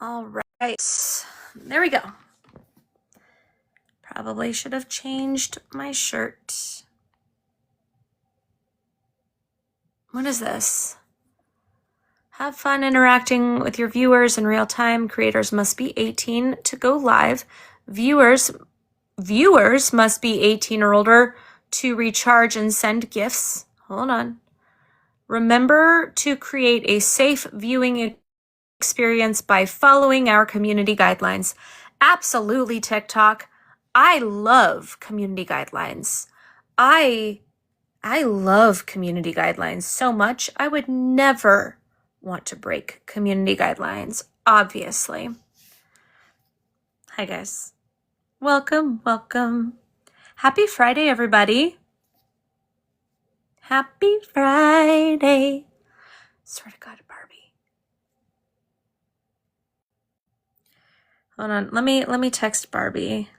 All right, there we go. Probably should have changed my shirt. What is this? Have fun interacting with your viewers in real time. Creators must be 18 to go live. Viewers must be 18 or older to recharge and send gifts. Hold on. Remember to create a safe viewing experience by following our community guidelines. Absolutely, TikTok. I love community guidelines. I love community guidelines so much. I would never want to break community guidelines, obviously. Hi, guys. Welcome. Happy Friday, everybody. Happy Friday. Swear to God, Barbie. Hold on. Let me text Barbie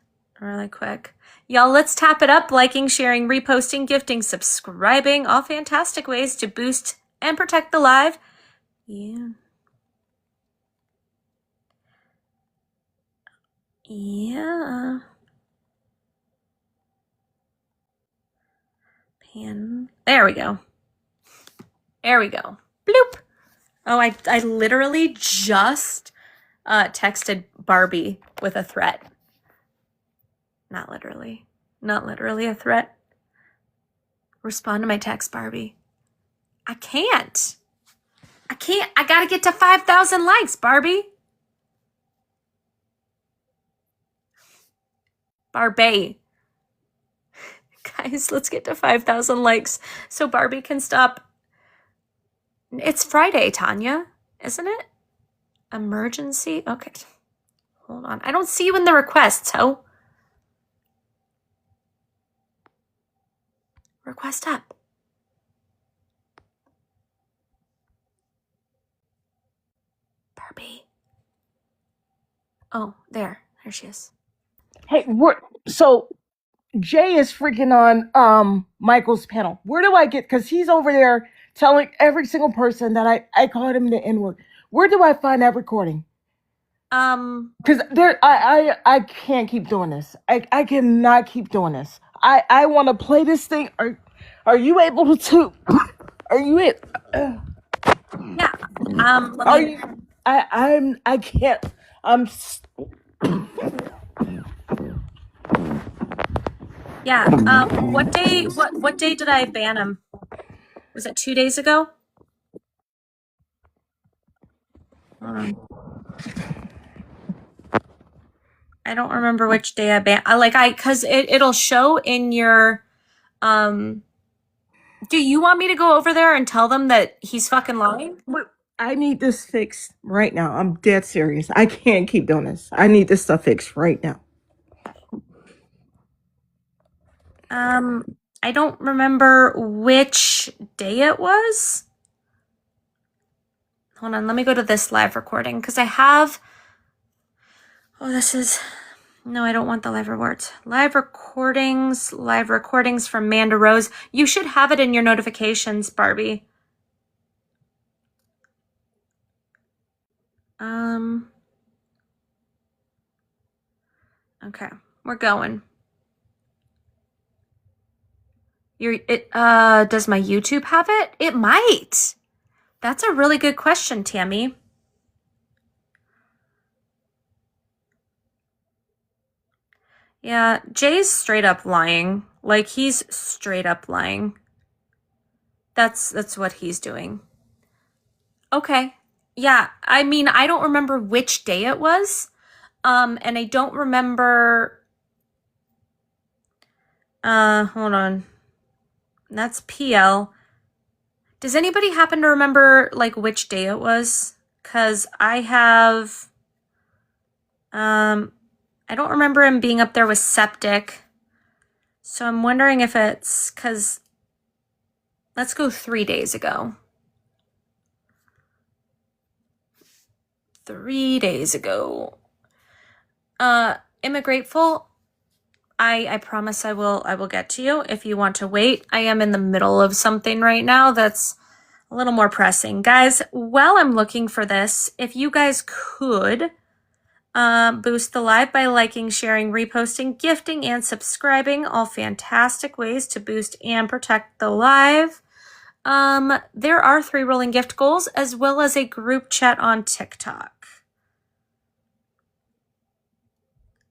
really quick. Y'all, let's tap it up. Liking, sharing, reposting, gifting, subscribing. All fantastic ways to boost and protect the live. Yeah. There we go. Bloop. Oh, I literally just texted Barbie with a threat. Not literally a threat. Respond to my text, Barbie. I can't. I gotta get to 5,000 likes, Barbie. Barbie. Guys, let's get to 5,000 likes so Barbie can stop. It's Friday, Tanya, isn't it? Emergency? Okay. Hold on. I don't see you in the requests, ho. Request up. Barbie. Oh, there she is. Hey, so Jay is freaking on Michael's panel. Where do I get? Because he's over there telling every single person that I called him the N-word. Where do I find that recording? Because I can't keep doing this. I cannot keep doing this. I want to play this thing. Are you able to? Are you it? Yeah. I can't. Yeah. What day did I ban him? Was it 2 days ago? I don't remember which day I banned. Cause it'll show in your, do you want me to go over there and tell them that he's fucking lying? I need this fixed right now. I'm dead serious. I can't keep doing this. I need this stuff fixed right now. I don't remember which day it was. Hold on, let me go to this live recording because I have. Oh, no, I don't want the live rewards. Live recordings from Manda Rose. You should have it in your notifications, Barbie. Okay, we're going. Does my YouTube have it? It might. That's a really good question, Tammy. Yeah, Jay's straight up lying. Like, he's straight up lying. That's what he's doing. Okay. Yeah, I mean, I don't remember which day it was. And I don't remember. Hold on. That's PL. Does anybody happen to remember, like, which day it was? Because I have. I don't remember him being up there with Septic. So I'm wondering if it's because. Let's go 3 days ago. 3 days ago. Immigrateful, I promise I will get to you if you want to wait. I am in the middle of something right now that's a little more pressing. Guys, while I'm looking for this, if you guys could boost the live by liking, sharing, reposting, gifting, and subscribing, all fantastic ways to boost and protect the live. There are 3 rolling gift goals as well as a group chat on TikTok.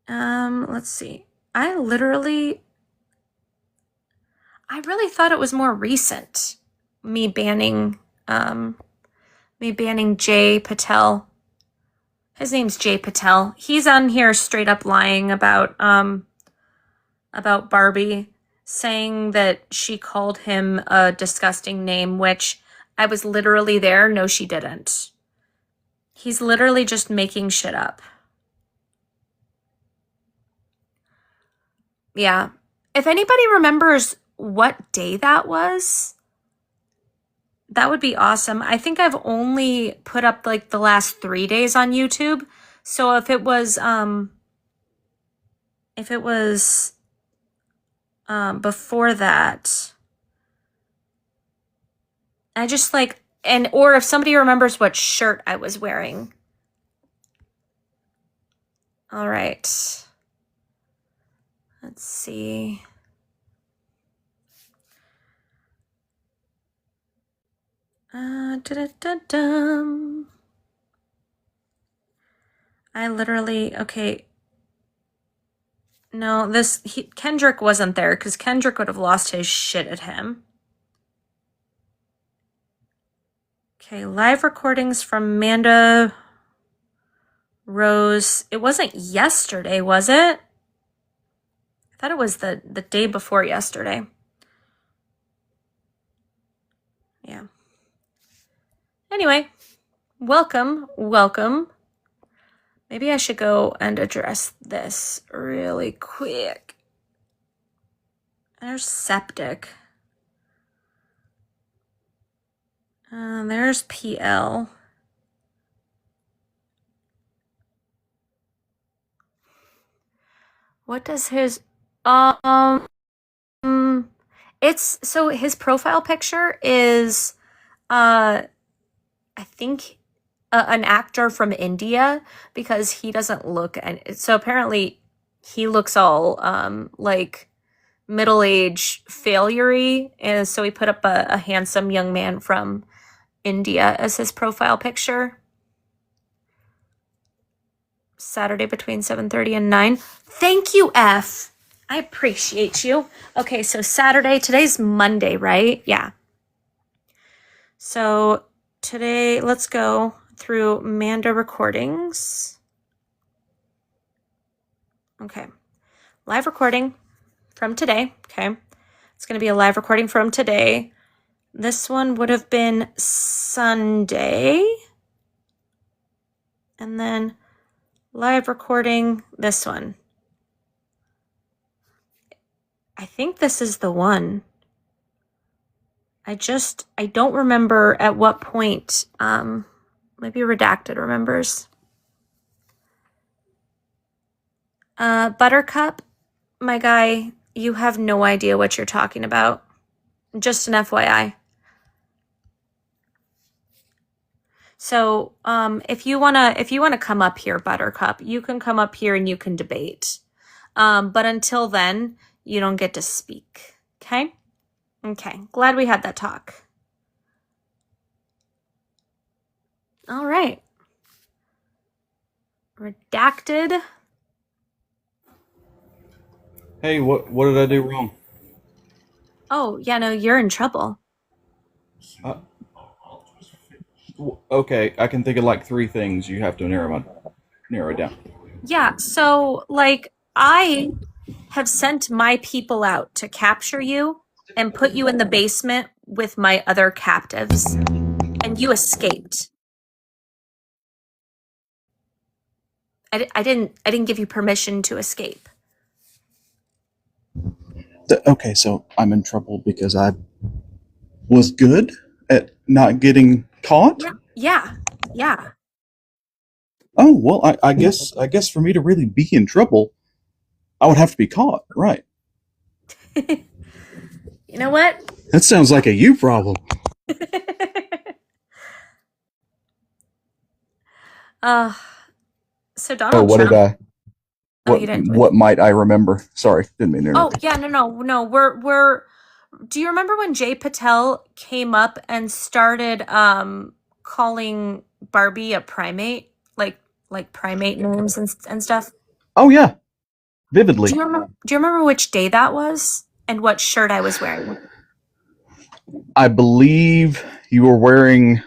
Let's see. I really thought it was more recent. Me banning Jay Patel. His name's Jay Patel. He's on here straight up lying about Barbie, saying that she called him a disgusting name, which I was literally there. No, she didn't. He's literally just making shit up. Yeah. If anybody remembers what day that was, that would be awesome. I think I've only put up like the last 3 days on YouTube. So if it was before that, I just like, or if somebody remembers what shirt I was wearing. All right. Let's see. Da-da-da-dum. I literally, okay. No, Kendrick wasn't there because Kendrick would have lost his shit at him. Okay, live recordings from Amanda Rose. It wasn't yesterday, was it? I thought it was the day before yesterday. Yeah. Anyway, welcome. Maybe I should go and address this really quick. There's septic. There's PL. What does his it's so his profile picture is I think an actor from India, because he doesn't look, and so apparently he looks all like middle-aged failure-y, and so he put up a handsome young man from India as his profile picture. Saturday between 7:30 and 9. Thank you, F. I appreciate you. Okay, so Saturday, today's Monday, right? Yeah. So today, let's go through Manda recordings. Okay. Live recording from today. Okay. It's going to be a live recording from today. This one would have been Sunday. And then live recording this one. I think this is the one. I don't remember at what point. Maybe Redacted remembers. Buttercup, my guy, you have no idea what you're talking about. Just an FYI. So, if you wanna come up here, Buttercup, you can come up here and you can debate. But until then, you don't get to speak. Okay? Okay. Glad we had that talk. All right. Redacted. Hey, what did I do wrong? Oh, yeah, no, you're in trouble. Uh, okay, I can think of like 3 things. You have to narrow it down. Yeah, so like I have sent my people out to capture you and put you in the basement with my other captives, and you escaped. I didn't give you permission to escape. Okay, so I'm in trouble because I was good at not getting caught. Yeah. Oh well, I guess for me to really be in trouble, I would have to be caught, right? You know what? That sounds like a you problem. Uh, so Oh, Donald what did Trump. I? Oh, you didn't. What might I remember? Sorry, didn't mean to Oh, interrupt. yeah, no. We're. Do you remember when Jay Patel came up and started calling Barbie a primate, like primate names and stuff? Oh yeah, Do vividly. you remember? Do you remember which day that was and what shirt I was wearing? I believe you were wearing.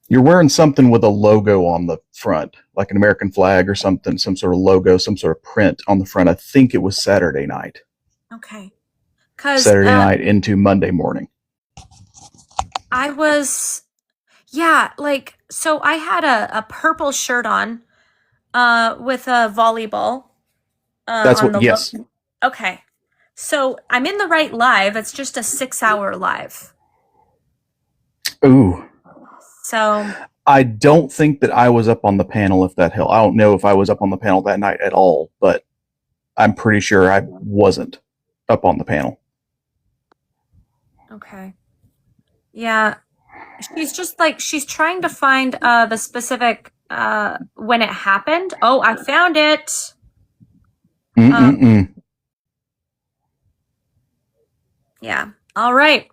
You're wearing something with a logo on the front, like an American flag or something, some sort of logo, some sort of print on the front. I think it was Saturday night. Okay, because Saturday night into Monday morning. I was, yeah, like so I had a purple shirt on, with a volleyball, That's on what. the Yes. Okay, so I'm in the right live. It's just a 6-hour live. Ooh. So I don't think that I was up on the panel. If that helped, I don't know if I was up on the panel that night at all, but I'm pretty sure I wasn't up on the panel. okay, yeah, she's just like she's trying to find the specific when it happened. Oh, I found it. Yeah. All right.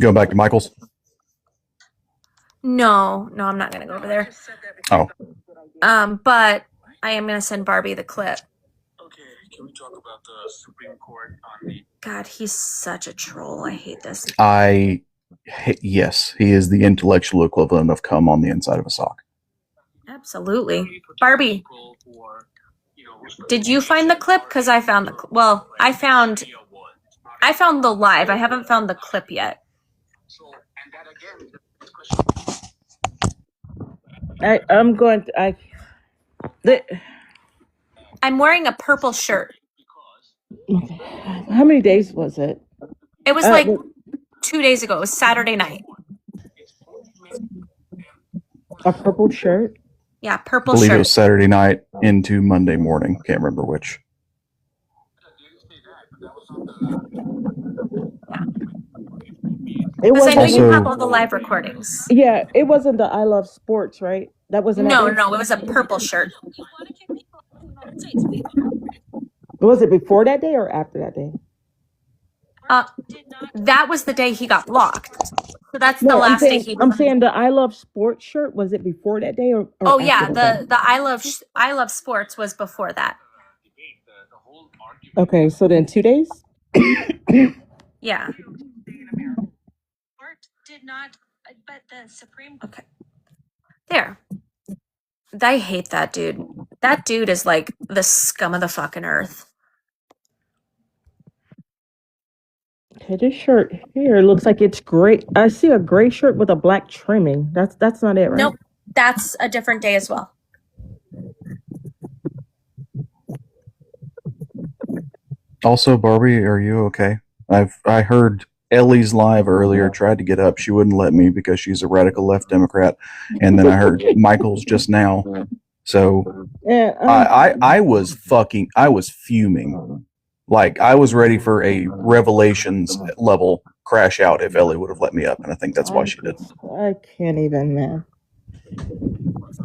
Go back to Michael's. No, I'm not gonna go over there. Oh, But I am gonna send Barbie the clip. Okay, can we talk about the Supreme Court on the God, he's such a troll. I hate this. yes, he is the intellectual equivalent of cum on the inside of a sock. Absolutely. Barbie, did you find the clip? Because I found the well, I found the live. I haven't found the clip yet. I'm going to. I'm wearing a purple shirt. Okay. How many days was it? It was like 2 days ago. It was Saturday night. A purple shirt? Yeah, I purple believe it shirt. was Saturday night into Monday morning. Can't remember which. It Because I know wasn't. you Also- have all the live recordings. Yeah, it wasn't the I Love Sports, right? That wasn't. No, that day? it was a purple shirt. Was it before that day or after that day? That was the day he got blocked. So that's the No, I'm last day saying. he. I'm saying the I Love Sports shirt. Was it before that day or Oh after yeah, that day? the I love sports was before that. Okay, so then 2 days. Yeah. Did not, but the Supreme. Okay. There. I hate that dude. That dude is like the scum of the fucking earth. Okay, this shirt here looks like it's gray. I see a gray shirt with a black trimming. That's not it, right? Nope. That's a different day as well. Also, Barbie, are you okay? I heard Ellie's live earlier. Tried to get up, she wouldn't let me because she's a radical left Democrat, and then I heard Michael's just now. So Yeah. I was fuming. Like I was ready for a Revelations level crash out if Ellie would have let me up, and I think that's why she did. I can't even, man.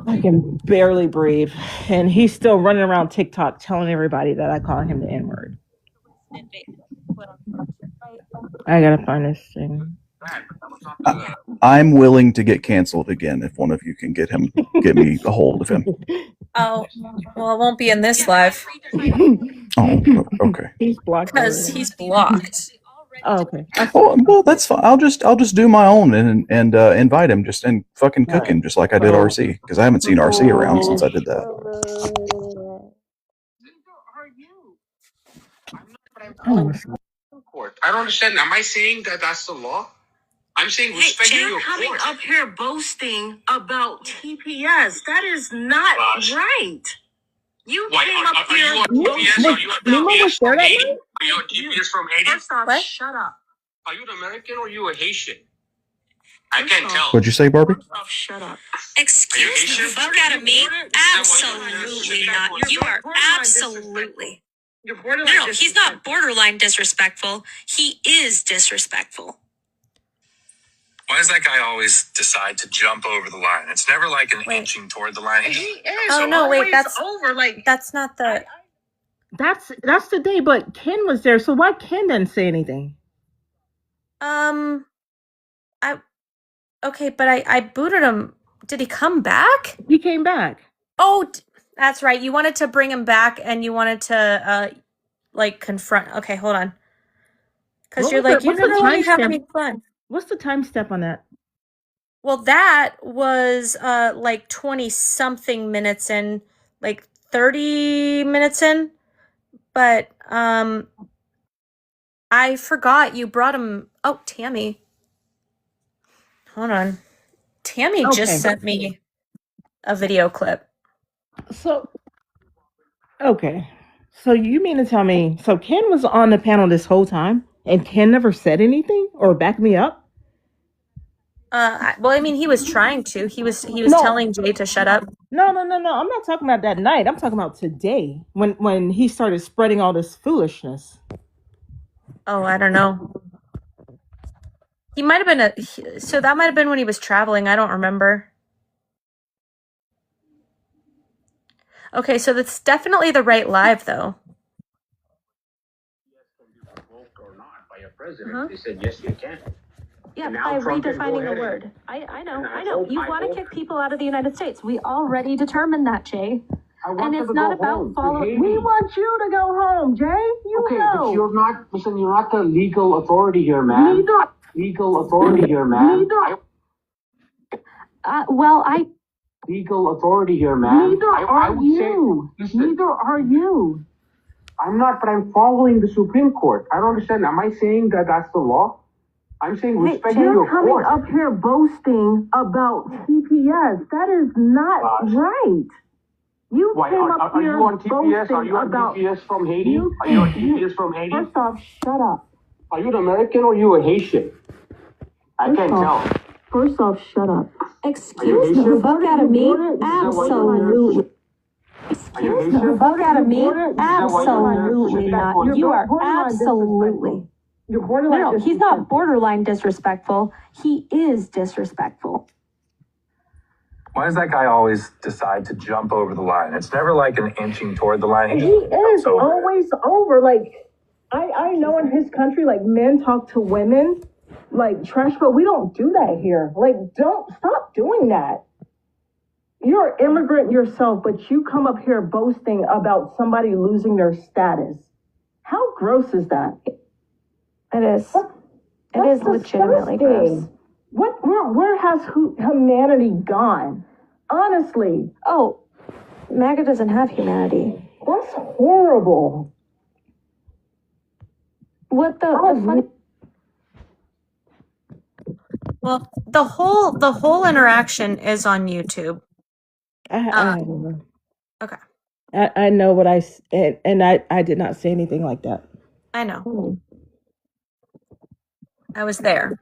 I can barely breathe, and he's still running around TikTok telling everybody that I call him the N-word. I gotta find this thing. I'm willing to get canceled again if one of you can get me a hold of him. Oh, well, it won't be in this live Oh, okay. He's blocked. because he's blocked. Oh, okay. Oh, well, that's fine. I'll just do my own and invite him just and fucking cook him just like I did RC because I haven't seen RC around since I did that. I don't understand. Am I saying that that's the law? I'm saying respecting your coming court. up here boasting about TPS. That is not right. You Why, came are up you here on TPS? Are you Nemo was TPS from there that Haiti? night? Are you on TPS from Haiti? First off, What? shut up. Are you an American or are you a Haitian? I can't tell. What'd you say, Barbie? First off, shut up. Excuse the fuck out of me? Absolutely not. You are absolutely. You're borderline. No, he's not borderline disrespectful. He is disrespectful. Why does that guy always decide to jump over the line? It's never like an Wait. inching toward the line. He is Oh no, wait, always that's over. Like that's not the. that's the day. But Ken was there, so why Ken didn't say anything? I okay, but I booted him. Did he come back? He came back. Oh, that's right. You wanted to bring him back, and you wanted to like confront. Okay, hold on. Because What you're was like, the- you what's the never let me have timestamp? any fun. What's the time step on that? Well, that was like 20 something minutes in, like 30 minutes in. But I forgot you brought him. Oh, Tammy. Hold on. Tammy Okay. just sent me a video clip. So, okay. So you mean to tell me, so Ken was on the panel this whole time and Ken never said anything or backed me up? Well, I mean, he was trying to. He was No. telling Jay to shut up. No. I'm not talking about that night. I'm talking about today when he started spreading all this foolishness. Oh, I don't know. He might have been so that might have been when he was traveling. I don't remember. Okay, so that's definitely the right live, though. Or not by a president. Uh-huh. They said yes, you can. Yeah, And by now Trump can go redefining ahead a and- word. I know, and I I know. hope- You I want to hope- kick people out of the United States. We already determined that, Jay. I want And them it's to not go about home to following. Haiti. We want you to go home, Jay. You Okay, know. but you're not. Listen, you're not the legal authority here, man. Neither. Legal authority here, man. Neither. Well, Legal authority here, man. Neither I are would you. say. Listen, Neither are you. I'm not, but I'm following the Supreme Court. I don't understand. Am I saying that that's the law? I'm saying Hey, respect Jay, your you're coming court. up here boasting about TPS. That is not Gosh. right. You Why, came up are here you on TPS? Are boasting you on about. TPS from Haiti? You Are you on think- TPS from Haiti? First off, shut up. Are you an American or you a Haitian? I can't tell. First off, shut up. Excuse the me? fuck out of me? Absolutely. Are you Haitian? Fuck out of me? that why you're here? Absolutely not. You are absolutely. You're borderline. No, he's not borderline disrespectful. He is disrespectful. Why does that guy always decide to jump over the line? It's never like an inching toward the line. He is jumps over it. always over. Like I know in his country, like men talk to women like trash, but we don't do that here. Like, don't stop doing that. You're an immigrant yourself, but you come up here boasting about somebody losing their status. How gross is that? It is. It That's is legitimately gross. What? Where has humanity gone? Honestly, Oh, MAGA doesn't have humanity. that's horrible. What the? Oh, the funny, Well, the whole interaction is on YouTube. I don't know. Okay. I know what and I did not say anything like that. I know. I was there.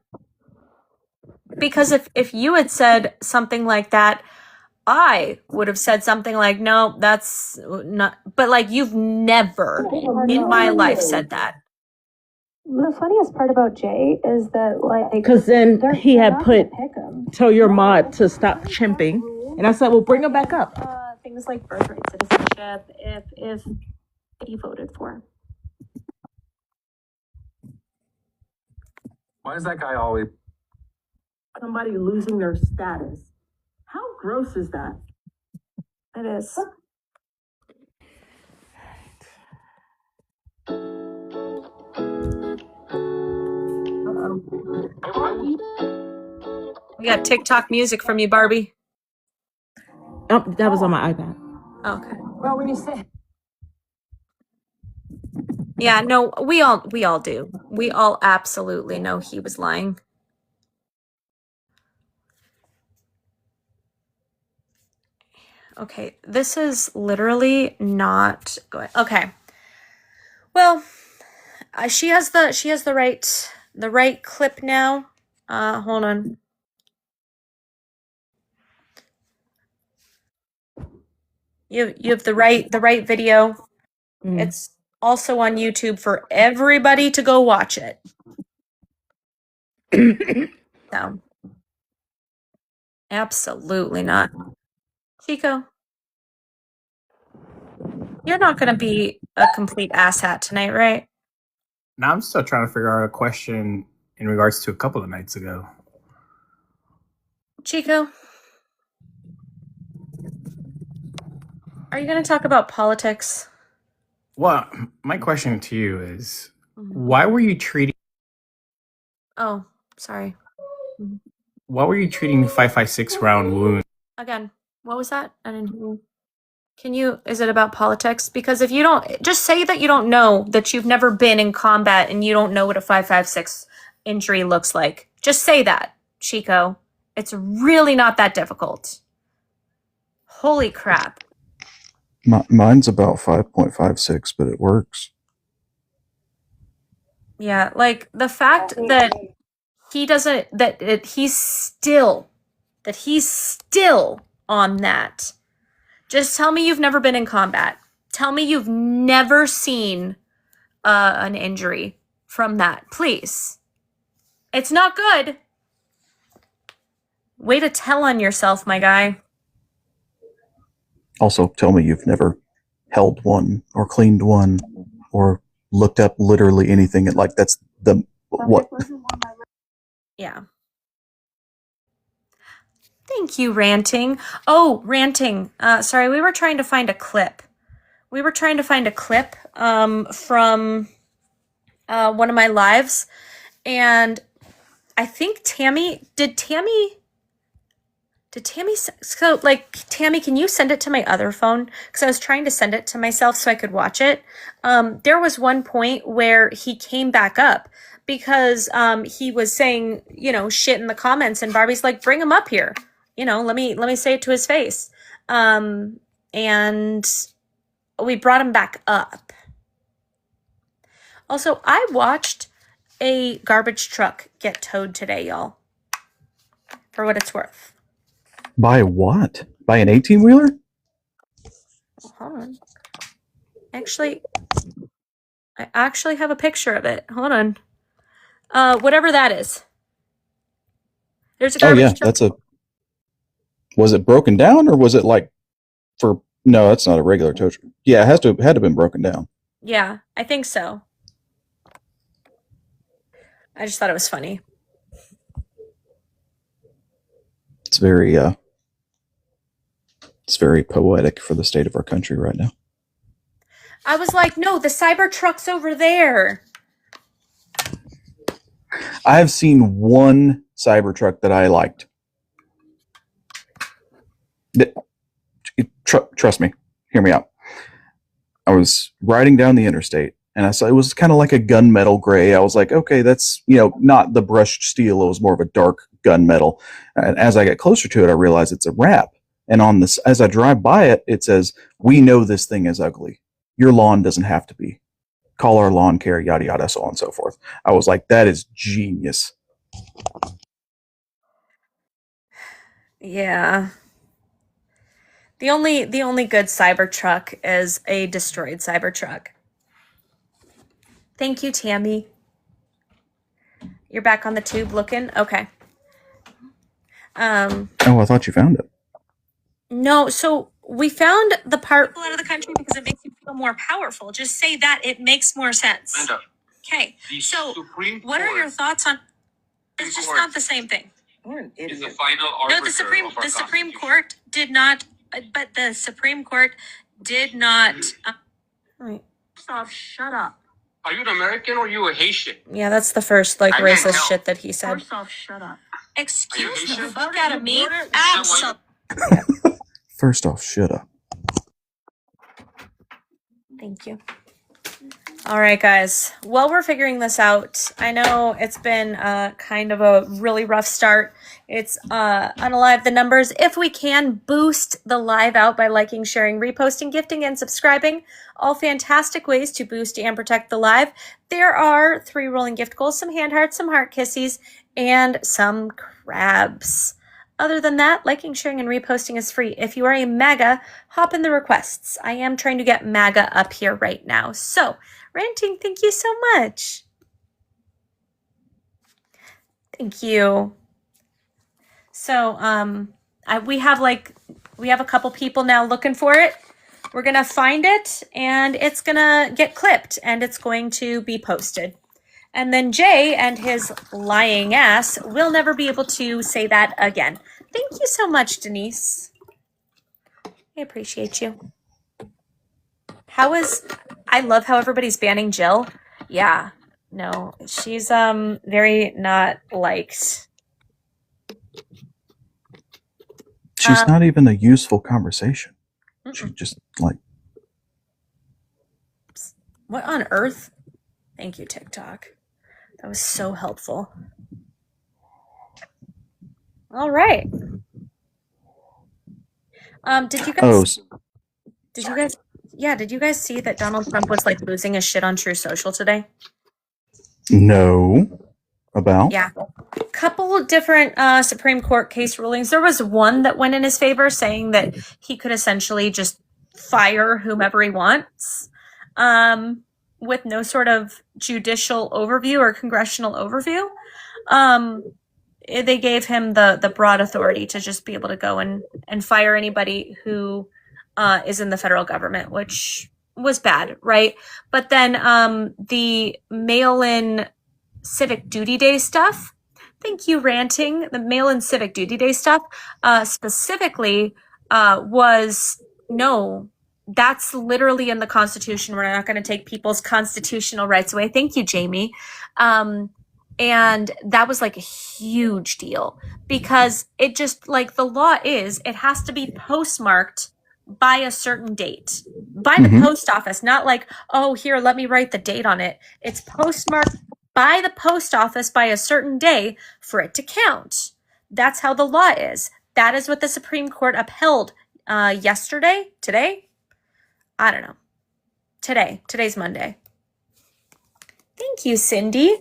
Because if you had said something like that, I would have said something like, no, that's not, but like you've never in my life said that. the funniest part about Jay is that, like, Because then he had put pick him. tell your mod to stop chimping, and I said, well, bring him back up. Things like birthright citizenship, if he voted for. Why does that guy always? Somebody losing their status. How gross is that? It is. We got TikTok music from you, Barbie. Oh, that was on my iPad. Okay. Well, when you say. Yeah, no, we all do. We all absolutely know he was lying. Okay, this is literally not going. Okay. Well, she has the right clip now. Hold on. You have the right video. It's also on YouTube for everybody to go watch it. So Absolutely not. Chico, you're not going to be a complete asshat tonight, right? Now I'm still trying to figure out a question in regards to a couple of nights ago. Chico, are you going to talk about politics? Well, my question to you is, why were you treating Oh, sorry. why were you treating 556 round wound? Again, what was that? I didn't hear you. Can you, is it about politics? Because if you don't, just say that you don't know, that you've never been in combat and you don't know what a 556 injury looks like. Just say that, Chico. It's really not that difficult. Holy crap. Mine's about 5.56, but it works. Yeah, like the fact that he doesn't, he's still on that. Just tell me you've never been in combat. Tell me you've never seen an injury from that, please. It's not good. Way to tell on yourself, my guy. Also, tell me you've never held one or cleaned one or looked up literally anything. Like that's the what? Yeah. Thank you, Ranting. Oh, Ranting. Sorry, we were trying to find a clip. From one of my lives, and I think Tammy, so like, Tammy, can you send it to my other phone? Because I was trying to send it to myself so I could watch it. There was one point where he came back up because he was saying, shit in the comments, and Barbie's like, bring him up here. Let me say it to his face. And we brought him back up. Also, I watched a garbage truck get towed today, y'all. For what it's worth. By what? By an 18-wheeler? Hold on. I actually have a picture of it. Hold on. Whatever that is. There's a garbage truck. Was it broken down or was it like no, that's not a regular tow truck. Yeah, it had to have been broken down. Yeah, I think so. I just thought it was funny. It's very poetic for the state of our country right now. I was like, no, the Cybertruck's over there. I have seen one Cybertruck that I liked. Trust me, hear me out. I was riding down the interstate and I saw it was kind of like a gunmetal gray. I was like, okay, that's, not the brushed steel. It was more of a dark gunmetal. And as I get closer to it, I realized it's a wrap. And on this, as I drive by it, it says, "We know this thing is ugly. Your lawn doesn't have to be. Call our lawn care, yada, yada, so on and so forth." I was like, that is genius. Yeah. The only good Cybertruck is a destroyed Cybertruck. Thank you, Tammy. You're back on the tube looking? Okay. Oh, I thought you found it. No, so we found the part out of the country because it makes you feel more powerful. Just say that, it makes more sense. Linda, Okay, so Supreme what are your thoughts on? It's just not the same thing. is the final No, arbiter of our the Supreme Constitution. Court did not. But the Supreme Court did not. Right. First off, shut up. Are you an American or you a Haitian? Yeah, that's the first I can't racist tell. shit that he said. First off, shut up. Excuse the Haitian? fuck out of me. Absolutely. First off, shut up. Thank you. All right, guys. While we're figuring this out, I know it's been kind of a really rough start. It's unalive the numbers. If we can boost the live out by liking, sharing, reposting, gifting, and subscribing, all fantastic ways to boost and protect the live. There are 3 rolling gift goals, some hand hearts, some heart kissies, and some crabs. Other than that, liking, sharing, and reposting is free. If you are a MAGA, hop in the requests. I am trying to get MAGA up here right now. So, Ranting, thank you so much. Thank you. So we have a couple people now looking for it. We're gonna find it, and it's gonna get clipped, and it's going to be posted. And then Jay and his lying ass will never be able to say that again. Thank you so much, Denise. I appreciate you. I love how everybody's banning Jill. Yeah, no, she's very not liked. She's not even a useful conversation. She just like. What on earth? Thank you, TikTok. That was so helpful. All right. Did you guys see that Donald Trump was like losing his shit on True Social today? No. About? Yeah. Couple of different Supreme Court case rulings. There was one that went in his favor, saying that he could essentially just fire whomever he wants, with no sort of judicial overview or congressional overview. They gave him the broad authority to just be able to go and fire anybody who is in the federal government, which was bad, right? But then the mail-in Civic Duty Day stuff. Thank you, Ranting. The mail-in Civic Duty Day stuff specifically was no. That's literally in the Constitution. We're not going to take people's constitutional rights away. Thank you, Jamie. And that was like a huge deal because it just like the law is it has to be postmarked by a certain date by the post office, not like, oh, here, let me write the date on it. It's postmarked by the post office by a certain day for it to count. That's how the law is. That is what the Supreme Court upheld yesterday, today. I don't know. Today's Monday. Thank you, Cindy.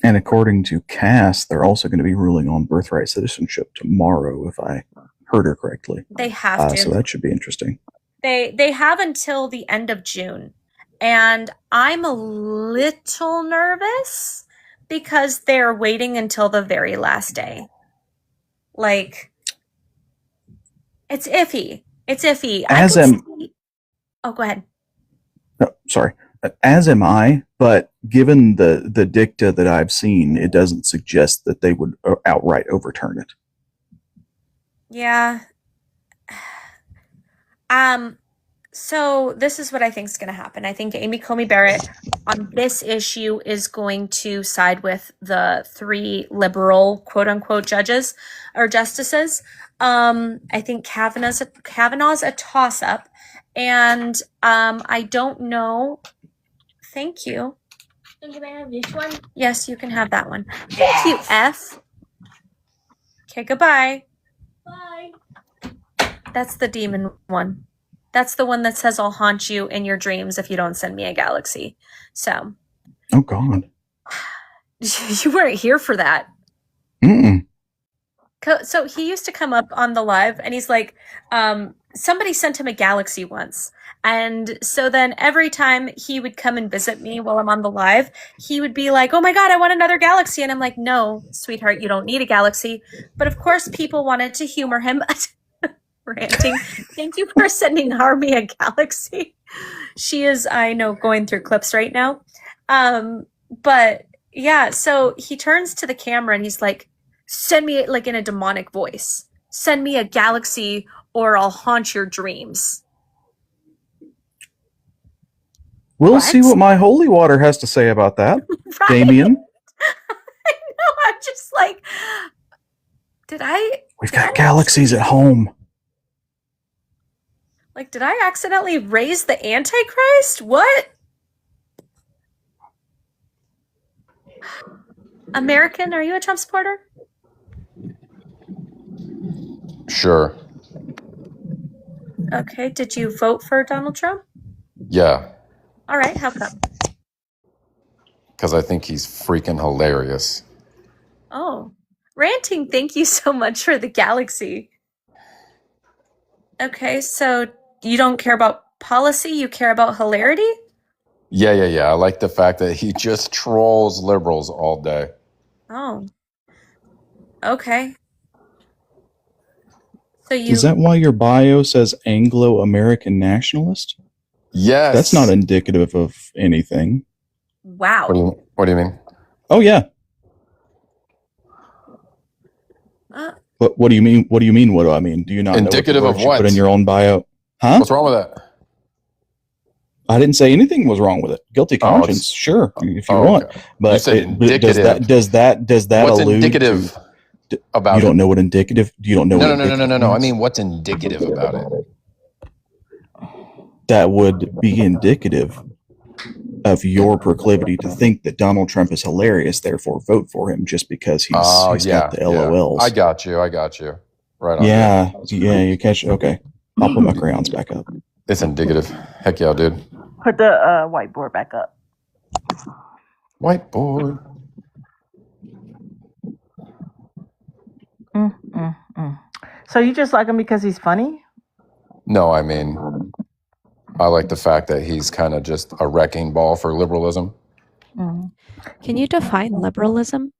And according to Cass, they're also going to be ruling on birthright citizenship tomorrow, if I heard her correctly. They have to. So that should be interesting. They have until the end of June. And I'm a little nervous because they're waiting until the very last day. Like, it's iffy. It's iffy. Oh, go ahead. No, sorry. As am I, but given the dicta that I've seen, it doesn't suggest that they would outright overturn it. Yeah. So this is what I think is going to happen. I think Amy Coney Barrett on this issue is going to side with the 3 liberal, quote unquote, judges or justices. I think Kavanaugh's a toss up, and I don't know. Thank you. Can I have this one? Yes, you can have that one. Thank you, F. Okay, goodbye. Bye. That's the demon one. That's the one that says I'll haunt you in your dreams if you don't send me a galaxy. So. Oh, God. You weren't here for that. Mm-mm. So he used to come up on the live and he's like, somebody sent him a galaxy once. And so then every time he would come and visit me while I'm on the live, he would be like, oh my God, I want another galaxy. And I'm like, no, sweetheart, you don't need a galaxy. But of course, people wanted to humor him. Ranting. Thank you for sending Harmy a galaxy. She is, I know, going through clips right now. But yeah, so he turns to the camera and he's like, send me, like in a demonic voice, send me a galaxy or I'll haunt your dreams. We'll see what my holy water has to say about that, Right? Damien. I know, I'm just like, We've got galaxies at home. Like, did I accidentally raise the Antichrist? What? American, are you a Trump supporter? Sure. Okay, did you vote for Donald Trump? Yeah, All right, how come? because I think he's freaking hilarious. Oh, Ranting, thank you so much for the galaxy. Okay, so you don't care about policy, you care about hilarity? Yeah. I like the fact that he just trolls liberals all day. Oh, okay. So Is that why your bio says Anglo-American nationalist? Yes. That's not indicative of anything. wow. What do you mean? Oh yeah. Uh, But what do you mean? What do you mean? What do I mean? Do you not Indicative know of what the words you what? put in your own bio? Huh? What's wrong with that? I didn't say anything was wrong with it. Guilty Oh, conscience, it's sure, if you oh, want. okay. You But said does indicative. that What's allude indicative to? You about it? don't know what indicative? You don't know No, what no, no, no, no, indicative no, no. I means? mean, what's indicative about it? That would be indicative of your proclivity to think that Donald Trump is hilarious, therefore vote for him just because Oh, he's yeah, got the yeah. LOLs. I got you. Right on, dude. Yeah, you catch. Okay, I'll put my crayons back up. It's indicative. Heck yeah, dude. Put the whiteboard back up. Whiteboard. So you just like him because he's funny? No, I mean, I like the fact that he's kind of just a wrecking ball for liberalism. Can you define liberalism?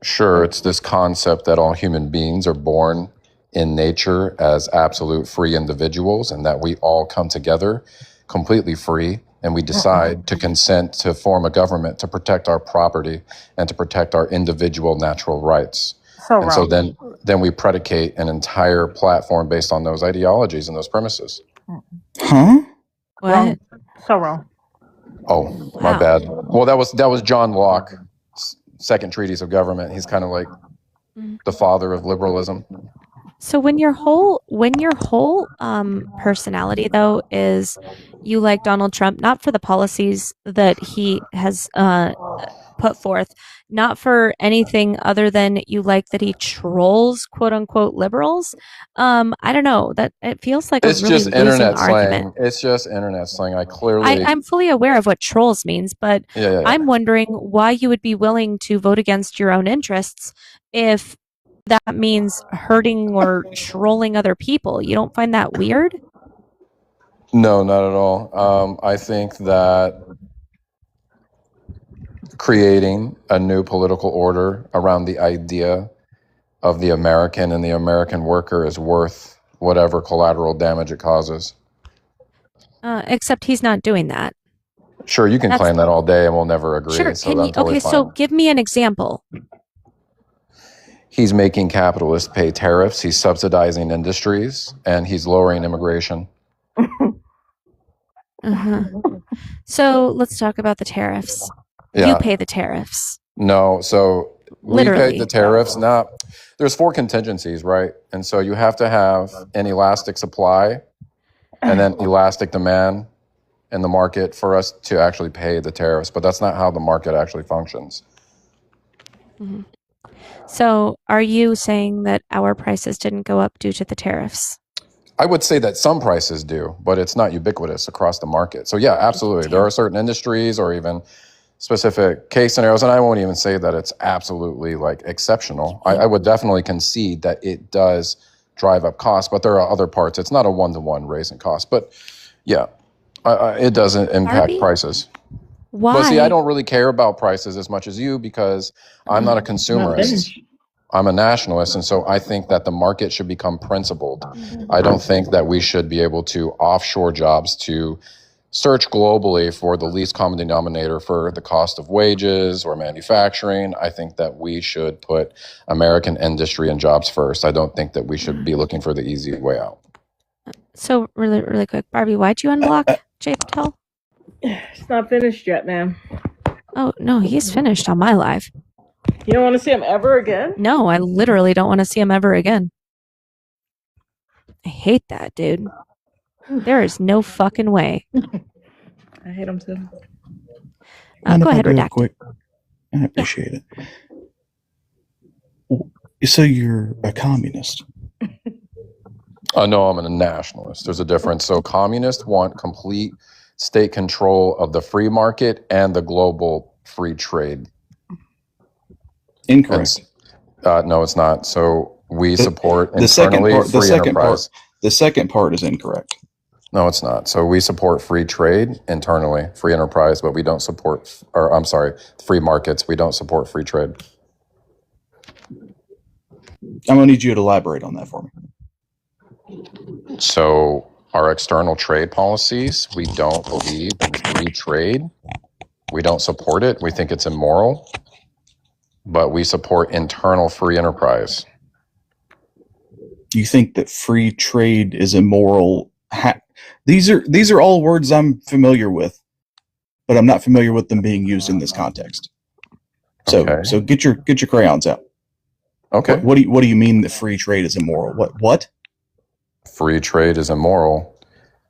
Sure, it's this concept that all human beings are born in nature as absolute free individuals and that we all come together completely free and we decide to consent to form a government to protect our property and to protect our individual natural rights. So And so wrong. then we predicate an entire platform based on those ideologies and those premises. Huh? What? Wrong. So wrong. Oh, my Wow. bad. Well, that was John Locke's second treatise of government. He's kind of like the father of liberalism. So when your whole personality though is you like Donald Trump not for the policies that he has put forth, not for anything other than you like that he trolls quote unquote liberals. I don't know, that it feels like It's a really just losing internet argument. slang. It's just internet slang. I clearly, I'm fully aware of what trolls means, but yeah. I'm wondering why you would be willing to vote against your own interests if that means hurting or trolling other people. You don't find that weird? No, not at all. I think that creating a new political order around the idea of the American and the American worker is worth whatever collateral damage it causes. Except he's not doing that. Sure, you can That's- claim that all day and we'll never agree. Sure. So Can I'm you? totally Okay, fine. so give me an example. He's making capitalists pay tariffs. He's subsidizing industries, and he's lowering immigration. Uh-huh. So let's talk about the tariffs. Yeah. You pay the tariffs. No, so we Literally. paid the tariffs. Now, there's 4 contingencies, right? And so you have to have an elastic supply and then elastic demand in the market for us to actually pay the tariffs. But that's not how the market actually functions. Mhm. So are you saying that our prices didn't go up due to the tariffs? I would say that some prices do, but it's not ubiquitous across the market. So yeah, absolutely. There are certain industries or even specific case scenarios, and I won't even say that it's absolutely like exceptional. I would definitely concede that it does drive up costs, but there are other parts. It's not a one-to-one raise in cost, but yeah, it doesn't impact Barbie? prices. Why? But see, I don't really care about prices as much as you because I'm not a consumerist. I'm a nationalist, and so I think that the market should become principled. I don't think that we should be able to offshore jobs to search globally for the least common denominator for the cost of wages or manufacturing. I think that we should put American industry and jobs first. I don't think that we should be looking for the easy way out. So really, really quick, Barbie, why'd you unblock Jay Patel? It's not finished yet, man. Oh no, he's finished on my live. You don't want to see him ever again? No, I literally don't want to see him ever again. I hate that, dude. There is no fucking way. I hate him too. Mind Go if I ahead, do a redact. quick? I appreciate it. So you're a communist? No, I'm a nationalist. There's a difference. So communists want complete state control of the free market and the global free trade. Incorrect. No, it's not. So we The- support The second internally part. The free second enterprise. part. The second part is incorrect. No, it's not. So we support free trade internally, free enterprise, but we don't support, or I'm sorry, free markets. We don't support free trade. I'm gonna need you to elaborate on that for me. So our external trade policies, we don't believe in free trade. We don't support it. We think it's immoral, but we support internal free enterprise. Do you think that free trade is immoral? These are all words I'm familiar with, but I'm not familiar with them being used in this context. So Okay. so get your crayons out. Okay. What do you mean that free trade is immoral? What? Free trade is immoral.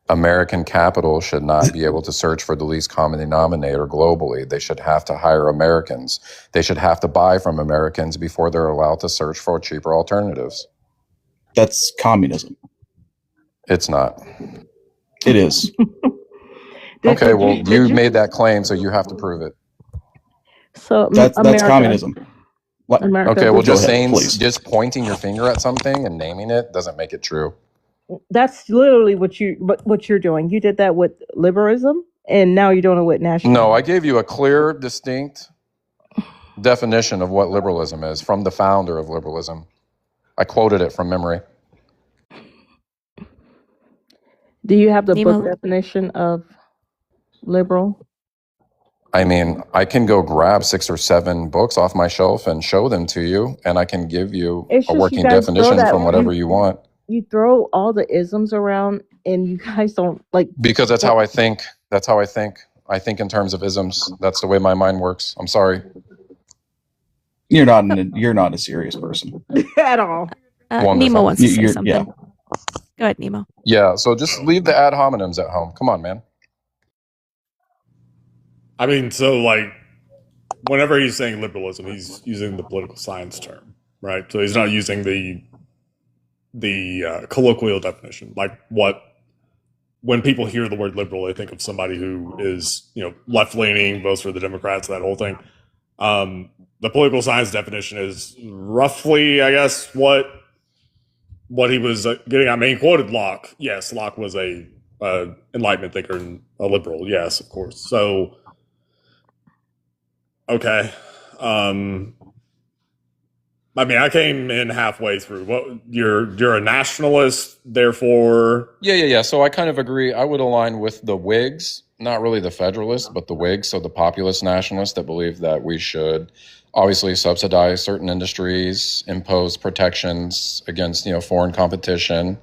American capital should not be able to search for the least common denominator globally. They should have to hire Americans. They should have to buy from Americans before they're allowed to search for cheaper alternatives. That's communism. It's not. It is. Okay, well, you made that claim, so you have to prove it. So That's America, communism. What? America, Okay, well, Go just ahead, saying, please. just pointing your finger at something and naming it doesn't make it true. that's literally what you're doing. You did that with liberalism, and now you're doing it with nationalism. No, I gave you a clear, distinct definition of what liberalism is from the founder of liberalism. I quoted it from memory. Do you have the Nemo. book definition of liberal? I mean, I can go grab 6 or 7 books off my shelf and show them to you, and I can give you It's a just you working guys throw definition that from whatever you want. You throw all the isms around, and you guys don't like. Because that's how I think. That's how I think. I think in terms of isms. That's the way my mind works. I'm sorry. You're not a serious person. At all. Wonderful. Nemo wants to say You're- something. yeah. Go ahead, Nemo. Yeah, so just leave the ad hominems at home. Come on, man. I mean, so like, whenever he's saying liberalism, he's using the political science term, right? So he's not using the colloquial definition, like what when people hear the word liberal, they think of somebody who is, left leaning, votes for the Democrats, that whole thing. The political science definition is roughly, I guess, what he was getting. I mean, he quoted Locke. Yes, Locke was a Enlightenment thinker and a liberal. Yes, of course. So, okay. I mean, I came in halfway through. What you're a nationalist, therefore. Yeah. So I kind of agree. I would align with the Whigs, not really the Federalists, but the Whigs, so the populist nationalists that believe that we should obviously subsidize certain industries, impose protections against foreign competition,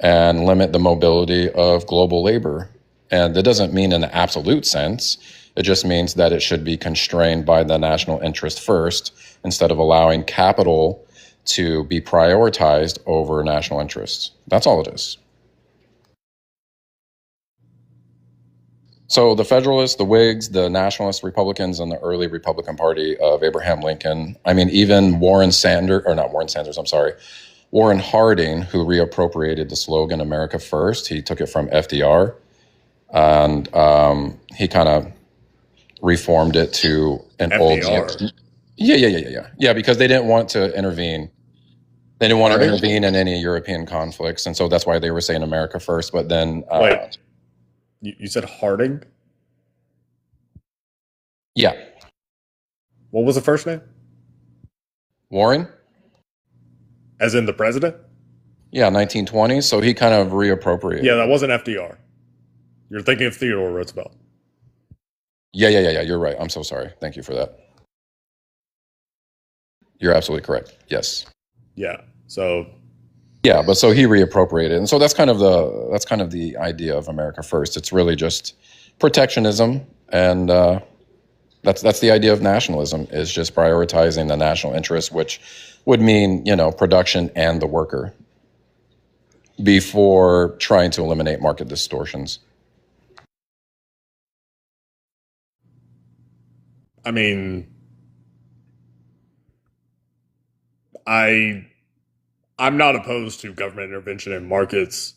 and limit the mobility of global labor. And that doesn't mean in the absolute sense. It just means that it should be constrained by the national interest first, instead of allowing capital to be prioritized over national interests. That's all it is. So the Federalists, the Whigs, the Nationalists, Republicans, and the early Republican Party of Abraham Lincoln, I mean, even Warren Harding, who reappropriated the slogan America First, he took it from FDR, and he kind of reformed it to an FDR. old... Yeah, because they didn't want to intervene. They didn't want to intervene in any European conflicts, and so that's why they were saying America First, but then... Wait, you said Harding? Yeah. What was the first name? Warren? As in the president? Yeah, 1920s, so he kind of reappropriated. Yeah, that wasn't FDR. You're thinking of Theodore Roosevelt. Yeah, you're right. I'm so sorry. Thank you for that. You're absolutely correct. Yes. Yeah. So yeah, but so he reappropriated, and so that's kind of the idea of America First. It's really just protectionism, and that's the idea of nationalism, is just prioritizing the national interest, which would mean production and the worker, before trying to eliminate market distortions. I mean, I'm not opposed to government intervention in markets,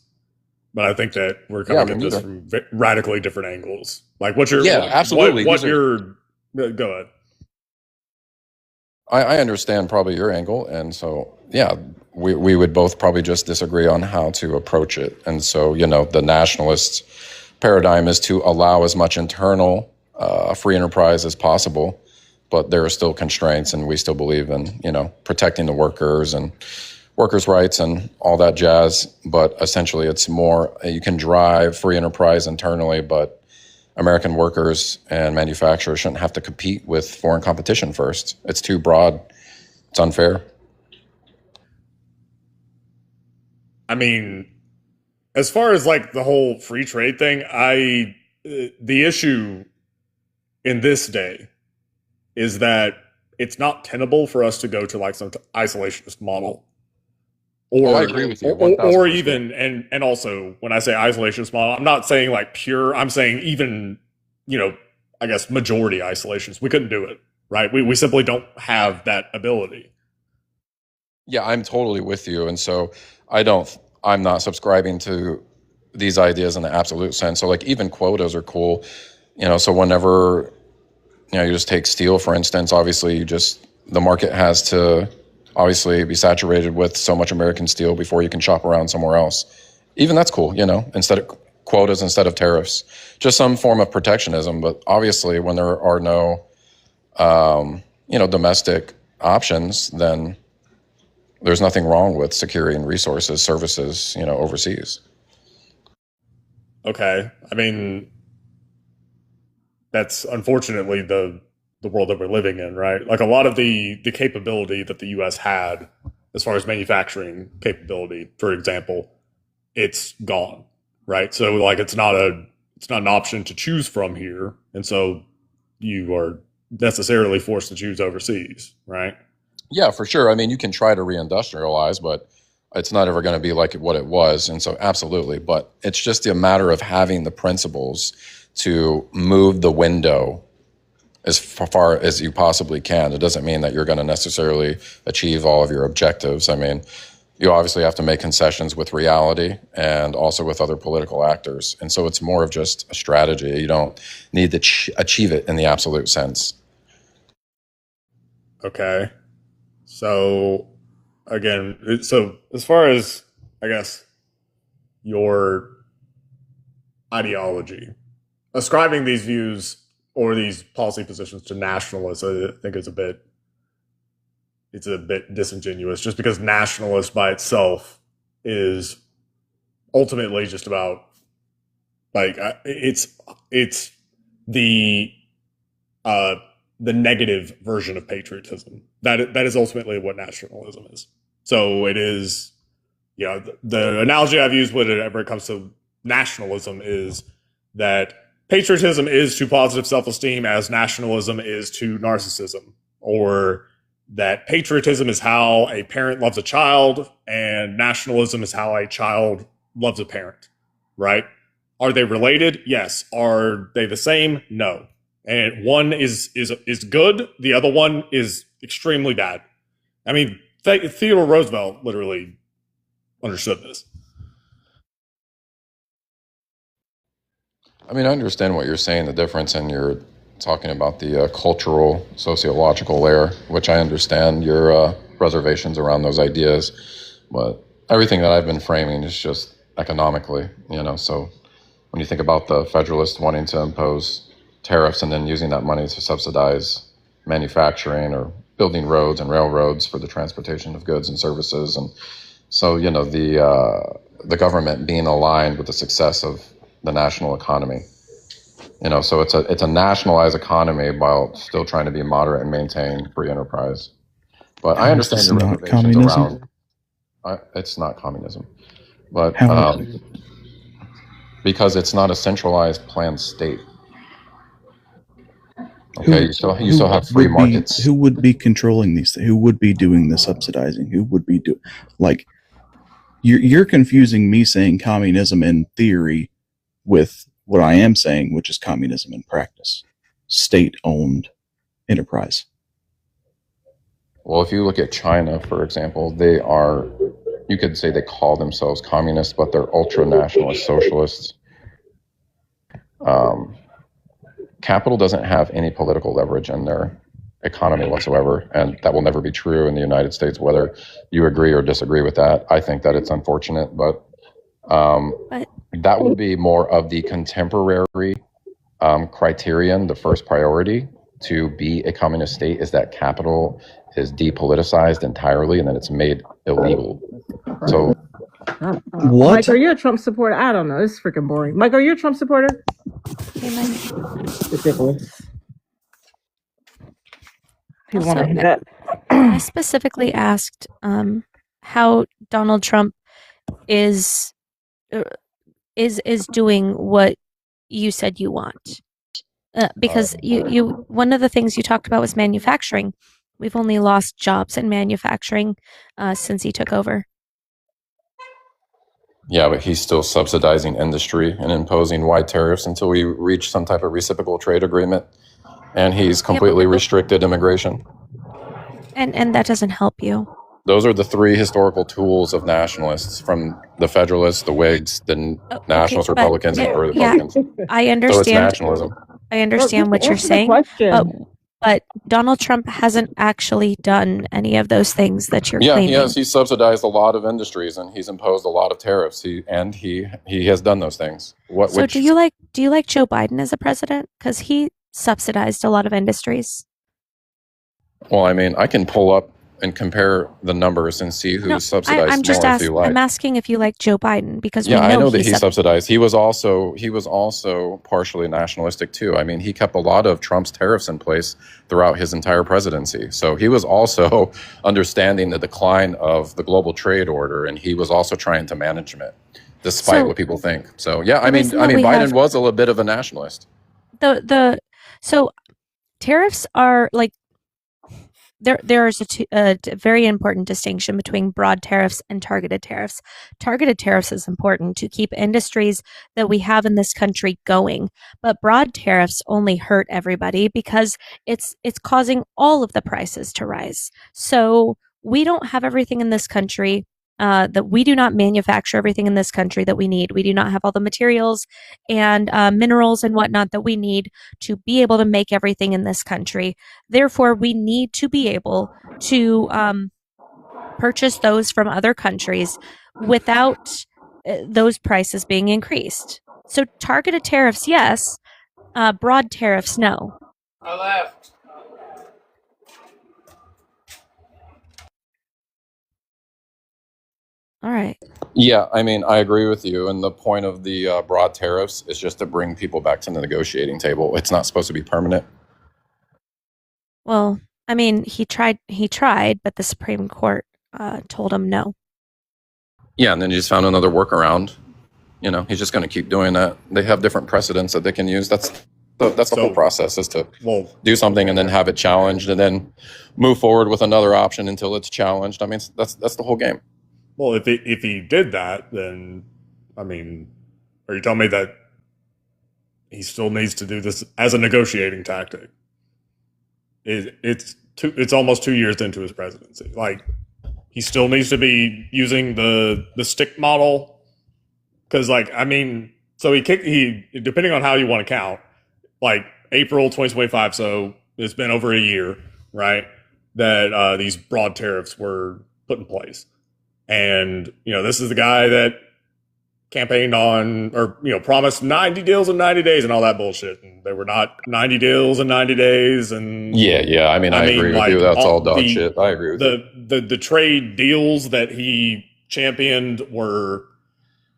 but I think that we're coming at this from radically different angles. Like, absolutely. Go ahead. I understand probably your angle, and so we would both probably just disagree on how to approach it. And so the nationalist paradigm is to allow as much internal free enterprise as possible, but there are still constraints, and we still believe in protecting the workers, and workers' rights and all that jazz. But essentially, it's more you can drive free enterprise internally, but American workers and manufacturers shouldn't have to compete with foreign competition first. It's too broad. It's unfair. I mean, as far as like the whole free trade thing, the issue in this day is that it's not tenable for us to go to like some isolationist model. Or, I agree with you. or even, and also when I say isolationist model, I'm not saying like pure, I'm saying even, I guess majority isolationist. We couldn't do it, right? We simply don't have that ability. Yeah, I'm totally with you. And so I'm not subscribing to these ideas in the absolute sense. So like even quotas are cool, so whenever, you just take steel, for instance, obviously the market has to obviously be saturated with so much American steel before you can shop around somewhere else. Even that's cool, instead of quotas, instead of tariffs, just some form of protectionism. But obviously when there are no, domestic options, then there's nothing wrong with securing resources, services, overseas. Okay. I mean, that's unfortunately the world that we're living in, right? Like a lot of the capability that the U.S. had as far as manufacturing capability, for example, it's gone, right? So like it's not an option to choose from here. And so you are necessarily forced to choose overseas, right? Yeah, for sure. I mean, you can try to reindustrialize, but it's not ever going to be like what it was. And so absolutely. But it's just a matter of having the principles to move the window as far as you possibly can. It doesn't mean that you're going to necessarily achieve all of your objectives. I mean, you obviously have to make concessions with reality and also with other political actors. And so it's more of just a strategy. You don't need to achieve it in the absolute sense. Okay. So again, so as far as, I guess, your ideology, ascribing these views or these policy positions to nationalists, I think it's a bit disingenuous, just because nationalist by itself is ultimately just about like it's the negative version of patriotism. That is ultimately what nationalism is. So it is, the analogy I've used whenever it comes to nationalism is that patriotism is to positive self-esteem as nationalism is to narcissism, or that patriotism is how a parent loves a child and nationalism is how a child loves a parent, right? Are they related? Yes. Are they the same? No. And one is good, the other one is extremely bad. I mean, Theodore Roosevelt literally understood this. I mean, I understand what you're saying, the difference, and you're talking about the cultural, sociological layer, which I understand your reservations around those ideas. But everything that I've been framing is just economically, So when you think about the Federalists wanting to impose tariffs and then using that money to subsidize manufacturing or building roads and railroads for the transportation of goods and services. And so, the government being aligned with the success of the national economy. So it's a nationalized economy while still trying to be moderate and maintain free enterprise. But I understand your reservations around. It's not communism, but because it's not a centralized planned state. Okay, you still have free markets. Who would be controlling these things? Who would be doing the subsidizing? Who would be you're confusing me saying communism in theory with what I am saying, which is communism in practice, state-owned enterprise. Well, if you look at China, for example, you could say they call themselves communists, but they're ultra-nationalist socialists. Capital doesn't have any political leverage in their economy whatsoever, and that will never be true in the United States, whether you agree or disagree with that. I think that it's unfortunate, but that would be more of the contemporary criterion. The first priority to be a communist state is that capital is depoliticized entirely and that it's made illegal. So What? Mike, are you a Trump supporter? I don't know. It's freaking boring. Mike, are you a Trump supporter? Hey, Mike. Ridiculous. People want to Also, hear that. I specifically asked how Donald Trump is doing what you said you want. Because you one of the things you talked about was manufacturing. We've only lost jobs in manufacturing since he took over. yeah, but he's still subsidizing industry and imposing wide tariffs until we reach some type of reciprocal trade agreement. And he's completely restricted immigration. And that doesn't help you. Those are the three historical tools of nationalists, from the Federalists, the Whigs, the Nationals, but- Republicans, and the Republicans. I So it's understand. nationalism. I understand what you're Answer the saying. question. But Donald Trump hasn't actually done any of those things that you're Yeah, claiming. he has. He's subsidized a lot of industries and he's imposed a lot of tariffs. He has done those things. So do you like Joe Biden as a president? Because he subsidized a lot of industries. Well, I mean, I can pull up and compare the numbers and see who subsidized I'm just more if you like. I'm asking if you like Joe Biden because Yeah, we know I know that he sub- subsidized. He was also partially nationalistic too. I mean, he kept a lot of Trump's tariffs in place throughout his entire presidency. So he was also understanding the decline of the global trade order, and he was also trying to manage it, despite So- what people think. So yeah, I The mean, reason that we Biden have- was a little bit of a nationalist. So tariffs are like there is a very important distinction between broad tariffs and targeted tariffs. Targeted tariffs is important to keep industries that we have in this country going, but broad tariffs only hurt everybody because it's causing all of the prices to rise. So we don't have everything in this country. That we do not manufacture everything in this country that we need. We do not have all the materials and minerals and whatnot that we need to be able to make everything in this country. Therefore, we need to be able to purchase those from other countries without those prices being increased. So targeted tariffs, yes. Broad tariffs, no. I left. All right. Yeah, I mean, I agree with you. And the point of the broad tariffs is just to bring people back to the negotiating table. It's not supposed to be permanent. Well, I mean, he tried, but the Supreme Court told him no. Yeah, and then he just found another workaround. You know, he's just going to keep doing that. They have different precedents that they can use. That's the whole process, is to do something and then have it challenged and then move forward with another option until it's challenged. I mean, that's the whole game. Well, if he did that, then, I mean, are you telling me that he still needs to do this as a negotiating tactic? It's almost 2 years into his presidency. Like, he still needs to be using the stick model, because, like, I mean, so he depending on how you want to count, like April 2025. So it's been over a year, right? That these broad tariffs were put in place. And, you know, this is the guy that campaigned on, or, you know, promised 90 deals in 90 days and all that bullshit. And there were not 90 deals in 90 days. And Yeah. I mean, I agree with you. That's all dog shit. I agree with you. The trade deals that he championed were,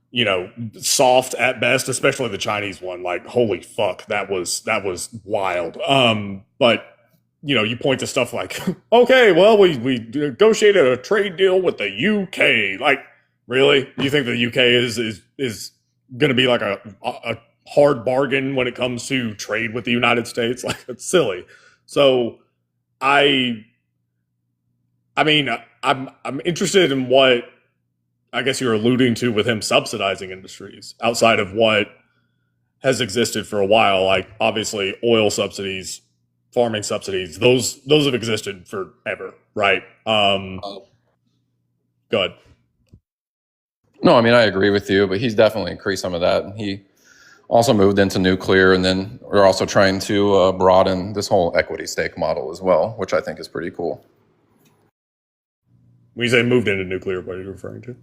you know, soft at best, especially the Chinese one. Like, holy fuck, that was wild. But, you know, you point to stuff like, okay, well, we negotiated a trade deal with the UK. Like, really? You think the UK is going to be like a hard bargain when it comes to trade with the United States? Like, it's silly. So, I mean, I'm interested in what I guess you're alluding to with him subsidizing industries outside of what has existed for a while. Like, obviously, oil subsidies, farming subsidies, those have existed forever, right? Go ahead. No, I mean, I agree with you, but he's definitely increased some of that. And he also moved into nuclear, and then we're also trying to broaden this whole equity stake model as well, which I think is pretty cool. When you say moved into nuclear, what are you referring to?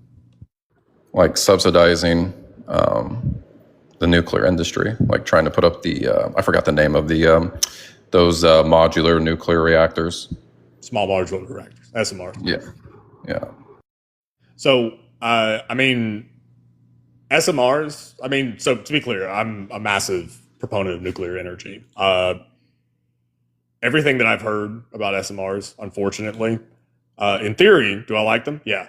Like subsidizing the nuclear industry, like trying to put up the, I forgot the name of the, those modular nuclear reactors. Small modular reactors, SMRs. Yeah. So I mean, SMRs. I mean, so to be clear, I'm a massive proponent of nuclear energy. Everything that I've heard about SMRs, unfortunately, in theory, do I like them? Yeah.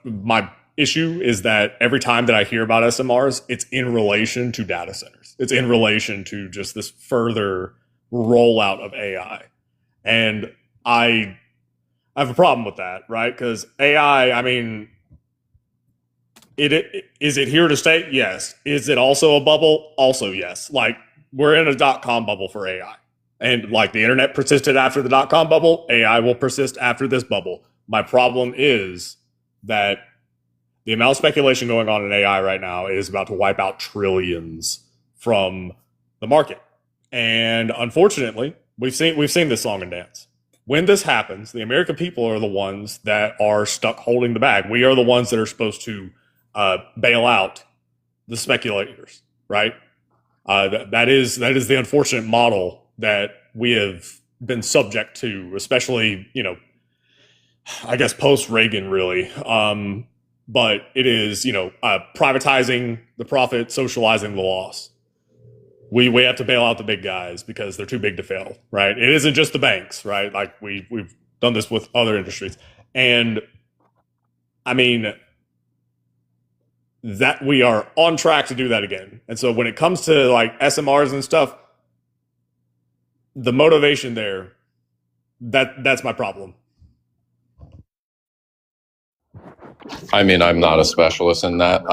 My issue is that every time that I hear about SMRs, it's in relation to data centers. It's in relation to just this further rollout of AI. And I have a problem with that, right? Because AI, I mean, is it here to stay? Yes. Is it also a bubble? Also, yes. Like, we're in a dot-com bubble for AI. And like the internet persisted after the dot-com bubble, AI will persist after this bubble. My problem is that the amount of speculation going on in AI right now is about to wipe out trillions from the market. And unfortunately, we've seen this song and dance. When this happens, the American people are the ones that are stuck holding the bag. We are the ones that are supposed to bail out the speculators, right? That is the unfortunate model that we have been subject to, especially, I guess post Reagan, really. But it is, privatizing the profit, socializing the loss. We have to bail out the big guys because they're too big to fail, right? It isn't just the banks, right? Like we've done this with other industries, and I mean that we are on track to do that again. And so when it comes to like SMRs and stuff, the motivation there, that's my problem. I mean, I'm not a specialist in that.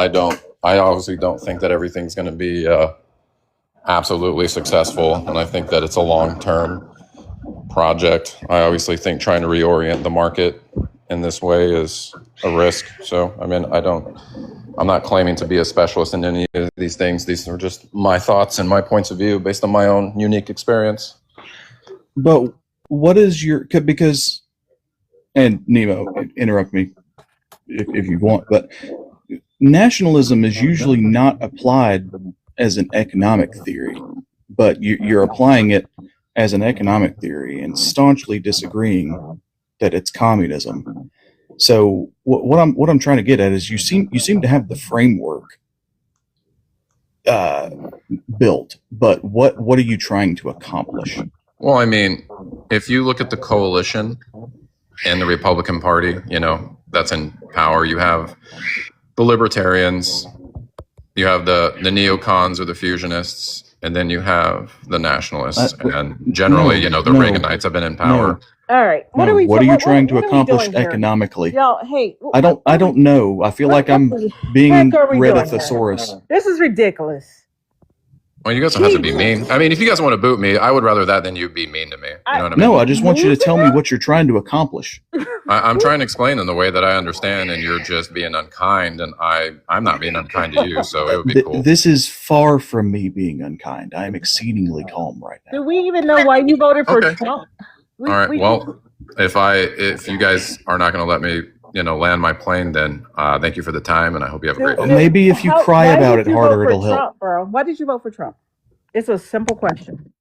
I obviously don't think that everything's going to be absolutely successful. And I think that it's a long-term project. I obviously think trying to reorient the market in this way is a risk. So, I mean, I'm not claiming to be a specialist in any of these things. These are just my thoughts and my points of view based on my own unique experience. But what is because, and Nemo, interrupt me if you want, but nationalism is usually not applied as an economic theory, but you're applying it as an economic theory and staunchly disagreeing that it's communism. So what I'm trying to get at is you seem to have the framework built, but what are you trying to accomplish? Well, I mean, if you look at the coalition and the Republican Party, that's in power, you have the libertarians, you have the neocons or the fusionists, and then you have the nationalists. And generally, the Reaganites have been in power. All right. What are you trying to accomplish economically? Y'all, hey. I don't know. I feel like I'm being read a thesaurus. This is ridiculous. Well, you guys don't have to be mean. I mean, if you guys want to boot me, I would rather that than you be mean to me. You know what I mean? No, I just want you to tell me what you're trying to accomplish. I'm trying to explain in the way that I understand, and you're just being unkind, and I'm not being unkind to you, so it would be cool. This is far from me being unkind. I am exceedingly calm right now. Do we even know why you voted for Trump? All right. Well, if you guys are not going to let me, land my plane, then thank you for the time, and I hope you have a great day. Maybe if you cry about it harder, it'll help. Bro, why did you vote for Trump? It's a simple question.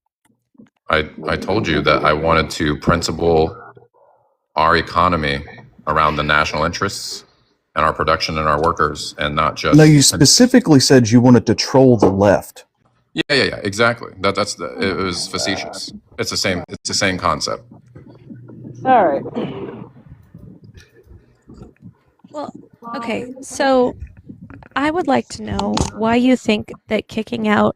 I told you that I wanted to principle our economy around the national interests and our production and our workers, and not just. No, you specifically said you wanted to troll the left. Yeah, exactly. It was facetious. It's the same concept. All right. Well, okay, so I would like to know why you think that kicking out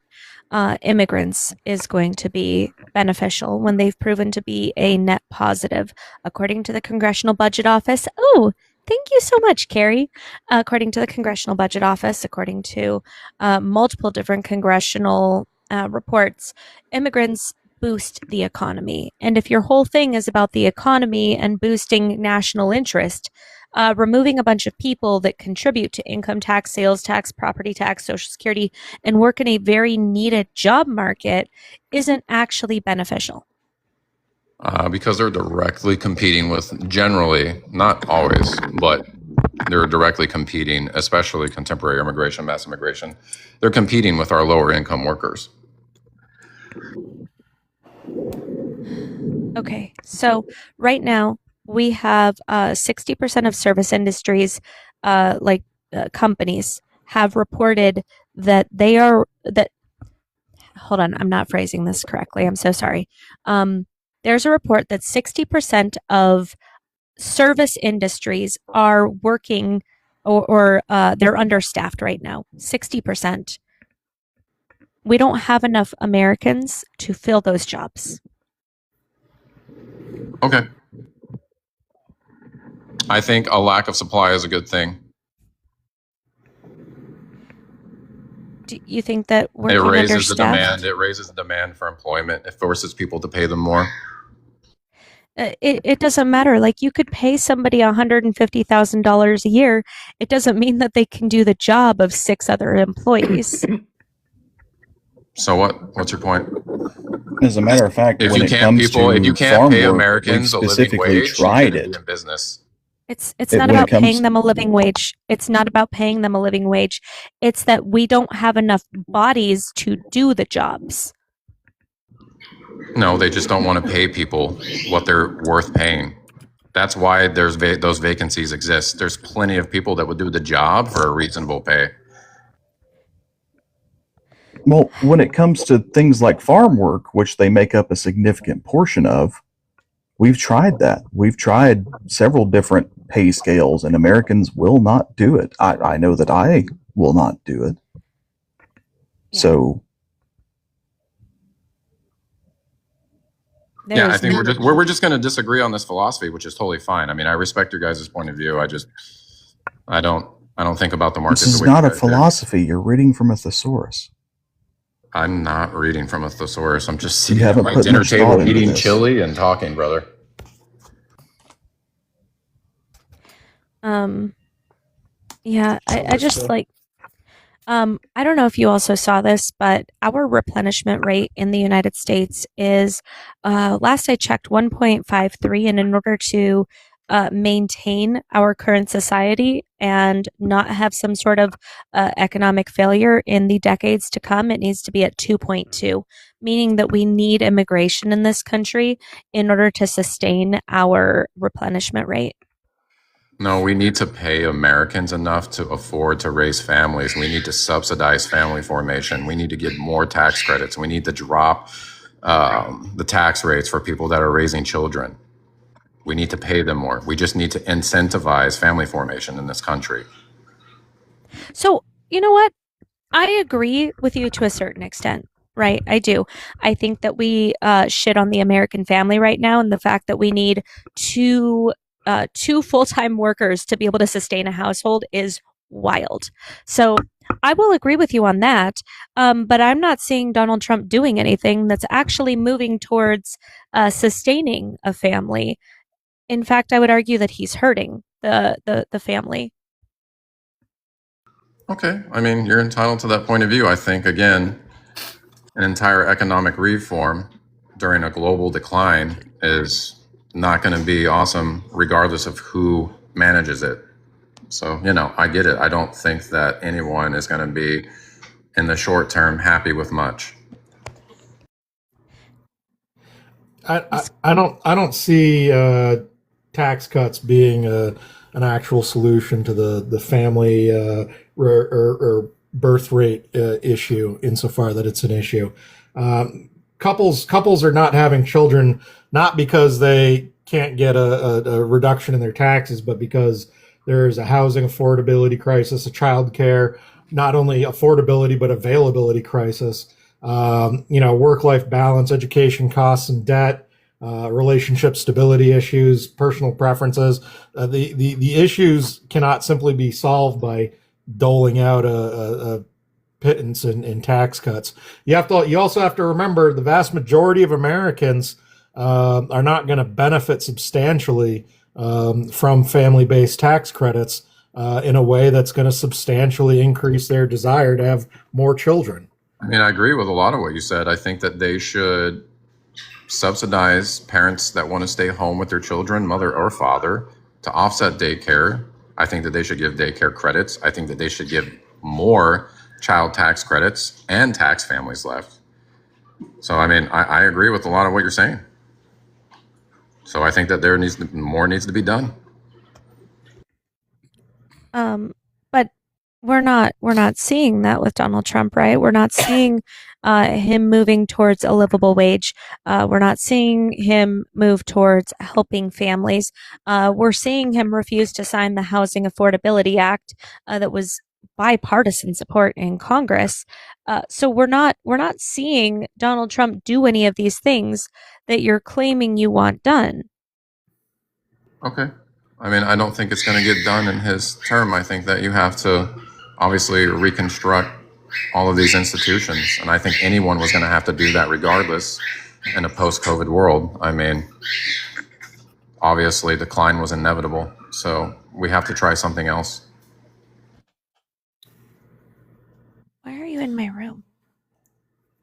immigrants is going to be beneficial when they've proven to be a net positive, according to the Congressional Budget Office. Oh, thank you so much, Carrie. According to the Congressional Budget Office, according to multiple different congressional reports, immigrants boost the economy. And if your whole thing is about the economy and boosting national interest, removing a bunch of people that contribute to income tax, sales tax, property tax, Social Security, and work in a very needed job market isn't actually beneficial. Because they're directly competing with, generally, not always, but they're directly competing, especially contemporary immigration, mass immigration. They're competing with our lower income workers. Okay, so right now, we have 60% of service industries, companies, have reported that they are that. Hold on, I'm not phrasing this correctly. I'm so sorry. There's a report that 60% of service industries are working or they're understaffed right now. 60%. We don't have enough Americans to fill those jobs. Okay. I think a lack of supply is a good thing. Do you think that It working raises the demand. understaffed? It raises the demand for employment. It forces people to pay them more. It doesn't matter. Like you could pay somebody $150,000 a year. It doesn't mean that they can do the job of 6 other employees. So what? What's your point? As a matter of fact, If when you it can't comes people, if you to can't farm pay work, we've Americans a living specifically wage, you tried shouldn't be it. in business. It's It not when it about paying comes them a living wage. It's not about paying them a living wage. It's that we don't have enough bodies to do the jobs. No, they just don't want to pay people what they're worth paying. That's why there's those vacancies exist. There's plenty of people that would do the job for a reasonable pay. Well, when it comes to things like farm work, which they make up a significant portion of, we've tried that. We've tried several different pay scales, and Americans will not do it. I know that I will not do it. Yeah. So There Yeah, I is think no we're just going to disagree on this philosophy, which is totally fine. I mean, I respect your guys' point of view. I don't think about the market this is the way not you a guys do. philosophy. You're reading from a thesaurus. I'm not reading from a thesaurus. I'm just You sitting at haven't my put dinner much thought table into eating this. chili and talking, brother. Yeah, I just like I don't know if you also saw this, but our replenishment rate in the United States is last I checked 1.53, and in order to maintain our current society and not have some sort of economic failure in the decades to come, it needs to be at 2.2, meaning that we need immigration in this country in order to sustain our replenishment rate. No, we need to pay Americans enough to afford to raise families. We need to subsidize family formation. We need to get more tax credits. We need to drop the tax rates for people that are raising children. We need to pay them more. We just need to incentivize family formation in this country. So, you know what? I agree with you to a certain extent, right? I do. I think that we shit on the American family right now, and the fact that we need two full-time workers to be able to sustain a household is wild. So I will agree with you on that, but I'm not seeing Donald Trump doing anything that's actually moving towards sustaining a family. In fact, I would argue that he's hurting the family. Okay. I mean, you're entitled to that point of view. I think, again, an entire economic reform during a global decline is not going to be awesome, regardless of who manages it. So, I get it. I don't think that anyone is going to be, in the short term, happy with much. I don't see tax cuts being an actual solution to the family or birth rate issue, insofar that it's an issue. Couples are not having children not because they can't get a reduction in their taxes, but because there's a housing affordability crisis, a childcare, not only affordability but availability crisis. Work-life balance, education costs and debt, relationship stability issues, personal preferences. The issues cannot simply be solved by doling out a pittance in tax cuts. You also have to remember the vast majority of Americans are not going to benefit substantially from family-based tax credits in a way that's going to substantially increase their desire to have more children. I mean, I agree with a lot of what you said. I think that they should subsidize parents that want to stay home with their children, mother or father, to offset daycare. I think that they should give daycare credits. I think that they should give more child tax credits and tax families left. So, I mean, I agree with a lot of what you're saying. So I think that more needs to be done. But we're not seeing that with Donald Trump, right? We're not seeing him moving towards a livable wage. We're not seeing him move towards helping families. We're seeing him refuse to sign the Housing Affordability Act that was bipartisan support in Congress. So we're not seeing Donald Trump do any of these things that you're claiming you want done. Okay. I mean, I don't think it's going to get done in his term. I think that you have to obviously reconstruct all of these institutions. And I think anyone was going to have to do that regardless in a post-COVID world. I mean, obviously decline was inevitable. So we have to try something else. Why are you in my room?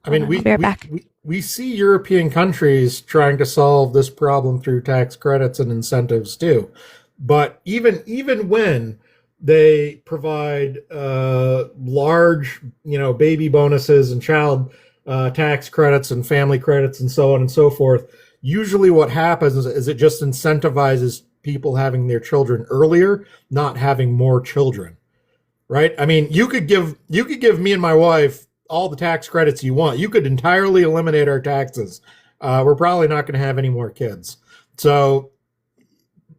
I mean, I'll be right back. we see European countries trying to solve this problem through tax credits and incentives too. But even when they provide large, baby bonuses and child tax credits and family credits and so on and so forth, usually what happens is it just incentivizes people having their children earlier, not having more children. Right? I mean, you could give me and my wife all the tax credits you want. You could entirely eliminate our taxes. We're probably not going to have any more kids. So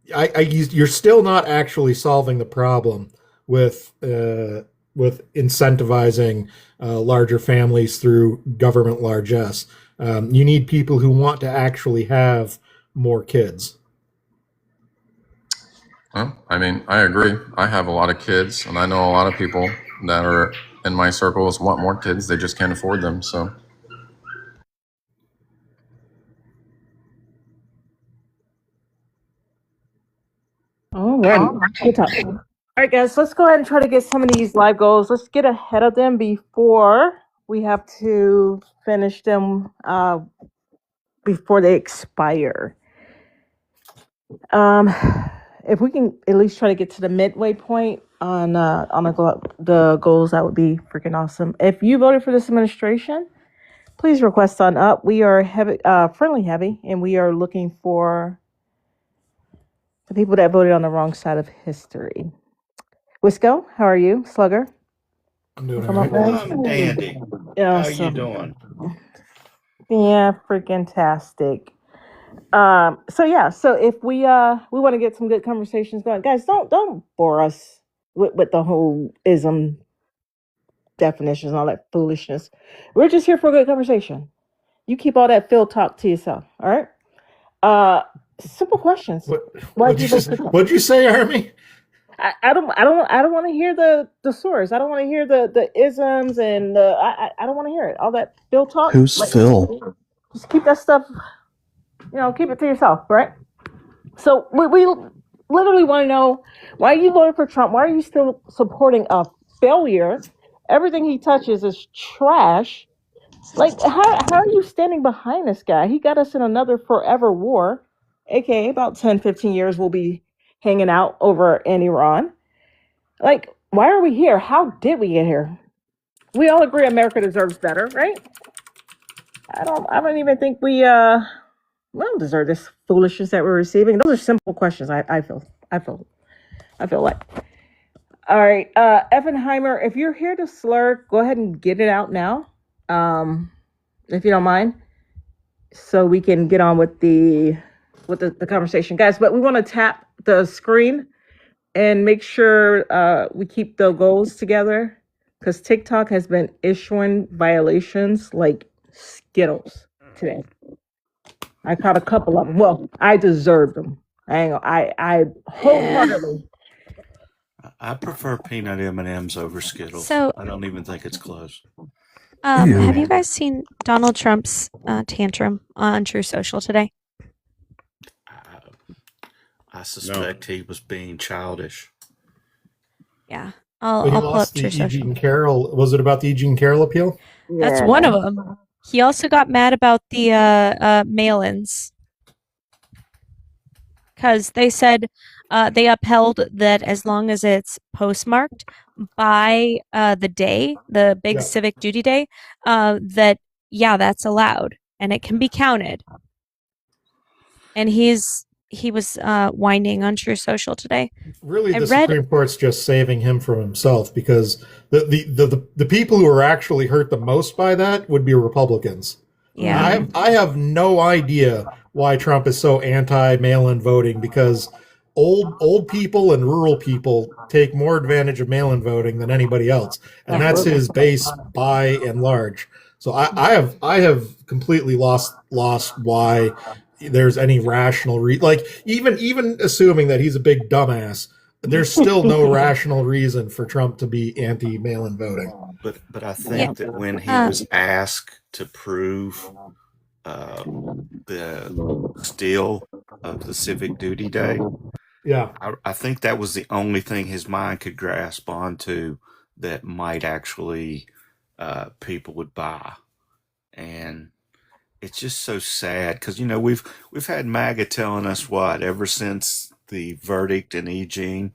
you're still not actually solving the problem with incentivizing larger families through government largesse. You need people who want to actually have more kids. Well, I mean, I agree. I have a lot of kids, and I know a lot of people that are in my circles want more kids. They just can't afford them. So. All right. Good talk. All right, guys, let's go ahead and try to get some of these live goals. Let's get ahead of them before we have to finish them before they expire. If we can at least try to get to the midway point on the goals, that would be freaking awesome. If you voted for this administration, please request on up. We are heavy, friendly heavy, and we are looking for the people that voted on the wrong side of history. Wisco, how are you? Slugger? I'm doing Come all up, right. guys. I'm dandy. Yeah, How you doing? Yeah, freaking tastic. So if we want to get some good conversations going, guys, don't bore us with the whole ism definitions and all that foolishness. We're just here for a good conversation. You keep all that Phil talk to yourself, all right? Simple questions. What'd you say, Army? I don't want to hear the source. I don't want to hear the isms and I don't want to hear it. All that Phil talk. Who's Phil? Just keep that stuff. Keep it to yourself, right? So we literally want to know, why are you voting for Trump? Why are you still supporting a failure? Everything he touches is trash. Like, how are you standing behind this guy? He got us in another forever war, aka about 10, 15 years we'll be hanging out over in Iran. Like, why are we here? How did we get here? We all agree America deserves better, right? I don't even think we don't deserve this foolishness that we're receiving. Those are simple questions. I feel like. All right, Effenheimer, if you're here to slur, go ahead and get it out now, if you don't mind, so we can get on with the conversation, guys. But we want to tap the screen and make sure we keep the goals together, because TikTok has been issuing violations like Skittles today. I caught a couple of them. Well, I deserved them. I wholeheartedly. I prefer peanut M&Ms over Skittles. So- I don't even think it's close. Have you guys seen Donald Trump's tantrum on True Social today? I suspect he was being childish. Yeah, He I'll pull up lost True the Social. Eugene Carroll. Was it about the Eugene Carroll appeal? That's one of them. He also got mad about the mail-ins, because they said they upheld that as long as it's postmarked by the day, the big Yeah. civic duty day, that's allowed and it can be counted. and he was whining on True Social today. Really, I the read Supreme Court's just saving him from himself, because the people who are actually hurt the most by that would be Republicans. Yeah. I have no idea why Trump is so anti mail-in voting, because old people and rural people take more advantage of mail-in voting than anybody else, and that's his base by and large. So I have completely lost why there's any rational like even assuming that he's a big dumbass, there's still no rational reason for Trump to be anti mail-in voting. But I think that when he was asked to prove the steal of the civic duty day, I think that was the only thing his mind could grasp onto that might actually people would buy. And it's just so sad because, you know, we've had MAGA telling us what ever since the verdict in E. Jean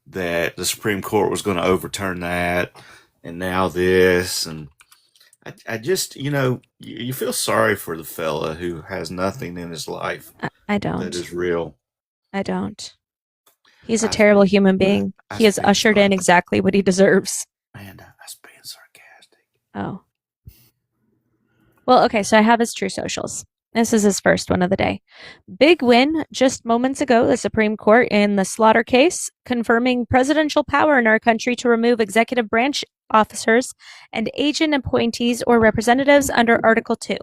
that the Supreme Court was going to overturn that, and now this, and I just, you know, you feel sorry for the fella who has nothing in his life I don't. that is real. I don't. He's a terrible human being. He has ushered in exactly what he deserves. Man, I was being sarcastic. Oh. Well, okay, so I have his True Socials. This is his first one of the day. Big win just moments ago, the Supreme Court in the Slaughter case, confirming presidential power in our country to remove executive branch officers and agent appointees or representatives under Article 2.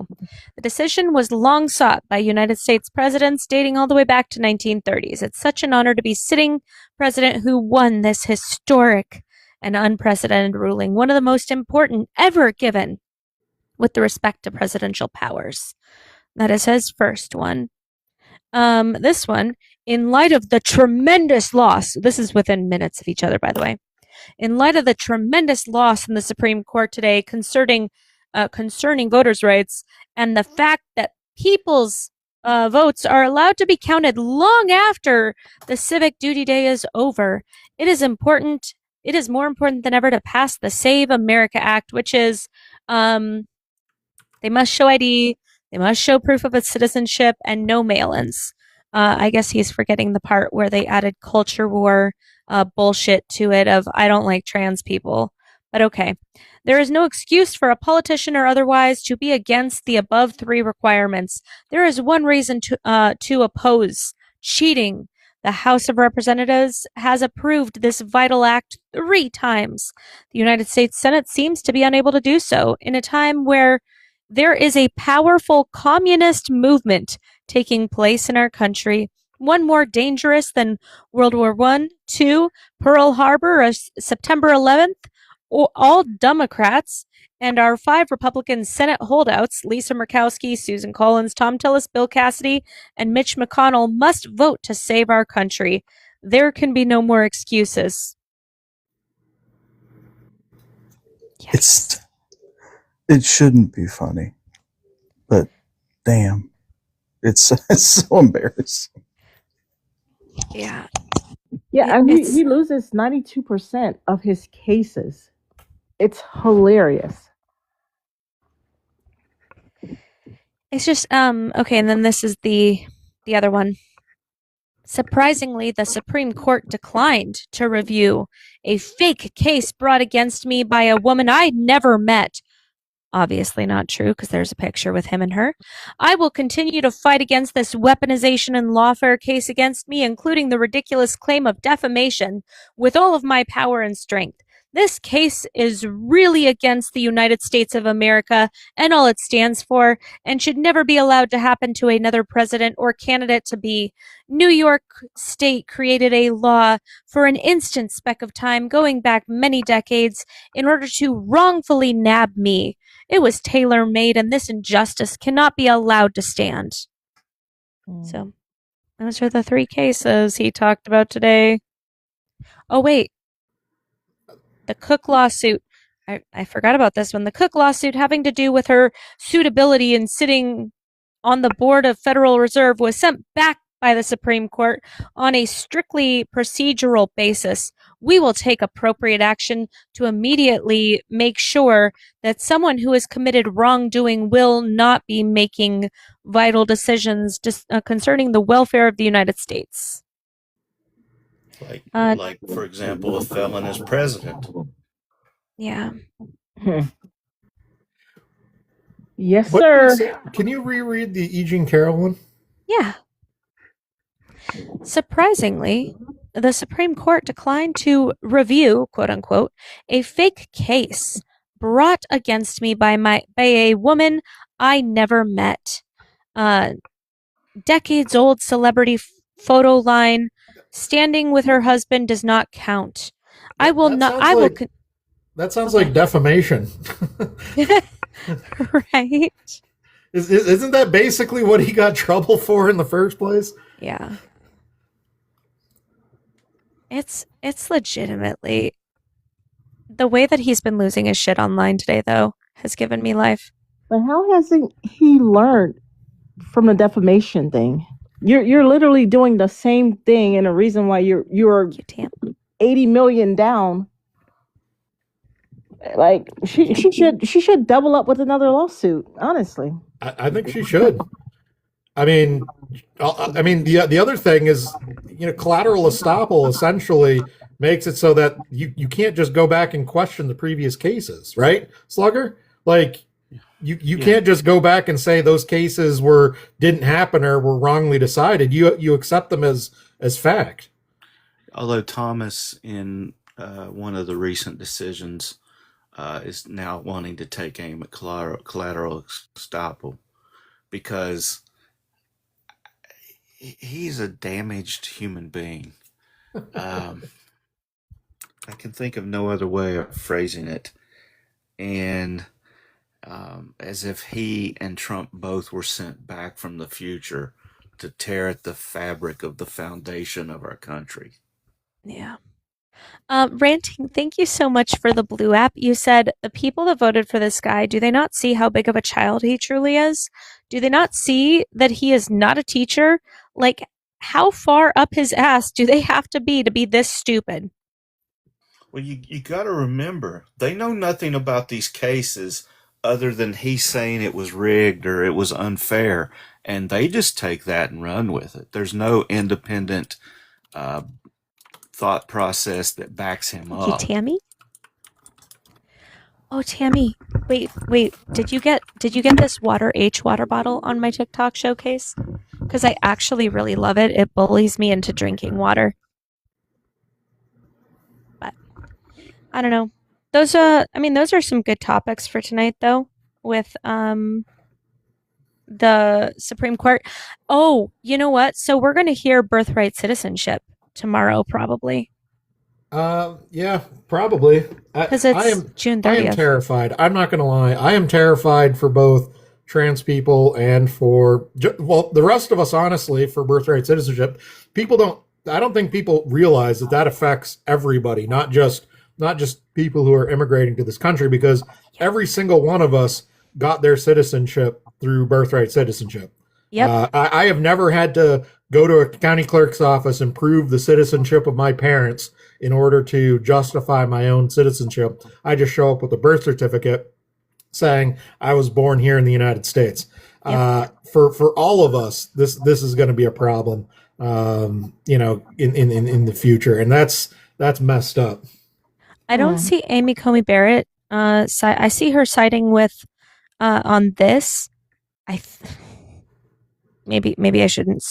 The decision was long sought by United States presidents dating all the way back to 1930s. It's such an honor to be sitting president who won this historic and unprecedented ruling, one of the most important ever given with the respect to presidential powers. That is his first one. This one, in light of the tremendous loss, this is within minutes of each other, by the way. In light of the tremendous loss in the Supreme Court today concerning voters' rights and the fact that people's votes are allowed to be counted long after the civic duty day is over, it is important. It is more important than ever to pass the Save America Act, which is they must show ID, they must show proof of its citizenship, and no mail-ins. I guess he's forgetting the part where they added culture war bullshit to it of I don't like trans people. But okay. There is no excuse for a politician or otherwise to be against the above three requirements. There is one reason to oppose cheating. The House of Representatives has approved this vital act 3 times. The United States Senate seems to be unable to do so in a time where there is a powerful communist movement taking place in our country, one more dangerous than World War I, II, Pearl Harbor, September 11th, all Democrats, and our 5 Republican Senate holdouts, Lisa Murkowski, Susan Collins, Tom Tillis, Bill Cassidy, and Mitch McConnell, must vote to save our country. There can be no more excuses. Yes. It shouldn't be funny, but damn, it's so embarrassing. Yeah. Yeah, and he loses 92% of his cases. It's hilarious. It's just okay, and then this is the other one. Surprisingly, the Supreme Court declined to review a fake case brought against me by a woman I'd never met. Obviously not true, because there's a picture with him and her. I will continue to fight against this weaponization and lawfare case against me, including the ridiculous claim of defamation, with all of my power and strength. This case is really against the United States of America and all it stands for, and should never be allowed to happen to another president or candidate to be. New York State created a law for an instant speck of time going back many decades in order to wrongfully nab me. It was tailor-made, and this injustice cannot be allowed to stand. So, those are the 3 cases he talked about today. Oh, wait. The Cook lawsuit. I forgot about this one. The Cook lawsuit having to do with her suitability in sitting on the board of Federal Reserve was sent back by the Supreme Court on a strictly procedural basis, we will take appropriate action to immediately make sure that someone who has committed wrongdoing will not be making vital decisions concerning the welfare of the United States. Like for example, a felon as president. Yeah. Yes, What sir. did it say? Can you reread the E. Jean Carroll one? Yeah. Surprisingly, the Supreme Court declined to review, quote unquote, a fake case brought against me by a woman I never met. Decades old celebrity photo line standing with her husband does not count. I will not. I will. That sounds like defamation. Right? Isn't that basically what he got trouble for in the first place? Yeah. It's legitimately the way that he's been losing his shit online today, though, has given me life. But how hasn't he learned from the defamation thing? You're literally doing the same thing, and a reason why you're 80 million down. Like she should double up with another lawsuit. Honestly, I think she should. I mean, the other thing is, collateral estoppel essentially makes it so that you can't just go back and question the previous cases, right, Slugger? Like, you can't just go back and say those cases didn't happen or were wrongly decided. You accept them as fact. Although Thomas, in one of the recent decisions, is now wanting to take aim at collateral estoppel because he's a damaged human being. I can think of no other way of phrasing it. And as if he and Trump both were sent back from the future to tear at the fabric of the foundation of our country. Yeah. Ranting, thank you so much for the blue app. You said the people that voted for this guy, do they not see how big of a child he truly is? Do they not see that he is not a teacher? Like, how far up his ass do they have to be this stupid? Well, you got to remember, they know nothing about these cases other than he's saying it was rigged or it was unfair, and they just take that and run with it. There's no independent thought process that backs him up. Thank you, Tammy. Oh, Tammy, wait. Did you get this water bottle on my TikTok showcase? Because I actually really love it. It bullies me into drinking water. But I don't know. Those are some good topics for tonight, though, with the Supreme Court. Oh, you know what? So we're going to hear birthright citizenship tomorrow, probably. Yeah, probably. Because it's June 30th. I am terrified. I'm not going to lie. I am terrified for both trans people and for, the rest of us, honestly, for birthright citizenship. I don't think people realize that affects everybody, not just people who are immigrating to this country, because every single one of us got their citizenship through birthright citizenship. Yep. I have never had to go to a county clerk's office and prove the citizenship of my parents in order to justify my own citizenship. I just show up with a birth certificate saying I was born here in the United States. Yep. For all of us, this is going to be a problem, in the future, and that's messed up. I don't see Amy Coney Barrett. I see her siding with on this. Maybe I shouldn't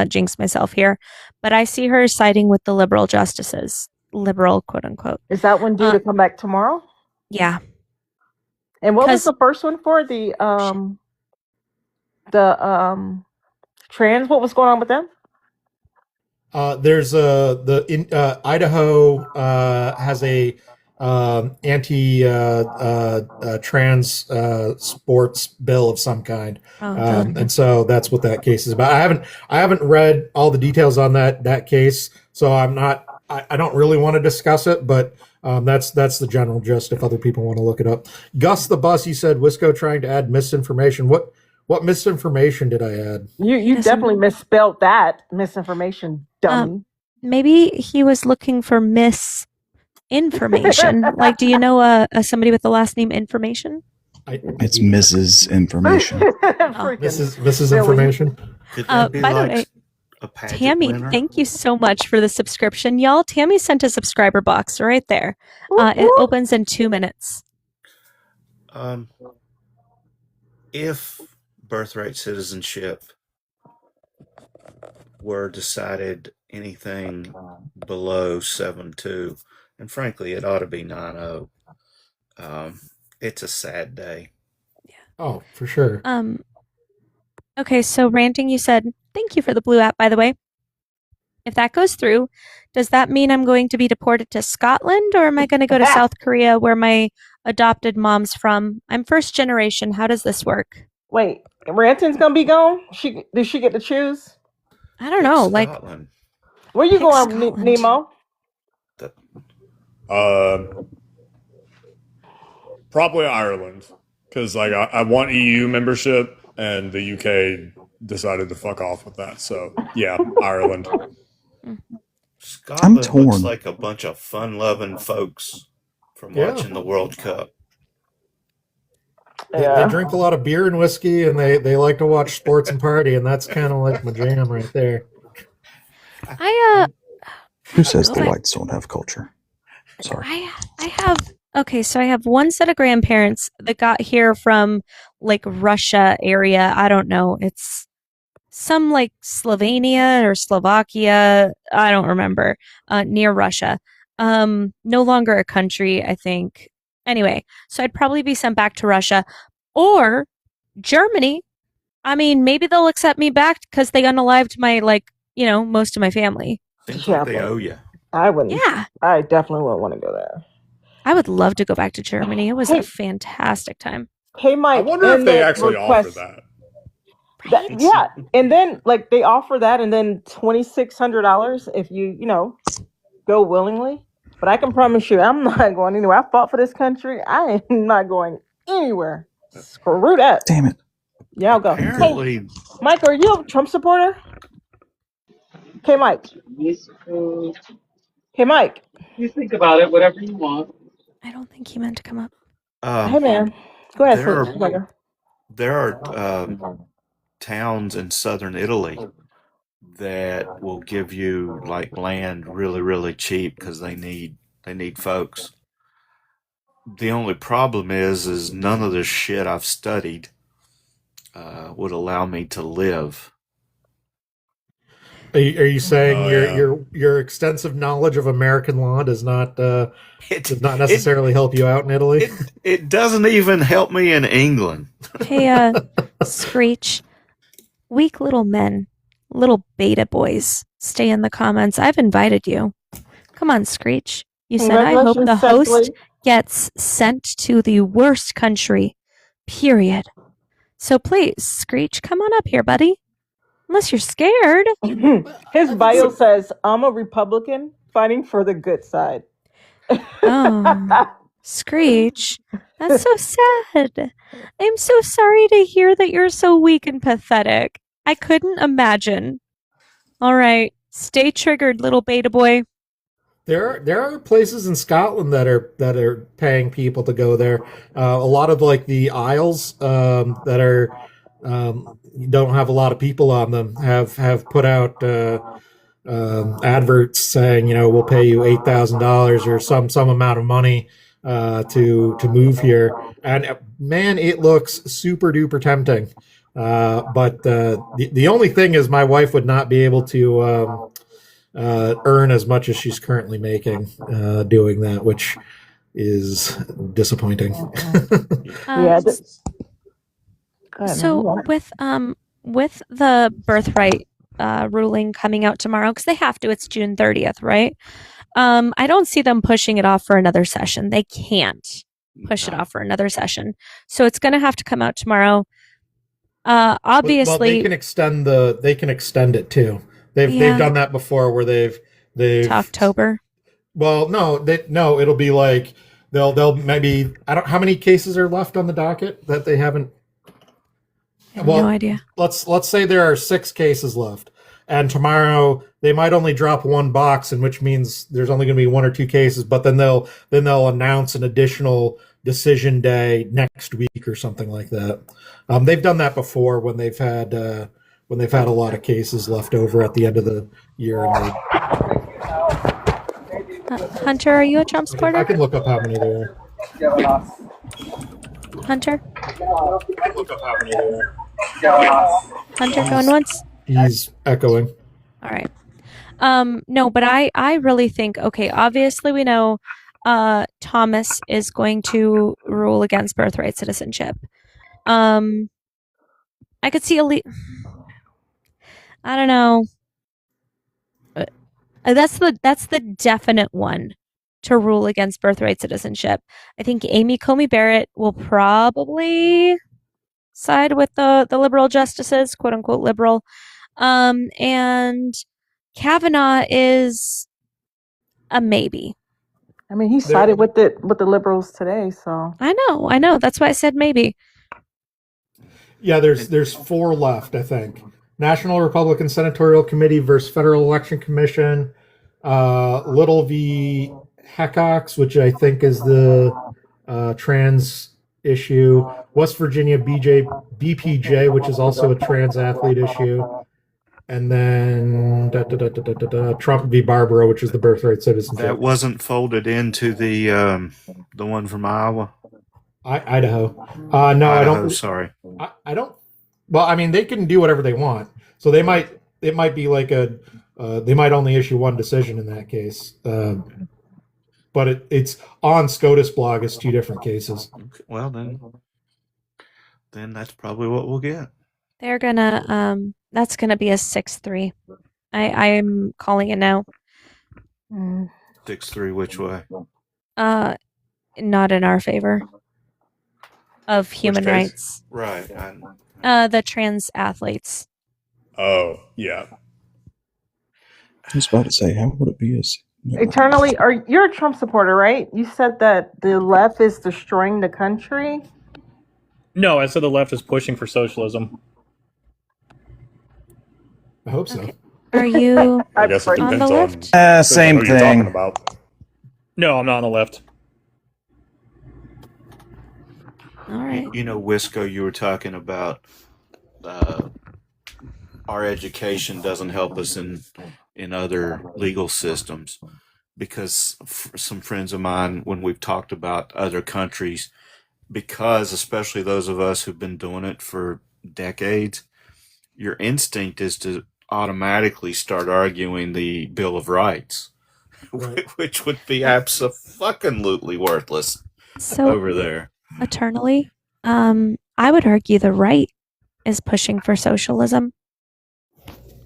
jinx myself here, but I see her siding with the liberal justices, liberal quote unquote. Is that one due to come back tomorrow? Yeah. And what was the first one for? The trans. What was going on with them? There's Idaho has a anti trans sports bill of some kind, and so that's what that case is about. I haven't read all the details on that case, so I don't really want to discuss it, but that's the general gist if other people want to look it up. Gus the Bus, you said Wisco trying to add misinformation. What What misinformation did I add? You definitely misspelled that misinformation, dummy. Maybe he was looking for misinformation. Like, do you know somebody with the last name Information? It's Mrs. Information. Mrs. Information. Could that be By the like way, a pageant Tammy, winner? thank you so much for the subscription, y'all. Tammy sent a subscriber box right there. It opens in 2 minutes. If birthright citizenship were decided anything below 7-2, and frankly, it ought to be 9-0. It's a sad day. Oh, for sure. Okay, so Ranting, you said, thank you for the Blue app, by the way. If that goes through, does that mean I'm going to be deported to Scotland, or am I going to go to South Korea where my adopted mom's from? I'm first generation. How does this work? Wait, Ranton's gonna be gone? Does she get to choose? I don't know. Scotland. Where you Pick going, Scotland. Nemo? Probably Ireland, because like I want EU membership, and the UK decided to fuck off with that. So yeah, Ireland. Scotland torn. looks like a bunch of fun-loving folks from watching the World Cup. They drink a lot of beer and whiskey, and they like to watch sports and party, and that's kind of like my jam right there. Who says the whites don't have culture? Sorry. I have so I have one set of grandparents that got here from like Russia area. I don't know. It's some like Slovenia or Slovakia. I don't remember. Near Russia. No longer a country, I think. Anyway, so I'd probably be sent back to Russia or Germany. I mean, maybe they'll accept me back because they unalived my most of my family. Seems like they owe you. I wouldn't. Yeah. I definitely wouldn't want to go there. I would love to go back to Germany. It was a fantastic time. Hey, Mike. I wonder if they actually offer that. Yeah, and then like they offer that, and then $2,600 if you go willingly. But I can promise you, I'm not going anywhere. I fought for this country. I am not going anywhere. Screw that. Damn it. Yeah, I'll go. Apparently, Hey, Mike, are you a Trump supporter? Okay, Mike. Hey, Mike. You think about it, whatever you want. I don't think he meant to come up. Hey, man. Go ahead. There are towns in southern Italy that will give you like land really, really cheap because they need folks. The only problem is none of this shit I've studied would allow me to live. Are you saying your extensive knowledge of American law does not necessarily help you out in Italy? It doesn't even help me in England. Hey, Screech, weak little men, little beta boys, stay in the comments. I've invited you. Come on, Screech. You said I hope the host gets sent to the worst country, period. So please, Screech, come on up here, buddy. Unless you're scared. His bio says, I'm a Republican fighting for the good side. Oh, Screech, that's so sad. I'm so sorry to hear that you're so weak and pathetic. I couldn't imagine. All right, stay triggered, little beta boy. There are places in Scotland that are paying people to go there. A lot of like the Isles that are don't have a lot of people on them have put out adverts saying, we'll pay you $8,000 or some amount of money to move here. And man, it looks super duper tempting. But the only thing is my wife would not be able to earn as much as she's currently making doing that, which is disappointing. So with the birthright ruling coming out tomorrow, because they have to, it's June 30th, right? I don't see them pushing it off for another session. They can't push it off for another session. So it's going to have to come out tomorrow. Obviously, well, they can extend it too. They've done that before where they've to October. Well, no, it'll be like they'll maybe how many cases are left on the docket that they haven't. I have no idea. Let's say there are 6 cases left, and tomorrow they might only drop 1 box, and which means there's only going to be 1 or 2 cases. But then they'll announce an additional decision day next week or something like that. They've done that before when they've had a lot of cases left over at the end of the year. And Hunter, are you a Trump supporter? I can look up how many there are. Hunter? I can look up how many there are. Hunter, going once? He's echoing. All right. No, but I really think, okay, obviously we know Thomas is going to rule against birthright citizenship. I could see I don't know. That's the definite one to rule against birthright citizenship. I think Amy Coney Barrett will probably side with the liberal justices, quote unquote liberal. And Kavanaugh is a maybe. I mean, he sided with the liberals today, so I know. That's why I said maybe. Yeah, there's 4 left, I think. National Republican Senatorial Committee versus Federal Election Commission, Little v. Heckox, which I think is the trans issue, West Virginia BPJ, which is also a trans athlete issue, and then Trump v. Barbara, which is the birthright citizenship. That wasn't folded into the one from Iowa. Idaho. No, Idaho, I don't. Sorry, I don't. Well, I mean, they can do whatever they want. So it might be like they might only issue 1 decision in that case. But it's on SCOTUS blog. It's 2 different cases. Well, then that's probably what we'll get. They're gonna that's gonna be a 6-3. I'm calling it now. 6-3, which way? Not in our favor of human rights. Right. The trans athletes. Oh, yeah. I was about to say, how would it be Eternally, you're a Trump supporter, right? You said that the left is destroying the country. No, I said the left is pushing for socialism. I hope so. Okay. Are you I guess it on depends the on left? Same who you're talking thing. about. No, I'm not on the left. All right. You know, Wisco, you were talking about our education doesn't help us in other legal systems, because some friends of mine, when we've talked about other countries, because especially those of us who've been doing it for decades, your instinct is to automatically start arguing the Bill of Rights, Right. which would be absolutely worthless So over there. eternally, I would argue the right is pushing for socialism.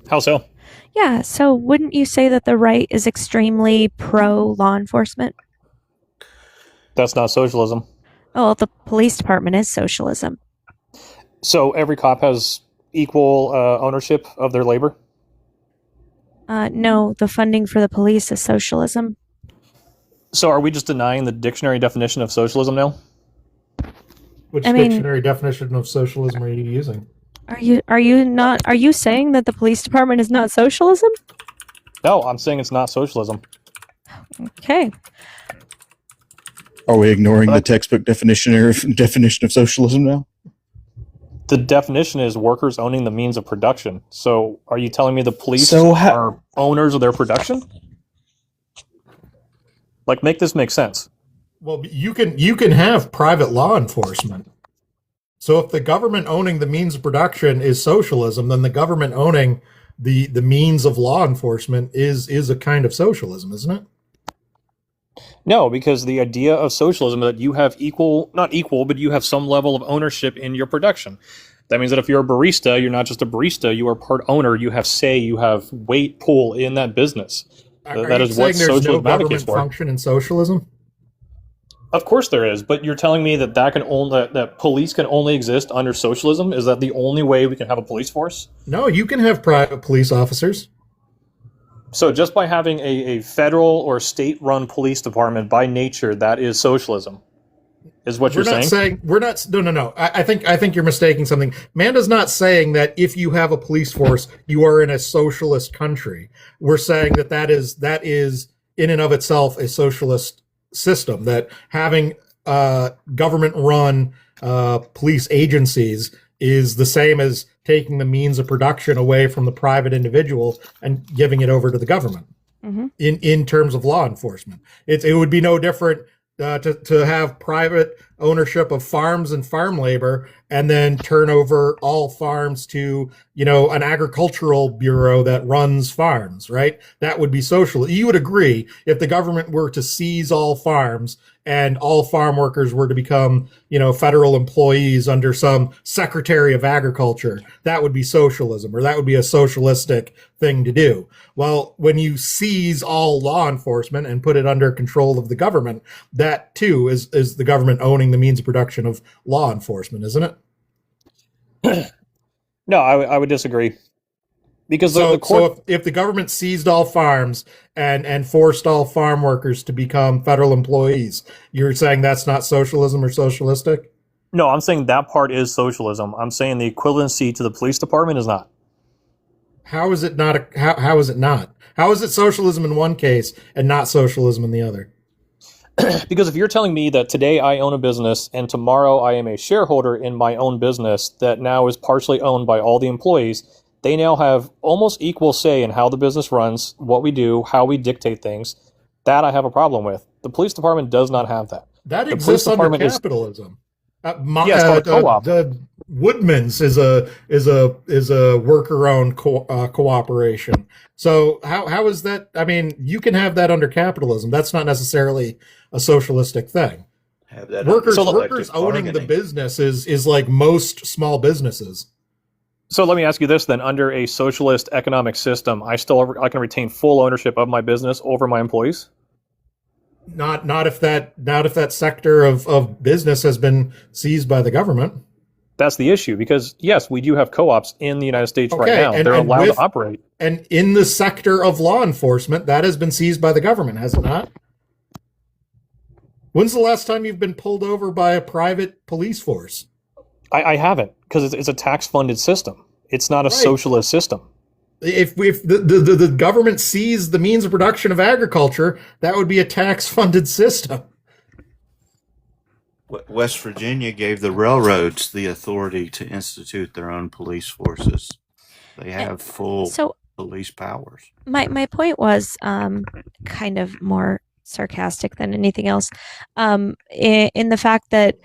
How so? Yeah, so wouldn't you say that the right is extremely pro law enforcement? That's not socialism. Oh, well, the police department is socialism. So every cop has equal ownership of their labor? No, the funding for the police is socialism. So are we just denying the dictionary definition of socialism now? Which I mean- dictionary definition of socialism are you using? Are you saying that the police department is not socialism? No, I'm saying it's not socialism. Okay. Are we ignoring the textbook definition of socialism now? The definition is workers owning the means of production. So are you telling me the police So are owners of their production? Like, make this make sense. Well, you can have private law enforcement. So if the government owning the means of production is socialism, then the government owning the means of law enforcement is a kind of socialism, isn't it? No, because the idea of socialism is that you have not equal, but you have some level of ownership in your production. That means that if you're a barista, you're not just a barista, you are part owner, you have say, you have weight pool in that business. That is what There's no socialism advocates government for. function in socialism? Of course there is, but you're telling me that that police can only exist under socialism? Is that the only way we can have a police force? No, you can have private police officers. So just by having a federal or state-run police department, by nature, that is socialism. is what We're you're not saying? saying we're not. No. I think you're mistaking something. Amanda's not saying that if you have a police force, you are in a socialist country. We're saying that is in and of itself a socialist system. That having government-run police agencies is the same as taking the means of production away from the private individual and giving it over to the government. Mm-hmm. In terms of law enforcement, it would be no different to have private ownership of farms and farm labor and then turn over all farms to, an agricultural bureau that runs farms, right? That would be social. You would agree if the government were to seize all farms and all farm workers were to become, federal employees under some Secretary of Agriculture, that would be socialism, or that would be a socialistic thing to do. Well, when you seize all law enforcement and put it under control of the government, that too is the government owning the means of production of law enforcement, isn't it? No, I would disagree. Because so if the government seized all farms and forced all farm workers to become federal employees, you're saying that's not socialism or socialistic? No, I'm saying that part is socialism. I'm saying the equivalency to the police department is not. How is it not? How is it not? How is it socialism in one case and not socialism in the other? Because if you're telling me that today I own a business and tomorrow I am a shareholder in my own business that now is partially owned by all the employees, they now have almost equal say in how the business runs, what we do, how we dictate things. That I have a problem with. The police department does not have that. That the exists under capitalism. Co-op. The Woodman's is a worker-owned cooperation. So how is that? I mean, you can have that under capitalism. That's not necessarily a socialistic thing. Have that workers collective owning the bargaining. business is like most small businesses. So let me ask you this then: under a socialist economic system, I can retain full ownership of my business over my employees. Not if that sector of business has been seized by the government. That's the issue, because yes, we do have co-ops in the United States right now. They're allowed to operate. And in the sector of law enforcement, that has been seized by the government, has it not? When's the last time you've been pulled over by a private police force? I haven't, because it's a tax-funded system. It's not a socialist system. If the government seized the means of production of agriculture, that would be a tax-funded system. West Virginia gave the railroads the authority to institute their own police forces. They have full police powers. My point was kind of more sarcastic than anything else, in the fact that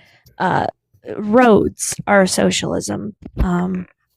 roads are socialism.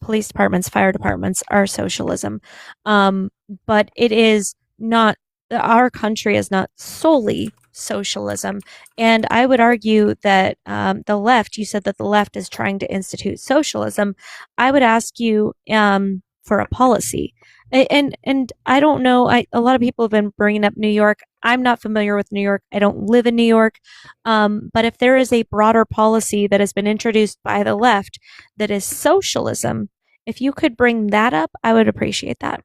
Police departments, fire departments are socialism. But it is not, our country is not solely socialism. And I would argue that the left, you said that the left is trying to institute socialism. I would ask you for a policy. And I don't know, a lot of people have been bringing up New York. I'm not familiar with New York. I don't live in New York. But if there is a broader policy that has been introduced by the left that is socialism, if you could bring that up, I would appreciate that.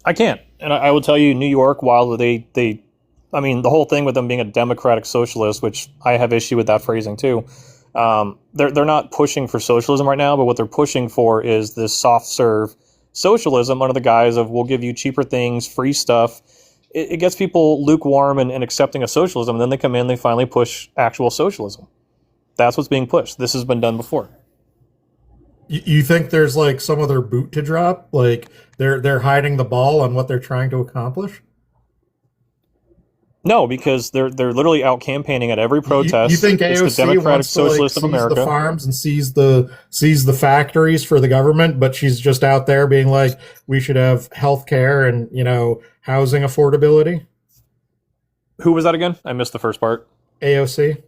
I can't. And I will tell you, New York, while I mean, the whole thing with them being a democratic socialist, which I have issue with that phrasing too, they're not pushing for socialism right now, but what they're pushing for is this soft serve socialism under the guise of we'll give you cheaper things, free stuff. It gets people lukewarm and accepting of socialism, and then they come in, they finally push actual socialism. That's what's being pushed. This has been done before. You think there's like some other boot to drop? Like they're hiding the ball on what they're trying to accomplish? No, because they're literally out campaigning at every protest. You think it's AOC the Democratic wants to Socialist of seize America. the farms and seize the factories for the government, but she's just out there being like, we should have health care and housing affordability? Who was that again? I missed the first part. AOC.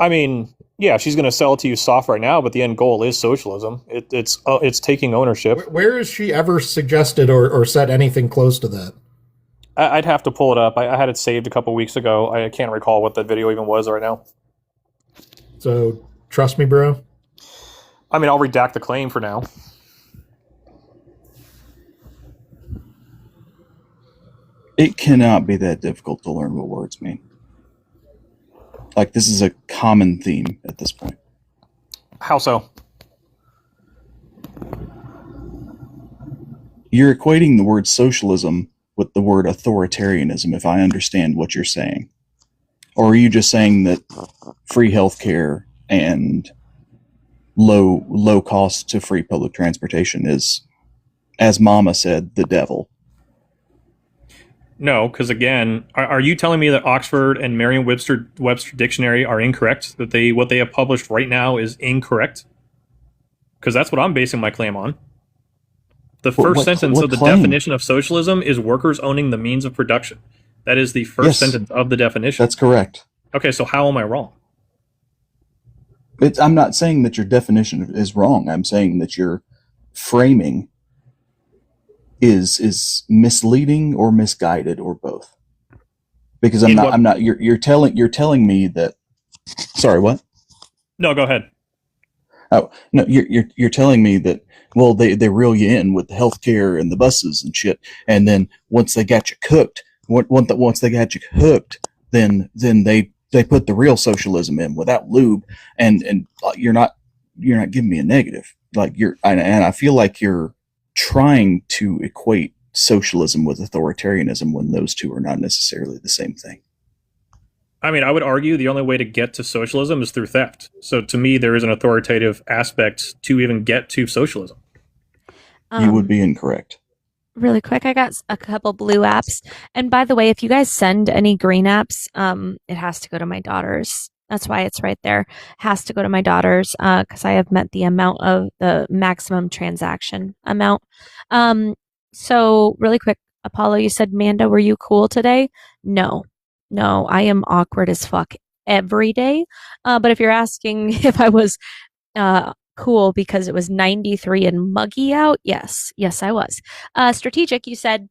I mean, yeah, she's going to sell it to you soft right now, but the end goal is socialism. It's taking ownership. Where has she ever suggested or said anything close to that? I'd have to pull it up. I had it saved a couple weeks ago. I can't recall what that video even was right now. So, trust me, bro? I mean, I'll redact the claim for now. It cannot be that difficult to learn what words mean. Like, this is a common theme at this point. How so? You're equating the word socialism with the word authoritarianism, if I understand what you're saying. Or are you just saying that free healthcare and low cost to free public transportation is, as Mama said, the devil? No, because again, are you telling me that Oxford and Merriam-Webster dictionary are incorrect? That what they have published right now is incorrect? Because that's what I'm basing my claim on. The first sentence of the definition of socialism is workers owning the means of production. That is the first sentence of the definition. That's correct. Okay, so how am I wrong? I'm not saying that your definition is wrong. I'm saying that your framing is misleading or misguided or both. Because you're telling me that. Sorry, what? No, go ahead. Oh no, you're telling me that, well, they reel you in with the healthcare and the buses and shit, and then once they got you cooked, once they got you hooked, then they put the real socialism in without lube, and you're not giving me a negative. Like, and I feel like you're trying to equate socialism with authoritarianism when those two are not necessarily the same thing. I mean, I would argue the only way to get to socialism is through theft. So to me, there is an authoritative aspect to even get to socialism. You would be incorrect. Really quick, I got a couple blue apps. And by the way, if you guys send any green apps, it has to go to my daughters. That's why it's right there. It has to go to my daughters because I have met the amount of the maximum transaction amount. So really quick, Apollo, you said, Manda, were you cool today? No, I am awkward as fuck every day. But if you're asking if I was cool because it was 93 and muggy out, yes, I was. Strategic, you said,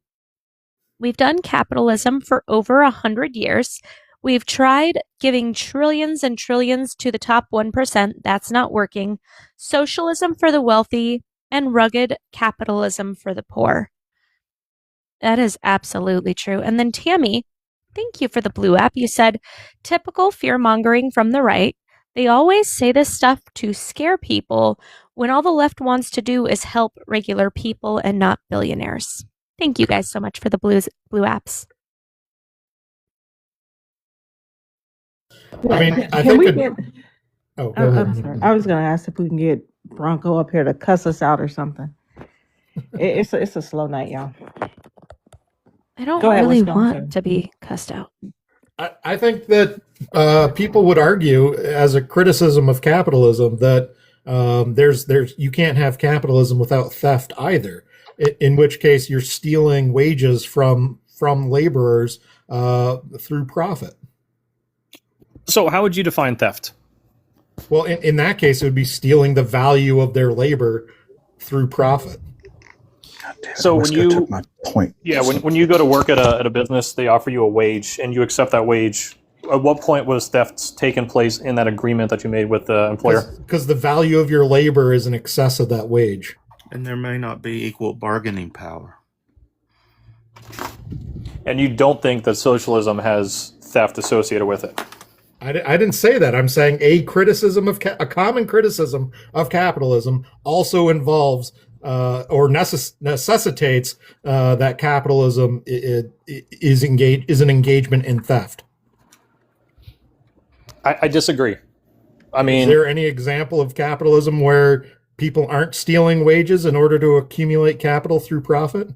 we've done capitalism for over 100 years. We've tried giving trillions and trillions to the top 1%. That's not working. Socialism for the wealthy and rugged capitalism for the poor. That is absolutely true. And then Tammy, thank you for the blue app. You said, typical fear-mongering from the right. They always say this stuff to scare people when all the left wants to do is help regular people and not billionaires. Thank you guys so much for the blue apps. I mean, I Can think. we get? Go ahead. I'm sorry. I was going to ask if we can get Bronco up here to cuss us out or something. It's a slow night, y'all. I don't Go ahead, really Wisconsin. want to be cussed out. I think that people would argue, as a criticism of capitalism, that there's you can't have capitalism without theft either. In which case, you're stealing wages from laborers through profit. So how would you define theft? Well, in that case, it would be stealing the value of their labor through profit. So when you took my point. Yeah, when you go to work at a business, they offer you a wage and you accept that wage. At what point was theft taken place in that agreement that you made with the employer? Because the value of your labor is in excess of that wage. And there may not be equal bargaining power. And you don't think that socialism has theft associated with it? I didn't say that. I'm saying a common criticism of capitalism also involves or necessitates that capitalism is an engagement in theft. I disagree. I mean, is there any example of capitalism where people aren't stealing wages in order to accumulate capital through profit?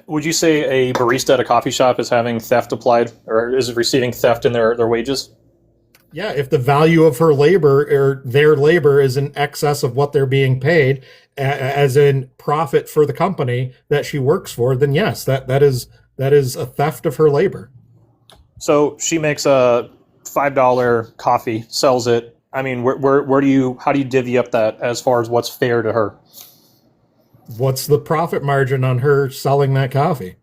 Would you say a barista at a coffee shop is having theft applied, or is receiving theft in their wages? Yeah, if the value of her labor or their labor is in excess of what they're being paid, as in profit for the company that she works for, then yes, that is a theft of her labor. So she makes a $5 coffee, sells it. I mean, how do you divvy up that as far as what's fair to her? What's the profit margin on her selling that coffee?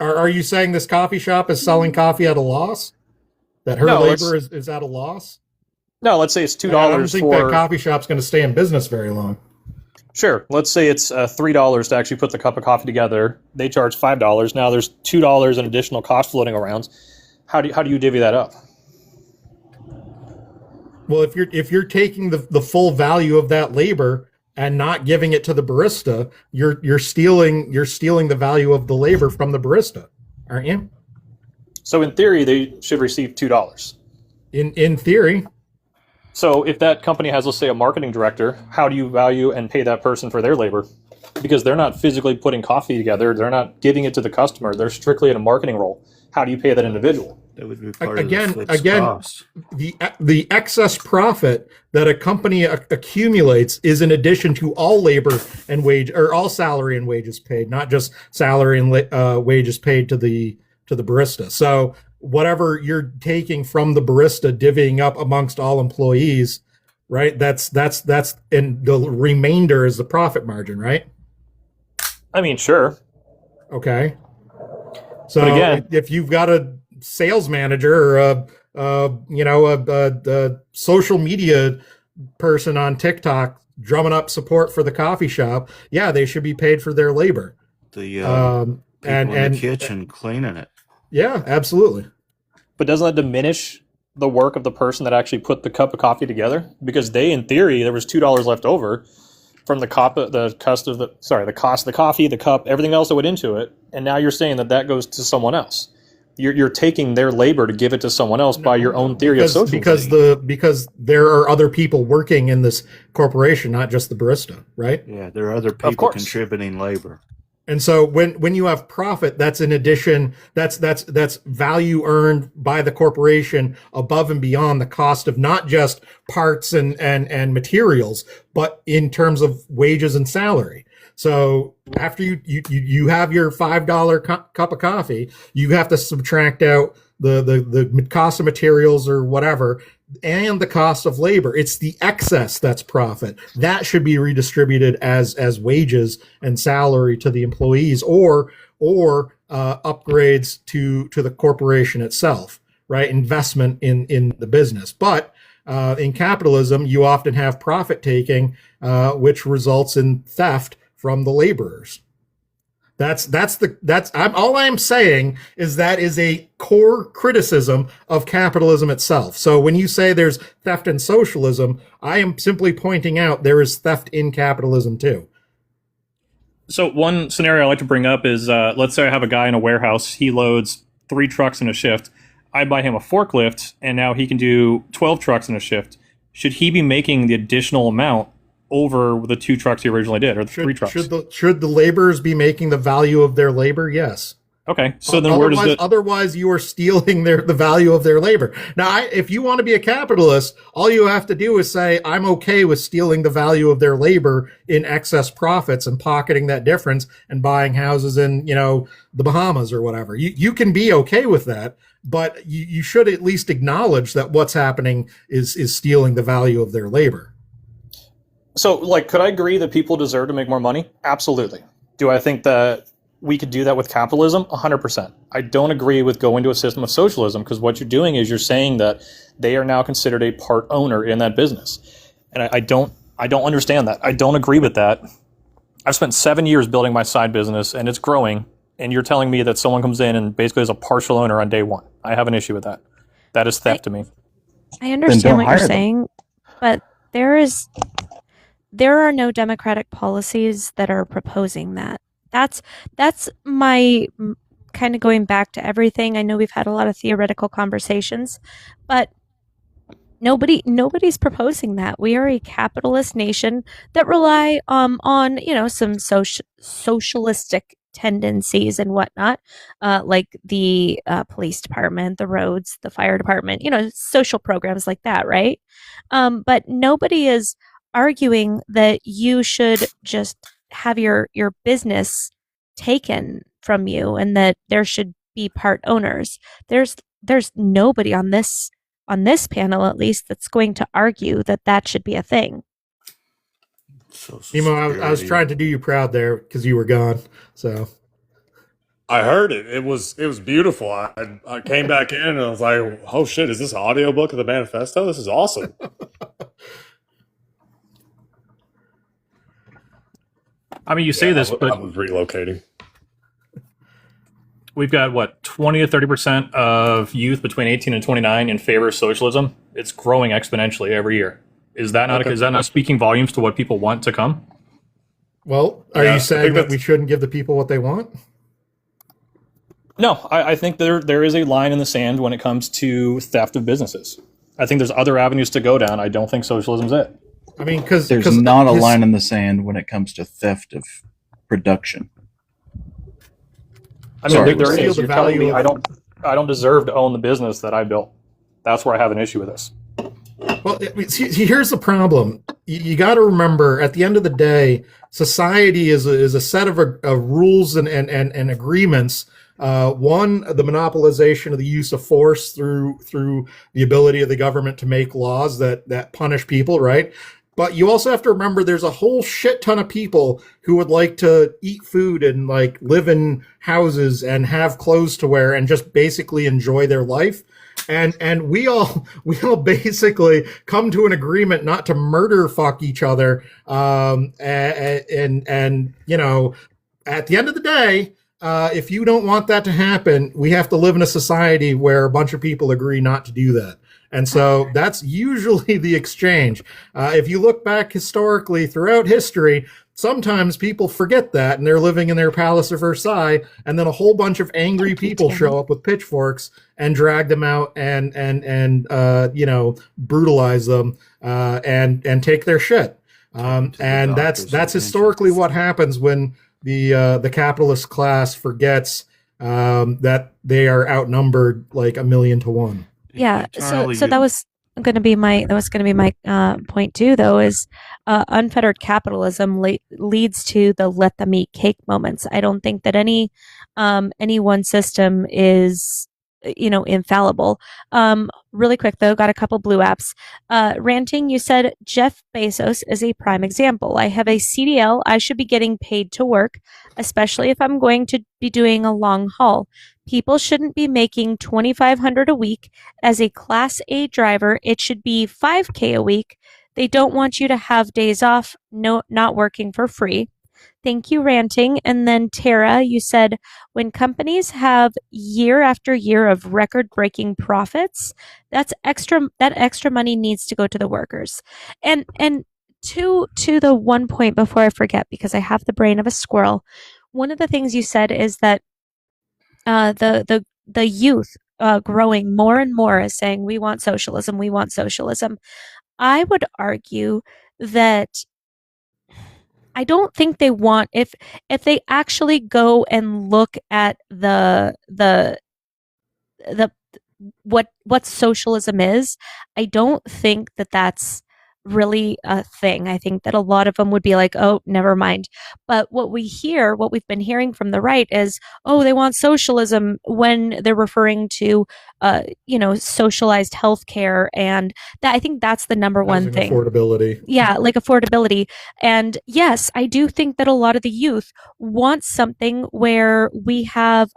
Are you saying this coffee shop is selling coffee at a loss? That her labor is at a loss? No, let's say it's $2 I don't think that coffee shop's going to stay in business very long. Sure. Let's say it's $3 to actually put the cup of coffee together. They charge $5. Now there's $2 in additional cost floating around. How do you divvy that up? Well, if you're taking the full value of that labor and not giving it to the barista, you're stealing the value of the labor from the barista, aren't you? So in theory, they should receive $2. In theory. So if that company has, let's say, a marketing director, how do you value and pay that person for their labor? Because they're not physically putting coffee together. They're not giving it to the customer. They're strictly in a marketing role. How do you pay that individual? That would be part Again, of the fixed cost. the excess profit that a company accumulates is in addition to all labor and wage, or all salary and wages paid, not just salary and wages paid to the barista. So whatever you're taking from the barista, divvying up amongst all employees, right? That's and the remainder is the profit margin, right? I mean, sure. Okay. So But again- if you've got a sales manager or a social media person on TikTok drumming up support for the coffee shop, yeah, they should be paid for their labor. The people in the kitchen cleaning it. Yeah, absolutely. But doesn't that diminish the work of the person that actually put the cup of coffee together? Because in theory, there was $2 left over from the cost of the coffee, the cup, everything else that went into it, and now you're saying that goes to someone else. You're taking their labor to give it to someone else by your own theory of socialism. Because there are other people working in this corporation, not just the barista, right? Yeah, there are other people contributing labor. And so when you have profit, that's in addition, that's value earned by the corporation above and beyond the cost of not just parts and materials, but in terms of wages and salary. So after you have your $5 cup of coffee, you have to subtract out the cost of materials or whatever, and the cost of labor. It's the excess that's profit. That should be redistributed as wages and salary to the employees, or upgrades to the corporation itself, right? Investment in the business. But in capitalism, you often have profit taking, which results in theft from the laborers. All I'm saying is that is a core criticism of capitalism itself. So when you say there's theft in socialism, I am simply pointing out there is theft in capitalism too. So one scenario I like to bring up is, let's say I have a guy in a warehouse. He loads 3 trucks in a shift. I buy him a forklift, and now he can do 12 trucks in a shift. Should he be making the additional amount over the 2 trucks he originally did, or the 3 trucks? Should the laborers be making the value of their labor? Yes. Okay, so then where does it? Otherwise, you are stealing the value of their labor. Now, if you want to be a capitalist, all you have to do is say, "I'm okay with stealing the value of their labor in excess profits and pocketing that difference and buying houses in the Bahamas or whatever." You can be okay with that, but you should at least acknowledge that what's happening is stealing the value of their labor. So, could I agree that people deserve to make more money? Absolutely. Do I think that we could do that with capitalism? 100%. I don't agree with going to a system of socialism, because what you're doing is you're saying that they are now considered a part owner in that business. And I don't understand that. I don't agree with that. I've spent 7 years building my side business, and it's growing, and you're telling me that someone comes in and basically is a partial owner on day one. I have an issue with that. That is theft to me. I understand what you're saying, but there are no democratic policies that are proposing that. That's my kind of going back to everything. I know we've had a lot of theoretical conversations, but nobody's proposing that. We are a capitalist nation that rely on some socialistic tendencies and whatnot, like the police department, the roads, the fire department, social programs like that, right? But nobody is arguing that you should just have your business taken from you and that there should be part owners. There's nobody on this panel, at least, that's going to argue that should be a thing. Emo, I was trying to do you proud there because you were gone. So I heard it. It was beautiful. I came back in and I was like, "Oh shit! Is this an audiobook of the manifesto? This is awesome." I mean, you say this, but I was relocating. we've got what 20 to 30% of youth between 18 and 29 in favor of socialism. It's growing exponentially every year. Is that not speaking volumes to what people want to come? Well, are you saying that we shouldn't give the people what they want? No, I think there is a line in the sand when it comes to theft of businesses. I think there's other avenues to go down. I don't think socialism's it. I mean, because there's not a line in the sand when it comes to theft of production. I mean, there is. You're telling me I don't deserve to own the business that I built. That's where I have an issue with this. Well, see, here's the problem. You got to remember, at the end of the day, society is a set of rules and agreements. One, the monopolization of the use of force through the ability of the government to make laws that punish people, right? But you also have to remember there's a whole shit ton of people who would like to eat food and like live in houses and have clothes to wear and just basically enjoy their life. And we all basically come to an agreement not to murder fuck each other. And you know, at the end of the day, if you don't want that to happen, we have to live in a society where a bunch of people agree not to do that. And so that's usually the exchange. If you look back historically throughout history, sometimes people forget that and they're living in their Palace of Versailles, and then a whole bunch of angry people show up with pitchforks and drag them out and you know, brutalize them and take their shit. And that's historically what happens when the capitalist class forgets that they are outnumbered like 1,000,000 to 1. Yeah. So that was going to be my point too, though, is unfettered capitalism leads to the let them eat cake moments. I don't think that any one system is, you know, infallible. Really quick though, got a couple blue apps. Ranting, you said Jeff Bezos is a prime example. I have a CDL. I should be getting paid to work, especially if I'm going to be doing a long haul. People shouldn't be making $2,500 a week. As a Class A driver, it should be $5K a week. They don't want you to have days off, not working for free. Thank you, Ranting. And then Tara, you said, when companies have year after year of record-breaking profits, that extra money needs to go to the workers. And to the one point before I forget, because I have the brain of a squirrel, one of the things you said is that the youth growing more and more is saying, we want socialism, we want socialism. I would argue that I don't think they want, if they actually go and look at what socialism is, I don't think that that's really a thing. I think that a lot of them would be like, oh, never mind. But what we've been hearing from the right is, oh, they want socialism when they're referring to, you know, socialized healthcare, and that, I think that's the number one thing. Affordability. Yeah, like affordability. And yes, I do think that a lot of the youth want something where we have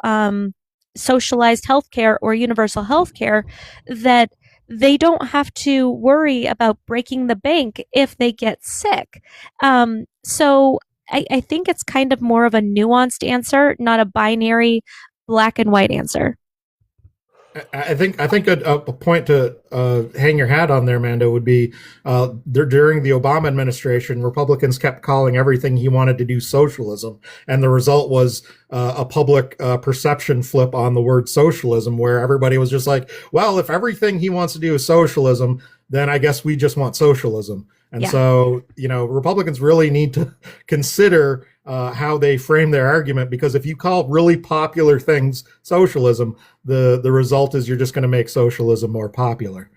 socialized healthcare or universal healthcare that they don't have to worry about breaking the bank if they get sick. So I think it's kind of more of a nuanced answer, not a binary black and white answer. I think a point to hang your hat on there, Mando, would be during the Obama administration, Republicans kept calling everything he wanted to do socialism, and the result was a public perception flip on the word socialism, where everybody was just like, well, if everything he wants to do is socialism, then I guess we just want socialism. And so, you know, Republicans really need to consider how they frame their argument, because if you call really popular things socialism, the result is you're just going to make socialism more popular.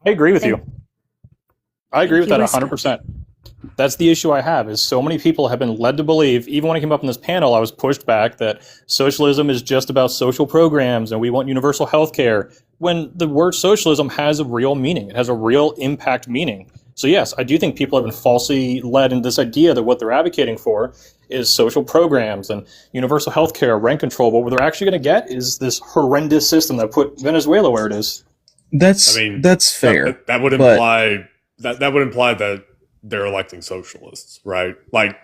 I agree with you. I agree with that 100%. That's the issue I have, is so many people have been led to believe, even when I came up in this panel, I was pushed back that socialism is just about social programs and we want universal health care, when the word socialism has a real meaning. It has a real impact meaning. So yes, I do think people have been falsely led into this idea that what they're advocating for is social programs and universal health care, rent control, but what they're actually going to get is this horrendous system that put Venezuela where it is. That's fair. That would imply that would imply that they're electing socialists, right? Like,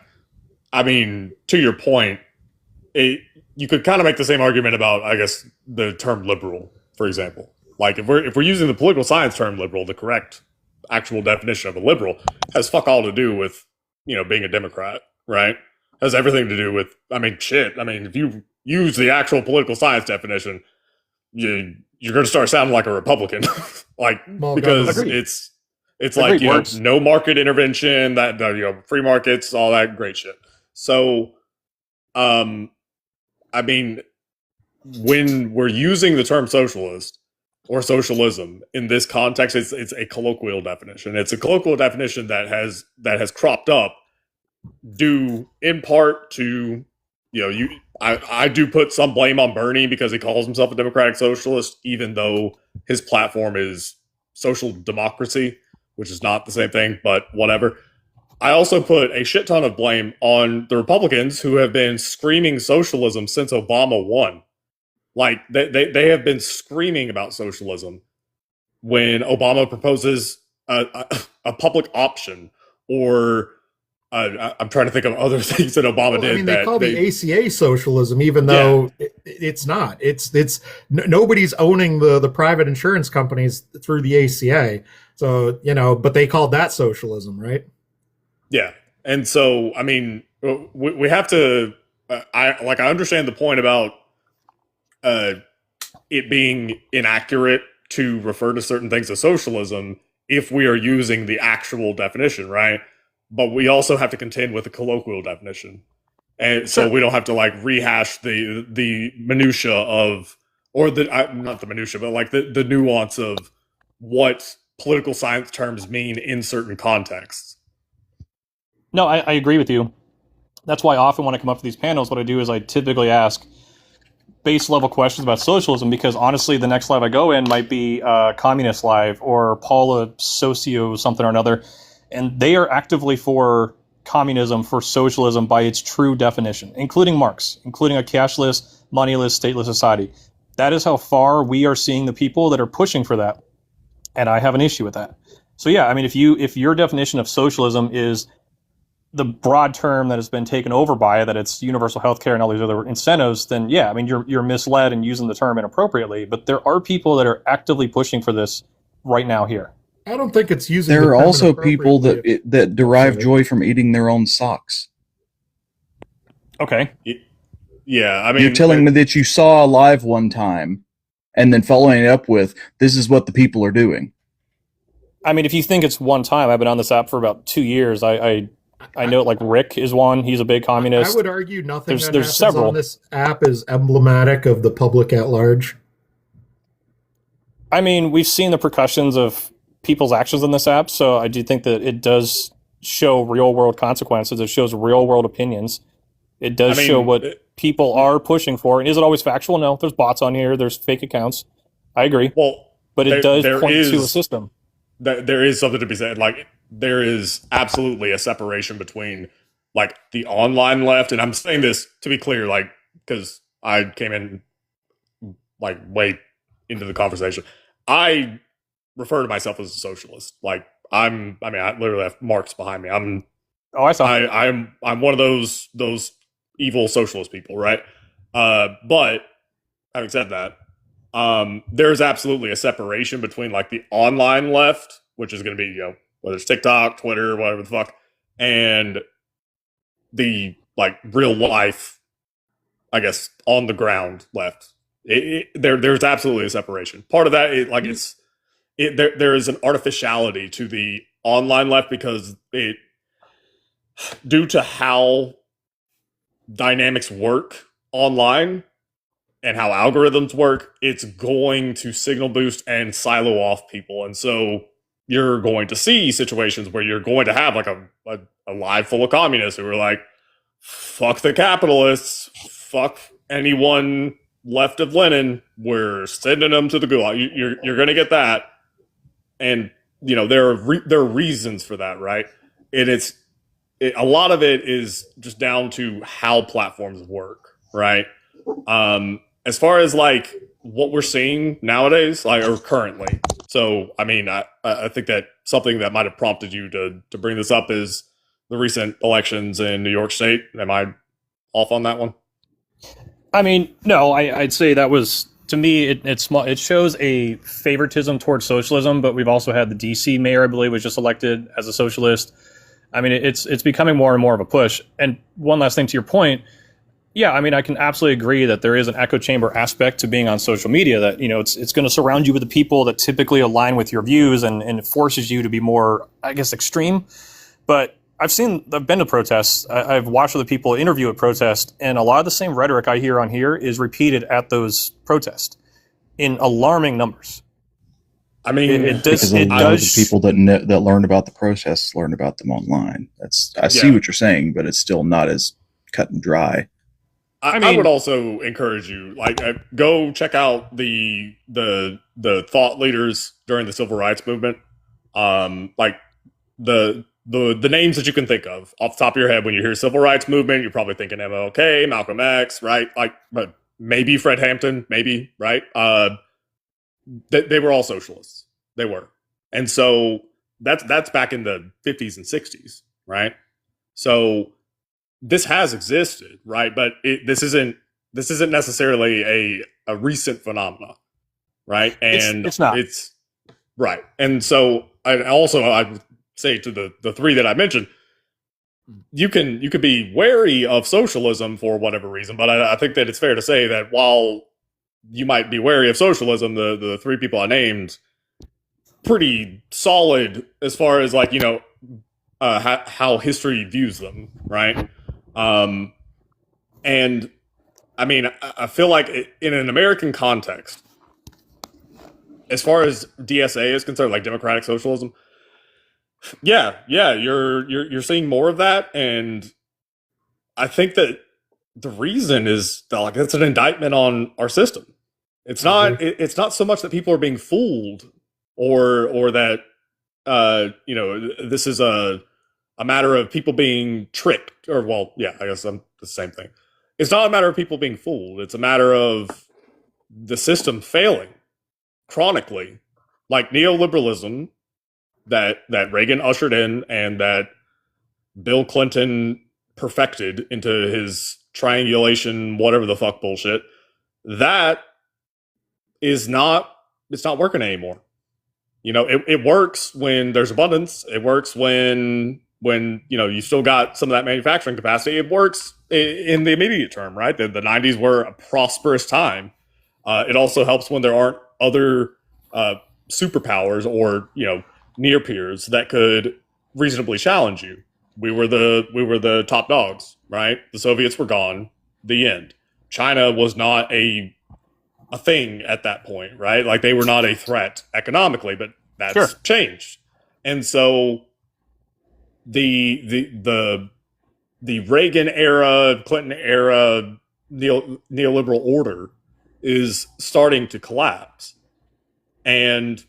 I mean, to your point, you could kind of make the same argument about, I guess, the term liberal, for example. Like if we're using the political science term liberal, the correct actual definition of a liberal has fuck all to do with, being a Democrat, right? Has everything to do with, if you use the actual political science definition, you're going to start sounding like a Republican, because it's like, no market intervention, that, free markets, all that great shit. So, when we're using the term socialist or socialism in this context, it's a colloquial definition. It's a colloquial definition that has cropped up due in part to, I do put some blame on Bernie because he calls himself a democratic socialist, even though his platform is social democracy, which is not the same thing, but whatever. I also put a shit ton of blame on the Republicans who have been screaming socialism since Obama won. Like, they have been screaming about socialism when Obama proposes a public option, or I'm trying to think of other things that Obama did. They call the ACA socialism, even though it's not. It's nobody's owning the private insurance companies through the ACA. So, but they called that socialism, right? Yeah. And so, we have to, I understand the point about it being inaccurate to refer to certain things as socialism if we are using the actual definition, right? But we also have to contend with the colloquial definition. And so we don't have to rehash the minutia of, or not the minutia, but the nuance of what political science terms mean in certain contexts. No, I agree with you. That's why often when I come up to these panels, what I do is I typically ask base level questions about socialism, because honestly, the next live I go in might be Communist Live or Paula Socio something or another, and they are actively for communism, for socialism by its true definition, including Marx, including a cashless, moneyless, stateless society. That is how far we are seeing the people that are pushing for that, and I have an issue with that. So yeah, if your definition of socialism is the broad term that has been taken over by it, that it's universal healthcare and all these other incentives, then yeah, you're misled and using the term inappropriately. But there are people that are actively pushing for this right now here. I don't think it's using. There are also people that derive joy from eating their own socks. Okay. Yeah, you're telling me that you saw a live one time, and then following it up with, "This is what the people are doing." If you think it's one time, I've been on this app for about 2 years. I know, Rick is one. He's a big communist. I would argue nothing that there's happens several on this app is emblematic of the public at large. We've seen the repercussions of people's actions on this app, so I do think that it does show real world consequences. It shows real world opinions. It does show what people are pushing for. And is it always factual? No, there's bots on here. There's fake accounts. I agree. Well, but it does point to a system. There is something to be said. There is absolutely a separation between the online left, and I'm saying this to be clear, because I came in way into the conversation. I refer to myself as a socialist. I literally have Marx behind me. I'm one of those evil socialist people, right? But having said that, there's absolutely a separation between the online left, which is going to be whether it's TikTok, Twitter, whatever the fuck, and the real life, I guess, on the ground left. There's absolutely a separation. Part of that is there is an artificiality to the online left because due to how dynamics work online and how algorithms work, it's going to signal boost and silo off people, and so you're going to see situations where you're going to have a live full of communists who are fuck the capitalists, fuck anyone left of Lenin, we're sending them to the gulag. You're going to get that, and there are reasons for that, right? And a lot of it is just down to how platforms work, right? As far as what we're seeing nowadays, or currently. So, I think that something that might have prompted you to bring this up is the recent elections in New York State. Am I off on that one? I mean, no, I'd say that was, to me, it shows a favoritism towards socialism, but we've also had the DC mayor, I believe, was just elected as a socialist. I mean, it's becoming more and more of a push. And one last thing to your point, yeah, I mean, I can absolutely agree that there is an echo chamber aspect to being on social media, that, it's going to surround you with the people that typically align with your views, and it forces you to be more, I guess, extreme. But I've been to protests. I've watched other people interview at protests, and a lot of the same rhetoric I hear on here is repeated at those protests in alarming numbers. I mean, it does. The people that learn about the protests learn about them online. I see what you're saying, but it's still not as cut and dry. I would also encourage you, go check out the thought leaders during the civil rights movement. The names that you can think of off the top of your head when you hear civil rights movement, you're probably thinking MLK, Malcolm X, right? But maybe Fred Hampton, maybe, right? They were all socialists. They were. And so that's back in the 50s and 60s, right? So this has existed, right? But this isn't necessarily a recent phenomena, right? And it's not. It's right. And so I would say to the three that I mentioned, you could be wary of socialism for whatever reason, but I think that it's fair to say that while you might be wary of socialism, the three people I named, pretty solid as far as how history views them, right? And I mean, I feel like in an American context, as far as DSA is concerned, like democratic socialism, yeah, you're seeing more of that, and I think that the reason is that it's an indictment on our system. It's not. It's not so much that people are being fooled, or that this is a matter of people being tricked, or I guess the same thing. It's not a matter of people being fooled. It's a matter of the system failing chronically, like neoliberalism that Reagan ushered in and that Bill Clinton perfected into his triangulation, whatever the fuck bullshit. That it's not working anymore. It works when there's abundance. It works when you still got some of that manufacturing capacity. It works in the immediate term, right? The 90s were a prosperous time. It also helps when there aren't other superpowers or near peers that could reasonably challenge you. We were the top dogs, right? The Soviets were gone. The end. China was not a thing at that point, right? Like, they were not a threat economically, but that's changed. And so the Reagan era, Clinton era neoliberal order is starting to collapse. And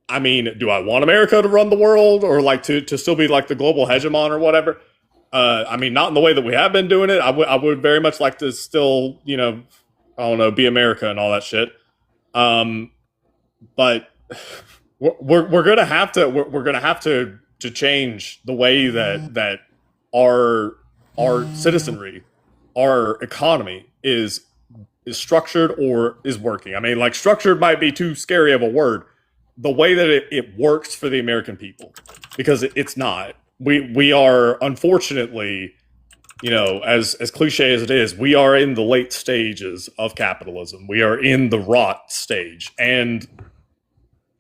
I mean, do I want America to run the world, or to still be like the global hegemon or whatever? I mean, not in the way that we have been doing it. I would very much like to still, be America and all that shit. But we're gonna have to change the way that our citizenry, our economy is structured or is working. I mean, structured might be too scary of a word. The way that it works for the American people, because it's not. We are, unfortunately, as cliche as it is, we are in the late stages of capitalism. We are in the rot stage. And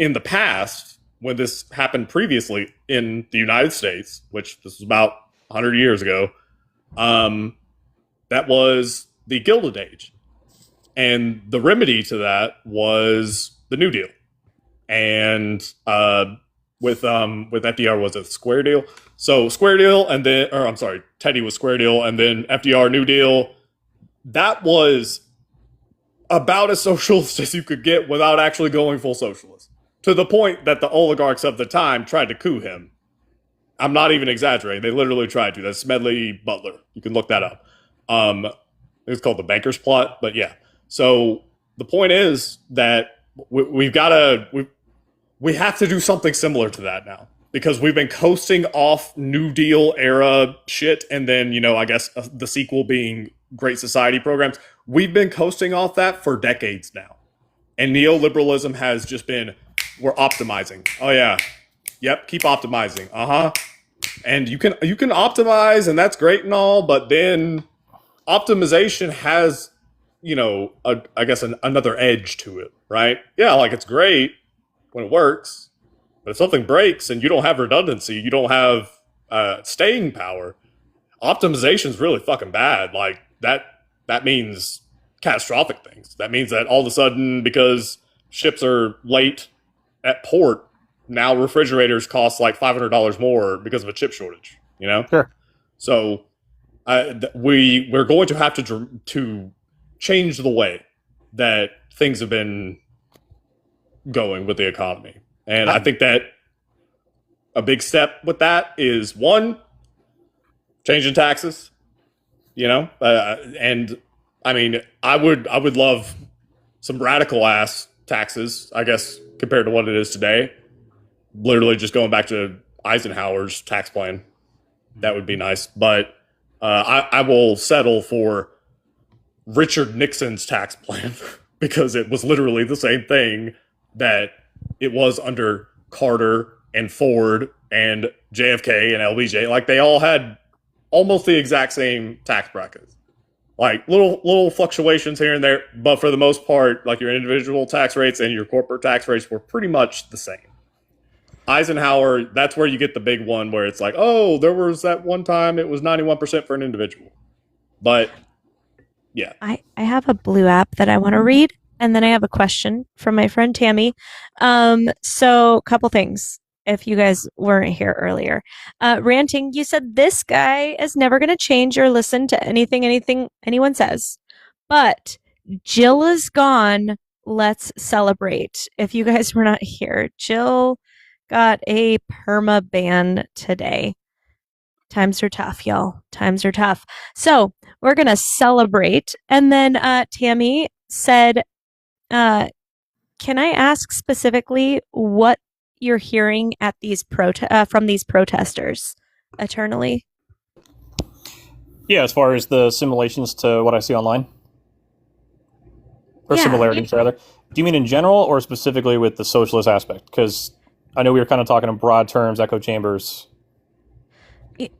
in the past, when this happened previously in the United States, which this was about 100 years ago, that was the Gilded Age. And the remedy to that was the New Deal. And with FDR, was it Square Deal? So Square Deal, and then, or I'm sorry, Teddy was Square Deal, and then FDR, New Deal. That was about as socialist as you could get without actually going full socialist. To the point that the oligarchs of the time tried to coup him. I'm not even exaggerating. They literally tried to. That's Smedley Butler. You can look that up. It's called the Banker's Plot, but yeah. So the point is that we have to do something similar to that now, because we've been coasting off New Deal era shit, and then I guess the sequel being Great Society programs. we've been coasting off that for decades now. And neoliberalism has just been, we're optimizing. Oh yeah. Yep, keep optimizing. And you can optimize, and that's great and all, but then optimization has, I guess another edge to it, right? Yeah, like it's great when it works, but if something breaks and you don't have redundancy, you don't have staying power, optimization is really fucking bad. Like that means catastrophic things. That means that all of a sudden, because ships are late at port, now refrigerators cost like $500 more because of a chip shortage, Sure. So we're going to have to change the way that things have been going with the economy. And I think that a big step with that is, one, changing taxes, and I mean, I would love some radical ass taxes, I guess, compared to what it is today. Literally just going back to Eisenhower's tax plan. That would be nice. But I will settle for Richard Nixon's tax plan because it was literally the same thing that it was under Carter and Ford and JFK and LBJ. Like, they all had almost the exact same tax brackets. Like, little fluctuations here and there, but for the most part, like, your individual tax rates and your corporate tax rates were pretty much the same. Eisenhower, that's where you get the big one where it's like, oh, there was that one time it was 91% for an individual. But yeah. I have a blue app that I want to read, and then I have a question from my friend Tammy. So couple things, if you guys weren't here earlier. Ranting, you said this guy is never going to change or listen to anything anyone says. But Jill is gone. Let's celebrate. If you guys were not here, Jill got a perma ban today. Times are tough, y'all. Times are tough. So we're going to celebrate. And then Tammy said, can I ask specifically what you're hearing at these from these protesters? Eternally? Yeah, as far as the simulations to what I see online? Or similarities, rather. Do you mean in general or specifically with the socialist aspect? Because I know we were kind of talking in broad terms, echo chambers.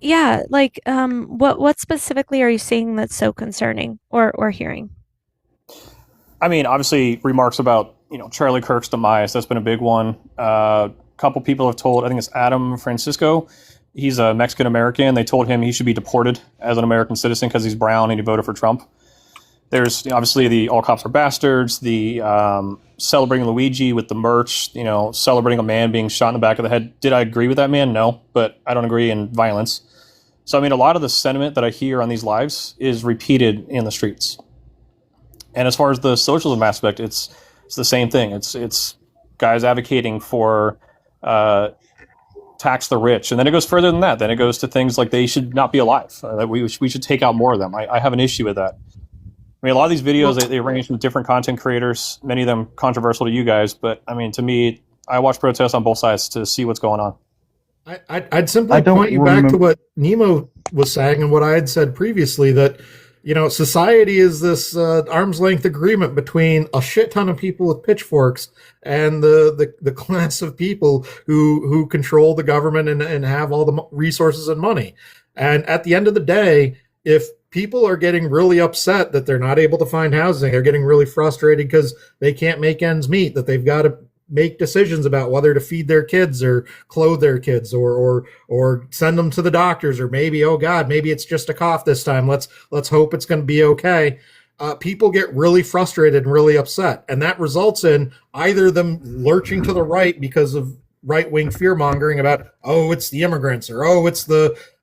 Yeah, like what specifically are you seeing that's so concerning or hearing? I mean, obviously remarks about, Charlie Kirk's demise, that's been a big one. A couple people have told, I think it's Adam Francisco, he's a Mexican American. They told him he should be deported as an American citizen because he's brown and he voted for Trump. There's obviously the all cops are bastards, the celebrating Luigi with the merch, celebrating a man being shot in the back of the head. Did I agree with that man? No, but I don't agree in violence. So, I mean, a lot of the sentiment that I hear on these lives is repeated in the streets. And as far as the socialism aspect, it's the same thing. It's guys advocating for tax the rich. And then it goes further than that. Then it goes to things like they should not be alive, that we should take out more of them. I have an issue with that. I mean, a lot of these videos, they range from different content creators, many of them controversial to you guys. But, I mean, to me, I watch protests on both sides to see what's going on. I'd simply point you back to what Nemo was saying and what I had said previously, that, society is this arm's length agreement between a shit ton of people with pitchforks and the class of people who control the government and have all the resources and money. And at the end of the day, if people are getting really upset that they're not able to find housing, they're getting really frustrated because they can't make ends meet, that they've got to make decisions about whether to feed their kids or clothe their kids or send them to the doctors, or maybe, oh God, maybe it's just a cough this time. Let's hope it's going to be okay. People get really frustrated and really upset. And that results in either them lurching to the right because of right-wing fear-mongering about, oh, it's the immigrants, or, oh, it's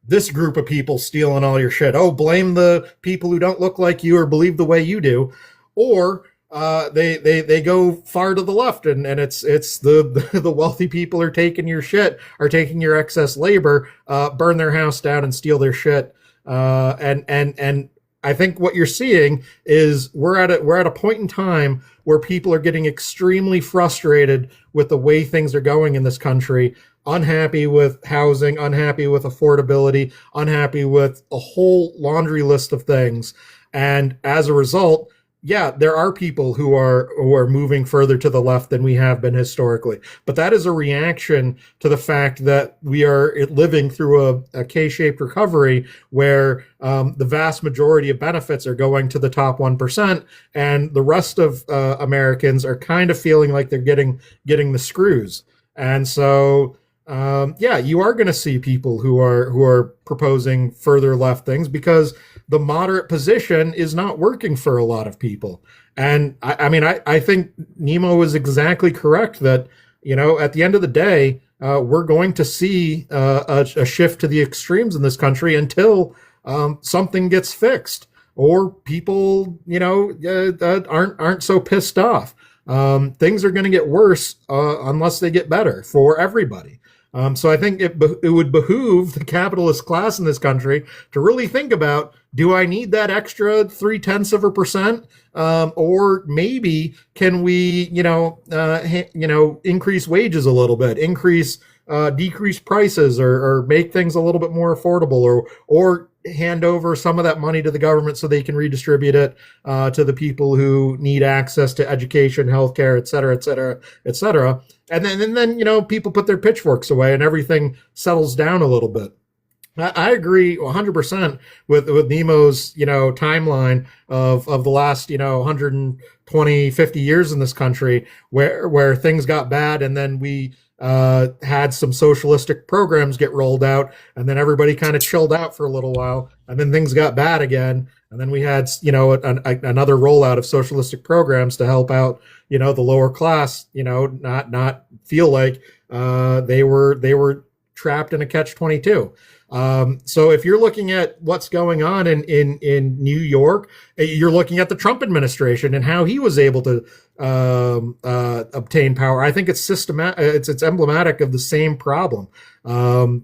this group of people stealing all your shit. Oh, blame the people who don't look like you or believe the way you do. Or they go far to the left, and it's the wealthy people are taking your shit, are taking your excess labor, burn their house down and steal their shit. And I think what you're seeing is we're at a point in time where people are getting extremely frustrated with the way things are going in this country, unhappy with housing, unhappy with affordability, unhappy with a whole laundry list of things. And as a result, yeah, there are people who are moving further to the left than we have been historically. But that is a reaction to the fact that we are living through a K-shaped recovery where the vast majority of benefits are going to the top 1%, and the rest of Americans are kind of feeling like they're getting the screws. And so, yeah, you are going to see people who are proposing further left things because the moderate position is not working for a lot of people. And I mean, I think Nemo is exactly correct that, at the end of the day, we're going to see a shift to the extremes in this country until something gets fixed or people, aren't so pissed off. Things are going to get worse unless they get better for everybody. So I think it would behoove the capitalist class in this country to really think about, do I need that extra 0.3%? Or maybe can we, increase wages a little bit, decrease prices or make things a little bit more affordable or hand over some of that money to the government so they can redistribute it to the people who need access to education, healthcare, et cetera, et cetera, et cetera. And then people put their pitchforks away and everything settles down a little bit. I agree 100% with Nemo's, timeline of the last, 120, 50 years in this country where things got bad and then we had some socialistic programs get rolled out, and then everybody kind of chilled out for a little while, and then things got bad again, and then we had another rollout of socialistic programs to help out the lower class, not feel like they were trapped in a catch-22. So if you're looking at what's going on in New York, you're looking at the Trump administration and how he was able to obtain power. I think it's systematic. It's emblematic of the same problem.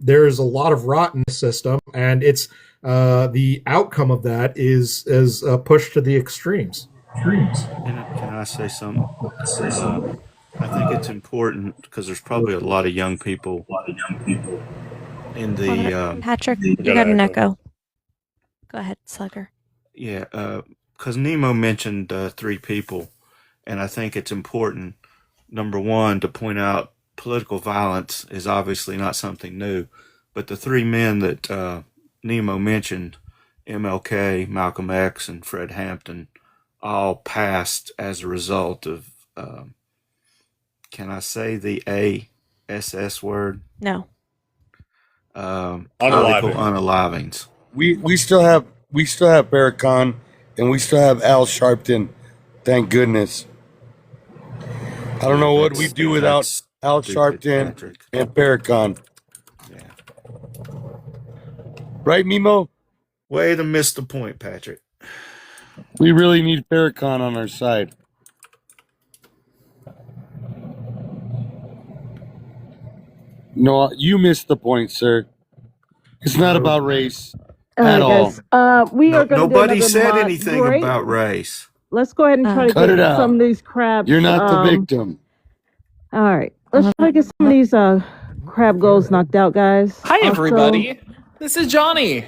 There's a lot of rot in the system, and it's the outcome of that is pushed to the extremes. Can I say something? I think it's important because there's probably a lot of young people in the Patrick, you got an echo. Go ahead, Slugger. Yeah, because Nemo mentioned 3 people, and I think it's important, number one, to point out political violence is obviously not something new, but the 3 men that Nemo mentioned, MLK, Malcolm X, and Fred Hampton, all passed as a result of, can I say the ASS word? No. Political unalivings. We still have Farrakhan, and we still have Al Sharpton. Thank goodness. I don't know what we do without Al Sharpton Patrick. and Farrakhan. Yeah. Right, Nemo? Way to miss the point, Patrick. We really need Farrakhan on our side. No, you missed the point, sir. It's not about race at all. Guys, we are going to Nobody said anything break. about race. Let's go ahead and try to Cut it get out. some of these crabs. You're not the victim. All right, let's try to get some of these crab goals knocked out, guys. Hi, Also- everybody. This is Johnny.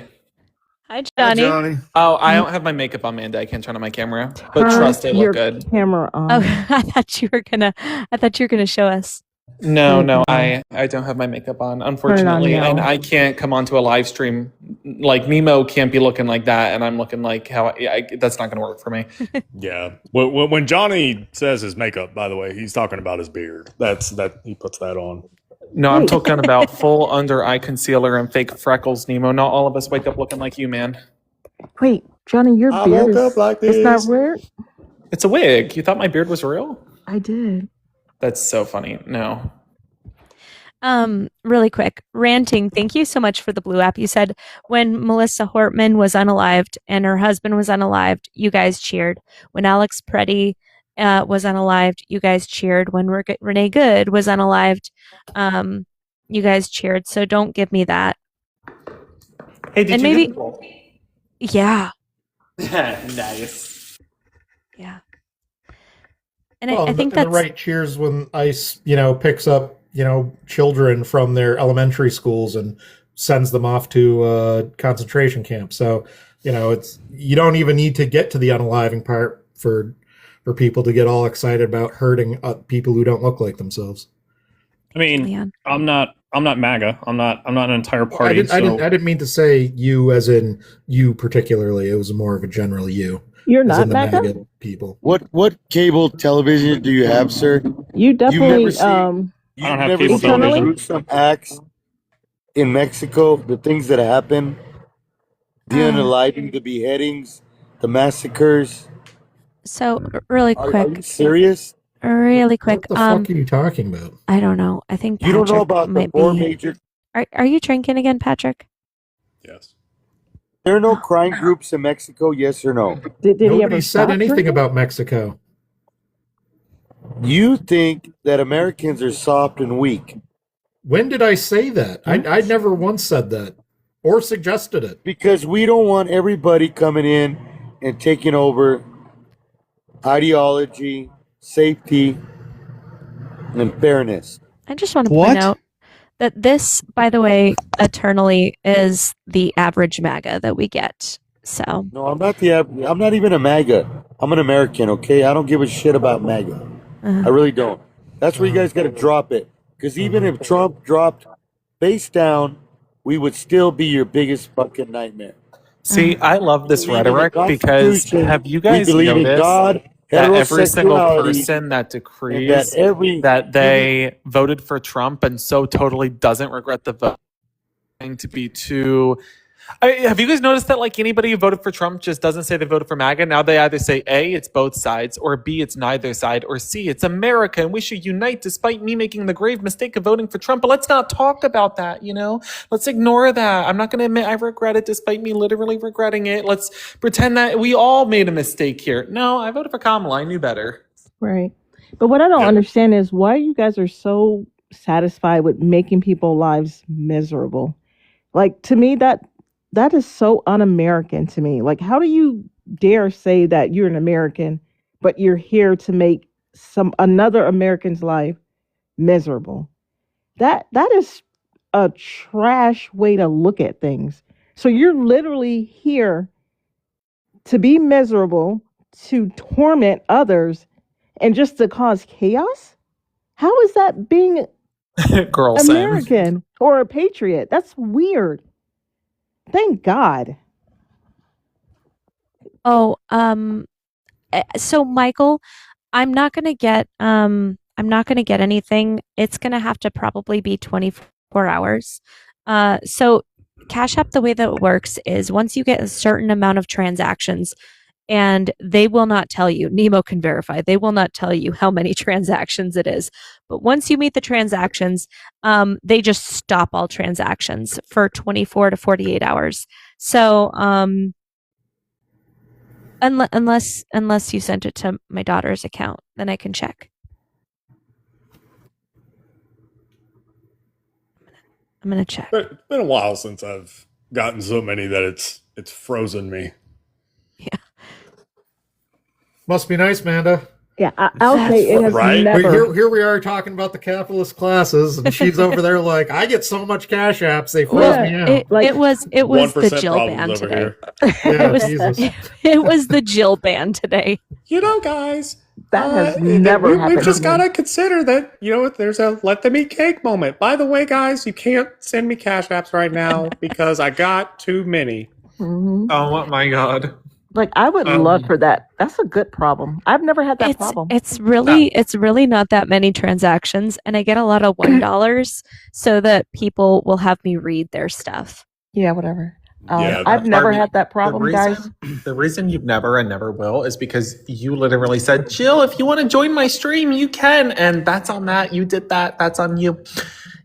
Hi, Johnny. Oh, I don't have my makeup on, Amanda. I can't turn on my camera, but Turn trust I your look good. camera on. Oh, I thought you were gonna show us. No, I don't have my makeup on, unfortunately, now. and I can't come onto a live stream. Like Nemo can't be looking like that, and I'm looking like how that's not going to work for me. Yeah. When Johnny says his makeup, by the way, he's talking about his beard. That he puts that on. No, I'm talking about full under eye concealer and fake freckles, Nemo. Not all of us wake up looking like you, man. Wait, Johnny, your I beard woke is up like it's not this. weird? It's a wig. You thought my beard was real? I did. That's so funny. No. Really quick, ranting. Thank you so much for the blue app. You said when Melissa Hortman was unalived and her husband was unalived, you guys cheered. When Alex Preddy was unalived, you guys cheered. When Renee Good was unalived, you guys cheered. So don't give me that. Hey, did And you maybe- get the roll? Yeah, Nice. yeah. And Well, I think and that's the right cheers when ICE, picks up, children from their elementary schools and sends them off to concentration camp. So It's you don't even need to get to the unaliving part for people to get all excited about hurting people who don't look like themselves. I mean, I'm not MAGA. I'm not an entire party. I didn't mean to say you as in you particularly. It was more of a general you. You're as not in the MAGA? people. What cable television do you have, sir? You definitely I don't have cable television. Gruesome acts in Mexico, the things that happen, the unaliving, the beheadings, the massacres. So really Are quick, you serious? really quick. What the fuck are you talking about? I don't know. I think You don't know Patrick about the might four be. major. Are you drinking again, Patrick? Yes. There are no crime groups in Mexico, yes or no? Did he Nobody ever said stop anything drinking? about Mexico. You think that Americans are soft and weak When did I say that? I never once said that or suggested it. because we don't want everybody coming in and taking over ideology, safety, and fairness. I just want to point out that this, by the way, eternally is the average MAGA that we get. So No, I'm not I'm not even a MAGA. I'm an American, okay? I don't give a shit about MAGA. I really don't. That's where you guys got to drop it. Because even if Trump dropped face down, we would still be your biggest fucking nightmare. See, I love this We believe in the rhetoric because Constitution. have you We guys believe in noticed God, that every single heterosexuality, person that and decrees that they voted for Trump and so totally doesn't regret the vote to be too. Have you guys noticed that like anybody who voted for Trump just doesn't say they voted for MAGA? Now they either say A, it's both sides, or B, it's neither side, or C, it's America and we should unite despite me making the grave mistake of voting for Trump. But let's not talk about that, Let's ignore that. I'm not going to admit I regret it despite me literally regretting it. Let's pretend that we all made a mistake here. No, I voted for Kamala. I knew better. Right. But what I don't understand is why you guys are so satisfied with making people's lives miserable. Like, to me, that is so un-American to me. Like, how do you dare say that you're an American, but you're here to make another American's life miserable? That is a trash way to look at things. So you're literally here to be miserable, to torment others, and just to cause chaos? How is that being Girl, same. American or a patriot? That's weird. Thank God. Oh, so Michael, I'm not gonna get anything. It's gonna have to probably be 24 hours. So Cash App, the way that it works is once you get a certain amount of transactions, and they will not tell you, Nemo can verify, they will not tell you how many transactions it is. But once you meet the transactions, they just stop all transactions for 24 to 48 hours. So, unless you sent it to my daughter's account, then I can check. I'm gonna check. But it's been a while since I've gotten so many that it's frozen me. Must be nice, Manda. Yeah, I'll say it has never. Here we are talking about the capitalist classes, and she's over there like, I get so much Cash Apps, they froze me out. It was the 1% Jill problems ban over today. here. It was the Jill ban today. Guys, that has never happened. We've just got to consider that, there's a let them eat cake moment. By the way, guys, you can't send me Cash Apps right now because I got too many. Mm-hmm. Oh my God. Like, I would love for that. That's a good problem. I've never had that problem. It's really not that many transactions, and I get a lot of $1 so that people will have me read their stuff. Yeah, whatever. I've never had that problem, guys. The reason you've never and never will is because you literally said, Jill, if you want to join my stream, you can. And that's on that. You did that. That's on you.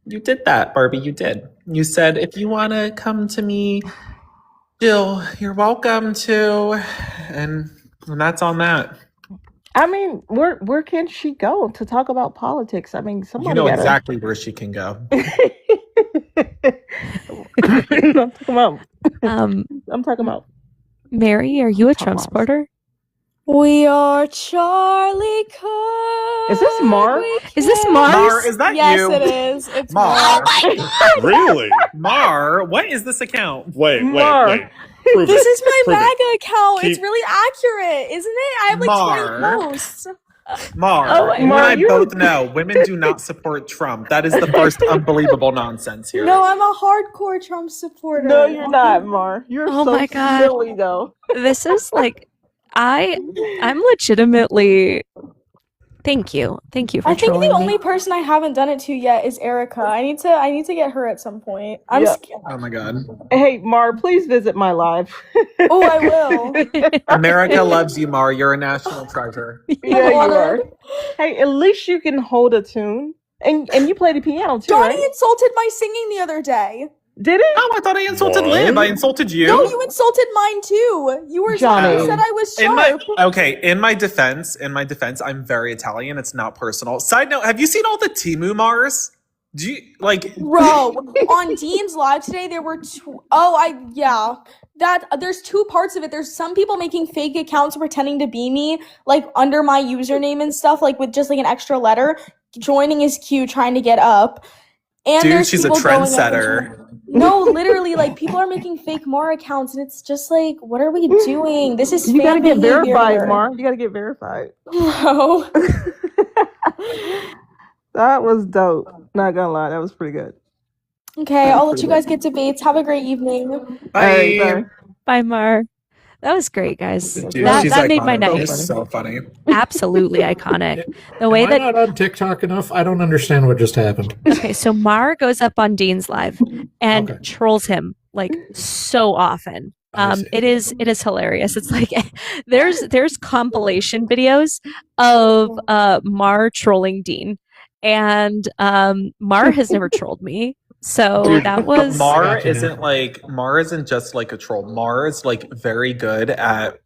You did that, Barbie. You did. You said, if you want to come to me, Jill, you're welcome to. And that's on that. I mean, where can she go to talk about politics? I mean, somebody You know gotta... exactly where she can go. I'm talking about. Mary, are you a Trump supporter? We are Charlie Cook. Is this Mar? Is this Mars? Mar, is that Yes, you? it is. It's Mar. Mar. Really? Mar, what is this account? Wait. Mar. Prove This it. is my Prove it. MAGA account. It's Keep- really accurate, isn't it? I have like Mar. 20 posts. Mar, Oh, you Mar, and I you- both know women do not support Trump. That is the first unbelievable nonsense here. No, I'm a hardcore Trump supporter. No, you're not, Mar. You're Oh so my God. silly, though. This is like, I'm legitimately. Thank you for I think the trolling only me. person I haven't done it to yet is Erica. I need to get her at some point. I'm Yeah. scared. Oh my god. Hey, Mar, please visit my live. Oh, I will. America loves you, Mar. You're a national treasure. Yeah, you are. Hey, at least you can hold a tune. And you play the piano, too, Donnie right? insulted my singing the other day. Did it? Oh, I thought I insulted What? Liv. I insulted you. No, you insulted mine too. You were Johnny. you said I was In my sharp. in my defense, I'm very Italian. It's not personal. Side note: have you seen all the Timu Mars? Do you like? Bro, on Dean's live today, there were there's two parts of it. There's some people making fake accounts pretending to be me, like under my username and stuff, like with just like an extra letter, joining his queue, trying to get up. And Dude, there's she's a people going up and trendsetter. no, literally, like people are making fake Mar accounts, and it's just like, what are we doing? This is You gotta fan get behavior. verified, Mar. You gotta get verified. Bro. That was dope. Not gonna lie, that was pretty good. Okay, I'll let you guys get debates. Have a great evening. Bye. Bye. Bye, Mar. That was great, guys. Dude, that she's that made my iconic. night. It's so funny. Absolutely iconic. The way Am I that not on TikTok enough? I don't understand what just happened. okay, so Mar goes up on Dean's live and Okay. trolls him like so often. I see. It is hilarious. It's like there's compilation videos of Mar trolling Dean, and Mar has never trolled me. So Dude, that but was Mar Gotcha. isn't just like a troll. Mar is like very good at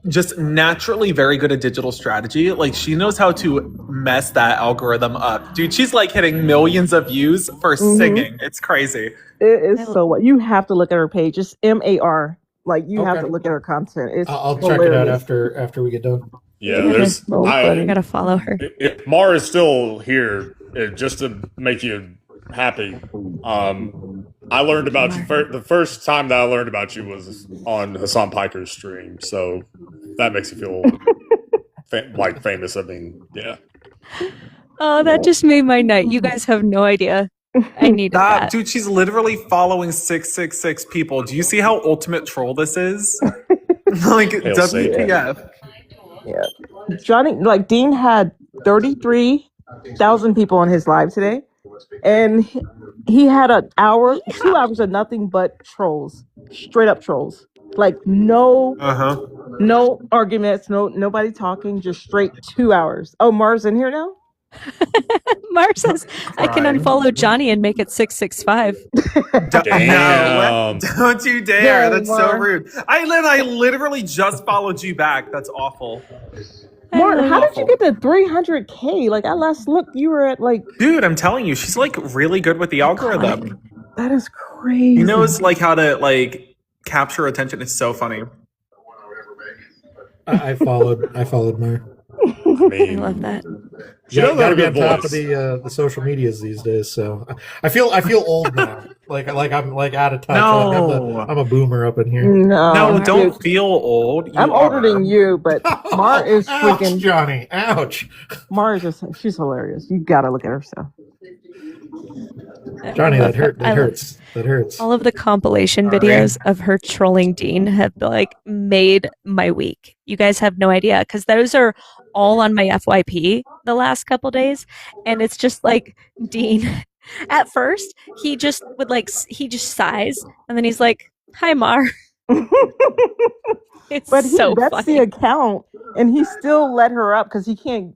just naturally very good at digital strategy. Like she knows how to mess that algorithm up. Dude, she's like hitting millions of views for singing. It's crazy. It is so what you have to look at her page. It's MAR. Like you have Okay. to look at her content. It's I'll check it out hilarious. after we get done. Yeah, there's. So I funny. gotta follow her. If Mar is still here, just to make you happy, I learned about you. The first time that I learned about you was on Hassan Piker's stream, so that makes you feel like famous. I mean, yeah. Oh, that just made my night. You guys have no idea. I needed Stop, that. dude, she's literally following 666 people. Do you see how ultimate troll this is? Like Hail Satan. WTF. Yeah. Johnny, like Dean had 33,000 people on his live today, and he had 2 hours of nothing but trolls, straight up trolls. Like no arguments, nobody talking, just straight 2 hours. Oh, Mar's in here now. Mar says I can Crying. unfollow Johnny and make it 665. Damn. Don't you dare. Dang, That's so Mar. rude. I literally just followed you back. That's awful. Mar, how did you get to 300K? Like I last looked, you were at like Dude, I'm telling you, she's like really good with the algorithm. that is crazy. He knows like how to like capture attention. It's so funny. I followed Mar. I love that. You know Gotta that be on good top voice. of the social medias these days. So I feel old now. like I'm like out of touch. No. I'm a boomer up in here. No, No, don't dude, feel old. I'm older than you, but Mar is Ouch, freaking. Johnny. Ouch. Mar is just she's hilarious. You gotta look at her stuff. Johnny, that hurt. I That love- hurts. That hurts. All of the compilation videos of her trolling Dean have like made my week. You guys have no idea because those are all on my FYP the last couple days, and it's just like Dean. At first, he just would he just sighs, and then he's like, "Hi, Mar." It's But so that's funny. the account, and he still let her up because he can't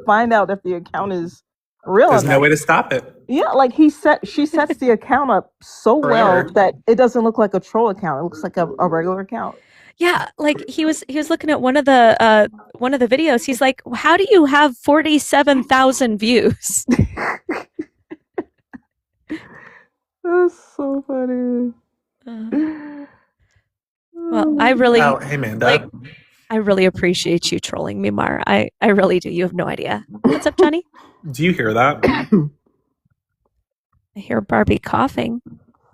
find out if the account is real. There's or no not. way to stop it. Yeah, like she sets the account up so well Forever. that it doesn't look like a troll account. It looks like a regular account. Yeah, like he was looking at one of the videos. He's like, "How do you have 47,000 views?" That's so funny. Well, I really Oh, hey, Amanda. like. I really appreciate you trolling me, Mar. I really do. You have no idea. What's up, Johnny? Do you hear that? I hear Barbie coughing.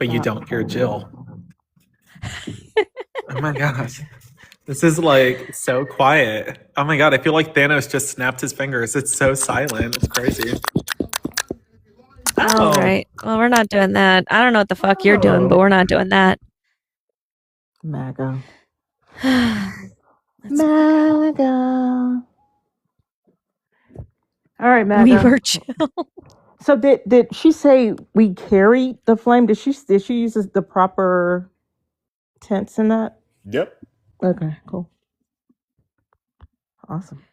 but you don't hear Jill. Oh my gosh. This is like so quiet. Oh my god, I feel like Thanos just snapped his fingers. It's so silent. It's crazy. All right. Well, we're not doing that. I don't know what the fuck you're doing, but we're not doing that. MAGA. MAGA. All right, MAGA. We were chill. So did she say we carry the flame? Did she use the proper tense in that? Yep. Okay, cool. Awesome.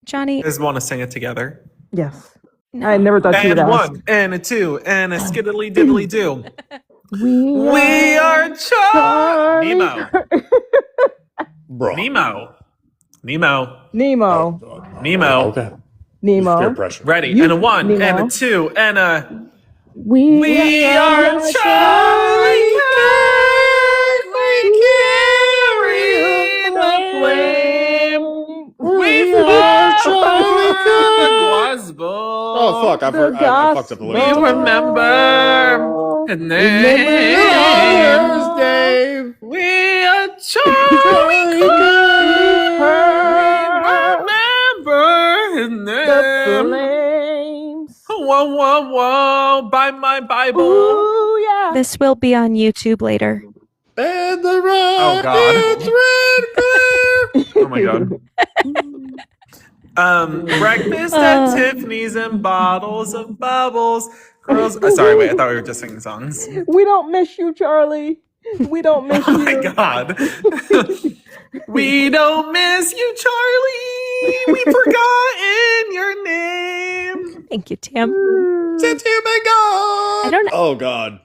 Johnny. You guys want to sing it together? Yes. I never thought you would And ask. one, and a two, and a skiddly diddly do. We are Charlie. Nemo. Bro. Nemo. Nemo. Okay. Nemo. Peer pressure. Ready? And a one, and Nemo. a two, and a. We are Charlie Kirk. We carry the flame. We are Charlie Kirk. Oh fuck! I fucked up the lyrics. We remember the name. Dave. We are Charlie Kirk. Remember his name. flames. Whoa, whoa, whoa! By my Bible. Ooh, yeah. This will be on YouTube later. And the road. Oh god. Oh my god. Breakfast at Tiffany's and bottles of bubbles. Girls. Sorry, wait. I thought we were just singing songs. We don't miss you, Charlie. We don't miss Oh you. my god. We don't miss you, Charlie. We forgotten your name. Thank you, Tam. Since you've been gone. I don't. Oh god.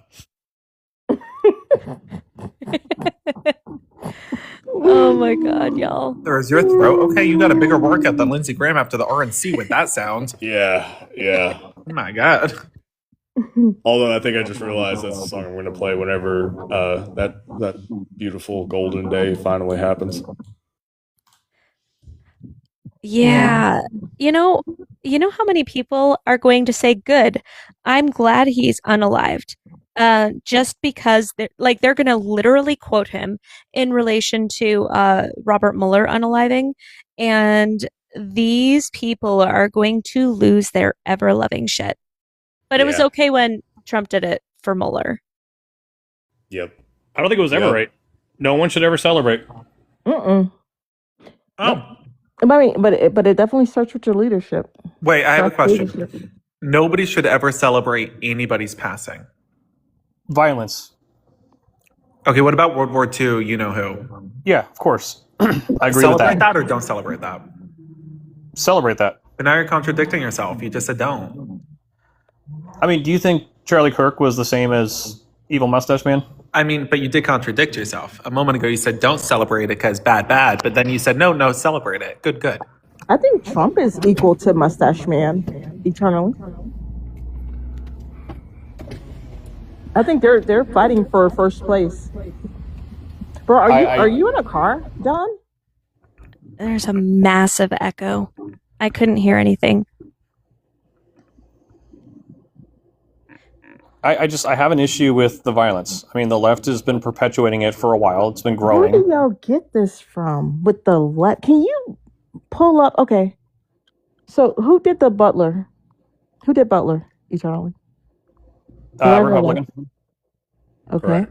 Oh my god, y'all. There's your throat. Okay, you got a bigger workout than Lindsey Graham after the RNC with that sound. Yeah. Oh my god. Although I think I just realized that's the song I'm going to play whenever that beautiful golden day finally happens. Yeah. You know how many people are going to say, good, I'm glad he's unalived. Just because they're going to literally quote him in relation to Robert Mueller unaliving. And these people are going to lose their ever-loving shit. But it was okay when Trump did it for Mueller. Yep. I don't think it was ever right. No one should ever celebrate. Oh. Oh. I mean, but it definitely starts with your leadership. Wait, I have a Starts question. leadership. Nobody should ever celebrate anybody's passing. Violence. Okay, what about World War II? You know who? Yeah, of course. I agree Celebrate with that. or don't celebrate that? Celebrate that. But now you're contradicting yourself. You just said don't. I mean, do you think Charlie Kirk was the same as Evil Mustache Man? I mean, but you did contradict yourself. A moment ago you said don't celebrate it because bad, but then you said no, celebrate it. Good. I think Trump is equal to Mustache Man eternally. I think they're fighting for first place. Bro, are you in a car, Don? There's a massive echo. I couldn't hear anything. I have an issue with the violence. I mean, the left has been perpetuating it for a while. It's been Where growing. do y'all get this from? With the left? Can you pull up? Okay. So who did the Butler? Who did Butler eternally? Republican. Okay.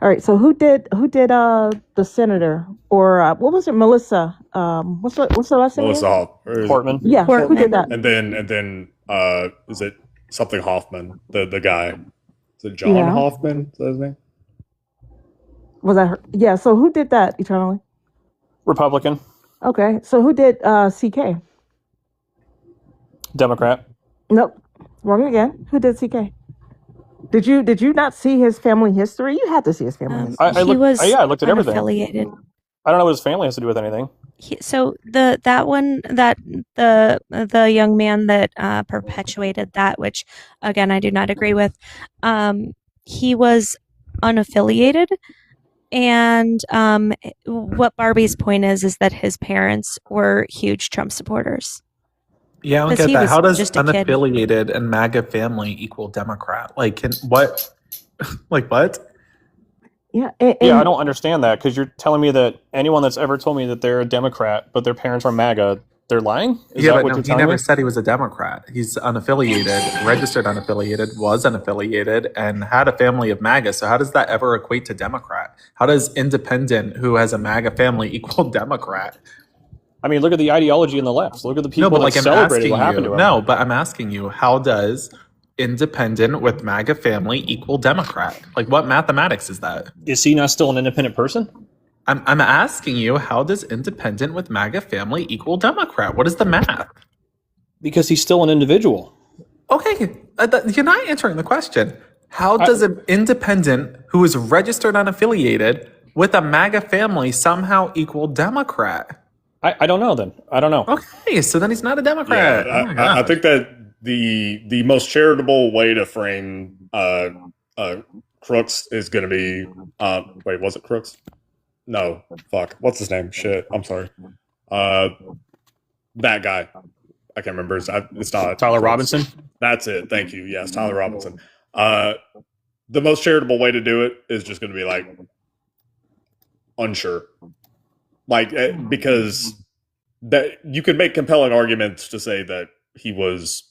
All right. So who did the senator or what was it? Melissa. What's her last name? Melissa Portman. Yeah. Who did that? And then is it something Hoffman? The guy. Is it John Yeah. Hoffman? Is that his name? Was that her? Yeah. So who did that eternally? Republican. Okay. So who did CK? Democrat. Nope. Wrong again. Who did CK? Did you not see his family history? You had to see his family history. I looked at everything. Unaffiliated. I don't know what his family has to do with anything. So the young man that perpetuated that, which again I do not agree with, he was unaffiliated, and what Barbie's point is that his parents were huge Trump supporters. Yeah, I don't 'Cause get he that. was How does just a kid. unaffiliated and MAGA family equal Democrat? Like, what? Like what? Yeah, Yeah, I don't understand that because you're telling me that anyone that's ever told me that they're a Democrat but their parents are MAGA, they're lying? Is Yeah, that but what no, you're he telling never me? said he was a Democrat. He's unaffiliated, registered unaffiliated, was unaffiliated, and had a family of MAGA. So how does that ever equate to Democrat? How does independent who has a MAGA family equal Democrat? I mean, look at the ideology in the left. Look at the people No, but that like I'm celebrated asking what happened to you. him. No, but I'm asking you, how does independent with MAGA family equal Democrat? Like what mathematics is that? Is he not still an independent person? I'm asking you, how does independent with MAGA family equal Democrat? What is the math? Because he's still an individual. Okay, you're not answering the question. How does an independent who is registered unaffiliated with a MAGA family somehow equal Democrat? I don't know then. I don't know. Okay, so then he's not a Democrat. Yeah, Oh my I God. think that the most charitable way to frame Crooks is going to be wait, was it Crooks? No, fuck. What's his name? Shit, I'm sorry. That guy. I can't remember. It's not Tyler Robinson. That's it. Thank you. Yes, Tyler Robinson. The most charitable way to do it is just going to be like unsure, like because that you could make compelling arguments to say that he was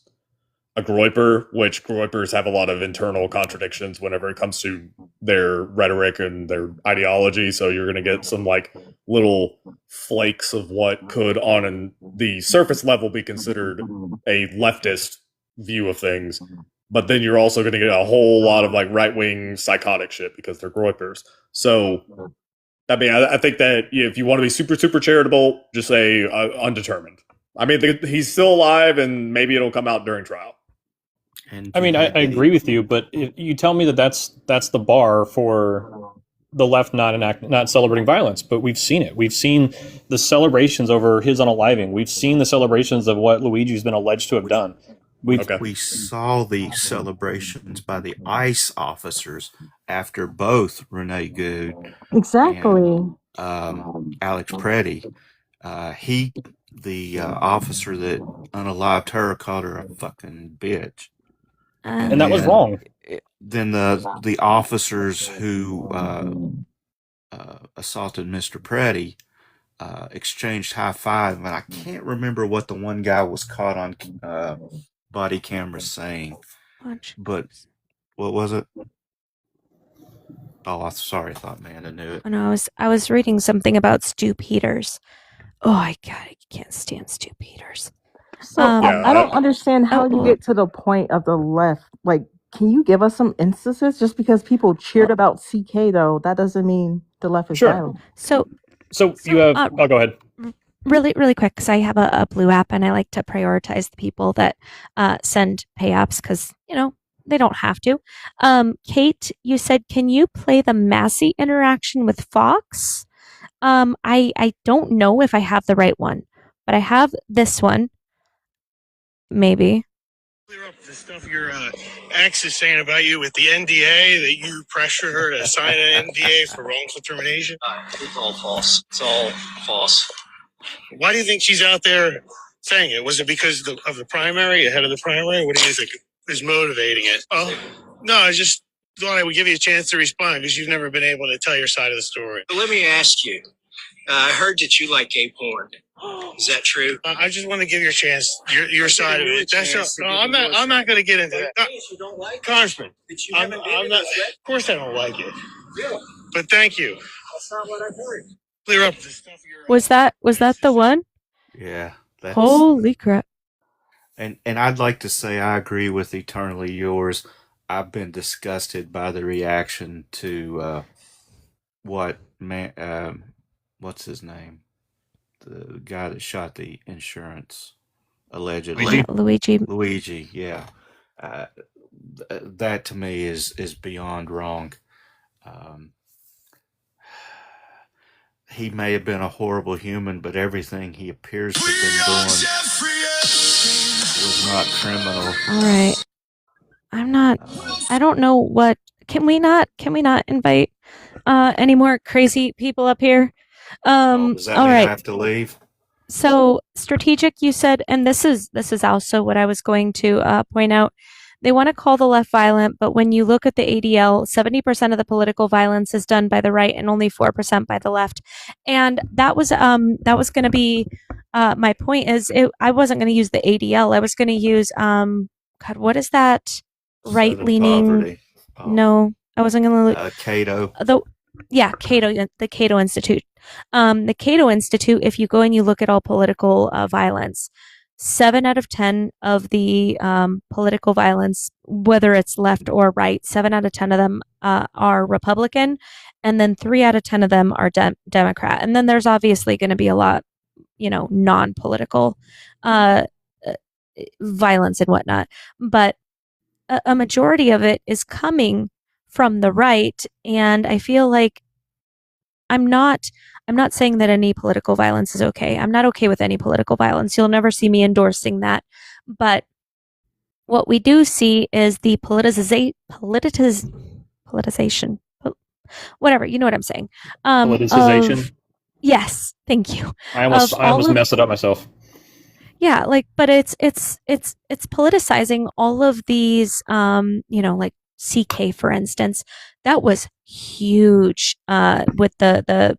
a Groyper, which Groypers have a lot of internal contradictions whenever it comes to their rhetoric and their ideology. So you're going to get some like little flakes of what could on the surface level be considered a leftist view of things. But then you're also going to get a whole lot of like right-wing psychotic shit because they're Groypers. So, I mean, I think that if you want to be super, super charitable, just say undetermined. I mean, he's still alive and maybe it'll come out during trial. I mean, I agree with you, but if you tell me that that's the bar for the left not celebrating violence, but we've seen it. We've seen the celebrations over his unaliving. We've seen the celebrations of what Luigi's been alleged to have done. We saw the celebrations by the ICE officers after both Renee Good exactly. and Alex Preddy. The officer that unalived her called her a fucking bitch. And that was wrong. Then the officers who assaulted Mr. Preddy exchanged high five, and I can't remember what the one guy was caught on body camera saying. But what was it? Oh, I'm sorry. I thought Amanda knew it. Oh, no, I was reading something about Stu Peters. Oh, I can't stand Stu Peters. So I don't understand how you get to the point of the left. Like, can you give us some instances? Just because people cheered about CK, though, that doesn't mean the left is violent. So you have. Go ahead. Really, really quick, because I have a blue app and I like to prioritize the people that send pay apps because, they don't have to. Kate, you said, can you play the Massey interaction with Fox? I don't know if I have the right one, but I have this one. Maybe. Clear up the stuff your ex is saying about you with the NDA, that you pressure her to sign an NDA for wrongful termination. It's all false. It's all false. Why do you think she's out there saying it? Was it because of the primary, ahead of the primary? What do you think is motivating it? Oh, no, I just thought I would give you a chance to respond because you've never been able to tell your side of the story. But let me ask you. I heard that you like gay porn. Is that true? I just want to give you a chance, your side of it. That's no, I'm not going to get into that. You don't like Congressman, I'm not. Of course, I don't like it. Really? But thank you. That's not what I heard. Clear up the stuff. Was that the one? Yeah. Holy crap. And I'd like to say I agree with Eternally Yours. I've been disgusted by the reaction to what's his name? The guy that shot the insurance, allegedly. Luigi, yeah. That to me is beyond wrong. He may have been a horrible human, but everything he appears to have been doing was not criminal. All right. I don't know what. Can we not invite any more crazy people up here? Does that all mean right. I have to leave? So strategic, you said, and this is also what I was going to point out. They want to call the left violent, but when you look at the ADL, 70% of the political violence is done by the right and only 4% by the left. And that was going to be my point. I wasn't going to use the ADL. I was going to use God, what is that right leaning? No, I wasn't going to. Cato. Cato, the Cato Institute. The Cato Institute, if you go and you look at all political violence, 7 out of 10 of the political violence, whether it's left or right, 7 out of 10 of them are Republican, and then 3 out of 10 of them are Democrat. And then there's obviously going to be a lot, non-political violence and whatnot. But a majority of it is coming from the right, and I feel like I'm not saying that any political violence is okay. I'm not okay with any political violence. You'll never see me endorsing that. But what we do see is the politicization, whatever, you know what I'm saying. Politicization? Yes, thank you. I almost messed it up myself. Yeah, but it's politicizing all of these, like CK, for instance. That was huge with the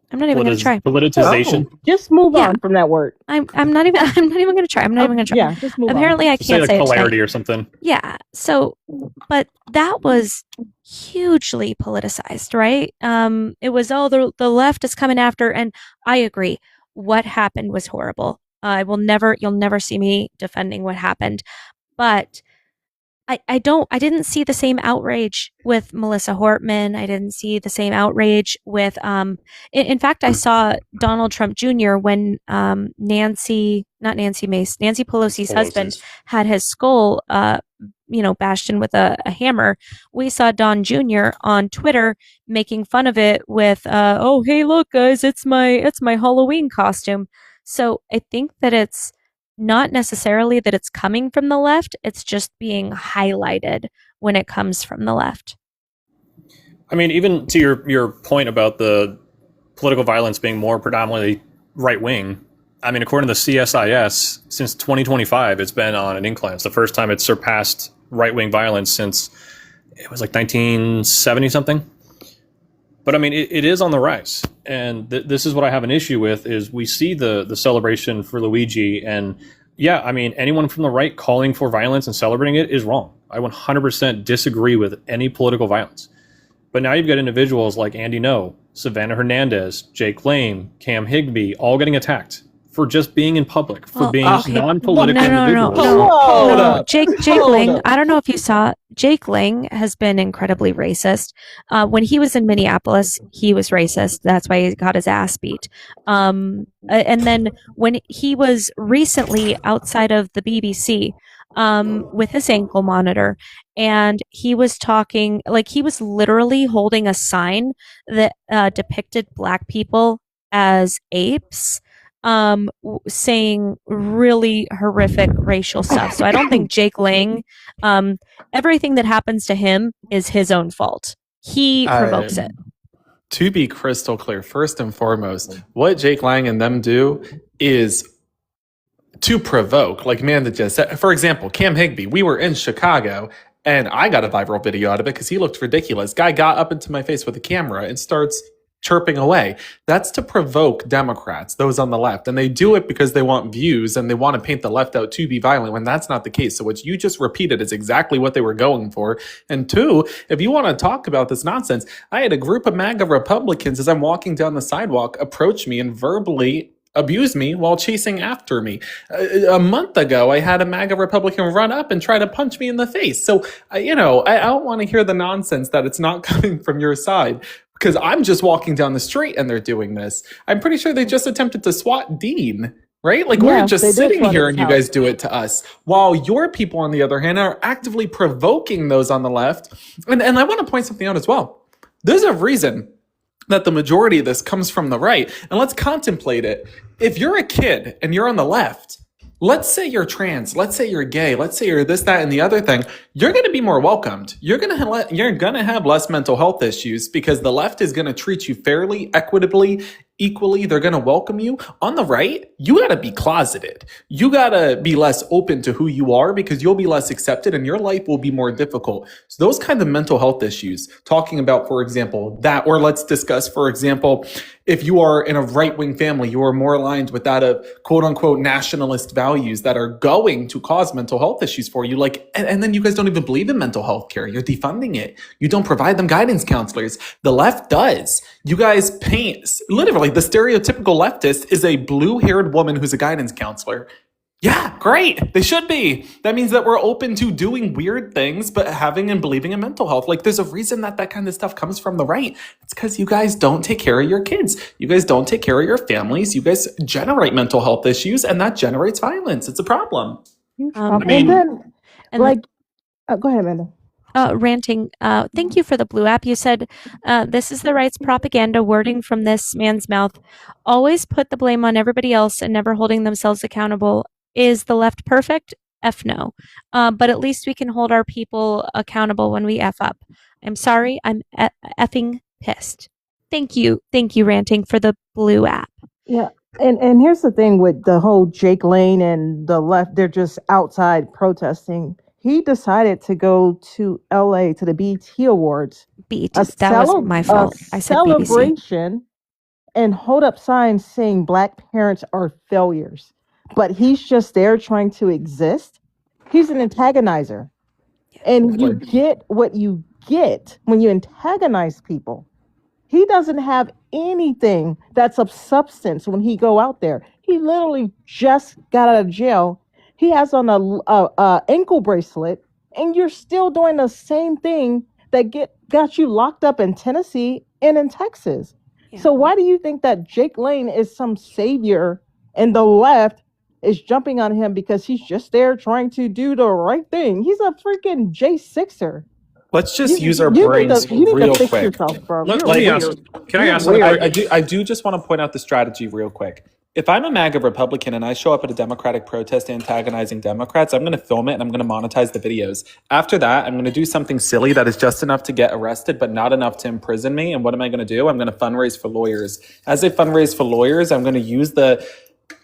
I'm not even going to try. Politicization. Just move on from that word. I'm not even going to try. I'm not even going to try. Yeah, just move Apparently, on. I can't say polarity it or something. Yeah. So, but that was hugely politicized, right? It was the left is coming after, and I agree. What happened was horrible. You'll never see me defending what happened, but I didn't see the same outrage with Melissa Hortman. I didn't see the same outrage with, in fact, I saw Donald Trump Jr. when, Nancy Pelosi's husband had his skull, bashed in with a hammer. We saw Don Jr. on Twitter making fun of it with, oh, hey, look guys, it's my Halloween costume. So I think that it's not necessarily that it's coming from the left, it's just being highlighted when it comes from the left. I mean, even to your point about the political violence being more predominantly right wing, I mean, according to the CSIS, since 2025, it's been on an incline. It's the first time it's surpassed right wing violence since it was like 1970 something. But I mean, it is on the rise, and this is what I have an issue with. Is we see the celebration for Luigi, and yeah, I mean, anyone from the right calling for violence and celebrating it is wrong. I 100% disagree with any political violence. But now you've got individuals like Andy Ngo, Savannah Hernandez, Jake Lane, Cam Higbee, all getting attacked for just being in public, for being non-political individuals. No. Jake Lang, I don't know if you saw, Jake Lang has been incredibly racist. When he was in Minneapolis, he was racist. That's why he got his ass beat. And then when he was recently outside of the BBC, with his ankle monitor, and he was talking, like he was literally holding a sign that depicted Black people as apes, saying really horrific racial stuff. So I don't think Jake Lang, everything that happens to him is his own fault. He provokes it. To be crystal clear, first and foremost, what Jake Lang and them do is to provoke, like Amanda just said. For example, Cam Higbee, we were in Chicago, and I got a viral video out of it because he looked ridiculous. Guy got up into my face with a camera and starts chirping away. That's to provoke Democrats, those on the left. And they do it because they want views and they want to paint the left out to be violent when that's not the case. So what you just repeated is exactly what they were going for. And two, if you want to talk about this nonsense, I had a group of MAGA Republicans as I'm walking down the sidewalk approach me and verbally abuse me while chasing after me. A month ago, I had a MAGA Republican run up and try to punch me in the face. So, I don't want to hear the nonsense that it's not coming from your side, because I'm just walking down the street and they're doing this. I'm pretty sure they just attempted to swat Dean, right? Like, we're just sitting here and you guys do it to us, while your people, on the other hand, are actively provoking those on the left. And I want to point something out as well. There's a reason that the majority of this comes from the right. And let's contemplate it. If you're a kid and you're on the left, let's say you're trans, let's say you're gay, let's say you're this, that, and the other thing, you're going to be more welcomed. You're going to have less mental health issues because the left is going to treat you fairly, equitably, equally. They're going to welcome you. On the right, you got to be closeted. You got to be less open to who you are because you'll be less accepted and your life will be more difficult. So those kind of mental health issues, talking about, for example, that, or let's discuss, for example, if you are in a right-wing family, you are more aligned with that of quote-unquote nationalist values that are going to cause mental health issues for you. Like, and then you guys don't even believe in mental health care. You're defunding it. You don't provide them guidance counselors. The left does. You guys paint, literally, the stereotypical leftist is a blue-haired woman who's a guidance counselor. Yeah, great. They should be. That means that we're open to doing weird things, but having and believing in mental health. Like, there's a reason that that kind of stuff comes from the right. It's because you guys don't take care of your kids. You guys don't take care of your families. You guys generate mental health issues, and that generates violence. It's a problem. And then, like, go ahead, Amanda. Ranting, thank you for the blue app. You said, this is the right's propaganda wording from this man's mouth. Always put the blame on everybody else and never holding themselves accountable. Is the left perfect? F no. But at least we can hold our people accountable when we F up. I'm sorry. I'm effing pissed. Thank you, Ranting, for the blue app. Yeah. And here's the thing with the whole Jake Lane and the left, they're just outside protesting. He decided to go to LA to the BET Awards. That was my fault. I said BBC. Celebration and hold up signs saying Black parents are failures. But he's just there trying to exist. He's an antagonizer. And you get what you get when you antagonize people. He doesn't have anything that's of substance when he go out there. He literally just got out of jail. He has on a ankle bracelet, and you're still doing the same thing that got you locked up in Tennessee and in Texas. Yeah. So why do you think that Jake Lane is some savior and the left is jumping on him because he's just there trying to do the right thing? He's a freaking J6er. Let's just use our brains real quick. Let me ask. Can I ask? I do just want to point out the strategy real quick. If I'm a MAGA Republican and I show up at a Democratic protest antagonizing Democrats, I'm going to film it and I'm going to monetize the videos. After that, I'm going to do something silly that is just enough to get arrested, but not enough to imprison me. And what am I going to do? I'm going to fundraise for lawyers. As I fundraise for lawyers, I'm going to use the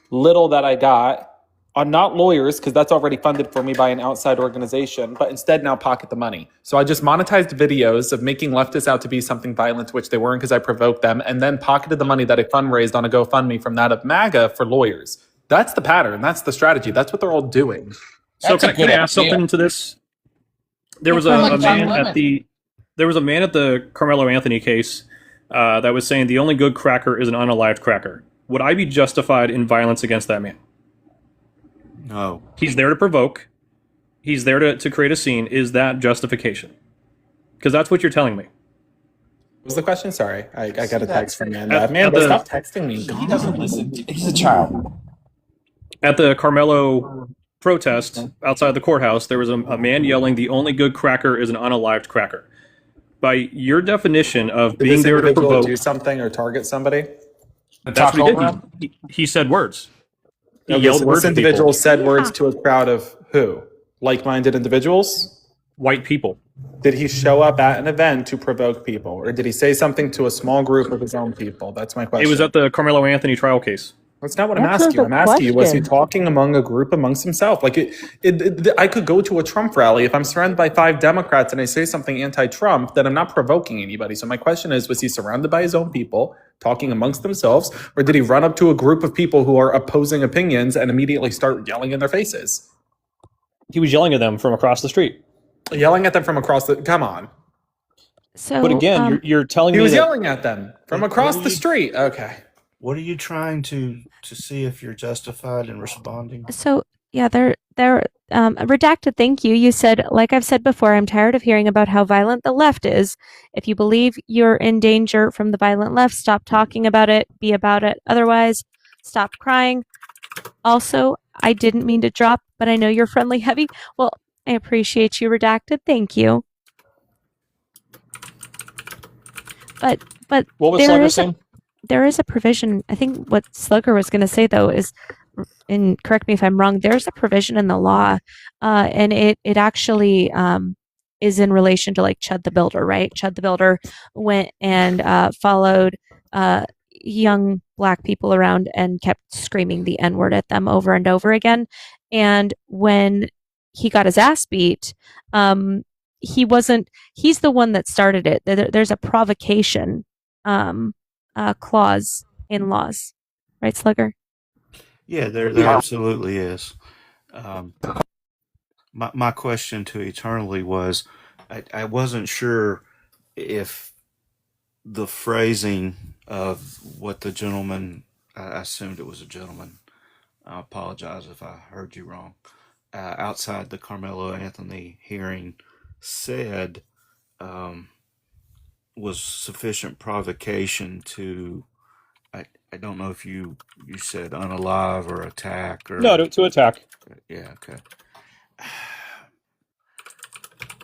little that I got on not lawyers, because that's already funded for me by an outside organization, but instead now pocket the money. So I just monetized videos of making leftists out to be something violent, which they weren't because I provoked them, and then pocketed the money that I fundraised on a GoFundMe from that of MAGA for lawyers. That's the pattern. That's the strategy. That's what they're all doing. So can I add something to this? There was a man at the Carmelo Anthony case that was saying the only good cracker is an unalived cracker. Would I be justified in violence against that man? No. He's there to provoke. He's there to create a scene. Is that justification? Because that's what you're telling me. What was the question? Sorry. I got a text from Amanda. Amanda, stop texting me. He doesn't listen. He's a child. At the Carmelo protest outside the courthouse, there was a man yelling, the only good cracker is an unalived cracker. By your definition of being there to provoke... do something or target somebody? That's what he did. He said words. He yelled words. This individual said words to a crowd of who? Like-minded individuals? White people. Did he show up at an event to provoke people? Or did he say something to a small group of his own people? That's my question. It was at the Carmelo Anthony trial case. That's not what I'm asking you. I'm asking you, was he talking among a group amongst himself? Like, I could go to a Trump rally. If I'm surrounded by 5 Democrats and I say something anti-Trump, then I'm not provoking anybody. So my question is, was he surrounded by his own people, talking amongst themselves, or did he run up to a group of people who are opposing opinions and immediately start yelling in their faces? He was yelling at them from across the street. Yelling at them from across the... Come on. So, but again, you're telling me he was yelling at them from across the street. Okay. What are you trying to see if you're justified in responding? So yeah, they're redacted. Thank you. You said, like I've said before, I'm tired of hearing about how violent the left is. If you believe you're in danger from the violent left, stop talking about it. Be about it. Otherwise, stop crying. Also, I didn't mean to drop, but I know you're friendly heavy. Well, I appreciate you, redacted. Thank you. But what was Slugger saying? There is a provision. I think what Slugger was going to say, though, is, and correct me if I'm wrong, there's a provision in the law, and it actually is in relation to like Chud the Builder, right? Chud the Builder went and followed young black people around and kept screaming the N-word at them over and over again. And when he got his ass beat, he's the one that started it. There's a provocation clause in laws, right, Slugger? Yeah, there absolutely is. My question to Eternally was, I wasn't sure if the phrasing of what the gentleman, I assumed it was a gentleman. I apologize if I heard you wrong. Outside the Carmelo Anthony hearing said was sufficient provocation to, I don't know if you said unalive or attack or No, to attack. Yeah, okay.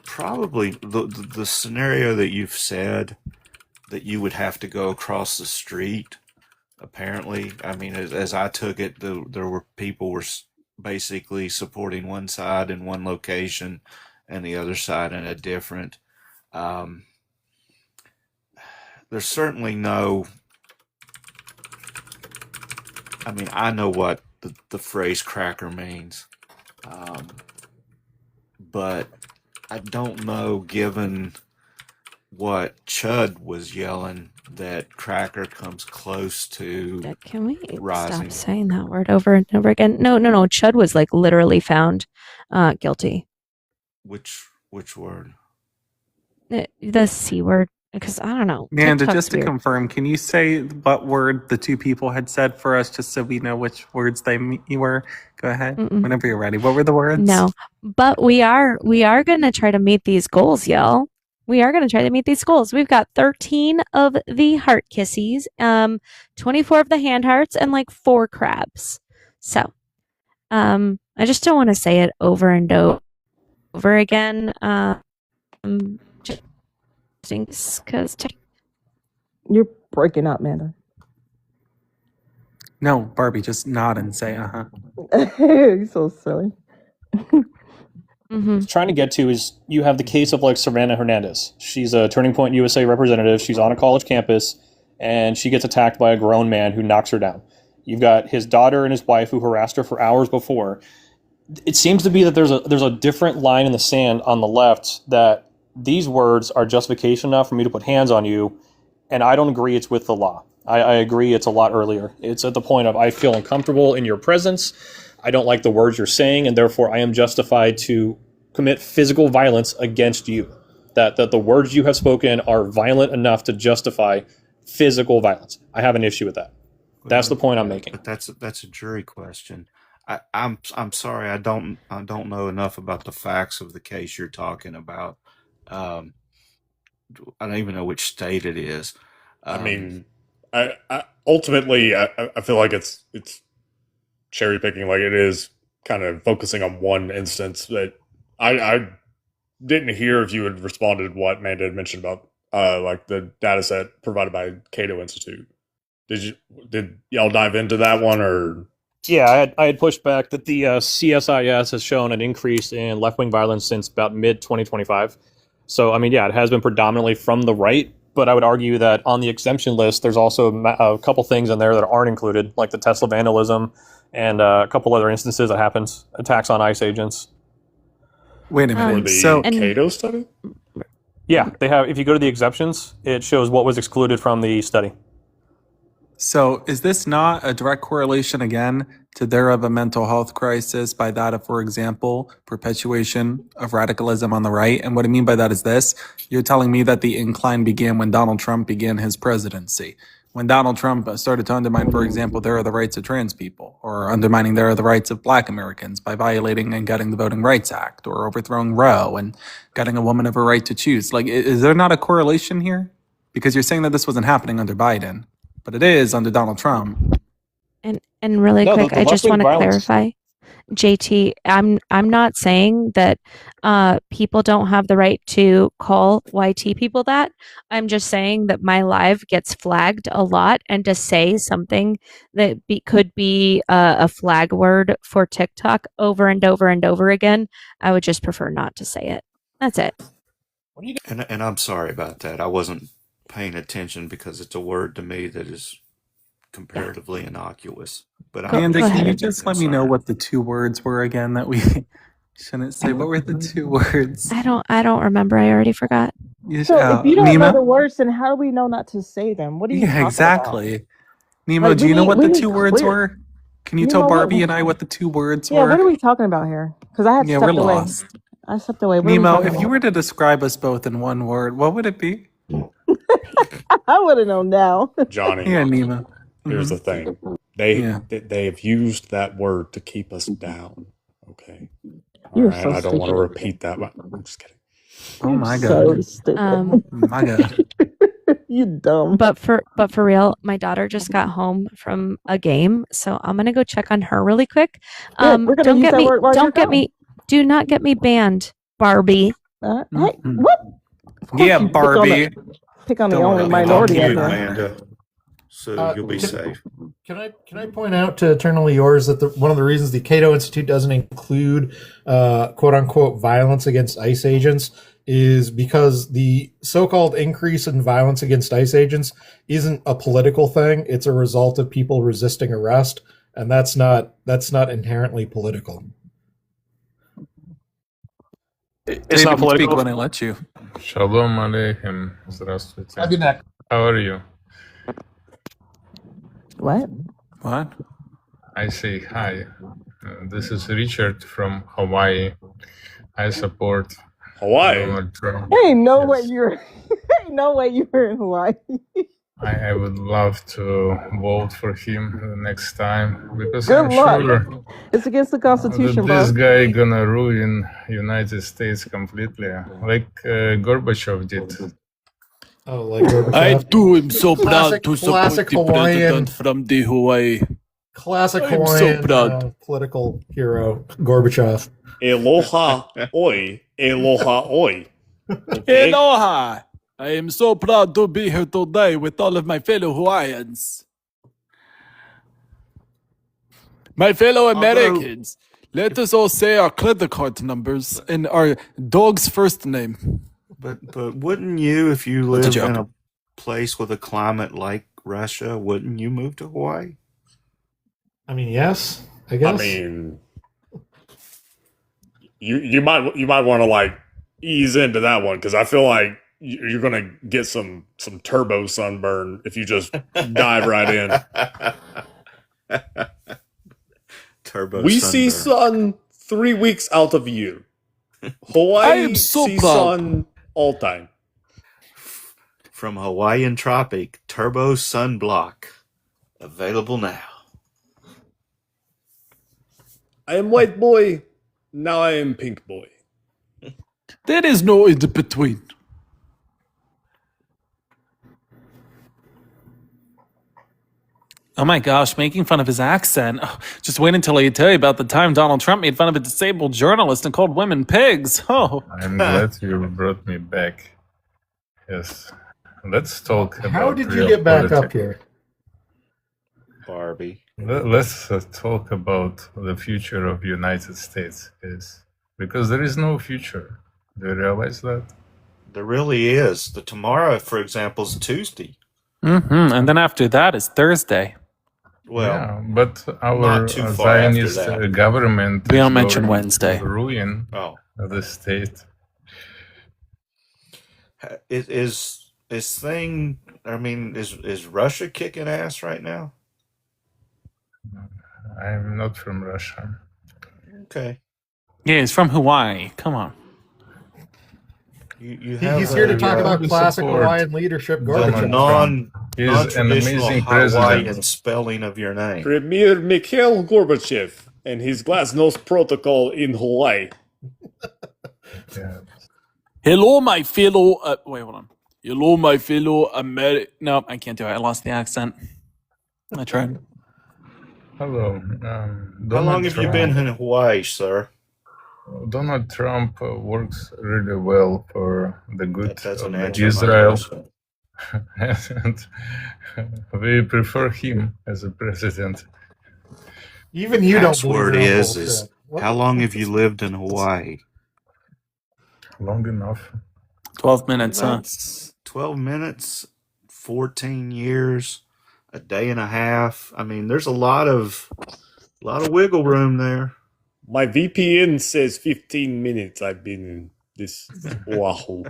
Probably the scenario that you've said that you would have to go across the street. Apparently, I mean, as I took it, there were people were basically supporting one side in one location and the other side in a different. There's certainly no. I mean, I know what the phrase cracker means, but I don't know, given what Chud was yelling, that cracker comes close to Can we rising. stop saying that word over and over again? No. Chud was like literally found guilty. Which word? The C word. Because I don't know. Amanda, TikTok's just to weird. confirm, can you say what word the two people had said for us, just so we know which words you were? Go ahead, whenever you're ready. What were the words? No, but we are going to try to meet these goals, y'all. We are going to try to meet these goals. We've got 13 of the heart kissies, 24 of the hand hearts, and like 4 crabs. So, I just don't want to say it over and over again. Just because You're breaking up, Amanda. No, Barbie, just nod and say uh-huh. You're so silly. Trying to get to is you have the case of like Savannah Hernandez. She's a Turning Point USA representative. She's on a college campus, and she gets attacked by a grown man who knocks her down. You've got his daughter and his wife who harassed her for hours before. It seems to be that there's a different line in the sand on the left that these words are justification enough for me to put hands on you, and I don't agree it's with the law. I agree it's a lot earlier. It's at the point of I feel uncomfortable in your presence. I don't like the words you're saying, and therefore I am justified to commit physical violence against you. That the words you have spoken are violent enough to justify physical violence. I have an issue with that. That's the point I'm making. But that's a jury question. I'm sorry, I don't know enough about the facts of the case you're talking about. I don't even know which state it is. I mean, I ultimately I feel like it's cherry picking, like it is kind of focusing on one instance. That I didn't hear if you had responded to what Amanda had mentioned about like the data set provided by Cato Institute. Did y'all dive into that one, or? Yeah, I had pushed back that the CSIS has shown an increase in left-wing violence since about mid-2025. So, I mean, yeah, it has been predominantly from the right, but I would argue that on the exemption list, there's also a couple things in there that aren't included, like the Tesla vandalism and a couple other instances that happens, attacks on ICE agents. Wait a minute. Or the Cato study? Yeah, they have. If you go to the exemptions, it shows what was excluded from the study. So is this not a direct correlation again to there of a mental health crisis by that of, for example, perpetuation of radicalism on the right? And what I mean by that is this. You're telling me that the incline began when Donald Trump began his presidency. When Donald Trump started to undermine, for example, there are the rights of trans people, or undermining there are the rights of Black Americans by violating and gutting the Voting Rights Act, or overthrowing Roe and gutting a woman of her right to choose. Like, is there not a correlation here? Because you're saying that this wasn't happening under Biden, but it is under Donald Trump. And really quick, I just want to clarify, JT, I'm not saying that people don't have the right to call YT people that. I'm just saying that my live gets flagged a lot, and to say something that could be a flag word for TikTok over and over and over again, I would just prefer not to say it. That's it. And I'm sorry about that. I wasn't paying attention because it's a word to me that is comparatively innocuous. But Go Amanda, can ahead. you just let me know what the 2 words were again that we shouldn't say? What were the 2 words? I don't remember. I already forgot. So if you don't know Nemo? the words, then how do we know not to say them? What are you Yeah, talking exactly. Nemo, Like, do we you know need- what we the need 2 words clear- were? Can you tell Nemo, what- Barbie and I what the 2 words Yeah, were? what are we talking about here? Because I had Yeah, stepped we're away. lost. I stepped away. What are we Nemo, talking if you about? were to describe us both in one word, what would it be? I would have known now. Johnny. Yeah, Nemo. Here's Mhm. the thing. They Yeah. they have used that word to keep us down. Okay. All You're right. so I don't want to stupid. repeat that. But I'm just kidding. Oh my So god. stupid. My god. You dumb. But for real, my daughter just got home from a game, so I'm gonna go check on her really quick. Good. We're gonna Don't use get that me word while you're don't get gone. me do not get me banned, Barbie. Hey, Mhm. what? Of course Yeah, you Barbie. Pick on the Don't only let me minority on in mute, here. Amanda. So you'll be can- safe. Can I point out to Eternally Yours that one of the reasons the Cato Institute doesn't include quote unquote violence against ICE agents is because the so-called increase in violence against ICE agents isn't a political thing. It's a result of people resisting arrest, and that's not inherently political. It's not political. Speak when I let you. Shalom Aleichem. Здравствуйте. I'll be back. How are you? What? What? I say hi. This is Richard from Hawaii. I support Hawaii. Donald Trump. Ain't no way you're. Ain't no way you were in Hawaii. I would love to vote for him the next time because Good I'm luck. sure It's against the that Constitution, bro. this guy gonna ruin United States completely, like Gorbachev did. Oh, like Gorbachev. I too am so proud to support classic the Hawaiian, president from the Hawaii. classic I'm so Hawaiian proud. political hero, Gorbachev. Aloha oi. Aloha oi. Okay? Aloha! I am so proud to be here today with all of my fellow Hawaiians. My fellow Americans, let us all say our credit card numbers and our dog's first name. But wouldn't you, if you That's a lived in joke. a place with a climate like Russia, wouldn't you move to Hawaii? I mean, yes, I I guess. mean, you might want to like ease into that one because I feel like you're gonna get some turbo sunburn if you just dive right in. Turbo We see sunburn. sun 3 weeks out of year. I Hawaii am so sees proud. sun all time. From Hawaiian Tropic, Turbo Sunblock. Available now. I am white boy. Now I am pink boy. There is no in between. Oh my gosh, making fun of his accent. Oh, just wait until I tell you about the time Donald Trump made fun of a disabled journalist and called women pigs. Oh. I'm glad you brought me back. Yes. Let's talk about How did you real get back politics. up here? Barbie. Let's talk about the future of United States, guys. Because there is no future. Do you realize that? There really is. The tomorrow, for example, is Tuesday. And then after that is Thursday. Well, yeah, but our not too far after Zionist that. government We is don't mention going Wednesday. to ruin Oh. the state. Is thing? I mean, is Russia kicking ass right now? I'm not from Russia. Okay. Yeah, he's from Hawaii. Come on. You have He's here to talk about we classic support Hawaiian leadership. the Gorbachev. He's an non-traditional amazing Hawaiian president. spelling of your name. Premier Mikhail Gorbachev and his Glasnost protocol in Hawaii. Yeah. Hello, my fellow. Wait, hold on. Hello, my fellow American. No, I can't do it. I lost the accent. I tried. Hello. How long have you been in Hawaii, sir? Donald Trump works really well for the good That's of an answer. Israel. And we prefer him as a president. Even you don't believe Password that is bullshit. What? how long have you lived in Hawaii? Long enough. 12 minutes, huh? That's 12 minutes, 14 years. a day and a half. I mean, there's a lot of wiggle room there. My VPN says 15 minutes. I've been in this Oahu.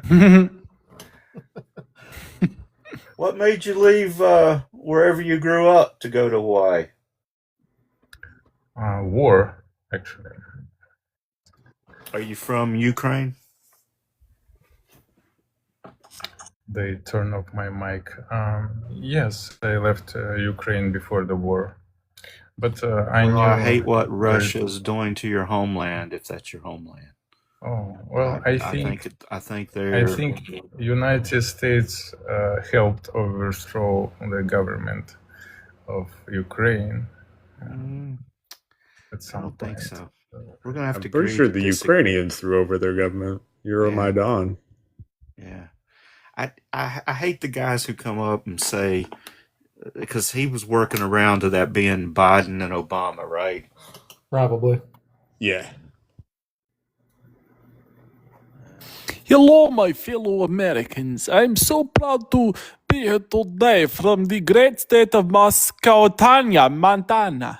What made you leave wherever you grew up to go to Hawaii? War, actually. Are you from Ukraine? They turned off my mic. Yes, I left Ukraine before the war. But I hate what Russia's doing to your homeland, if that's your homeland. Oh, well, I think United States helped overthrow the government of Ukraine. I don't think so. We're gonna have I'm to. pretty sure the Ukrainians threw over their government. Euromaidan. Yeah. I hate the guys who come up and say, because he was working around to that being Biden and Obama, right? Probably. Yeah. Hello, my fellow Americans. I'm so proud to be here today from the great state of Muscatania, Montana.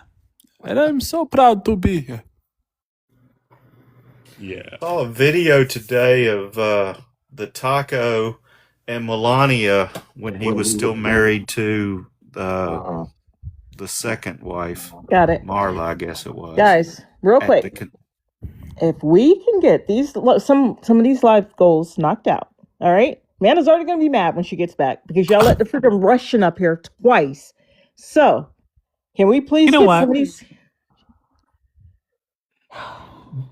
And I'm so proud to be here. Yeah. I saw a video today of the Taco and Melania when he was still married to the second wife. Got it. Marla, I guess it was. Guys, real quick. If we can get these some of these life goals knocked out, all right? Amanda's already gonna be mad when she gets back because y'all let the freaking Russian up here twice. So, can we please get some of these?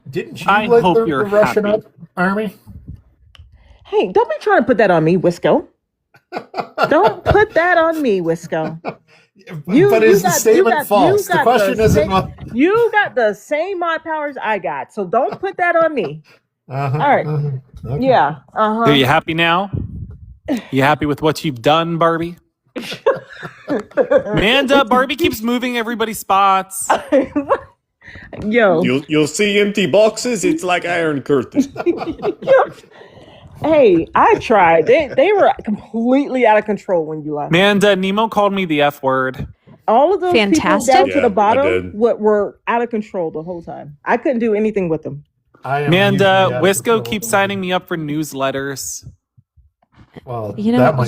Didn't you let the Russian up, Army? Hey, don't be trying to put that on me, Wisco. Don't put that on me, Wisco. But is the statement false? The question isn't what. You got the same mod powers I got, so don't put that on me. All right. Okay. Yeah. Are you happy now? You happy with what you've done, Barbie? Amanda, Barbie keeps moving everybody's spots. Yo. You'll see empty boxes. It's like Iron Curtain. Hey, I tried. They were completely out of control when you left. Amanda, Nemo called me the F word. All of those Fantastic. people down to the I bottom did. were out of control the whole time. I couldn't do anything with them. Amanda, Wisco keeps signing me up for newsletters. Well, You know,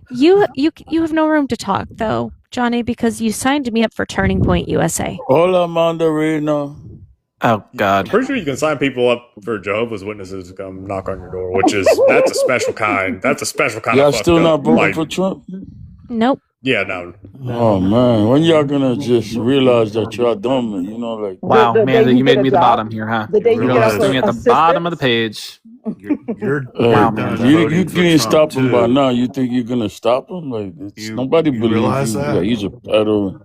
you have no room to talk though, Johnny, because you signed me up for Turning Point USA. Hola, Mandarino. Oh God. I'm pretty sure you can sign people up for Jehovah's Witnesses to come knock on your door, that's a special kind. That's a special kind Y'all of fucked still not up. voting Like, for Trump? Nope. yeah, no. Oh man, when y'all gonna just realize that y'all dumb? You know, like Wow, The day Amanda, you get made a me the job, bottom here, huh? the day you get Sitting at the bottom of the page. You're Wow, done man. you voting for can't Trump, stop him by too. now. You think you're gonna stop him? Like nobody you believes realize you. that? Like, he's a pedo.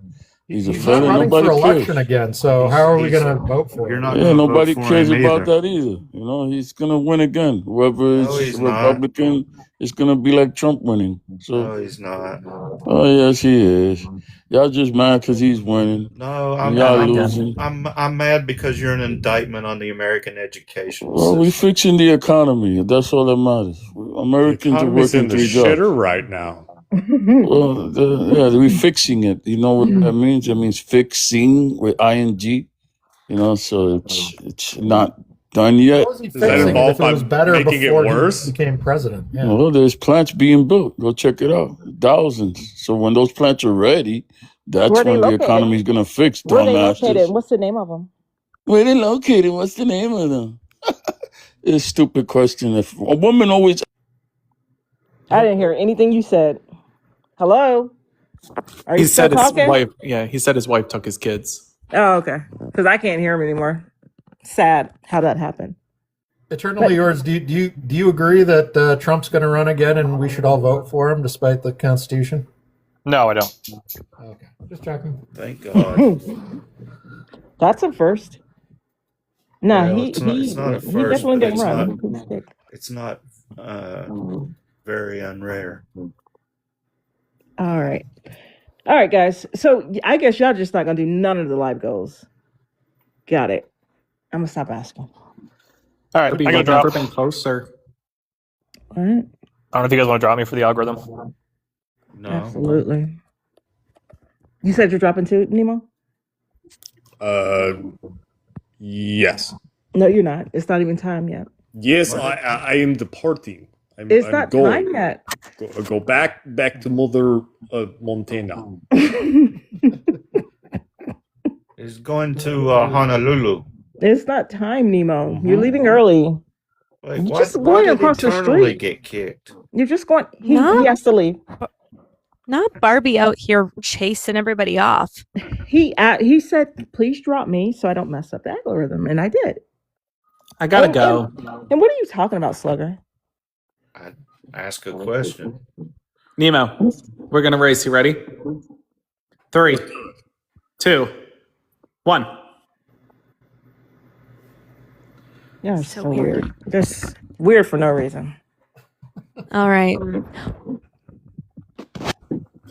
He's a He's not felon. running Nobody for cares. election again, so how are we going to vote for You're him? not Yeah, gonna nobody vote for cares him about either. that either. You know, he's gonna win again. Whoever No, is he's not. Republican, it's gonna be like Trump winning. So, No, he's not. oh yes, he is. Y'all just mad because he's winning. No, And y'all losing. I'm mad because you're an indictment on the American educational Well, we system. fixing the economy. That's all that matters. Americans are Economy's working in the 3 jobs. shitter right now. Well, yeah, we're fixing it. You know what that means? It means fixing with ing. You know, so it's not done yet. How was he fixing it if it was better before he became president? Yeah. Well, there's plants being built. Go check it out. Thousands. So when those plants are ready, that's Where they when the located? economy's gonna fix. Where they Dumbasses. located? What's the name of them? Where they located? What's the name of them? It's a stupid question. If a woman always I didn't hear anything you said. Hello? Are He you still said his talking? wife. Yeah, he said his wife took his kids. Oh, okay. Because I can't hear him anymore. Sad how that happened. Eternally yours. Do you agree that Trump's going to run again and we should all vote for him despite the Constitution? No, I don't. Okay, just checking. Thank God. That's a first. No, Well, he it's not a he first, definitely but didn't run. it's not very unrare. All right. All right, guys. So I guess y'all just not gonna do none of the live goals. Got it. I'm gonna stop asking. All right, I gotta drop. Never been closer. All right. I don't know if you guys want to drop me for the algorithm. No. Absolutely. You said you're dropping too, Nemo? Yes. No, you're not. It's not even time yet. Yes, I am departing. It's I'm not going. time yet. Go back to Mother Montana. He's going to Honolulu. It's not time, Nemo. You're leaving early. Like, You're why, just why going did across the Eternally street. get kicked? You're just going. He No. has to leave. Not Barbie out here chasing everybody off. He said, "Please drop me so I don't mess up the algorithm," and I did. I gotta And- go. And what are you talking about, Slugger? I ask a question. Nemo, we're gonna race. You ready? 3, 2, 1. Yeah, so weird. Just weird for no reason. All right.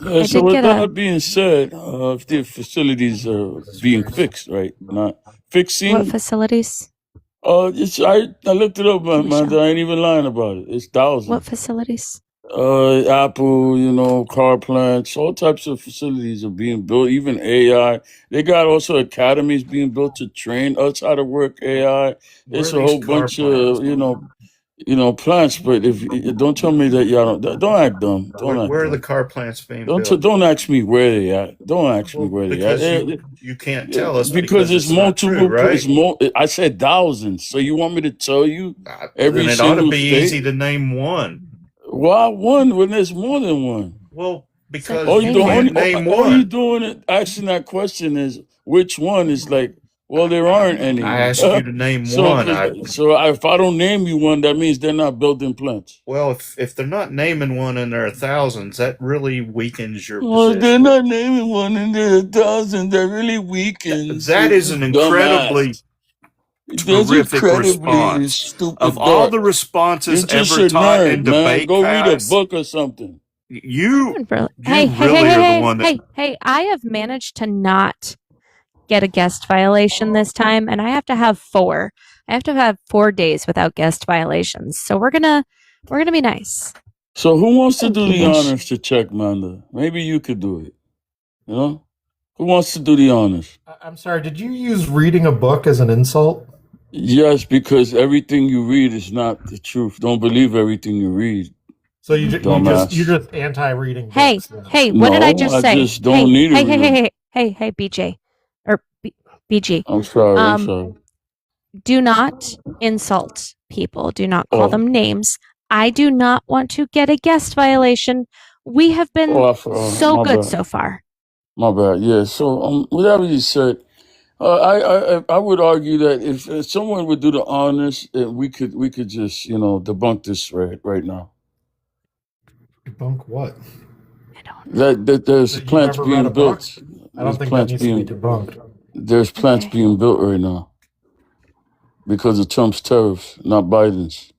I So did with get that a being said, if the facilities are being fixed, right? Not what fixing. facilities? I looked it up, man. I ain't even lying about it. It's thousands. What facilities? Apple, car plants, all types of facilities are being built, even AI. They got also academies being built to train us how to work AI. It's a these whole car bunch of, plants, but don't tell me that y'all don't act dumb. Don't act Where are dumb. the car plants being Don't built? don't ask me where they at. Don't ask me where they at. Because you can't tell us Because it's not true, multiple. right? It's more. I said thousands. So you want me to tell you every Then it ought to single be state? easy to name one. Why one when there's more than one? Well, because All you you can't doing, name all you one. doing it asking that question is which one is like. Well, there aren't any. I asked you to name one. If I don't name you one, that means they're not building plants. Well, if they're not naming one and there are thousands, that really weakens your Well, position. they're not naming one, and there are thousands. That really weakens. That is an incredibly That's terrific incredibly response. stupid. Of all duck. the responses You're just ever a taught nerd, in man. debate Go read a class, book or something. you Hey, really are the one that. hey, I have managed to not get a guest violation this time, and I have to have 4. I have to have 4 days without guest violations. So we're gonna be nice. So who wants to do the Ish. honors to check Manda? Maybe you could do it. Who wants to do the honors? I'm sorry, did you use reading a book as an insult? Yes, because everything you read is not the truth. Don't believe everything you read. So you're Dumbass. just anti-reading Hey, books. Then. hey, what did I just say? just don't need to read. Hey, BJ or BG. I'm sorry. Do not insult people. Do not call Oh. them names. I do not want to get a guest violation. We have been so my good bad. so far. My bad. Yeah. So whatever you said, I would argue that if someone would do the honors, we could just debunk this right now. Debunk what? That there's That you've plants never read being a book? built. I don't think that needs to be debunked. There's plants being built right now because of Trump's tariffs, not Biden's.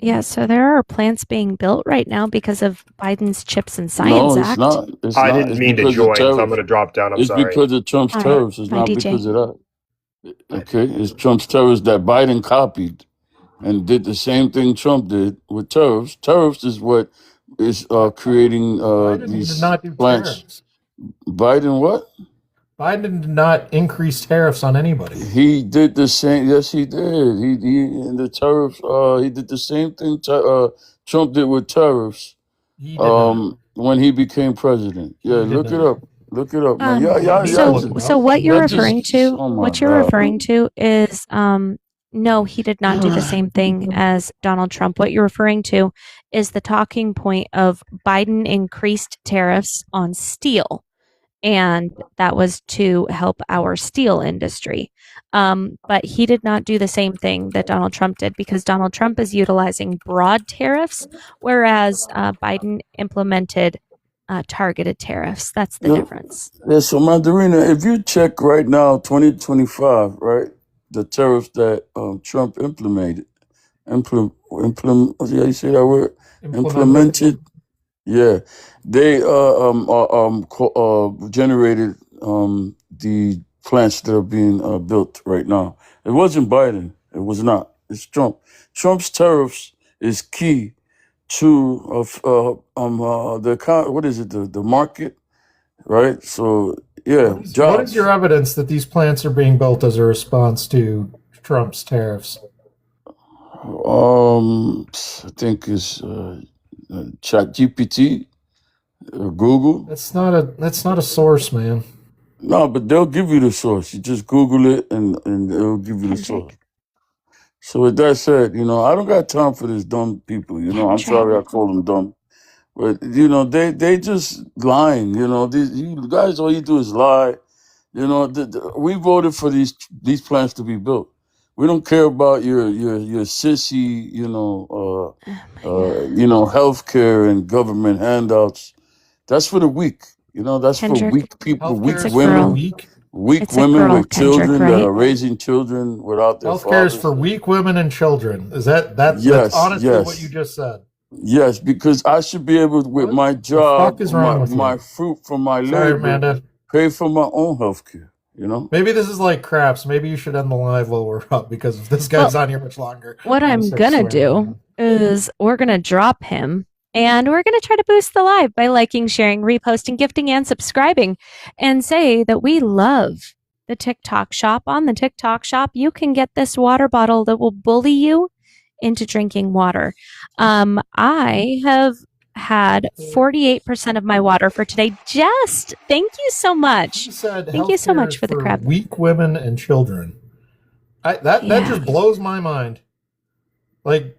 Yeah, so there are plants being built right now because of Biden's Chips and No, Science it's Act. not. It's I not. didn't It's mean to because of join, so I'm tariffs. going to drop down. I'm It's sorry. because of Trump's All right. tariffs. It's Bye, not DJ. because of that. Okay, it's Trump's tariffs that Biden copied and did the same thing Trump did with tariffs. Tariffs is what is creating Biden these did not do plants. tariffs. Biden what? Biden did not increase tariffs on anybody. He did the same. Yes, he did. He in the tariffs. He did the same thing. Trump did with tariffs. He did not. When he became president. Yeah, He did look it not. up. Look it up, man. Y'all So what you're y'all just- referring to, oh my what you're God. referring to is no, he did not do the same thing as Donald Trump. What you're referring to is the talking point of Biden increased tariffs on steel, and that was to help our steel industry. But he did not do the same thing that Donald Trump did because Donald Trump is utilizing broad tariffs, whereas Biden implemented targeted tariffs. That's the difference. Yeah, so Mandarina, if you check right now, 2025, right, the tariffs that Trump implemented, yeah, you say that word? Implemented. Yeah, they generated the plants that are being built right now. It wasn't Biden. It was not. It's Trump. Trump's tariffs is key to what is it? The market right? So yeah, What is jobs. your evidence that these plants are being built as a response to Trump's tariffs? I think it's ChatGPT, Google. That's not a source, man. No, but they'll give you the source. You just Google it and it'll give you the source. So with that said, I don't got time for this dumb people. I'm sorry I call them dumb. But they just lying. These you guys, all you do is lie. We voted for these plants to be built. We don't care about your sissy, healthcare and government handouts. That's for the weak. That's for Kendrick, weak people, weak Healthcare it's a is for women, girl. weak. weak It's a women girl, with Kendrick, children that right? are raising children without their Healthcare is fathers. for weak women and children. Is that's Yes, honestly what yes. you just said? Yes, because I should be able, with What my the fuck job, is wrong with my you? fruit from my Sorry, labor, Amanda. pay for my own health care. Maybe this is like craps. Maybe you should end the live while we're up, because if this guy's Well, on here much longer, what I'm I'm start gonna swearing do again. is we're gonna drop him and we're gonna try to boost the live by liking, sharing, reposting, gifting, and subscribing, and say that we love the TikTok shop. On the TikTok shop, you can get this water bottle that will bully you into drinking water. I have had 48% of my water for today. Just thank you so much. You said Thank you so healthcare much is for the for crab. weak women and children. That Yeah. just blows my mind. Like,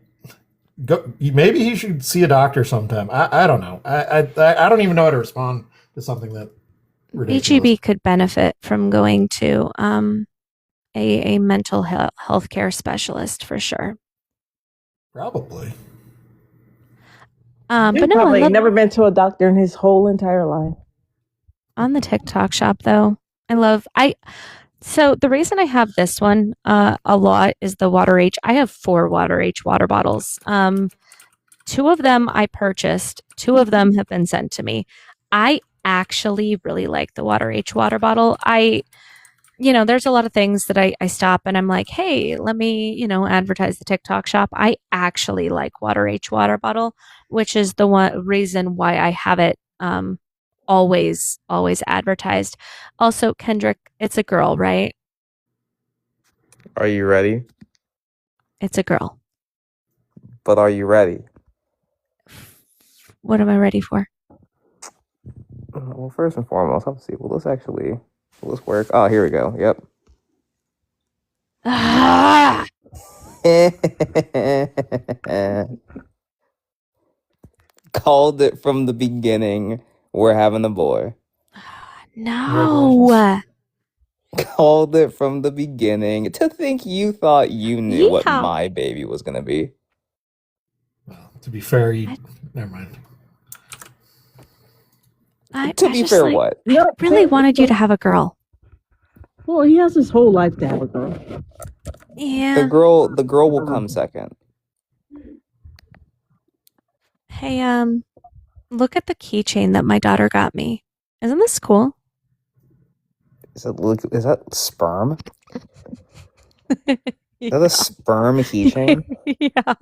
maybe he should see a doctor sometime. I don't know. I don't even know how to respond to something that ridiculous. HEB could benefit from going to a mental health care specialist for sure. Probably. He But no, probably never been to a doctor in his whole entire life. on the TikTok shop though, so the reason I have this one a lot is the Water H. I have 4 Water H water bottles. 2 of them I purchased. 2 of them have been sent to me. I actually really like the Water H water bottle. There's a lot of things that I stop and I'm like, hey, let me, advertise the TikTok shop. I actually like Water H water bottle, which is the one reason why I have it always advertised. Also, Kendrick, it's a girl, right? Are you ready? It's a girl. But are you ready? What am I ready for? Well, first and foremost, let's see. Will this work? Oh, here we go. Yep. Ah! Called it from the beginning. We're having a boy. No. Called it from the beginning. To think you thought you knew what Yeehaw. my baby was gonna be. To be fair, never mind. To be fair, what? I really wanted you to have a girl. Well, he has his whole life to have a girl. Yeah. The girl will come second. Hey, look at the keychain that my daughter got me. Isn't this cool? Is that sperm? Is that a sperm keychain? Yeah.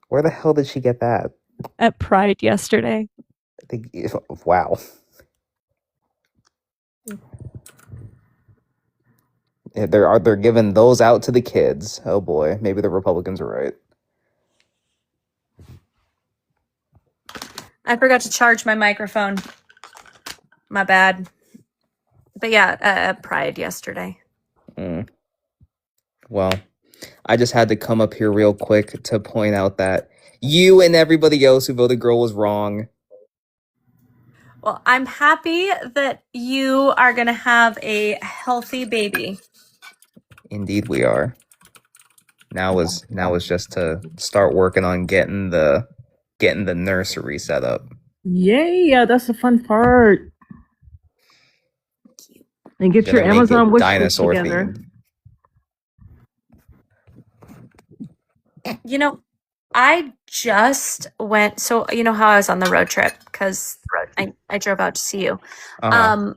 Where the hell did she get that? At Pride yesterday. Wow. Yeah, they're giving those out to the kids. Oh boy, maybe the Republicans are right. I forgot to charge my microphone. My bad. But yeah, Pride yesterday. Well, I just had to come up here real quick to point out that you and everybody else who voted girl was wrong. Well, I'm happy that you are going to have a healthy baby. Indeed, we are. Now is just to start working on getting the nursery set up. Yeah, that's the fun part. And get your Gonna make it Amazon wish list dinosaur together. themed. I just went, so you know how I was on the road trip because I drove out to see you. Uh-huh.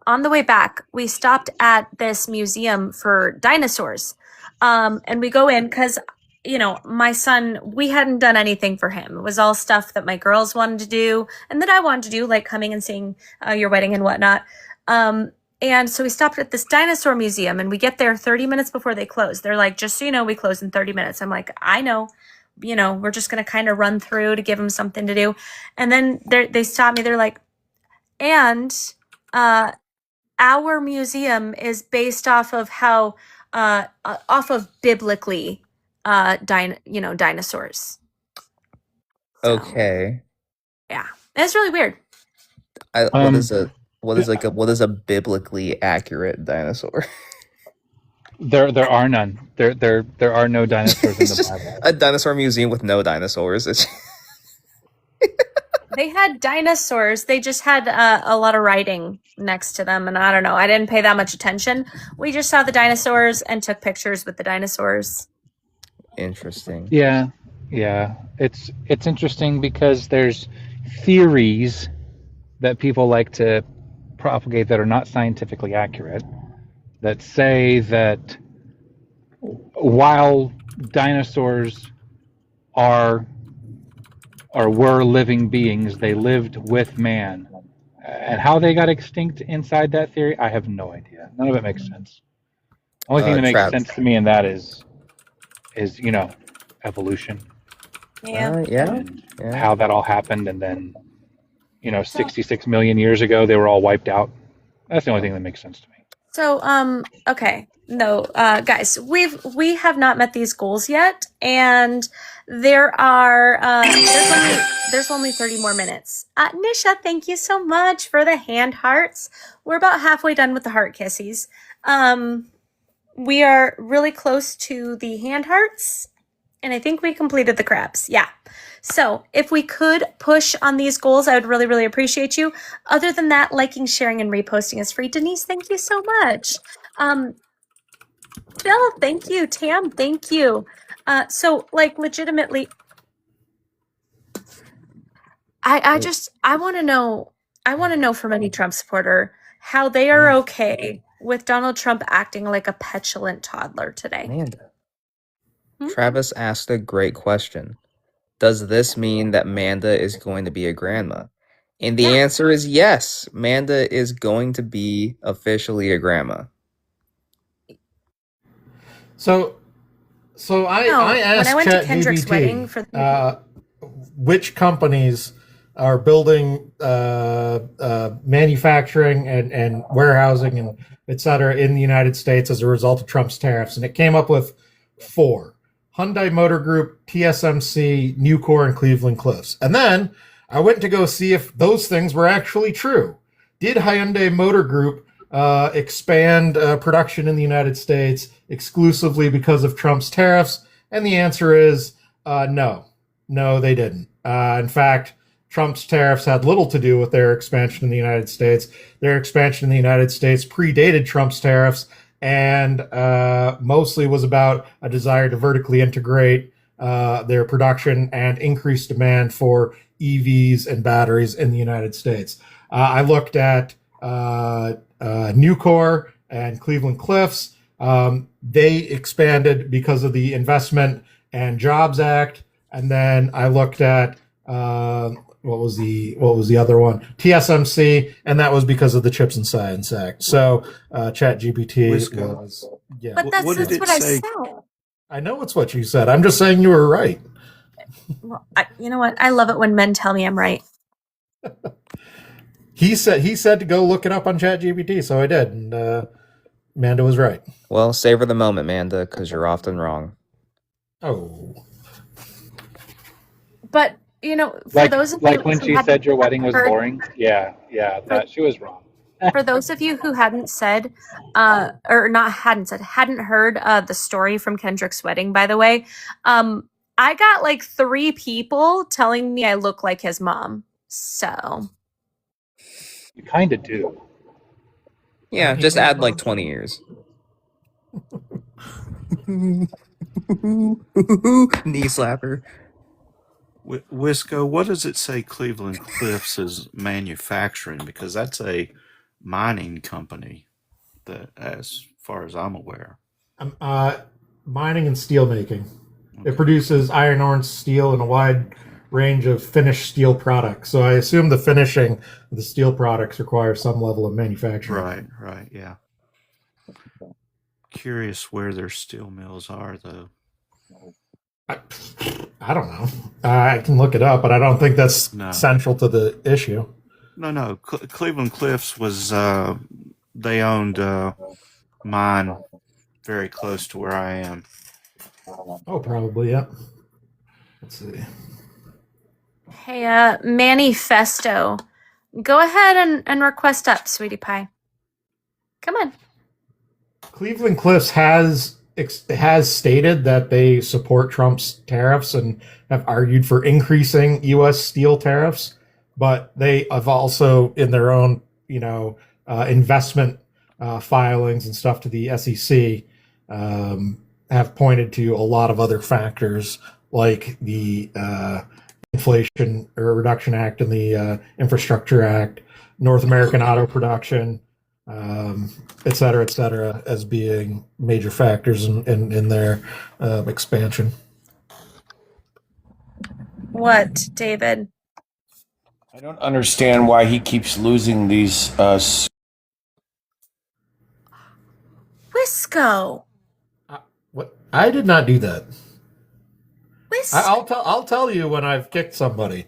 On the way back, we stopped at this museum for dinosaurs. And we go in because my son, we hadn't done anything for him. It was all stuff that my girls wanted to do and that I wanted to do, like coming and seeing your wedding and whatnot. And so we stopped at this dinosaur museum, and we get there 30 minutes before they close. They're like, just so you know, we close in 30 minutes. I'm like, I know, we're just going to kind of run through to give them something to do. And then they stop me. They're like, and our museum is based off of how, off of biblically, dinosaurs. Okay. Yeah, it's really weird. What is a biblically accurate dinosaur? There are none. There are no dinosaurs in It's the just Bible. a dinosaur museum with no dinosaurs. They had dinosaurs. They just had a lot of writing next to them, and I don't know. I didn't pay that much attention. We just saw the dinosaurs and took pictures with the dinosaurs. Interesting. Yeah. It's interesting because there's theories that people like to propagate that are not scientifically accurate, that say that while dinosaurs were living beings, they lived with man. And how they got extinct inside that theory, I have no idea. None of it makes sense. The only thing that makes sense to me in that is evolution. Yeah. How that all happened, and then 66 million years ago they were all wiped out. That's the only thing that makes sense to me. So, okay. No, guys, we have not met these goals yet, and there are there's only 30 more minutes. Nisha, thank you so much for the hand hearts. We're about halfway done with the heart kissies. We are really close to the hand hearts, and I think we completed the crabs. Yeah. So if we could push on these goals, I would really, really appreciate you. Other than that, liking, sharing, and reposting is free. Denise, thank you so much. Bill, thank you. Tam, thank you. So legitimately, I want to know from any Trump supporter how they are okay with Donald Trump acting like a petulant toddler today. Amanda. Travis asked a great question. Does this mean that Manda is going to be a grandma? And the answer is yes. Manda is going to be officially a grandma. So I asked when I went to Kendrick's wedding for which companies are building manufacturing and warehousing and et cetera in the United States as a result of Trump's tariffs, and it came up with 4: Hyundai Motor Group, TSMC, Nucor, and Cleveland-Cliffs. And then I went to go see if those things were actually true. Did Hyundai Motor Group expand production in the United States exclusively because of Trump's tariffs? And the answer is no. No, they didn't. In fact, Trump's tariffs had little to do with their expansion in the United States. Their expansion in the United States predated Trump's tariffs and mostly was about a desire to vertically integrate their production and increase demand for EVs and batteries in the United States. I looked at Nucor and Cleveland-Cliffs. They expanded because of the Investment and Jobs Act. And then I looked at what was the other one? TSMC, and that was because of the Chips and Science Act. So ChatGPT was But that's what I said. I know it's what you said. I'm just saying you were right. Well, you know what? I love it when men tell me I'm right. He said to go look it up on ChatGPT, so I did, and Manda was right. Well, savor the moment, Manda, because you're often wrong. Oh. But for those of you when who she said your wedding was heard- boring, that she was wrong. For those of you who hadn't said, hadn't heard the story from Kendrick's wedding, by the way, I got like 3 people telling me I look like his mom. So You kind of do. Yeah, just add like 20 years. Knee slapper. Wisco, what does it say Cleveland Cliffs is manufacturing? Because that's a mining company, that, as far as I'm aware. Mining and steel making. It produces iron ore and steel and a wide range of finished steel products. So I assume the finishing of the steel products requires some level of manufacturing. Right, yeah. Curious where their steel mills are, though. I don't know. I can look it up, but I don't think that's central to the issue. No. Cleveland Cliffs was, they owned mine very close to where I am. Oh, probably, yeah. Let's see. Hey, Manifesto, go ahead and request up, sweetie pie. Come on. Cleveland Cliffs has stated that they support Trump's tariffs and have argued for increasing U.S. steel tariffs, but they have also, in their own, investment filings and stuff to the SEC, have pointed to a lot of other factors like the Inflation Reduction Act and the Infrastructure Act, North American auto production, et cetera, as being major factors in their expansion. What, David? I don't understand why he keeps losing these. Wisco. What? I did not do that. Wisco. I'll tell you when I've kicked somebody.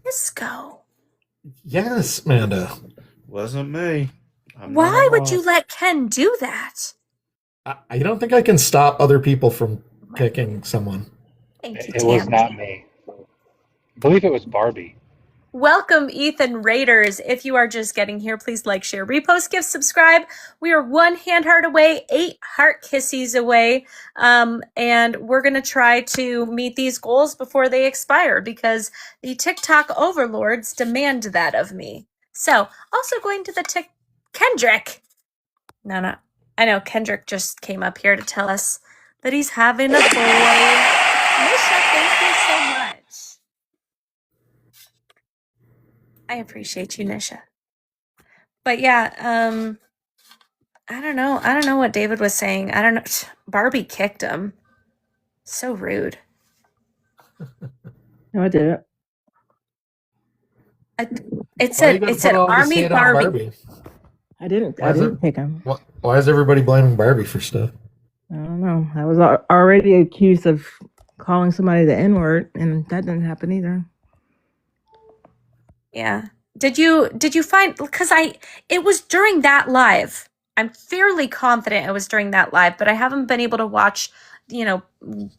Wisco. Yes, Amanda. Wasn't me. Why would you let Ken do that? I don't think I can stop other people from kicking someone. Thank you, It was not me. I believe it was Barbie. Welcome, Ethan Raiders. If you are just getting here, please like, share, repost, give, subscribe. We are 1 hand heart away, 8 heart kissies away. And we're going to try to meet these goals before they expire because the TikTok overlords demand that of me. So, also going to the Kendrick. No. I know Kendrick just came up here to tell us that he's having a boy. Misha, thank you so much. I appreciate you, Nisha. But yeah, I don't know what David was saying. I don't know. Barbie kicked him. So rude. No, I didn't. It said Army Barbie. I didn't pick him. Why is everybody blaming Barbie for stuff? I don't know. I was already accused of calling somebody the N-word, and that didn't happen either. Yeah. Did you find, because it was during that live. I'm fairly confident it was during that live, but I haven't been able to watch,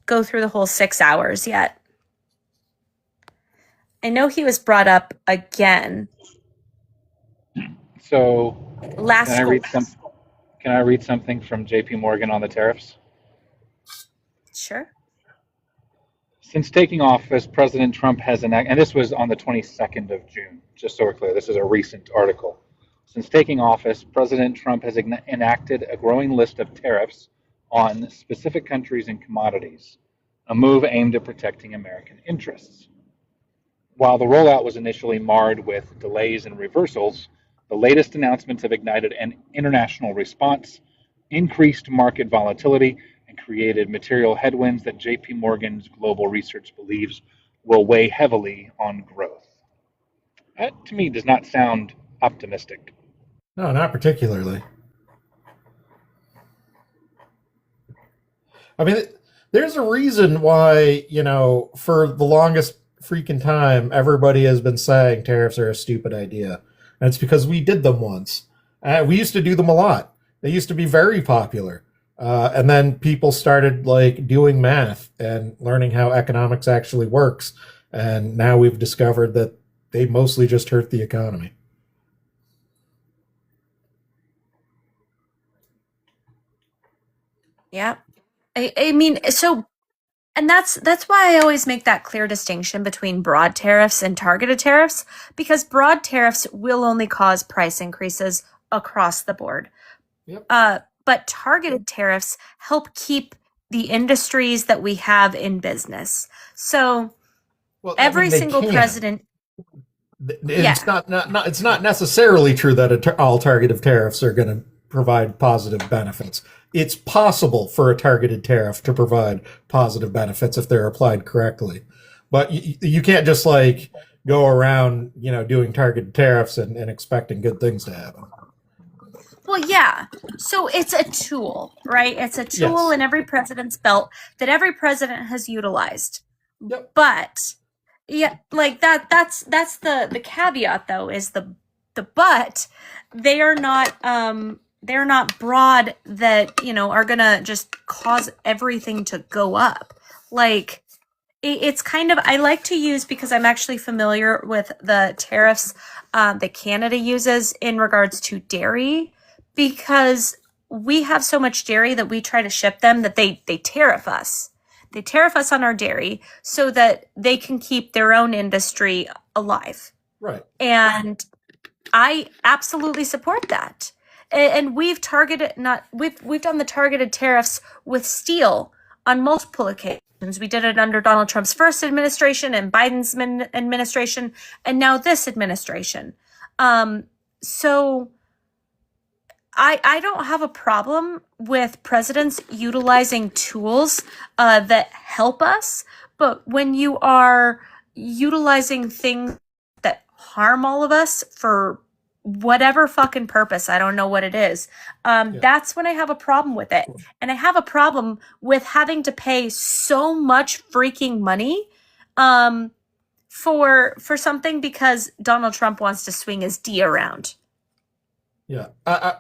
go through the whole 6 hours yet. I know he was brought up again. So Last can I read something from JP Morgan on the tariffs? Sure. Since taking office, President Trump has enacted, and this was on the 22nd of June, just so we're clear, this is a recent article. Since taking office, President Trump has enacted a growing list of tariffs on specific countries and commodities, a move aimed at protecting American interests. While the rollout was initially marred with delays and reversals, the latest announcements have ignited an international response, increased market volatility, and created material headwinds that JP Morgan's global research believes will weigh heavily on growth. That, to me, does not sound optimistic. No, not particularly. I mean, there's a reason why, for the longest freaking time, everybody has been saying tariffs are a stupid idea. And it's because we did them once. We used to do them a lot. They used to be very popular. And then people started doing math and learning how economics actually works. And now we've discovered that they mostly just hurt the economy. Yeah. I mean, so, and that's why I always make that clear distinction between broad tariffs and targeted tariffs, because broad tariffs will only cause price increases across the board. Yep. But targeted tariffs help keep the industries that we have in business. So every single president. It's not necessarily true that all targeted tariffs are going to provide positive benefits. It's possible for a targeted tariff to provide positive benefits if they're applied correctly. But you can't just like go around, doing targeted tariffs and expecting good things to happen. Well, yeah. So it's a tool, right? It's a tool in every president's belt that every president has utilized. Yep. But yeah, like that's the caveat though, is the but they are not they're not broad that, are gonna just cause everything to go up. Like it's kind of, I like to use, because I'm actually familiar with the tariffs that Canada uses in regards to dairy, because we have so much dairy that we try to ship them that they tariff us. They tariff us on our dairy so that they can keep their own industry alive. Right. And I absolutely support that. And we've we've done the targeted tariffs with steel on multiple occasions. We did it under Donald Trump's first administration and Biden's administration, and now this administration. So I don't have a problem with presidents utilizing tools that help us, but when you are utilizing things that harm all of us for whatever fucking purpose, I don't know what it is, that's when I have a problem with it. And I have a problem with having to pay so much freaking money for something because Donald Trump wants to swing his D around. Yeah.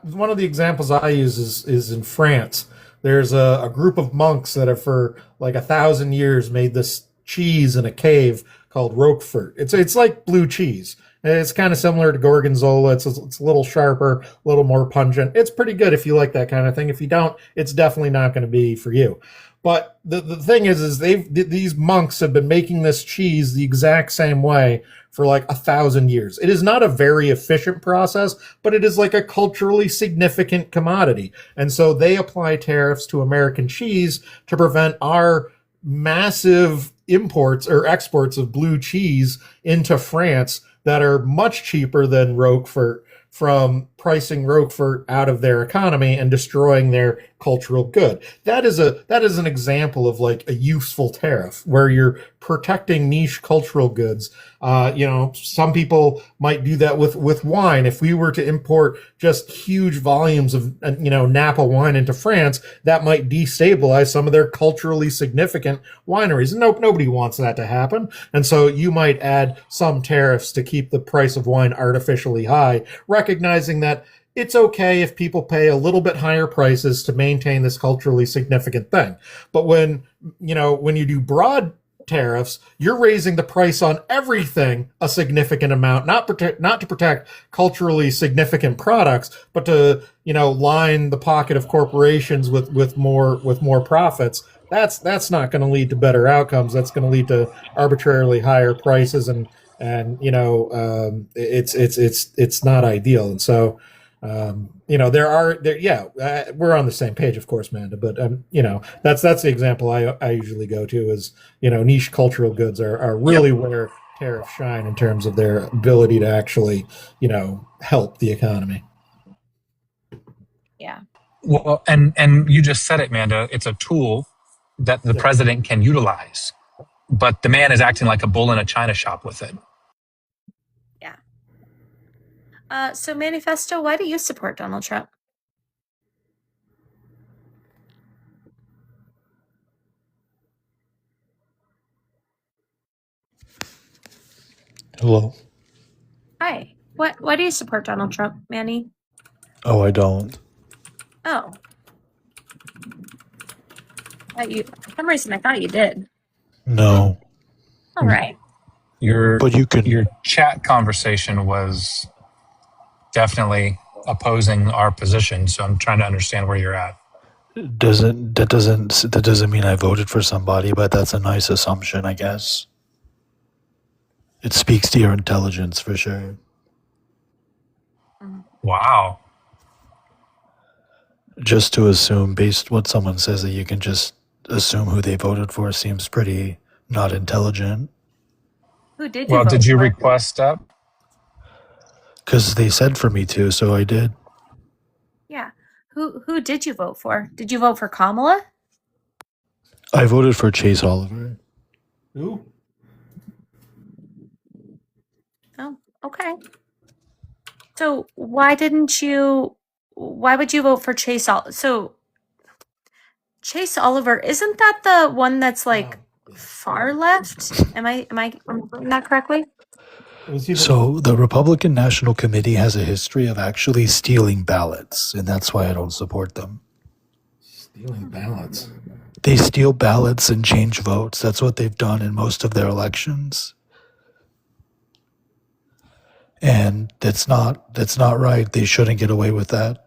One of the examples I use is in France. There's a group of monks that have for like 1,000 years made this cheese in a cave called Roquefort. It's like blue cheese. It's kind of similar to Gorgonzola. It's a little sharper, a little more pungent. It's pretty good if you like that kind of thing. If you don't, it's definitely not going to be for you. But the thing is these monks have been making this cheese the exact same way for like 1,000 years. It is not a very efficient process, but it is like a culturally significant commodity. And so they apply tariffs to American cheese to prevent our massive imports or exports of blue cheese into France that are much cheaper than Roquefort, from pricing Roquefort out of their economy and destroying their cultural good. That is an example of like a useful tariff where you're protecting niche cultural goods. Some people might do that with wine. If we were to import just huge volumes of Napa wine into France, that might destabilize some of their culturally significant wineries. Nobody wants that to happen. And so you might add some tariffs to keep the price of wine artificially high, recognizing that it's okay if people pay a little bit higher prices to maintain this culturally significant thing. But when you do broad tariffs, you're raising the price on everything a significant amount, not to protect culturally significant products, but to line the pocket of corporations with more profits. That's not going to lead to better outcomes. That's going to lead to arbitrarily higher prices, and it's not ideal. And so we're on the same page, of course, Amanda, but that's the example I usually go to is, niche cultural goods are really where tariffs shine in terms of their ability to actually, help the economy. Yeah. Well, and you just said it, Amanda, it's a tool that the president can utilize, but the man is acting like a bull in a china shop with it. So Manifesto, why do you support Donald Trump? Hello. Hi. Why do you support Donald Trump, Manny? Oh, I don't. Oh. For some reason I thought you did. No. All right. Your But you can. your chat conversation was definitely opposing our position, so I'm trying to understand where you're at. That doesn't mean I voted for somebody, but that's a nice assumption, I guess. It speaks to your intelligence for sure. Wow. Just to assume, based what someone says, that you can just assume who they voted for seems pretty not intelligent. Who did you Well, vote did you for? request up? Because they said for me to, so I did. Yeah. Who did you vote for? Did you vote for Kamala? I voted for Chase Oliver. Who? Oh, okay. So why would you vote for Chase Oliver? So Chase Oliver, isn't that the one that's like far left? Am I remembering that correctly? So the Republican National Committee has a history of actually stealing ballots, and that's why I don't support them. Stealing ballots. They steal ballots and change votes. That's what they've done in most of their elections. And that's not right. They shouldn't get away with that.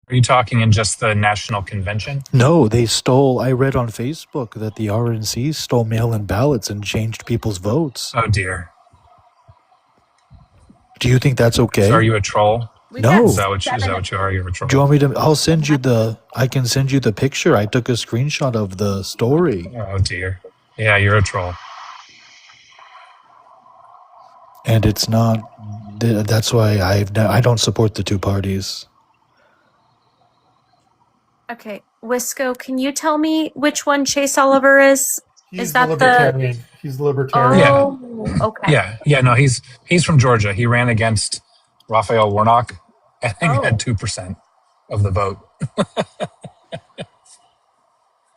Are you talking in just the national convention? No, they stole. I read on Facebook that the RNC stole mail-in ballots and changed people's votes. Oh dear. Do you think that's okay? So are you a troll? No. Is that what you are? You're a troll. Do you want me to? I can send you the picture. I took a screenshot of the story. Oh dear. Yeah, you're a troll. And it's not. That's why I don't support the two parties. Okay, Wisco, can you tell me which one Chase Oliver is? He's Is that libertarian. He's libertarian. Oh, okay. Yeah. No, he's from Georgia. He ran against Raphael Warnock. I think had 2% of the vote.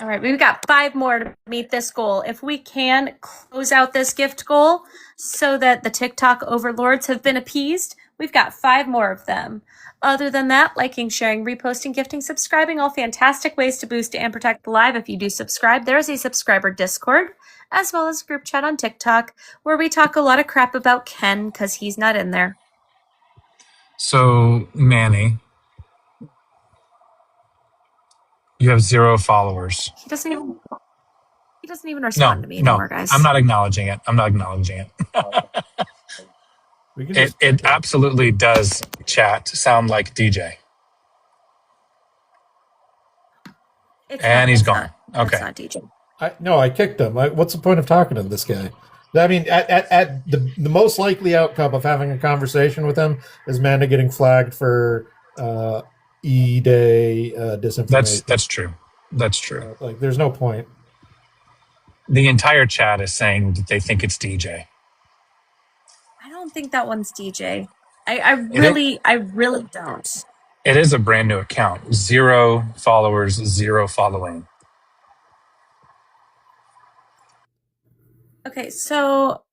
All right, we've got 5 more to meet this goal. If we can close out this gift goal so that the TikTok overlords have been appeased, we've got 5 more of them. Other than that, liking, sharing, reposting, gifting, subscribing, all fantastic ways to boost and protect the live. If you do subscribe, there is a subscriber Discord, as well as a group chat on TikTok, where we talk a lot of crap about Ken because he's not in there. So, Manny, you have 0 followers. He doesn't even respond to me anymore, guys. I'm not acknowledging it. It absolutely does, chat, sound like DJ. He's gone. Okay. It's not DJ. I kicked him. What's the point of talking to this guy? I mean, at the most likely outcome of having a conversation with him is Manda getting flagged for E-Day disinformation. That's true. That's true. There's no point. The entire chat is saying that they think it's DJ. I don't think that one's DJ. I really don't. It is a brand new account. 0 followers, 0 following. Okay, so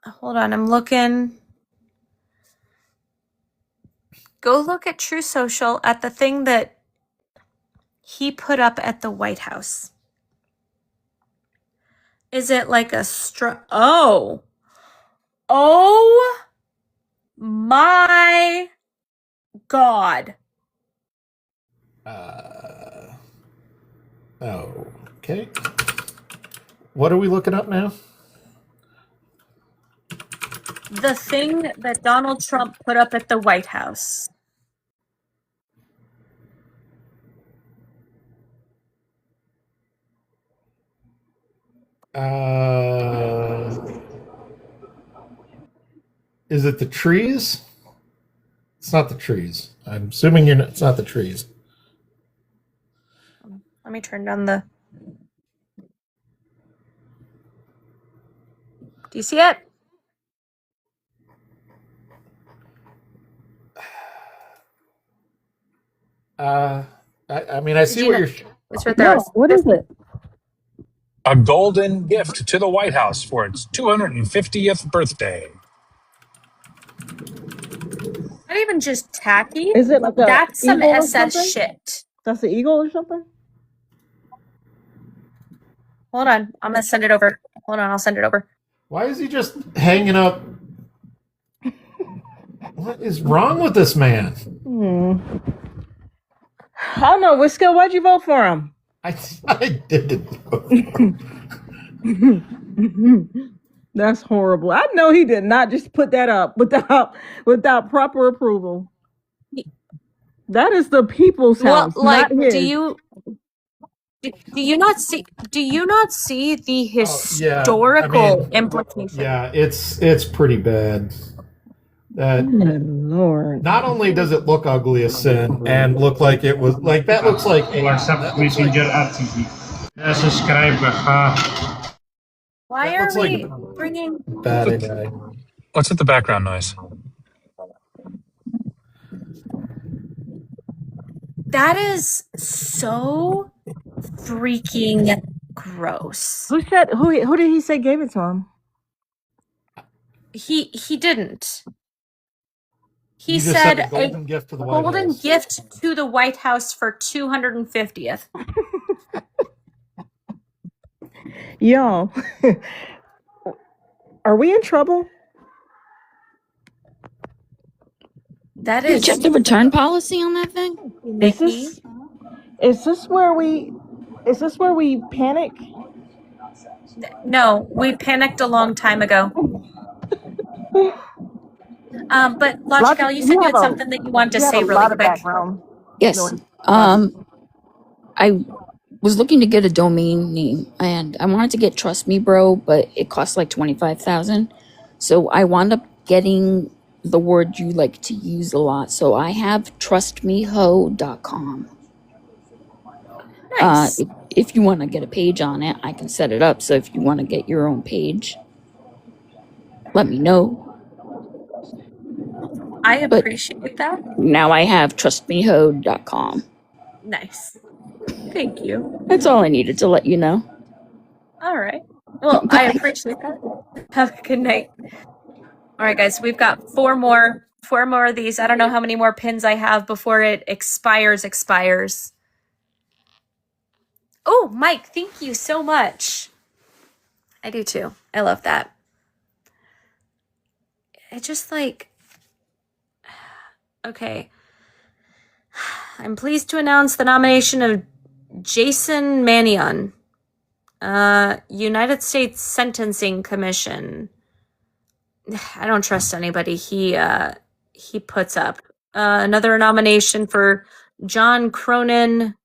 hold on, I'm looking. Go look at True Social at the thing that he put up at the White House. Is it like a Oh my God. Okay. What are we looking up now? The thing that Donald Trump put up at the White House. Is it the trees? It's not the trees. I'm assuming it's not the trees. Let me turn down the... Do you see it? I mean, I see what you're... It's right there. What is it? A golden gift to the White House for its 250th birthday. Not even just tacky. Is it like a That's some eagle or SS something? shit. That's the eagle or something? Hold on. I'm going to send it over. Hold on. I'll send it over. Why is he just hanging up? What is wrong with this man? I don't know, Wisco. Why'd you vote for him? I didn't vote for him. That's horrible. I know he did not just put that up without proper approval. That is the people's house, not his. Do you not see the historical implications? Yeah, it's pretty bad. that Lord. not only does it look ugly as sin and look like it was like that looks like WhatsApp Messenger RTG. Subscribe Why that are looks like we bringing? bad AI. What's with the background noise? That is so freaking gross. Who said who did he say gave it to him? He didn't. He You just said a golden gift to the White golden House. gift to the White House for 250th. Yo, are we in trouble? That Did you is check the return policy on that thing? Nikki. Is this where we panic? No, we panicked a long time ago. But Logical, you said you had something that you wanted to say really quick. Yes. I was looking to get a domain name, and I wanted to get Trust Me Bro, but it costs like 25,000. So I wound up getting the word you like to use a lot. So I have trustmeho.com. Nice. If you want to get a page on it, I can set it up. So if you want to get your own page, let me know. I appreciate that. Now I have trustmeho.com. Nice. Thank you. That's all I needed to let you know. All right. Well, I appreciate that. Have a good night. All right, guys, we've got four more of these. I don't know how many more pins I have before it expires. Oh, Mike, thank you so much. I do too. I love that. I just like, okay. I'm pleased to announce the nomination of Jason Manion, United States Sentencing Commission. I don't trust anybody he puts up. Another nomination for John Cronin,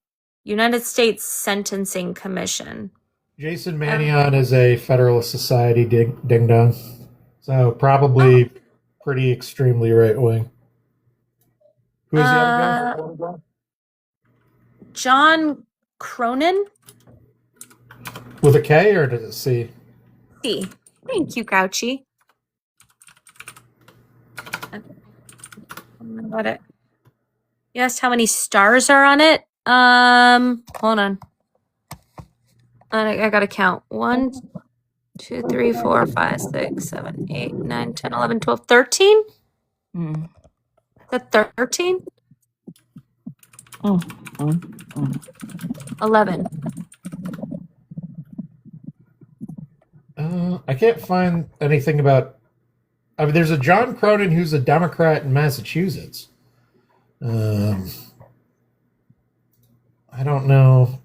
United States Sentencing Commission. Jason Manion is a Federalist Society ding dong, so probably pretty extremely right wing. Who is the other guy? John Cronin? With a K or does it C? C. Thank you, Grouchy. Got it. You asked how many stars are on it? Hold on. I gotta count. 1, 2, 3, 4, 5, 6, 7, 8, 9, 10, 11, 12, 13? Is that 13? 11. I can't find anything about. I mean, there's a John Cronin who's a Democrat in Massachusetts. I don't know.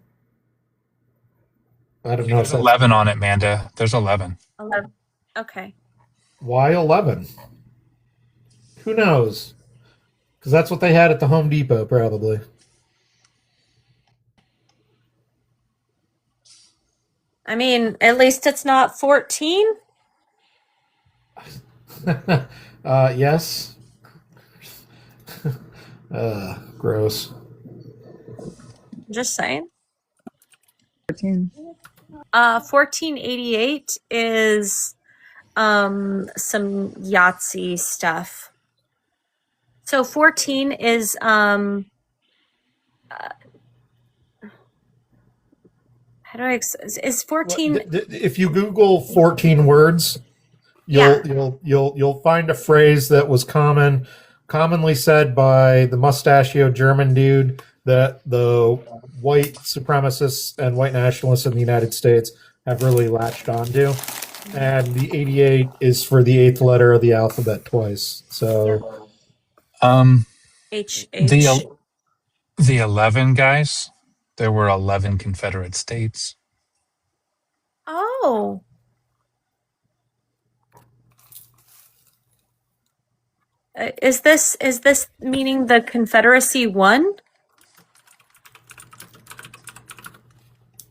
There's 11 on it, Manda. There's 11. 11. Okay. Why 11? Who knows? Because that's what they had at the Home Depot, probably. I mean, at least it's not 14. Yes. Gross. Just saying. 1488 is some Yahtzee stuff. So 14 is how do I is 14 If you Google 14 words, you'll find a phrase that was commonly said by the mustachioed German dude that the white supremacists and white nationalists in the United States have really latched onto. And the 88 is for the 8th letter of the alphabet twice. So H. The 11 guys, there were 11 Confederate states. Oh. Is this meaning the Confederacy won?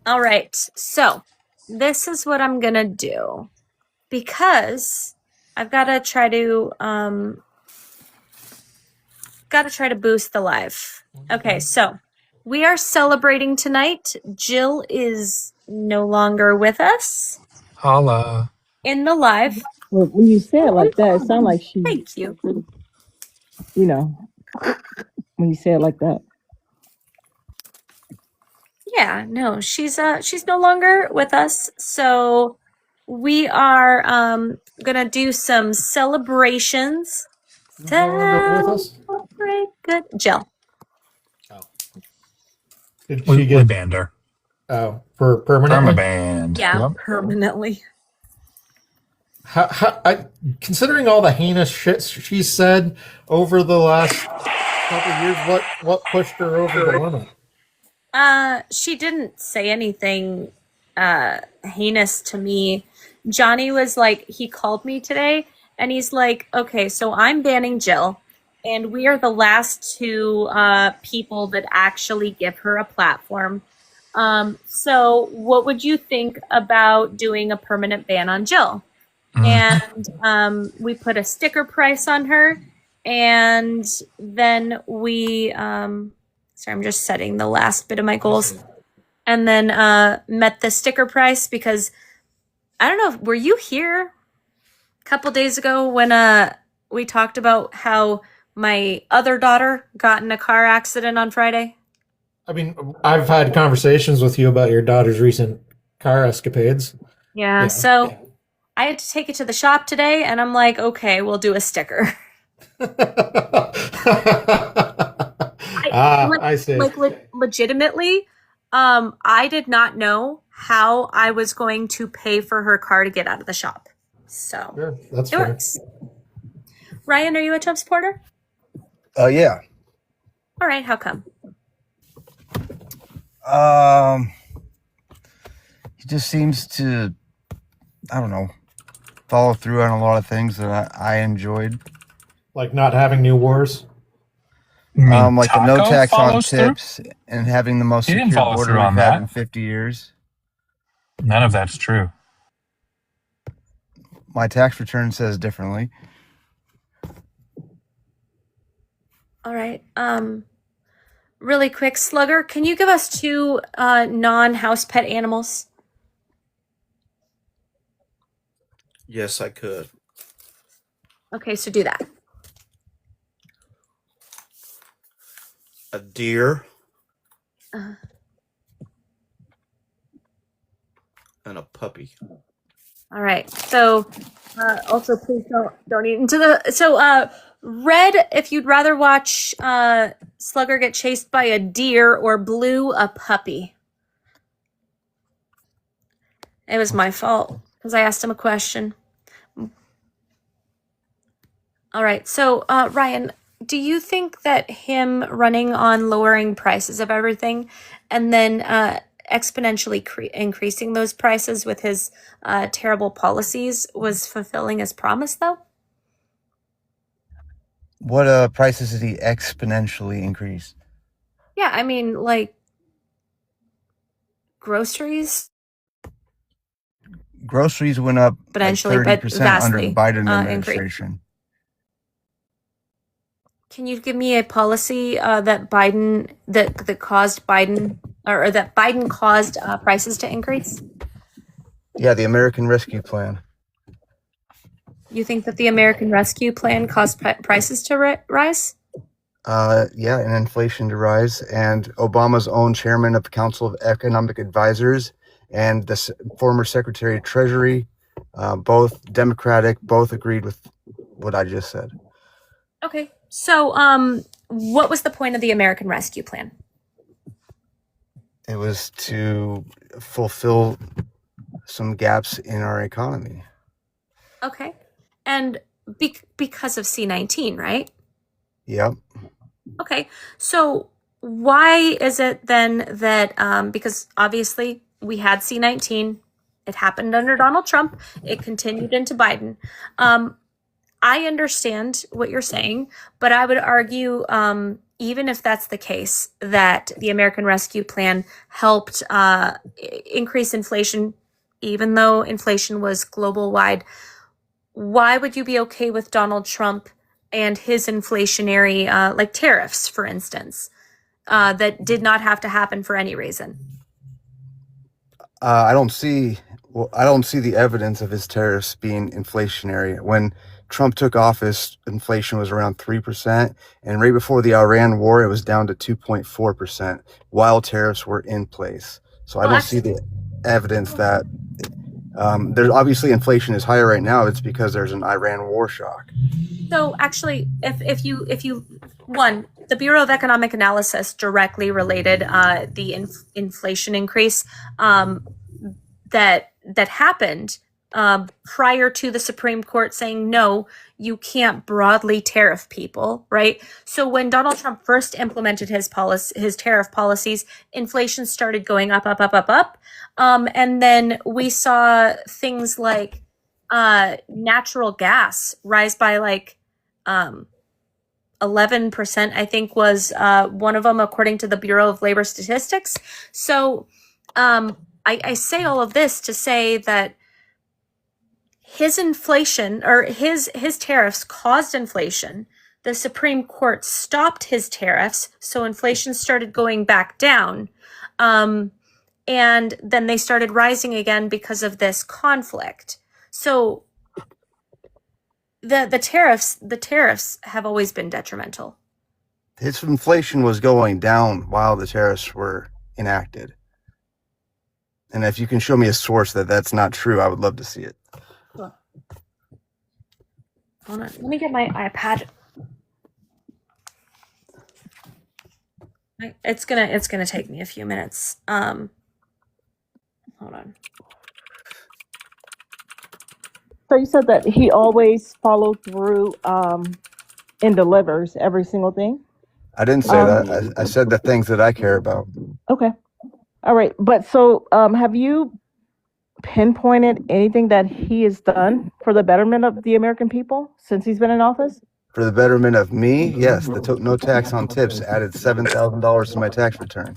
All right. So, this is what I'm going to do because I've got to try to Gotta try to boost the live. Okay, so we are celebrating tonight. Jill is no longer with us Holla. in the live. Well, when you say it like that, it sounds like she, Thank you. you know, when you say it like that. Yeah, no, she's no longer with us. So we are gonna do some celebrations. No longer with us? Celebrate good Jill. Did We she get banned her. for permanently? Permabanned. Yeah, Yep. permanently. Considering all the heinous shit she said over the last couple of years, what pushed her over the limit? She didn't say anything heinous to me. Johnny was like, he called me today and he's like, okay, so I'm banning Jill and we are the last two people that actually give her a platform. So what would you think about doing a permanent ban on Jill? And we put a sticker price on her, and then we sorry, I'm just setting the last bit of my goals, and then met the sticker price because I don't know, were you here a couple days ago when we talked about how my other daughter got in a car accident on Friday? I mean, I've had conversations with you about your daughter's recent car escapades. Yeah, so I had to take it to the shop today, and I'm like, okay, we'll do a sticker. I see. Legitimately, I did not know how I was going to pay for her car to get out of the shop. So Sure, that's it fair. works. Ryan, are you a Trump supporter? Yeah. All right, how come? He just seems to, I don't know, follow through on a lot of things that I enjoyed. Like not having new wars? Like the no Taco tax on follows through? tips and having the most He didn't secure follow border through we've on had that. in 50 years. None of that's true. My tax return says differently. All right. Really quick, Slugger, can you give us two non-house pet animals? Yes, I could. Okay, so do that. A deer and a puppy. All right. So, also please don't eat into the. So, Red, if you'd rather watch Slugger get chased by a deer, or Blue, a puppy. It was my fault because I asked him a question. All right. So, Ryan, do you think that him running on lowering prices of everything and then exponentially increasing those prices with his terrible policies was fulfilling his promise, though? What prices did he exponentially increase? Yeah, I mean, like groceries. Groceries went up like Potentially, but 30% under the vastly Biden increase. administration. Can you give me a policy that Biden that caused Biden or that Biden caused prices to increase? Yeah, the American Rescue Plan. You think that the American Rescue Plan caused prices to rise? Yeah, and inflation to rise. And Obama's own chairman of the Council of Economic Advisors and the former Secretary of Treasury, both Democratic, both agreed with what I just said. Okay. So, what was the point of the American Rescue Plan? It was to fulfill some gaps in our economy. Okay. And because of C-19, right? Yep. Okay. So why is it then that, because obviously we had C-19, it happened under Donald Trump, it continued into Biden. I understand what you're saying, but I would argue, even if that's the case, that the American Rescue Plan helped increase inflation, even though inflation was global wide. Why would you be okay with Donald Trump and his inflationary, like tariffs, for instance, that did not have to happen for any reason. I don't see. Well, I don't see the evidence of his tariffs being inflationary. When Trump took office, inflation was around 3%, and right before the Iran war, it was down to 2.4%, while tariffs were in place. So I Well, don't see the evidence that there's obviously inflation is higher right now. It's because there's an Iran war shock. So actually, if you one, the Bureau of Economic Analysis directly related the inflation increase that happened prior to the Supreme Court saying no, you can't broadly tariff people, right? So when Donald Trump first implemented his tariff policies, inflation started going up, and then we saw things like natural gas rise by like 11%, I think was one of them, according to the Bureau of Labor Statistics. So I say all of this to say that his inflation or his tariffs caused inflation. The Supreme Court stopped his tariffs, so inflation started going back down. And then they started rising again because of this conflict. So the tariffs have always been detrimental. His inflation was going down while the tariffs were enacted. And if you can show me a source that that's not true, I would love to see it. Hold on, let me get my iPad. It's gonna take me a few minutes. Hold on. So you said that he always followed through and delivers every single thing? I didn't say that. I said the things that I care about. Okay. All right. But so have you pinpointed anything that he has done for the betterment of the American people since he's been in office? For the betterment of me, yes, the no tax on tips added $7,000 to my tax return.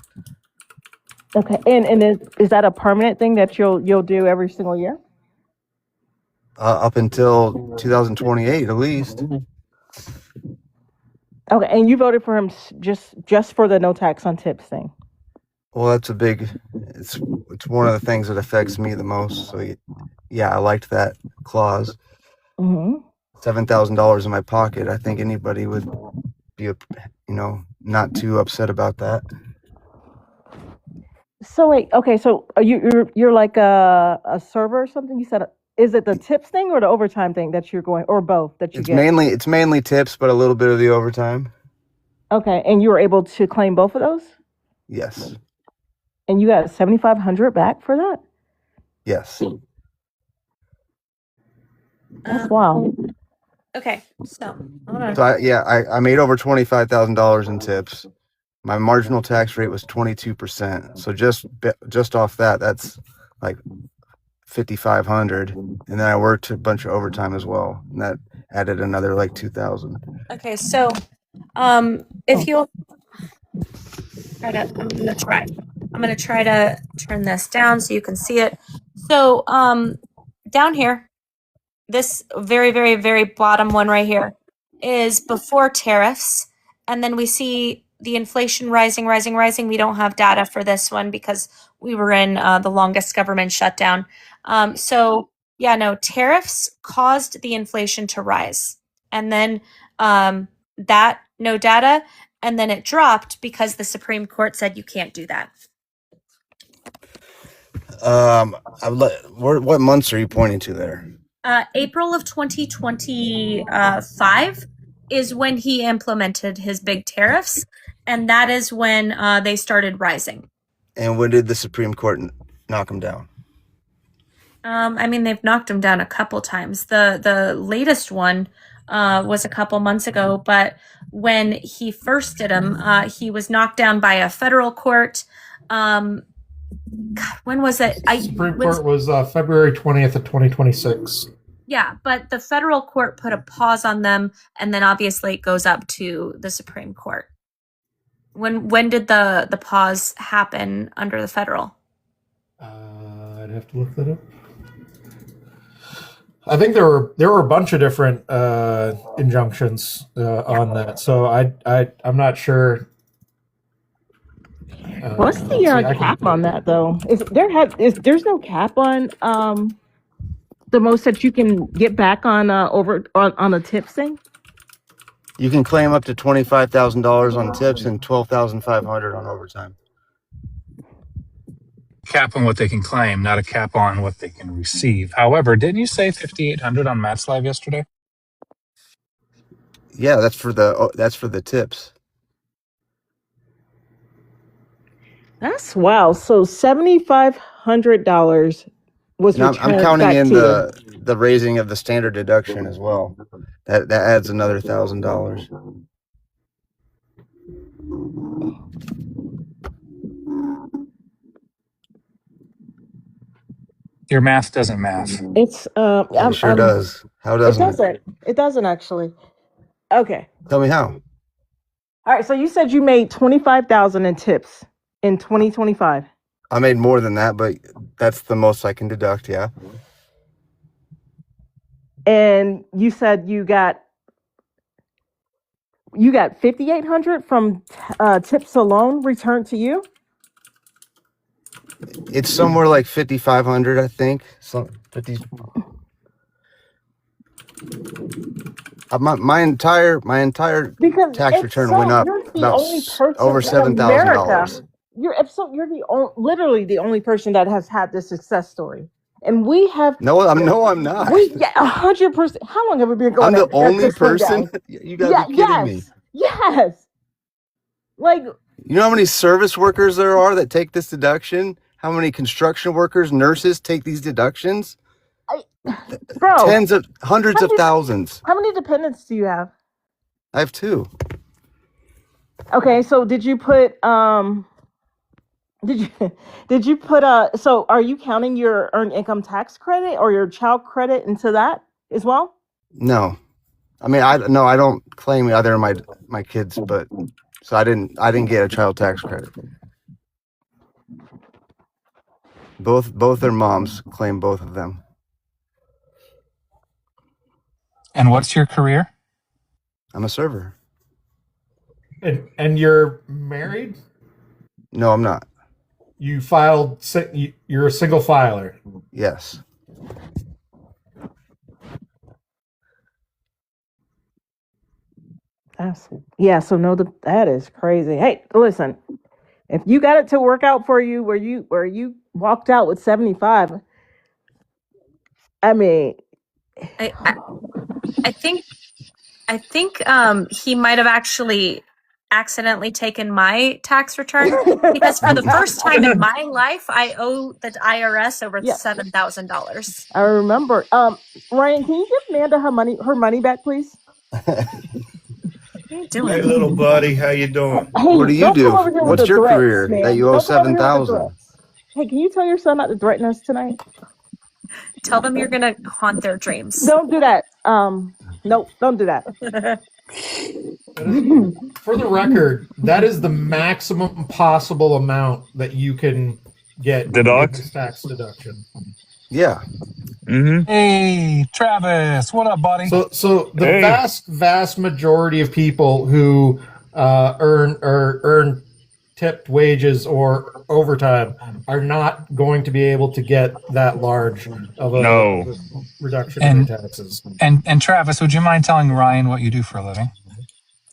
Okay. And is that a permanent thing that you'll do every single year? Up until 2028, at least. Okay. And you voted for him just for the no tax on tips thing? Well, that's it's one of the things that affects me the most. So yeah, I liked that clause. Mm-hmm. $7,000 in my pocket. I think anybody would be, not too upset about that. So wait, okay, so you're like a server or something? You said, is it the tips thing or the overtime thing that you're going, or both that you get? It's mainly tips, but a little bit of the overtime. Okay, and you were able to claim both of those? Yes. And you got $7,500 back for that? Yes. That's wild. Okay, so hold on. So I made over $25,000 in tips. My marginal tax rate was 22%. So just off that, that's like $5,500. And then I worked a bunch of overtime as well, and that added another like $2,000. Okay, so if you'll I'm gonna try to turn this down so you can see it. So down here, this very, very, very bottom one right here is before tariffs, and then we see the inflation rising. We don't have data for this one because we were in the longest government shutdown. So yeah, no, tariffs caused the inflation to rise, and then that no data, and then it dropped because the Supreme Court said you can't do that. What months are you pointing to there? April of 2025 is when he implemented his big tariffs, and that is when they started rising. And when did the Supreme Court knock them down? I mean, they've knocked him down a couple times. The latest one was a couple months ago, but when he first did them, he was knocked down by a federal court. When was it? Supreme Court was February 20th of 2026. Yeah, but the federal court put a pause on them, and then obviously it goes up to the Supreme Court. When did the pause happen under the federal? I'd have to look that up. I think there were a bunch of different injunctions on that, so I'm not sure. What's the cap on that though? There's no cap on the most that you can get back on on a tips thing? You can claim up to $25,000 on tips and $12,500 on overtime. Cap on what they can claim, not a cap on what they can receive. However, didn't you say 5,800 on Matt's Live yesterday? Yeah, that's for the tips. That's wow. So $7,500 was And returned. I'm counting back in to you. the raising of the standard deduction as well. That adds another $1,000. Your math doesn't math. It's It sure does. How doesn't it? It doesn't actually. Okay. Tell me how. All right. So you said you made 25,000 in tips in 2025. I made more than that, but that's the most I can deduct. Yeah. And you said you got 5,800 from tips alone returned to you. It's somewhere like 5,500, I think. So 50. My entire Because tax if return so, went up you're the about only person over in $7,000. America. You're literally the only person that has had this success story, and we have. No, I'm not. 100%. How long have we been going? I'm the at only this thing, person. guys? You guys are kidding me. Yes. Like, You know how many service workers there are that take this deduction? How many construction workers, nurses take these deductions? bro, Hundreds of thousands. how many dependents do you have? I have 2. Okay, so did you put so are you counting your earned income tax credit or your child credit into that as well? No, I mean I don't claim either of my kids, but so I didn't get a child tax credit. Both their moms claim both of them. And what's your career? I'm a server. And you're married? No, I'm not. You filed. You're a single filer. Yes. So no, that is crazy. Hey, listen, if you got it to work out for you where you walked out with 75, I mean, I think he might have actually accidentally taken my tax return because for the first time in my life, I owe the IRS over $7,000. I remember. Ryan, can you give Amanda her money back, please? What are you doing? Hey, little buddy, how you doing? Hey, What do you don't do? come over here with What's the your threats, career man. that you owe Don't come over here with the 7,000? threats. Hey, can you tell your son not to threaten us tonight? Tell them you're gonna haunt their dreams. Don't do that. Nope, don't do that. For the record, that is the maximum possible amount that you can get Deduct? with this tax deduction. Yeah. Mm-hmm. Hey, Travis, what up, buddy? So the vast majority of people who earn tipped wages or overtime are not going to be able to get that large of a reduction in their taxes. And Travis, would you mind telling Ryan what you do for a living?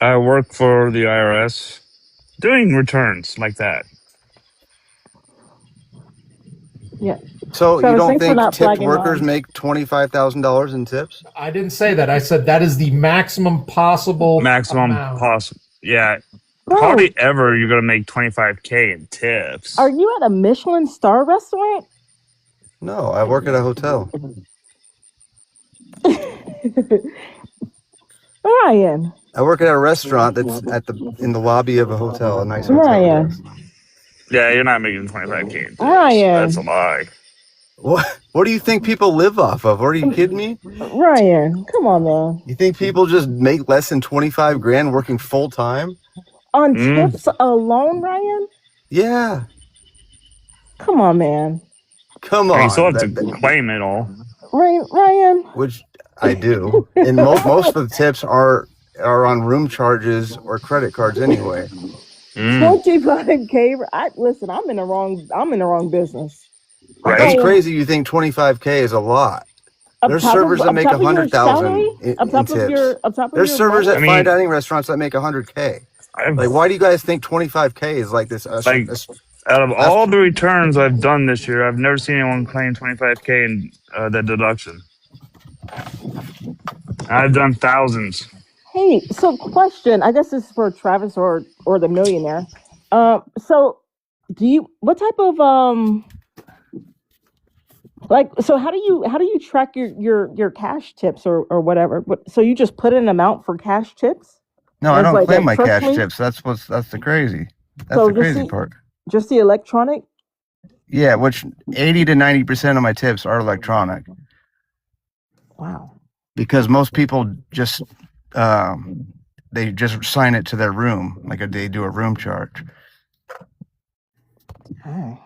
I work for the IRS doing returns like that. Yeah. So you don't thanks for think not tipped flagging workers on. make $25,000 in tips? I didn't say that. I said that is the maximum possible amount. Possible. Yeah. Bro. Hardly ever you're going to make $25K in tips. Are you at a Michelin star restaurant? No, I work at a hotel. Ryan. I work at a restaurant that's in the lobby of a hotel, a nice hotel. Ryan. Yeah, you're not making $25K in tips. Ryan. That's a lie. What do you think people live off of? Are you kidding me? Ryan, come on, man. You think people just make less than 25 grand working full time? On tips alone, Ryan? Yeah. Come on, man. Come I mean, on. you still have to claim it all. Ryan. which I do, and most of the tips are on room charges or credit cards anyway. 25K. Listen. I'm in the wrong business. That's So, crazy. You think 25K is a lot? up There's top servers of that make top of your 100,000 salary, in up top of tips. your There's servers at I fine mean, dining restaurants that make 100K. Like, why do you guys think 25K is like this? like out of all the returns I've done this year, I've never seen anyone claim 25K in that deduction. I've done thousands. Hey, so question. I guess this is for Travis or the millionaire. So what type of so how do you track your cash tips or whatever? So you just put in an amount for cash tips? No, I It's don't like claim that my cash trust me? tips. That's the crazy. That's So the crazy part. just the electronic? Yeah, which 80 to 90% of my tips are electronic. Wow. Because most people just they just sign it to their room, like they do a room charge. Hey.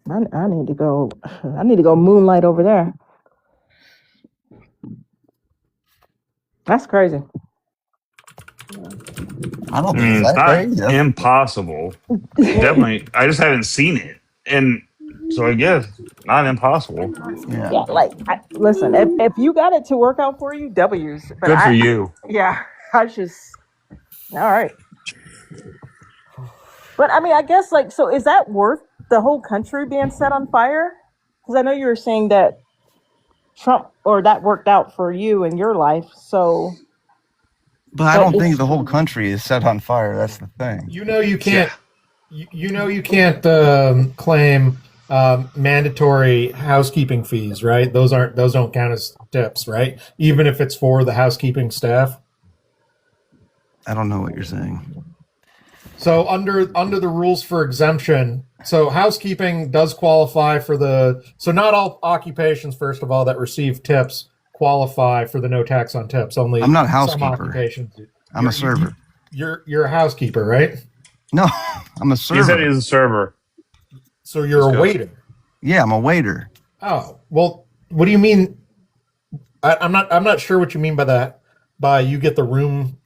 I need to go moonlight over there. That's crazy. I don't I think mean, it's it's that not crazy. impossible. Definitely, I just haven't seen it, and so I guess not impossible. Yeah, listen, if you got it to work out for you, W's. But Good for you. I just all right. But I mean, I guess so is that worth the whole country being set on fire? Because I know you were saying that Trump or that worked out for you in your life. So, But I don't think the whole country is set on fire. That's the thing. You know you can't. You can't claim mandatory housekeeping fees, right? Those don't count as tips, right? Even if it's for the housekeeping staff. I don't know what you're saying. So under the rules for exemption, so housekeeping does qualify for so not all occupations, first of all, that receive tips qualify for the no tax on tips. Only I'm not a some housekeeper. occupations. I'm a server. You're a housekeeper, right? No, I'm a server. He said he's a server. So you're a waiter. Yeah, I'm a waiter. Oh, well, what do you mean? I'm not sure what you mean by that. By you get the room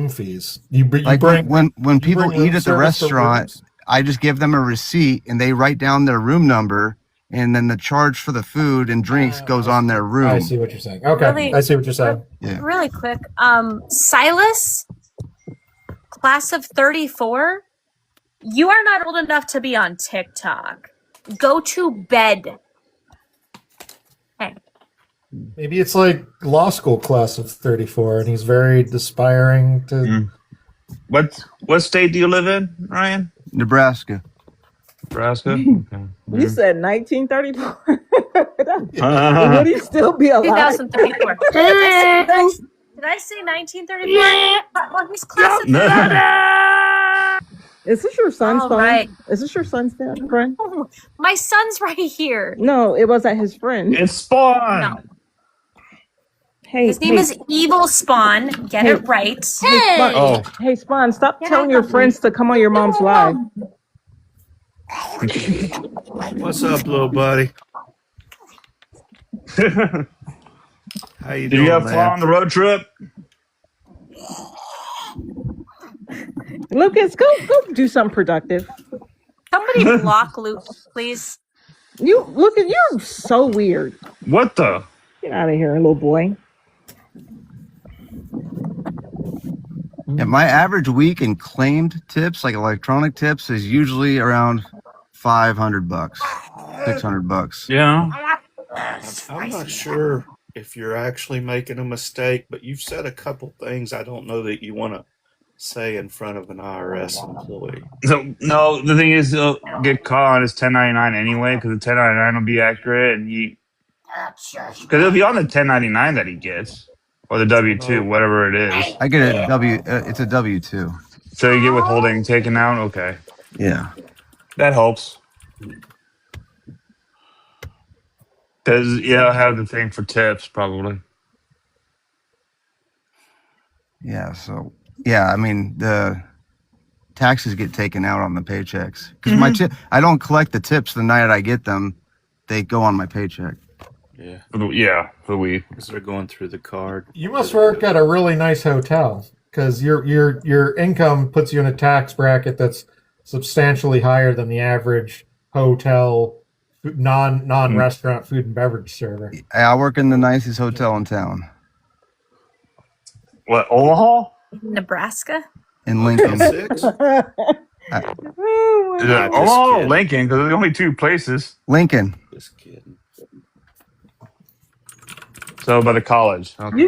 fees. You bring when people bring room eat at the service for restaurant, rooms? I just give them a receipt and they write down their room number, and then the charge for the food and drinks goes on their room. I see what you're saying. Okay, Really- I see what you're saying. Yeah. Really quick, Silas, class of 34, you are not old enough to be on TikTok. Go to bed. Hey. Maybe it's like law school class of 34, and he's very aspiring to. What state do you live in, Ryan? Nebraska. Nebraska. Okay. You said 1934. Would he still be alive? 2034. Did I say 1934? Well, he's class of 34. Is this your son's All phone? right. Is this your son's friend? Oh, my son's right here. No, it wasn't his friend. It's Spawn. No. Hey, His name is Evil Spawn. Get it right. Spawn, hey, Spawn, stop telling your friends to come on your mom's live. What's up, little buddy? How you Did doing, you have man? fun on the road trip? Lucas, go do something productive. Somebody block Luke, please. Lucas, you're so weird. What the? Get out of here, little boy. Yeah, my average week in claimed tips, like electronic tips, is usually around $500, $600. Yeah. I'm not sure if you're actually making a mistake, but you've said a couple things I don't know that you want to say in front of an IRS employee. So no, the thing is, he'll get caught on his 1099 anyway, because the 1099 will be accurate, and because it'll be on the 1099 that he gets, or the W-2, whatever it is. I get it's a W-2. So you get withholding taken out. Okay, Yeah. that helps. Because I have the thing for tips probably. Yeah. So yeah, I mean the taxes get taken out on the paychecks because I don't collect the tips the night I get them. they go on my paycheck. Yeah. Yeah, for the week. Because they're going through the card. You must work at a really nice hotel because your income puts you in a tax bracket that's substantially higher than the average hotel non-restaurant food and beverage server. I work in the nicest hotel in town. What, Omaha? Nebraska? In Lincoln. Omaha or Lincoln, because there's only two places. Lincoln. Just kidding. So by the college. Okay.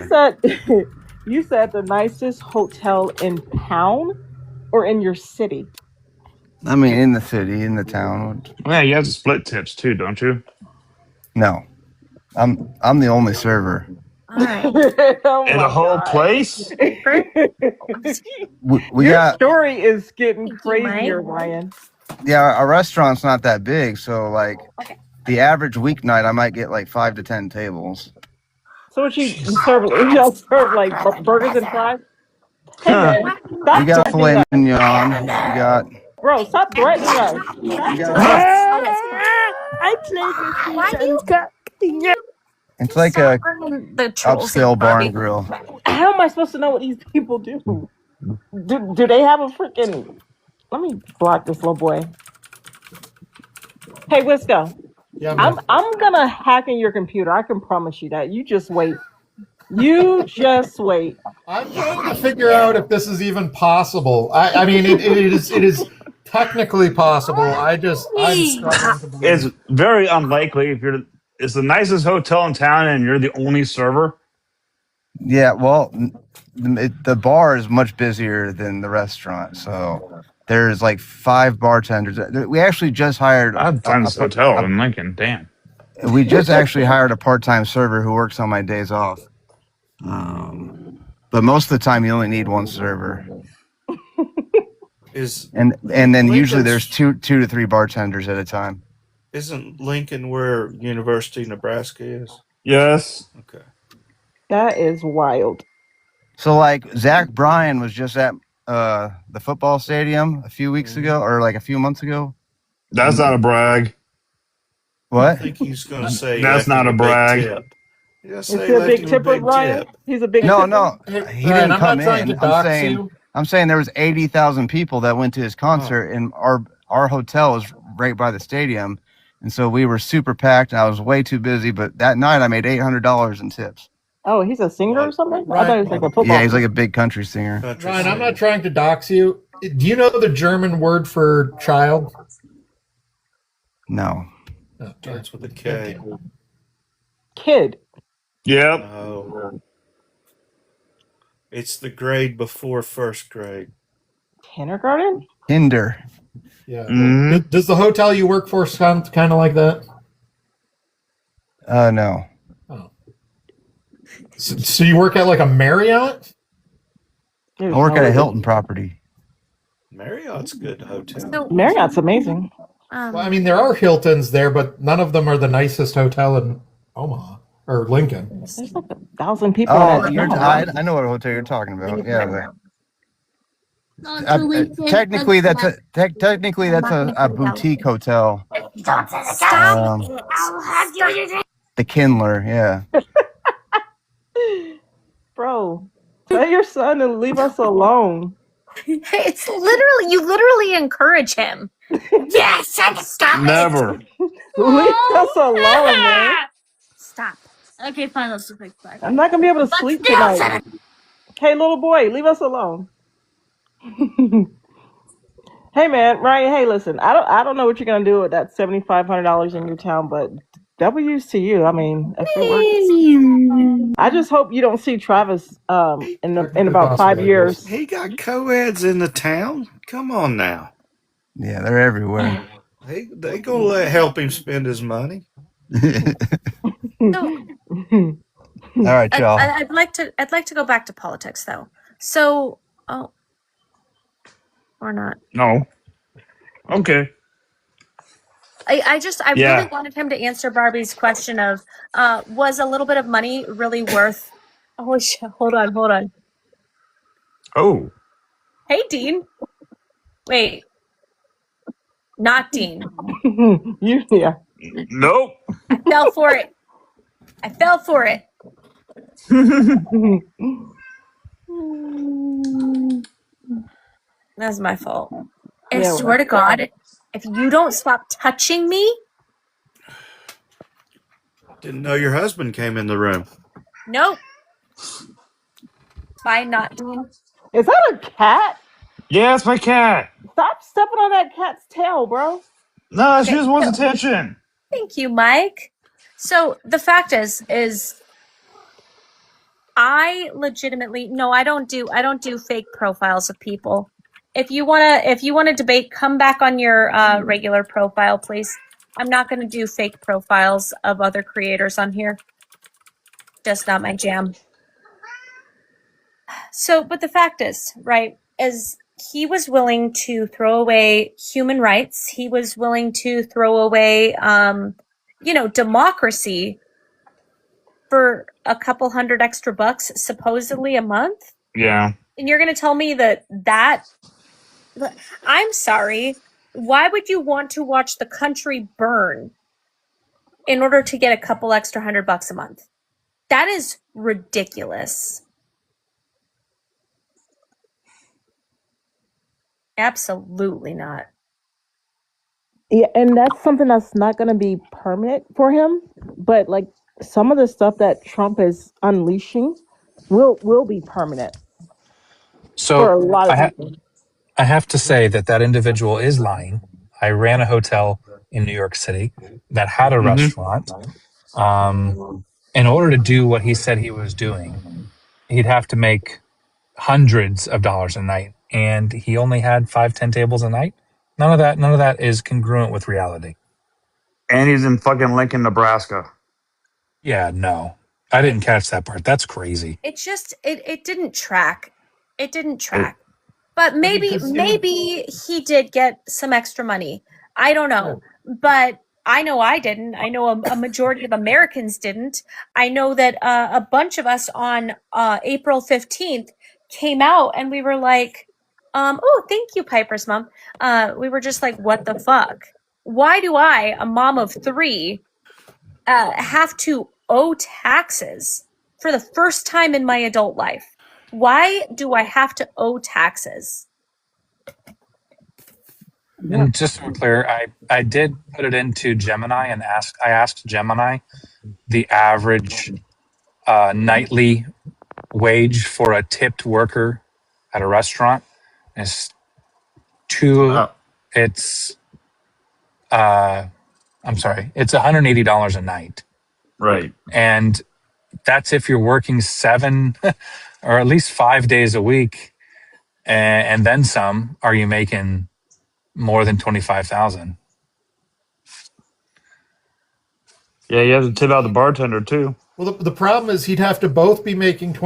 You said the nicest hotel in town or in your city? I mean, in the city, in the town. Yeah, you have to split tips too, don't you? No, I'm the only server. All right. In the whole place? We Your got story is getting crazier, Ryan. our restaurant's not that big, so like the average weeknight, I might get like 5 to 10 tables. So what you serve? Y'all serve like burgers and fries? Hey man, We stop got filet threatening us. mignon. We got Bro, stop threatening us. I played it's like a the trolls upscale and barn Barbie. grill. How am I supposed to know what these people do? Do they have a freaking? Let me block this little boy. Hey, Wisco. Yeah, man. I'm gonna hack in your computer. I can promise you that. You just wait. You just wait. I'm trying to figure out if this is even possible. I mean, it is technically possible. I'm struggling to believe. It's very unlikely if it's the nicest hotel in town and you're the only server. Yeah, well, the bar is much busier than the restaurant, so there's like 5 bartenders. We actually just hired. I've done this hotel in Lincoln. Damn. We just actually hired a part-time server who works on my days off. But most of the time, you only need one server. And then usually there's two to three bartenders at a time. Isn't Lincoln where University of Nebraska is? Yes. Okay. That is wild. So like Zach Bryan was just at the football stadium a few weeks ago, or like a few months ago. That's not a brag. What? I think he's going to say That's not a big brag. tip. Is he a big tipper, Ryan? He's a big No, tipper? no, he didn't come in. You. I'm saying there was 80,000 people that went to his concert, and our hotel is right by the stadium, and so we were super packed. And I was way too busy, but that night I made $800 in tips. Oh, he's a singer or something? Right. I thought he was like a football. Yeah, he's like a big country singer. Ryan, I'm not trying to dox you. Do you know the German word for child? No. Starts with a K. Kid. Yep. Oh. It's the grade before first grade. Kindergarten? Kinder. Yeah. Mm-hmm. Does the hotel you work for sound kind of like that? No. Oh. So you work at like a Marriott? I work at a Hilton property. Marriott's a good hotel. So, Marriott's amazing. Well, I mean, there are Hiltons there, but none of them are the nicest hotel in Omaha or Lincoln. There's like 1,000 people. Oh, at I know what hotel you're talking about. Yeah. Technically, that's a boutique hotel. Stop. The Kindler, yeah. Bro, tell your son to leave us alone. It's literally, you literally encourage him. Yes, stop Never. Leave us alone, man. Stop. Okay, fine, let's just make back. I'm not gonna be able to sleep tonight. Okay, little boy, leave us alone. Hey man, Ryan. Hey, listen. I don't know what you're gonna do with that $7,500 in your town, but W's to you. I mean, if it works. I just hope you don't see Travis in about 5 years. He got co-eds in the town. Come on now. Yeah, they're everywhere. They gonna help him spend his money. No. All right, y'all. I'd like to go back to politics though. So, or not. No. Okay. I really wanted him to answer Barbie's question of, was a little bit of money really worth? Oh shit! Hold on. Oh. Hey, Dean. Wait. Not Dean. Yeah. Nope. I fell for it. I fell for it. That's my fault. I Yeah, swear to God, if you don't stop touching me, Didn't know your husband came in the room. nope. By not doing. Is that a cat? Yeah, it's my cat. Stop stepping on that cat's tail, bro. No, she Okay, just wants so- attention. Thank you, Mike. So the fact is I legitimately no, I don't do fake profiles of people. If you wanna debate, come back on your regular profile, please. I'm not gonna do fake profiles of other creators on here. Just not my jam. So, but the fact is, right, is he was willing to throw away human rights. He was willing to throw away, democracy for a couple $100 extra bucks, supposedly a month. Yeah. And you're going to tell me that I'm sorry. Why would you want to watch the country burn in order to get a couple extra $100 a month? That is ridiculous. Absolutely not. Yeah, and that's something that's not going to be permanent for him. But like some of the stuff that Trump is unleashing will be permanent for a So lot of people. I have to say that individual is lying. I ran a hotel in New York City that had a restaurant. In order to do what he said he was doing, he'd have to make hundreds of dollars a night, and he only had 5-10 tables a night. None of that is congruent with reality. And he's in fucking Lincoln, Nebraska. Yeah, no. I didn't catch that part. That's crazy. It's just it didn't track. It didn't track. But maybe he did get some extra money. I don't know. But I know I didn't. I know a majority of Americans didn't. I know that a bunch of us on April 15th came out and we were like, oh, thank you, Piper's mom. We were just like, what the fuck? Why do I, a mom of 3, have to owe taxes for the first time in my adult life? Why do I have to owe taxes? And just to be clear, I did put it into Gemini and I asked Gemini the average nightly wage for a tipped worker at a restaurant. It's it's $180 a night. Right. And that's if you're working 7 or at least 5 days a week, and then some. Are you making more than 25,000? Yeah, you have to tip out the bartender too. Well, the problem is he'd have to both be making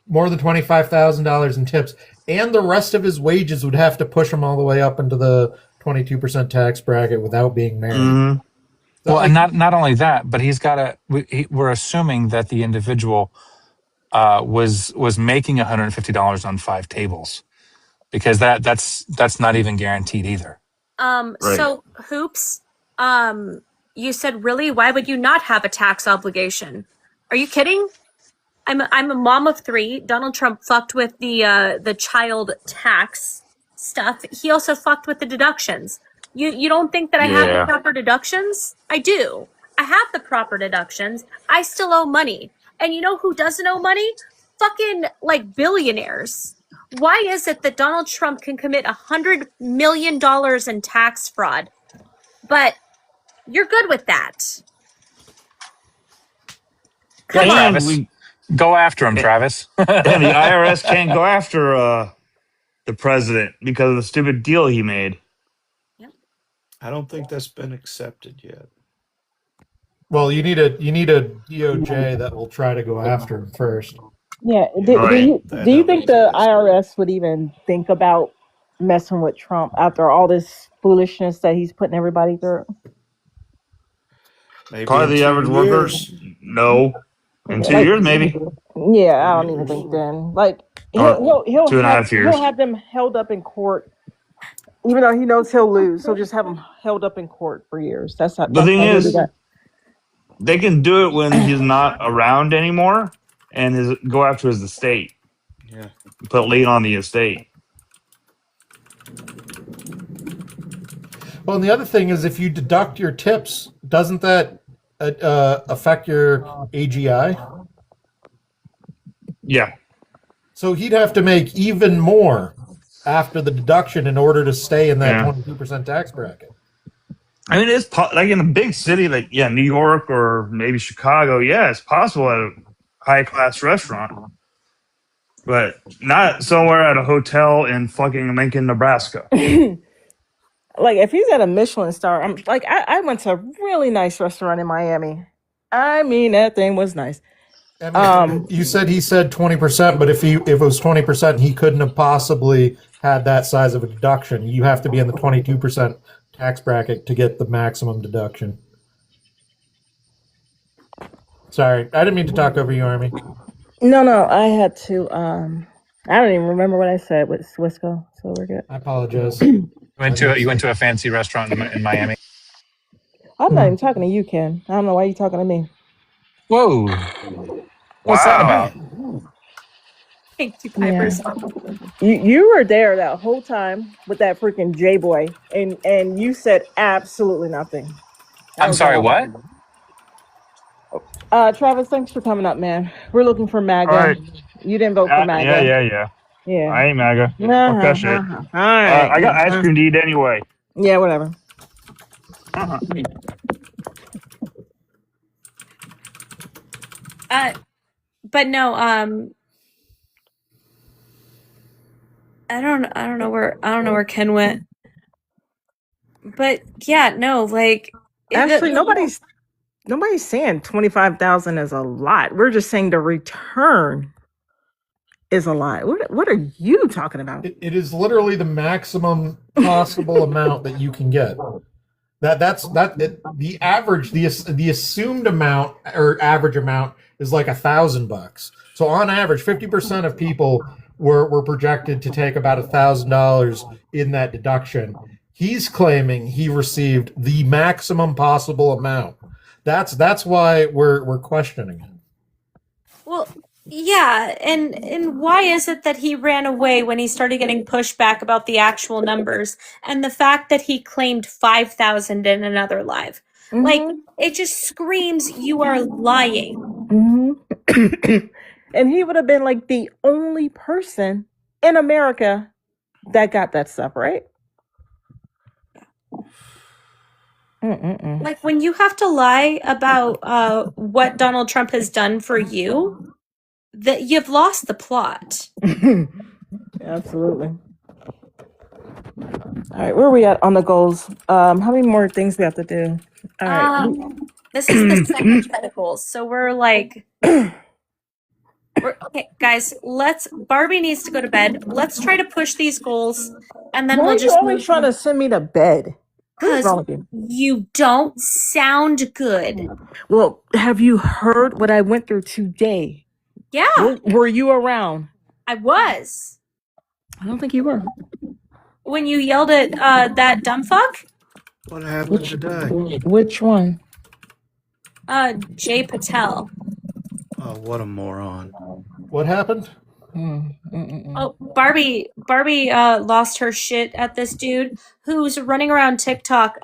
more than $25,000 in tips, and the rest of his wages would have to push him all the way up into the 22% tax bracket without being married. Mm-hmm. Well, and not only that, but he's got to. We're assuming that the individual was making $150 on 5 tables, because that's not even guaranteed either. Right. So Hoops, you said, really? Why would you not have a tax obligation? Are you kidding? I'm a mom of 3. Donald Trump fucked with the child tax stuff. He also fucked with the deductions. You don't think that I have the proper deductions? I do. I have the proper deductions. I still owe money. And you know who doesn't owe money? Fucking like billionaires. Why is it that Donald Trump can commit $100 million in tax fraud, but you're good with that? Come on. Travis, go after him, Travis. And the IRS can't go after the president because of the stupid deal he made. I don't think that's been accepted yet. Well, you need a DOJ that will try to go after him first. Yeah. Do you think the IRS would even think about messing with Trump after all this foolishness that he's putting everybody through? Maybe Probably the average workers. No. In 2 years, maybe. Yeah, I don't even think then. Like he'll 2.5 years. He'll have them held up in court Even though he knows he'll lose, he'll just have him held up in court for years. That's how. The That's thing how is, they can do it when he's not around anymore, and go after his estate. Yeah. Put lien on the estate. Well, and the other thing is, if you deduct your tips, doesn't that affect your AGI? Yeah. So he'd have to make even more after the deduction in order to stay in that 22% tax bracket. I mean, it's like in a big city like New York or maybe Chicago. Yeah, it's possible at a high class restaurant, but not somewhere at a hotel in fucking Lincoln, Nebraska. Like if he's at a Michelin star, I'm like I went to a really nice restaurant in Miami. I mean, that thing was nice. You said he said 20%, but if it was 20%, he couldn't have possibly had that size of a deduction. You have to be in the 22% tax bracket to get the maximum deduction. Sorry, I didn't mean to talk over you, Army. No, I had to. I don't even remember what I said with Swisco, so we're good. I apologize. You went to a fancy restaurant in Miami. I'm not even talking to you, Ken. I don't know why you're talking to me. Whoa. What's that about? Thank you, Pipers. You were there that whole time with that freaking J boy, and you said absolutely nothing. I'm sorry, what? Travis, thanks for coming up, man. We're looking for MAGA. All right. You didn't vote for MAGA. Yeah. I ain't MAGA. Fuck that shit. All right. I got ice cream to eat anyway. Yeah, whatever. But no, I don't know where Ken went. But yeah, no, like Actually, nobody's saying 25,000 is a lot. We're just saying the return is a lot. What are you talking about? It is literally the maximum possible amount that you can get. The average, the assumed amount or average amount is like $1,000. So on average, 50% of people were projected to take about $1,000 in that deduction. He's claiming he received the maximum possible amount. That's why we're questioning him. Well, yeah, and why is it that he ran away when he started getting pushback about the actual numbers and the fact that he claimed 5,000 in another live? Like, it just screams you are lying. And he would have been like the only person in America that got that stuff, right? Like when you have to lie about what Donald Trump has done for you, that you've lost the plot. Absolutely. All right, where are we at on the goals? How many more things we have to do? All right. This is the second set of goals, so we're like, okay, guys. Barbie needs to go to bed. Let's try to push these goals, and then Why we'll are just you always trying to send me to bed? because you don't sound good. Well, have you heard what I went through today? Yeah, Were you around? I was. I don't think you were. When you yelled at that dumb fuck? What happened today? Which one? Jay Patel. Oh, what a moron. What happened? Oh, Barbie lost her shit at this dude who's running around TikTok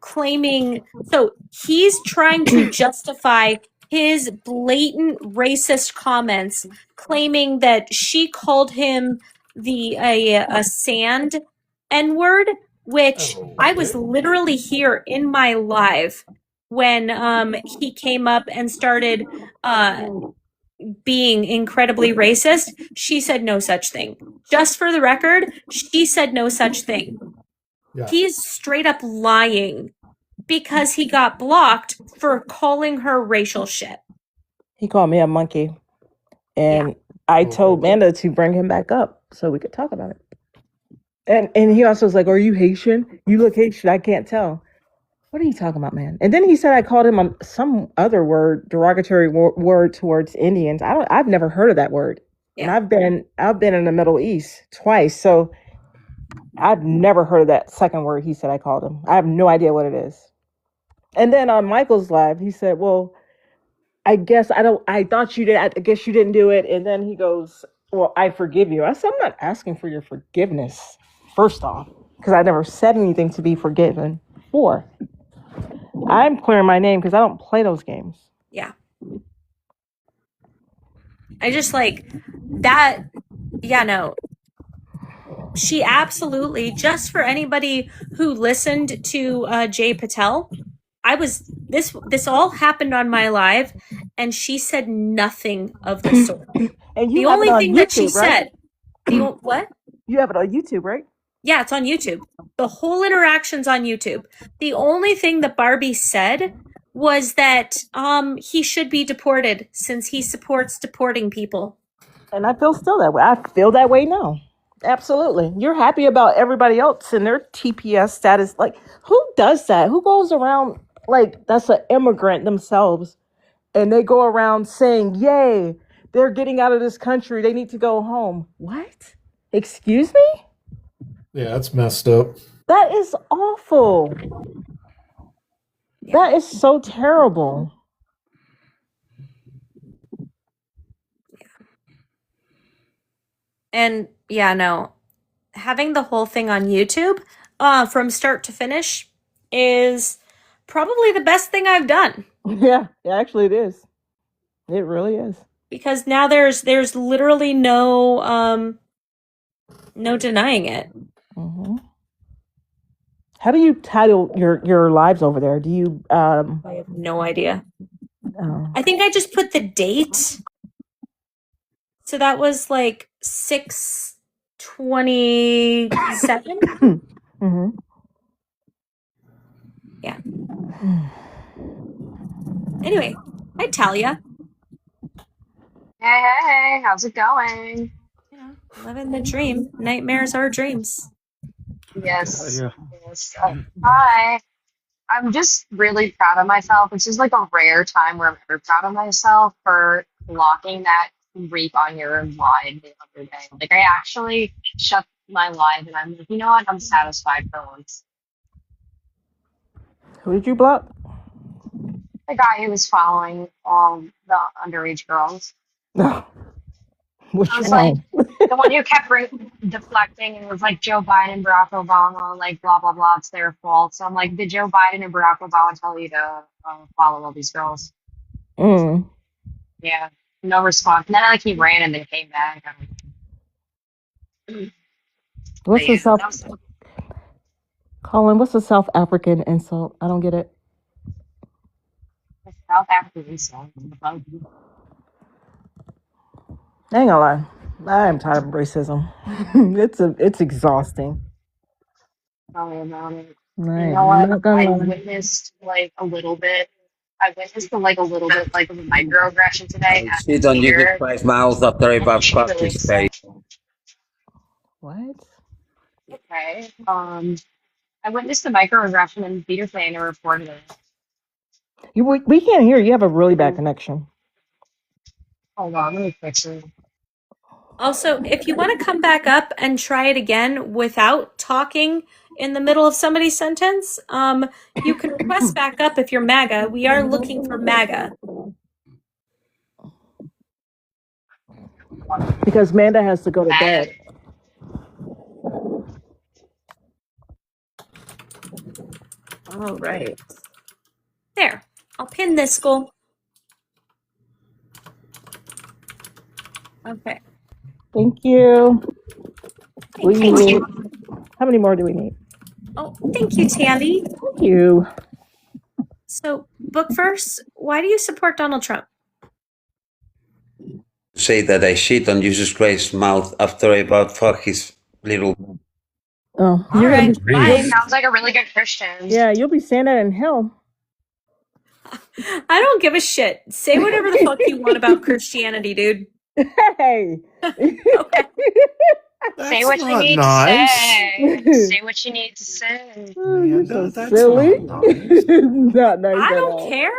claiming, so he's trying to justify his blatant racist comments, claiming that she called him a sand N-word, which I was literally here in my live when he came up and started being incredibly racist. She said no such thing. Just for the record, she said no such thing. Yeah. He's straight up lying because he got blocked for calling her racial shit. He called me a monkey. And I told Amanda to bring him back up so we could talk about it. And he also was like, "Are you Haitian? You look Haitian. I can't tell." What are you talking about, man? And then he said I called him some other word, derogatory word towards Indians. I've never heard of that word. Yeah. And I've been in the Middle East twice. So I've never heard of that second word he said I called him. I have no idea what it is. And then on Michael's live, he said, well, I thought you did. I guess you didn't do it. And then he goes, well, I forgive you. I said, I'm not asking for your forgiveness, first off, because I never said anything to be forgiven for. I'm clearing my name because I don't play those games. Yeah. I just like that. Yeah, no. She absolutely, just for anybody who listened to Jay Patel, this all happened on my live, and she said nothing of the sort. And the only thing YouTube, that she right? said, what? You have it on YouTube, right? Yeah, it's on YouTube. The whole interaction's on YouTube. The only thing that Barbie said was that he should be deported since he supports deporting people. And I feel still that way. I feel that way now. Absolutely. You're happy about everybody else and their TPS status. Like, who does that? Who goes around like that's an immigrant themselves and they go around saying, yay, they're getting out of this country. They need to go home. What? Excuse me? Yeah, that's messed up. That is awful. That is so terrible. And yeah, no, having the whole thing on YouTube from start to finish is probably the best thing I've done. Yeah, actually it is. It really is. Because now there's literally no denying it. Mm-hmm. How do you title your lives over there? Do you I have no idea. Oh. I think I just put the date. So that was like 6/27. Mm-hmm. Yeah. Anyway, hi Talia. Hey, how's it going? Living the dream. Nightmares are dreams. Yes. Yes. Hi. I'm just really proud of myself. It's just like a rare time where I'm ever proud of myself for blocking that reap on your live the other day. Like I actually shut my live and I'm like, you know what? I'm satisfied for once. Who did you block? The guy who was following all the underage girls. No. Which I was one? like, the one who kept deflecting and was like Joe Biden, Barack Obama, like blah blah blah. It's their fault. So I'm like, did Joe Biden and Barack Obama tell you to follow all these girls? Mm. Yeah, no response. And then like he ran and then came back. What's the South? Colin, what's the South African insult? I don't get it. South African insult. I ain't gonna lie. I am tired of racism. It's exhausting. Tell me about it. Right. You know what? I witnessed like a little bit. I witnessed like a little bit like of a microaggression today. Shit on Jesus Christ's mouth after I buff fucked his face. What? Okay. I witnessed a microaggression and Peter Fan reported it. We can't hear you. You have a really bad connection. Hold on, let me fix it. Also, if you want to come back up and try it again without talking in the middle of somebody's sentence, you can request back up if you're MAGA. We are looking for MAGA. Because Manda has to go to bed. All right. There. I'll pin this goal. Okay. Thank you. Thank you. How many more do we need? Oh, thank you, Tammy. Thank you. So, book first, why do you support Donald Trump? Say that I shit on Jesus Christ's mouth after I butt fuck his little. Oh, all right. Sounds like a really good Christian. Yeah, you'll be saying that in hell. I don't give a shit. Say whatever the fuck you want about Christianity, dude. Hey. Okay. Say what you need to say. Say what you need to say. Oh, you're so silly. Not nice I at don't all. care.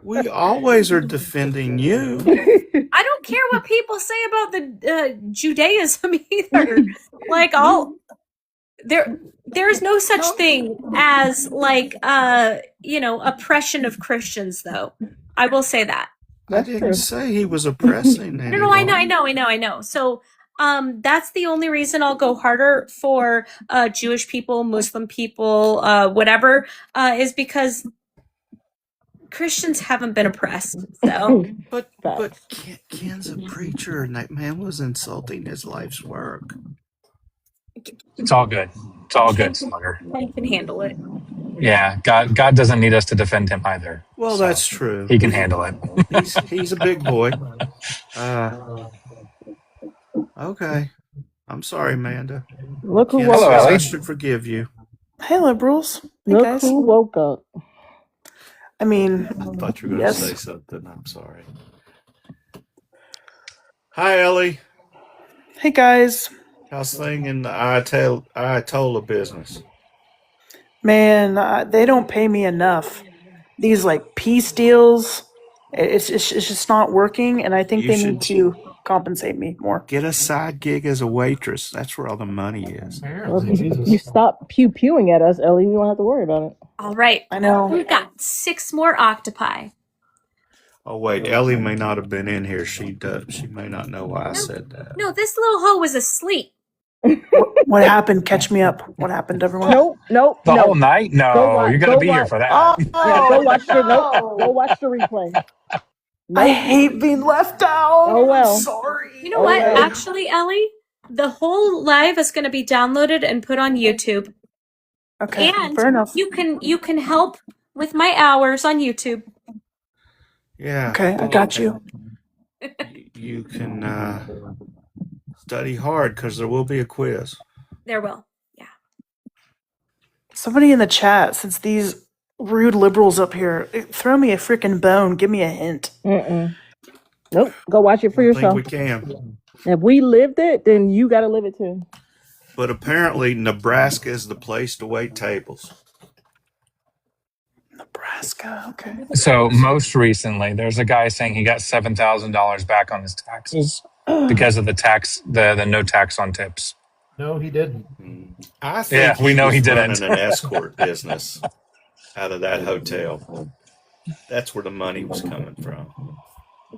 We always are defending you. I don't care what people say about the Judaism either. Like there's no such thing as like oppression of Christians, though. I will say that. I didn't say he was oppressing No, anyone. I know. So that's the only reason I'll go harder for Jewish people, Muslim people, whatever, is because Christians haven't been oppressed. So But Ken's a preacher, and that man was insulting his life's work. It's all good. It's all good, Slugger. Ken can handle it. Yeah, God doesn't need us to defend him either. Well, So that's true. He can handle it. He's a big boy. Okay. I'm sorry, Amanda. Look who Ken woke says up. I should forgive you. Hey, liberals. Hey, Look guys. who woke up. I mean, I thought you were going to yes. say something. I'm sorry. Hi, Ellie. Hey, guys. How's thing in the Ayatollah business? Man, they don't pay me enough. These like peace deals, it's just not working, and I think You they should need to compensate me more. get a side gig as a waitress. That's where all the money is. Well, if you stop pew-pewing at us, Ellie, we won't have to worry about it. All right. I know. We've got 6 more octopi. Oh wait, Ellie may not have been in here. She may not know why I said that. No, this little hoe was asleep. What happened? Catch me up. What happened, everyone? Nope. The whole night? No, you got to be here for that. Yeah, go watch the replay. I hate being left out. Oh well. I'm sorry. You know what? Actually, Ellie, the whole live is going to be downloaded and put on YouTube. Okay, And fair enough. you can help with my hours on YouTube. Yeah. Okay, I got you. You can study hard because there will be a quiz. There will. Somebody in the chat, since these rude liberals up here, throw me a freaking bone. Give me a hint. Nope. Go watch it for I yourself. think we can. If we lived it, then you got to live it too. But apparently Nebraska is the place to wait tables. Nebraska, okay. So most recently, there's a guy saying he got $7,000 back on his taxes because of the no tax on tips. No, he didn't. I think Yeah, we know was he didn't. running an escort business out of that hotel. That's where the money was coming from.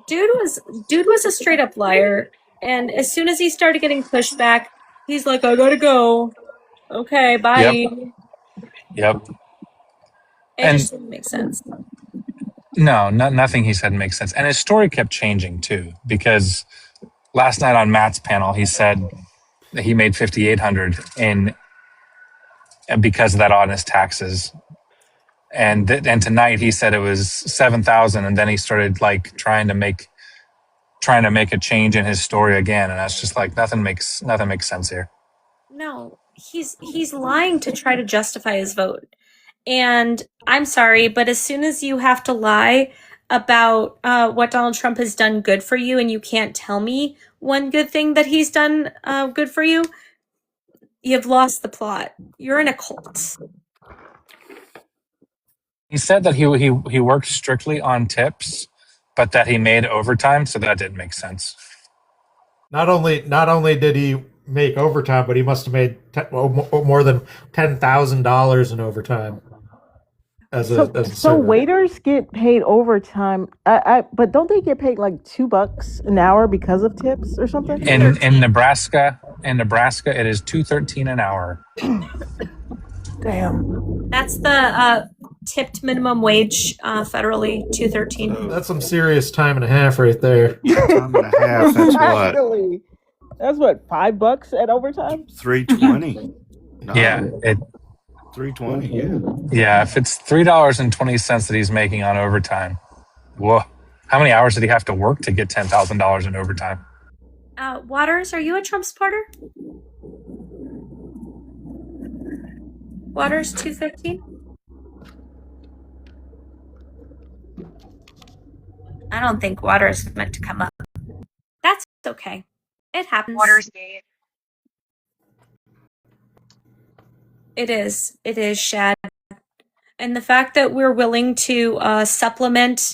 Dude was a straight up liar, and as soon as he started getting pushback, he's like, "I gotta go. Okay, bye." Yep. It And- just didn't make sense. No, nothing he said makes sense. And his story kept changing too, because last night on Matt's panel, he said that he made $5,800 because of that on his taxes. And tonight he said it was 7,000, and then he started like trying to make a change in his story again, and that's just like nothing makes sense here. No, he's lying to try to justify his vote. And I'm sorry, but as soon as you have to lie about what Donald Trump has done good for you, and you can't tell me one good thing that he's done good for you, you've lost the plot. You're in a cult. He said that he worked strictly on tips, but that he made overtime, so that didn't make sense. Not only did he make overtime, but he must have made more than $10,000 in overtime. So waiters get paid overtime, but don't they get paid like $2 an hour because of tips or something? In Nebraska, it is $2.13 an hour. Damn. That's the tipped minimum wage federally, $2.13. That's some serious time and a half right there. Time and a half. That's what? Actually, that's what, $5 at overtime? $3.20. No, Yeah, $3.20. yeah. If it's $3.20 that he's making on overtime, whoa! How many hours did he have to work to get $10,000 in overtime? Waters, are you a Trump supporter? Waters 215? I don't think Waters is meant to come up. That's okay. It happens. Watersgate. It is, Shad. And the fact that we're willing to supplement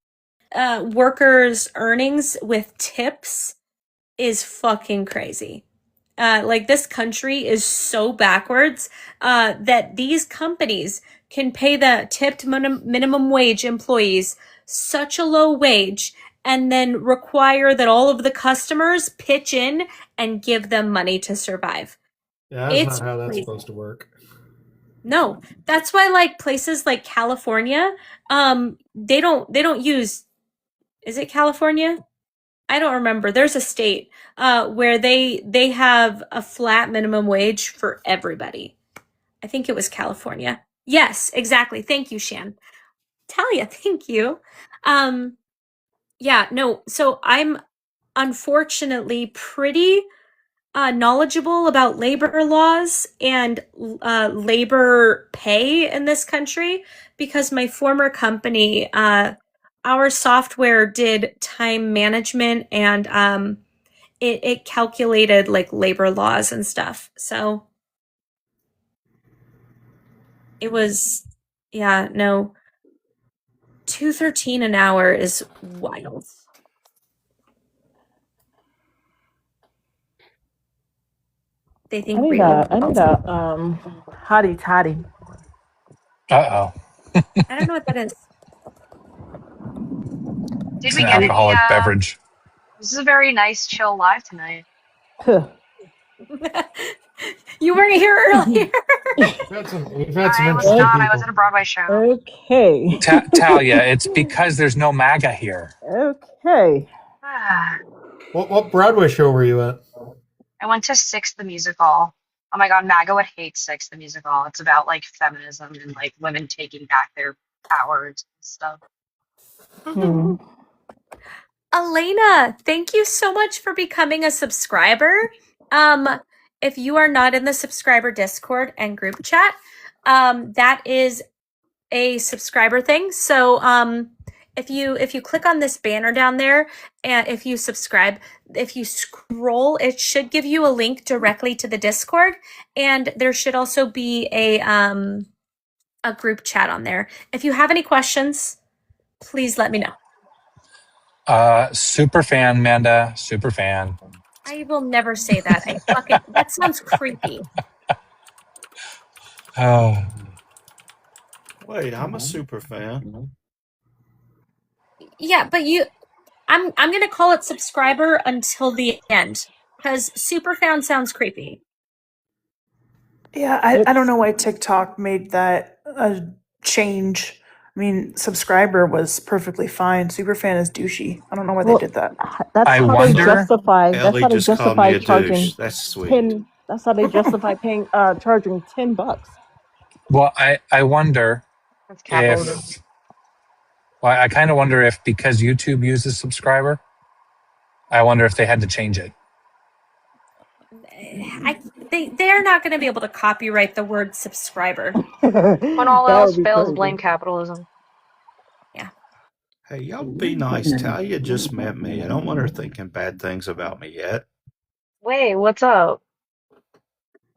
workers' earnings with tips is fucking crazy. Like, this country is so backwards that these companies can pay the tipped minimum wage employees such a low wage and then require that all of the customers pitch in and give them money to survive. Yeah, that's It's not how that's crazy. supposed to work. No, that's why, like, places like California, they don't use, is it California? I don't remember. There's a state where they have a flat minimum wage for everybody. I think it was California. Yes, exactly. Thank you, Shan. Talia, thank you. Yeah, no, so I'm unfortunately pretty knowledgeable about labor laws and labor pay in this country because my former company, our software did time management and it calculated like labor laws and stuff. So it was, yeah, no, $2.13 an hour is wild. They I think need real. a hottie toddy. Uh-oh. I don't know what that is. Did It's we an get any? alcoholic beverage. This is a very nice, chill live tonight. You weren't here earlier. We've had some I was interesting not. I people. was at a Broadway show. Okay. Talia, it's because there's no MAGA here. Okay. What Broadway show were you at? I went to Six the Musical. Oh my god, MAGA would hate Six the Musical. It's about like feminism and like women taking back their powers and stuff. Elena, thank you so much for becoming a subscriber. If you are not in the subscriber Discord and group chat, that is a subscriber thing. So if you click on this banner down there and if you subscribe, if you scroll, it should give you a link directly to the Discord, and there should also be a group chat on there. If you have any questions, please let me know. Super fan, Manda. Super fan. I will never say that. That sounds creepy. Oh. Wait, I'm a super fan. Yeah, but I'm gonna call it subscriber until the end because super fan sounds creepy. Yeah, I don't know why TikTok made that a change. I mean, subscriber was perfectly fine. Superfan is douchey. I don't know why they did that. That's I how wonder- they justify. That's Ellie how they just called justify me a charging douche. That's sweet. 10. That's how they justify paying charging $10. Well, I wonder That's capitalism. if. Well, I kind of wonder if because YouTube uses subscriber, I wonder if they had to change it. They're not going to be able to copyright the word subscriber. When all That else would be fails, crazy. blame capitalism. Hey, y'all be nice. Talia just met me. I don't want her thinking bad things about me yet. Wait, what's up?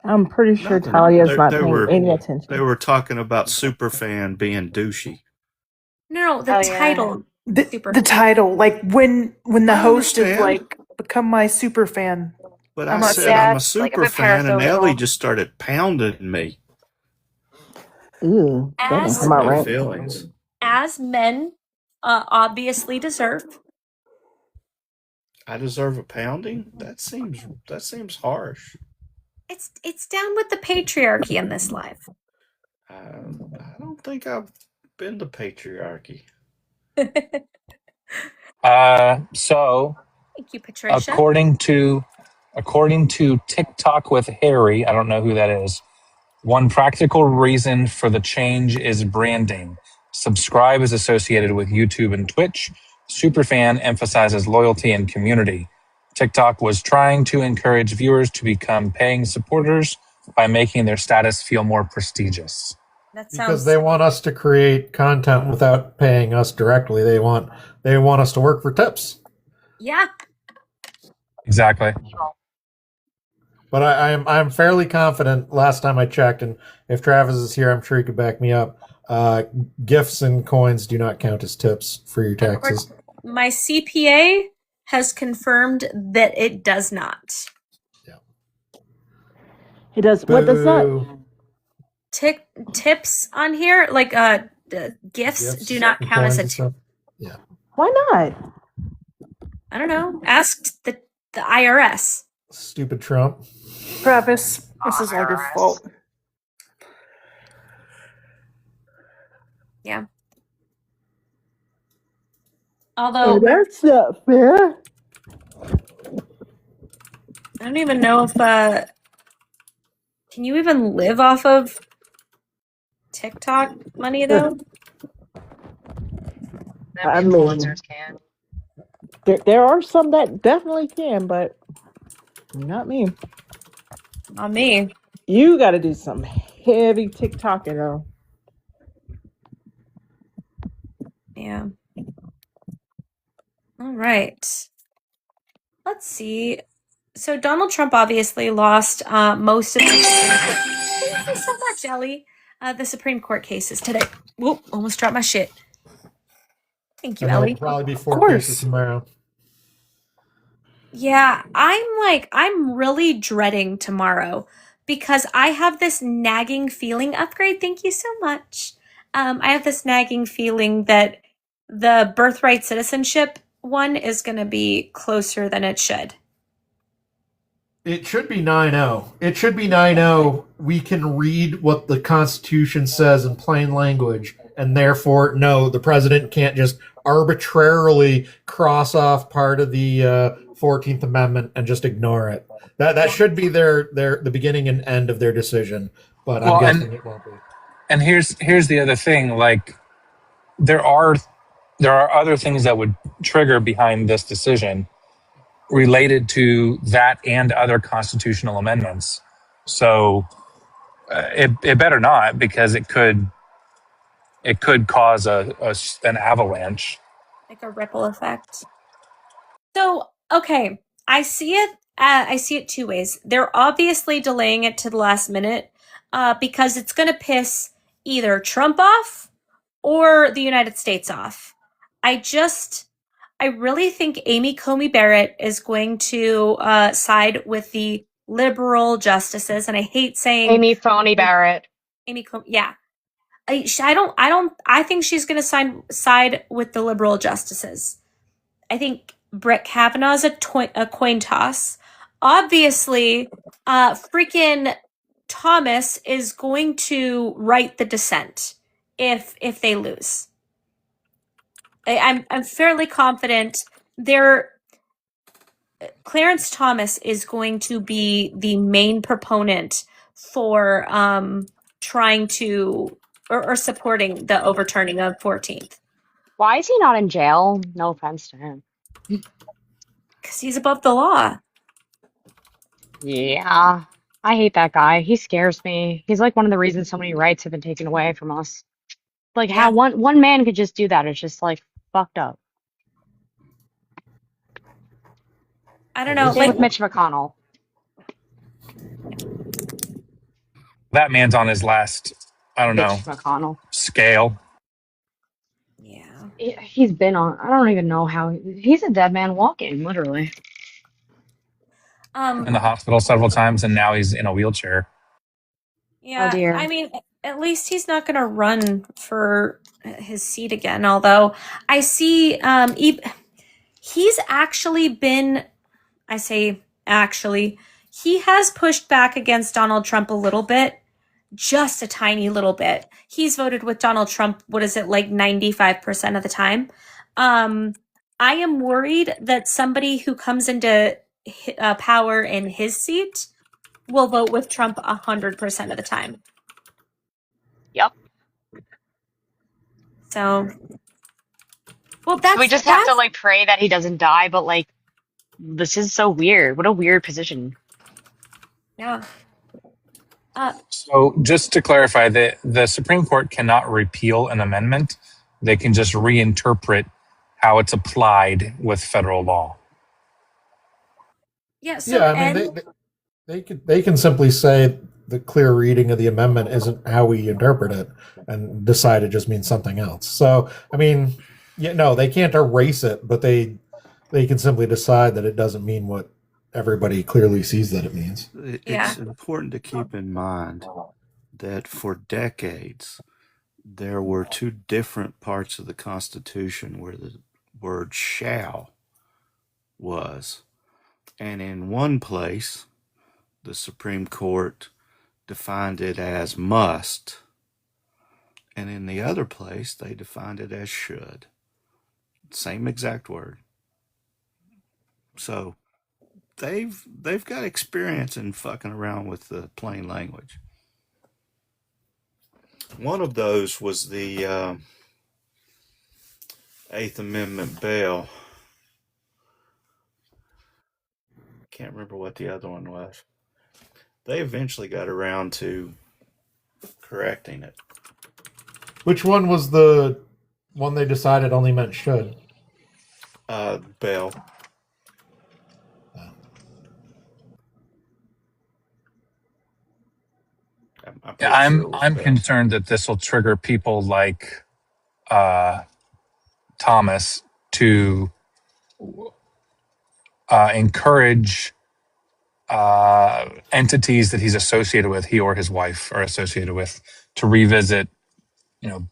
I'm pretty sure Nothing. Talia's not They paying were- any attention. They were talking about Superfan being douchey. No, the Oh, yeah. title. The title, like when the I host is understand. like, become my super fan. But I'm I not said saying- I'm a it's like a super bit fan, and parasocial. Ellie just started pounding me. Ooh, that As- doesn't come out No right. feelings. As men obviously deserve. I deserve a pounding? That seems harsh. It's down with the patriarchy in this life. I don't think I've been to patriarchy. So Thank you, Patricia. according to TikTok with Harry, I don't know who that is. One practical reason for the change is branding. Subscribe is associated with YouTube and Twitch. Superfan emphasizes loyalty and community. TikTok was trying to encourage viewers to become paying supporters by making their status feel more prestigious. That Because sounds they want us to create content without paying us directly. They want us to work for tips. yeah. Exactly. But I'm fairly confident. Last time I checked, and if Travis is here, I'm sure he could back me up. Gifts and coins do not count as tips for your taxes. My CPA has confirmed that it does not. It does. What does that? Tips on here, like gifts, do not count as a tip. Yeah. Why not? I don't know. Ask the IRS. Stupid Trump. Travis, this is all your fault. Yeah. Although that's not fair. I don't even know if can you even live off of TikTok money though? I mean, there are some that definitely can, but not me. Not me. You got to do some heavy TikToking though. Yeah. All right. Let's see. So Donald Trump obviously lost most of the Thank you so much, Ellie. The Supreme Court cases today. Whoop, almost dropped my shit. Thank you, And there'll Ellie. probably be 4 cases tomorrow. Yeah, I'm really dreading tomorrow because I have this nagging feeling. Upgrade, thank you so much. I have this nagging feeling that the birthright citizenship one is going to be closer than it should. It should be 9-0. It should be 9-0. We can read what the Constitution says in plain language, and therefore, no, the president can't just arbitrarily cross off part of the 14th Amendment and just ignore it. That should be the beginning and end of their decision, but I'm guessing it won't be. And here's the other thing: like, there are other things that would trigger behind this decision related to that and other constitutional amendments. So it better not, because it could cause an avalanche, like a ripple effect. So, okay, I see it two ways. They're obviously delaying it to the last minute because it's going to piss either Trump off or the United States off. I really think Amy Coney Barrett is going to side with the liberal justices, and I hate saying Amy Coney Barrett. Yeah. I think she's going to side with the liberal justices. I think Brett Kavanaugh's a coin toss. Obviously, freaking Thomas is going to write the dissent if they lose. I'm fairly confident Clarence Thomas is going to be the main proponent for trying to or supporting the overturning of 14th. Why is he not in jail? No offense to him. Because he's above the law. Yeah. I hate that guy. He scares me. He's like one of the reasons so many rights have been taken away from us. Like how one man could just do that. It's just like fucked up. I don't know. Same with Mitch McConnell. that man's on his last, I don't know, Mitch McConnell. scale. He's been on, I don't even know how, he's a dead man walking, literally. In the hospital several times, and now he's in a wheelchair. Yeah, Oh, dear. I mean, at least he's not going to run for his seat again. Although I see he's actually been, I say actually, he has pushed back against Donald Trump a little bit, just a tiny little bit. He's voted with Donald Trump, what is it, like 95% of the time. I am worried that somebody who comes into power in his seat will vote with Trump 100% of the time. Yep. So, well, that's we just have to like pray that he doesn't die, but like, this is so weird. What a weird position. Yeah. So just to clarify, the Supreme Court cannot repeal an amendment. They can just reinterpret how it's applied with federal law. Yeah. So yeah, I mean, they can simply say the clear reading of the amendment isn't how we interpret it, and decide it just means something else. So, I mean, no, they can't erase it, but they can simply decide that it doesn't mean what everybody clearly sees that it means. It's important to keep in mind that for decades, there were two different parts of the Constitution where the word shall was. And in one place, the Supreme Court defined it as must. And in the other place, they defined it as should. Same exact word. So they've got experience in fucking around with the plain language. One of those was the Eighth Amendment bail. Can't remember what the other one was. They eventually got around to correcting it. Which one was the one they decided only meant should? Bail. I'm concerned that this will trigger people like Thomas to encourage entities that he's associated with, he or his wife are associated with, to revisit,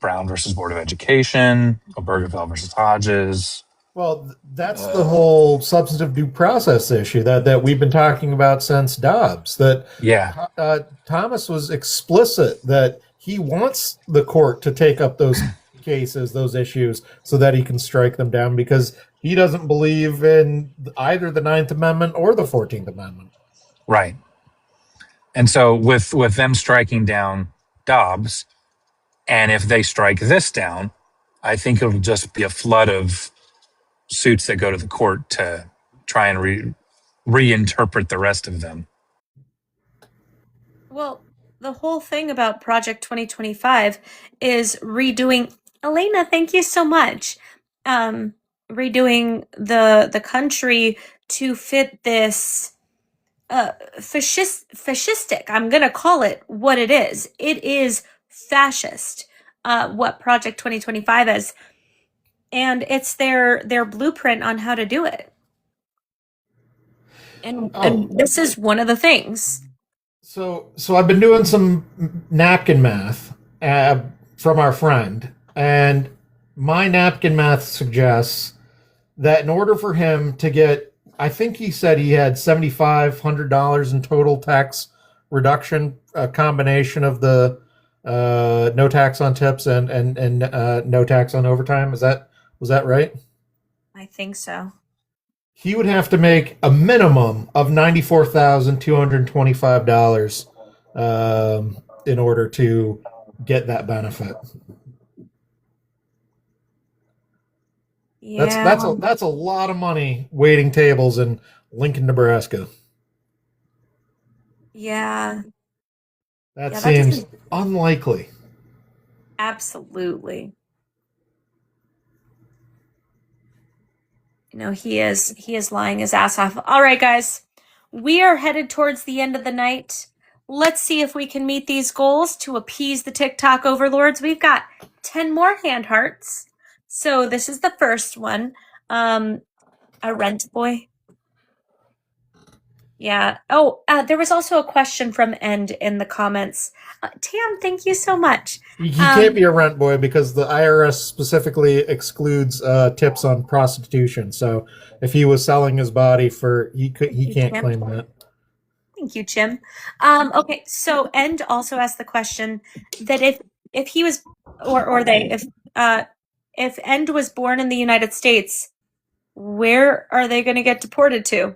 Brown versus Board of Education, Obergefell versus Hodges. Well, that's the whole substantive due process issue that we've been talking about since Dobbs. That Thomas was explicit that he wants the court to take up those cases, those issues, so that he can strike them down, because he doesn't believe in either the 9th Amendment or the 14th Amendment. Right. And so with them striking down Dobbs, and if they strike this down, I think it'll just be a flood of suits that go to the court to try and reinterpret the rest of them. Well, the whole thing about Project 2025 is redoing. Elena, thank you so much. Redoing the country to fit this fascistic. I'm gonna call it what it is. It is fascist. What Project 2025 is. And it's their blueprint on how to do it. And this is one of the things. So I've been doing some napkin math from our friend, and my napkin math suggests that in order for him to get, I think he said he had $7,500 in total tax reduction, a combination of the no tax on tips and no tax on overtime. Was that right? I think so. He would have to make a minimum of $94,225 in order to get that benefit. Yeah. That's a lot of money waiting tables in Lincoln, Nebraska. Yeah. That seems unlikely. Absolutely. He is lying his ass off. All right, guys, we are headed towards the end of the night. Let's see if we can meet these goals to appease the TikTok overlords. We've got 10 more hand hearts. So this is the first one. A rent boy. Yeah. Oh, there was also a question from End in the comments. Tam, thank you so much. He can't be a rent boy because the IRS specifically excludes tips on prostitution. So if he was selling his body he can't claim that. Thank you, Jim. Okay, so End also asked the question that if he was if End was born in the United States, where are they going to get deported to?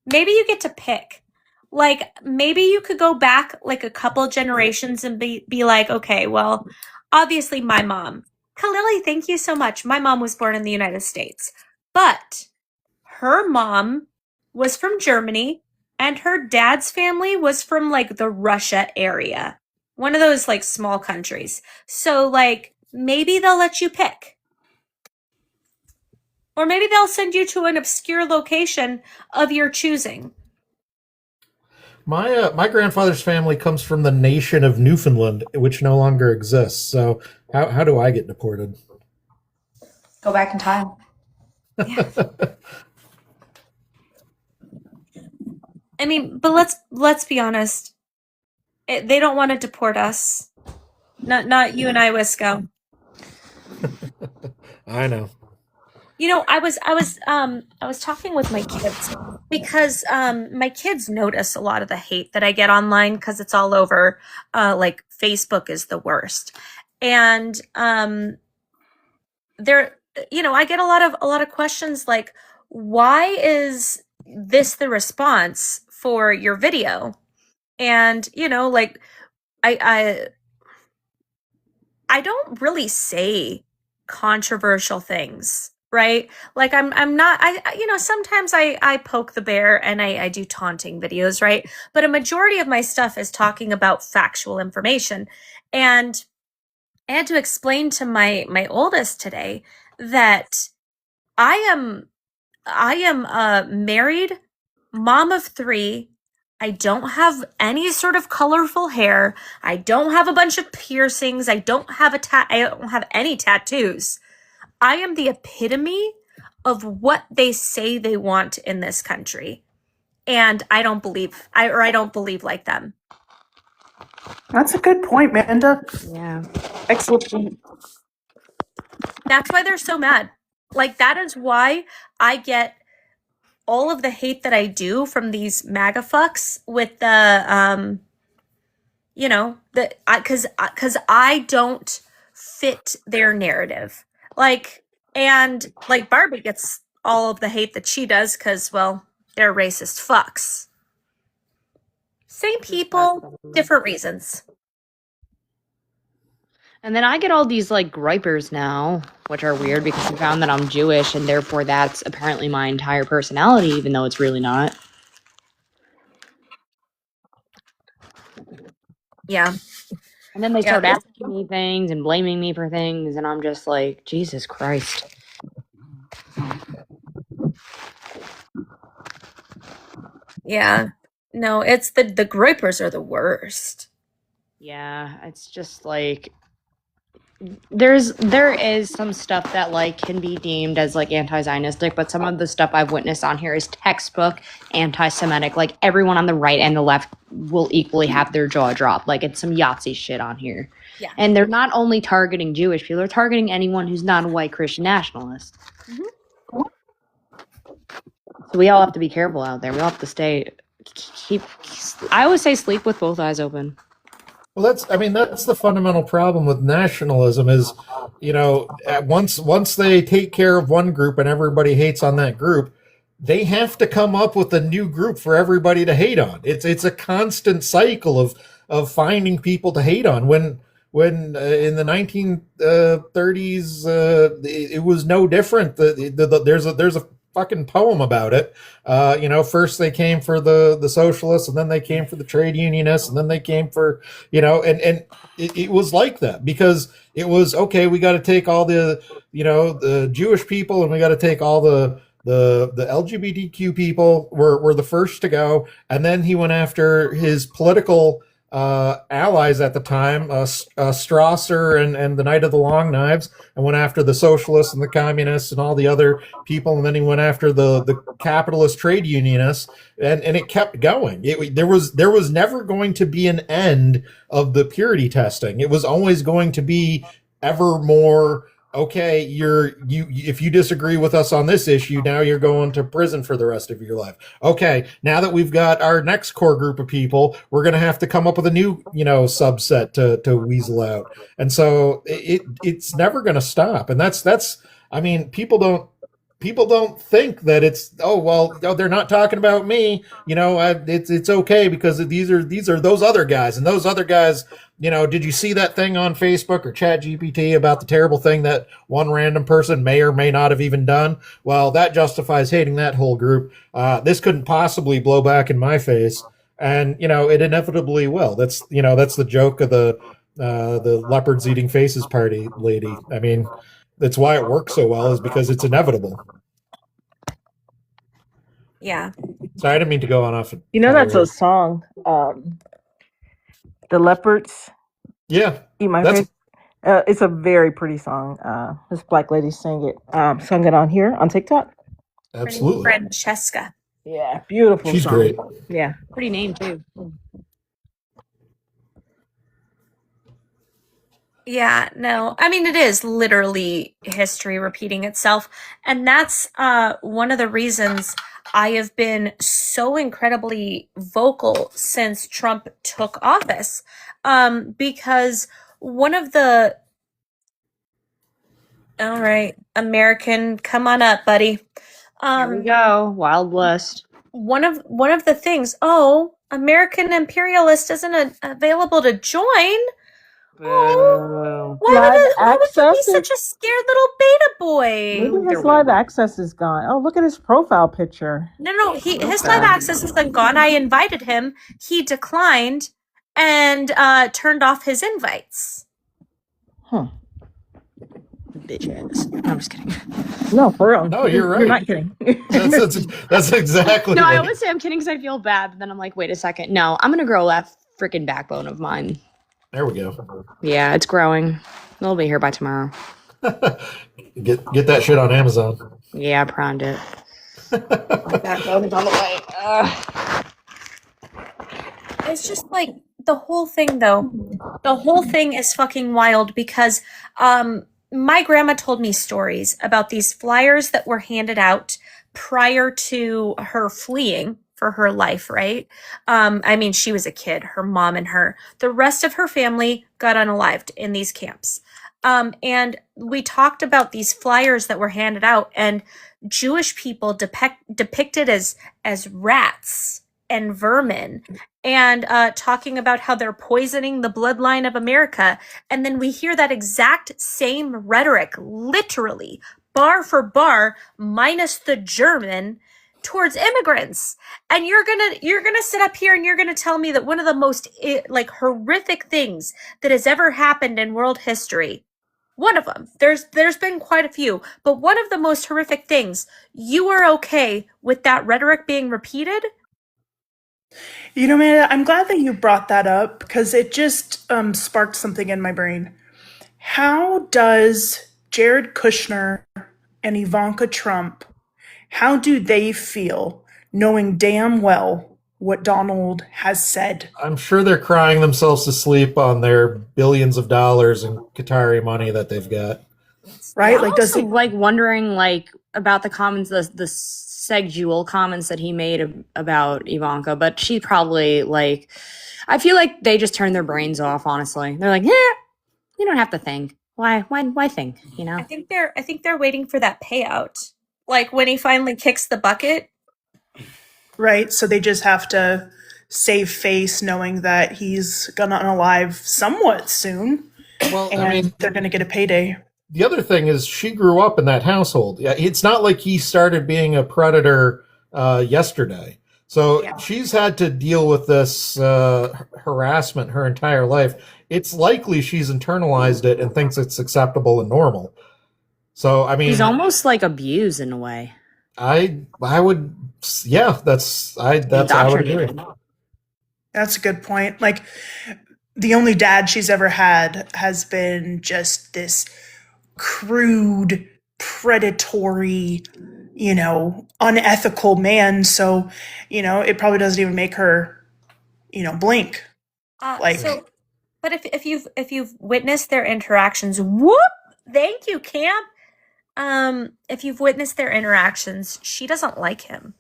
Maybe you get to pick. Like, maybe you could go back like a couple generations and be like, okay, well, obviously my mom. Kalili, thank you so much. My mom was born in the United States. But her mom was from Germany, and her dad's family was from like the Russia area. One of those like small countries. So like, maybe they'll let you pick. Or maybe they'll send you to an obscure location of your choosing. My grandfather's family comes from the nation of Newfoundland, which no longer exists. So how do I get deported? Go back in time. I mean, but let's be honest. They don't want to deport us. Not you and I, Wisco. I know. You know, I was talking with my kids because my kids notice a lot of the hate that I get online because it's all over. Like Facebook is the worst, and there, I get a lot of questions like, why is this the response for your video? And like I don't really say controversial things, right? Like I'm not, sometimes I poke the bear and I do taunting videos, right? But a majority of my stuff is talking about factual information. And I had to explain to my oldest today that I am a married mom of 3. I don't have any sort of colorful hair. I don't have a bunch of piercings. I don't have any tattoos. I am the epitome of what they say they want in this country. And I don't believe like them. That's a good point, Amanda. Yeah. Excellent point. That's why they're so mad. Like, that is why I get all of the hate that I do from these MAGA fucks with the, because I don't fit their narrative. Like, and like Barbie gets all of the hate that she does because, well, they're racist fucks. Same people, different reasons. And then I get all these like gripers now, which are weird because I found that I'm Jewish and therefore that's apparently my entire personality, even though it's really not. Yeah. And then they start asking me things and blaming me for things, and I'm just like, Jesus Christ. Yeah. No, it's the gripers are the worst. Yeah, it's just like there is some stuff that like can be deemed as like anti-Zionistic, but some of the stuff I've witnessed on here is textbook anti-Semitic. Like everyone on the right and the left will equally have their jaw dropped. Like it's some Yahtzee shit on here. Yeah. And they're not only targeting Jewish people, they're targeting anyone who's not a white Christian nationalist. Mm-hmm. So we all have to be careful out there. We all have to I always say sleep with both eyes open. Well, that's the fundamental problem with nationalism is, once they take care of one group and everybody hates on that group, they have to come up with a new group for everybody to hate on. It's a constant cycle of finding people to hate on. When in the 1930s, it was no different. There's a fucking poem about it. First they came for the socialists, and then they came for the trade unionists, and then they came for, and it was like that because it was, okay, we got to take all the Jewish people and we got to take all the LGBTQ people were the first to go. And then he went after his political allies at the time, Strasser and the Knight of the Long Knives, and went after the socialists and the communists and all the other people, and then he went after the capitalist trade unionists, and it kept going. There was never going to be an end of the purity testing. It was always going to be ever more. Okay, if you disagree with us on this issue, now you're going to prison for the rest of your life. Okay, now that we've got our next core group of people, we're going to have to come up with a new, subset to weasel out. And so it's never going to stop. And people don't think that it's, they're not talking about me. It's okay because these are those other guys, and those other guys, did you see that thing on Facebook or ChatGPT about the terrible thing that one random person may or may not have even done? Well, that justifies hating that whole group. This couldn't possibly blow back in my face. And, it inevitably will. That's the joke of the leopards eating faces party lady. I mean, that's why it works so well, is because it's inevitable. Yeah. Sorry, I didn't mean to go on off. You know, that's a song. The Leopards. Yeah. Eat My That's Face. It's a very pretty song. This black lady sung it on here on TikTok. Absolutely. Francesca. Yeah, beautiful. She's song. great. Yeah. Pretty name too. Yeah, no. I mean, it is literally history repeating itself. And that's one of the reasons I have been so incredibly vocal since Trump took office. Because one of the... All right, American, come on up, buddy. Here we go. Wild West. One of the things, American imperialist isn't available to join. Boo. Why would you be such a scared little beta boy? Maybe his live access is gone. Oh, look at his profile picture. No, his live access isn't gone. I invited him. He declined and turned off his invites. Huh. Bitch ass. No, I'm just kidding. No, for real. No, you're right. You're not kidding. That's exactly. No, I right. always say I'm kidding because I feel bad, but then I'm like, wait a second. No, I'm gonna grow that freaking backbone of mine. There we go. Yeah, it's growing. It'll be here by tomorrow. Get that shit on Amazon. Yeah, I primed it. Backbone is on the way. It's just like the whole thing, though. The whole thing is fucking wild because my grandma told me stories about these flyers that were handed out prior to her fleeing for her life, right? I mean, she was a kid, her mom and her. The rest of her family got unalived in these camps. And we talked about these flyers that were handed out and Jewish people depicted as rats and vermin and talking about how they're poisoning the bloodline of America. And then we hear that exact same rhetoric, literally, bar for bar, minus the German, towards immigrants. And you're gonna sit up here and you're gonna tell me that one of the most horrific things that has ever happened in world history, one of them, there's been quite a few, but one of the most horrific things, you are okay with that rhetoric being repeated? You know, man, I'm glad that you brought that up because it just sparked something in my brain. How does Jared Kushner and Ivanka Trump, how do they feel knowing damn well what Donald has said? I'm sure they're crying themselves to sleep on their billions of dollars in Qatari money that they've got. Right? Like, does he like wondering like about the comments, the sexual comments that he made about Ivanka, but she probably like, I feel like they just turn their brains off. Honestly, they're like, yeah, you don't have to think. Why think? You know? I think they're waiting for that payout. Like when he finally kicks the bucket. Right. So they just have to save face knowing that he's gonna unalive somewhat soon. Well, and I mean, they're gonna get a payday. The other thing is she grew up in that household. It's not like he started being a predator yesterday. So she's had to deal with this harassment her entire life. It's likely she's internalized it and thinks it's acceptable and normal. So, I mean... He's almost like abused in a way. I would... Yeah, I would agree. That's a good point. Like, the only dad she's ever had has been just this crude, predatory, unethical man. So, it probably doesn't even make her, blink. But if you've witnessed their interactions, thank you, Camp. If you've witnessed their interactions, she doesn't like him.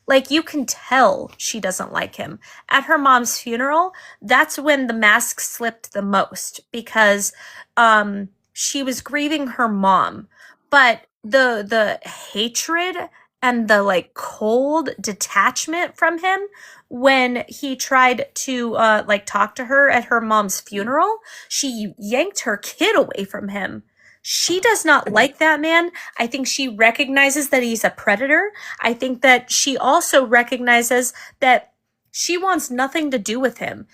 Like, you can tell she doesn't like him. At her mom's funeral, that's when the mask slipped the most because she was grieving her mom. But the hatred and the cold detachment from him when he tried to talk to her at her mom's funeral, she yanked her kid away from him. She does not like that man. I think she recognizes that he's a predator. I think that she also recognizes that She wants nothing to do with him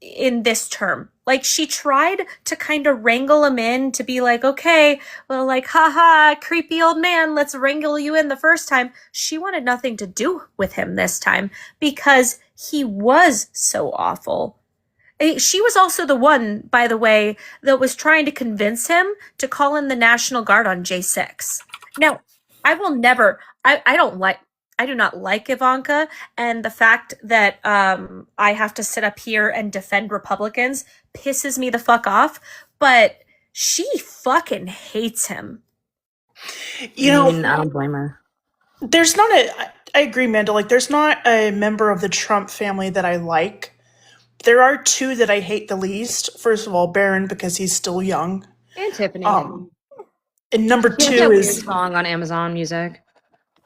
in this term. Like, she tried to kind of wrangle him in to be like, okay, well, like, haha, creepy old man, let's wrangle you in the first time. She wanted nothing to do with him this time because he was so awful. She was also the one, by the way, that was trying to convince him to call in the National Guard on J6. Now, I will never, I do not like Ivanka, and the fact that I have to sit up here and defend Republicans pisses me the fuck off, but she fucking hates him. You know, I don't blame her. There's not I agree, Amanda, like there's not a member of the Trump family that I like. There are two that I hate the least. First of all, Barron, because he's still young. And Tiffany. And number She has two that weird is song on Amazon Music.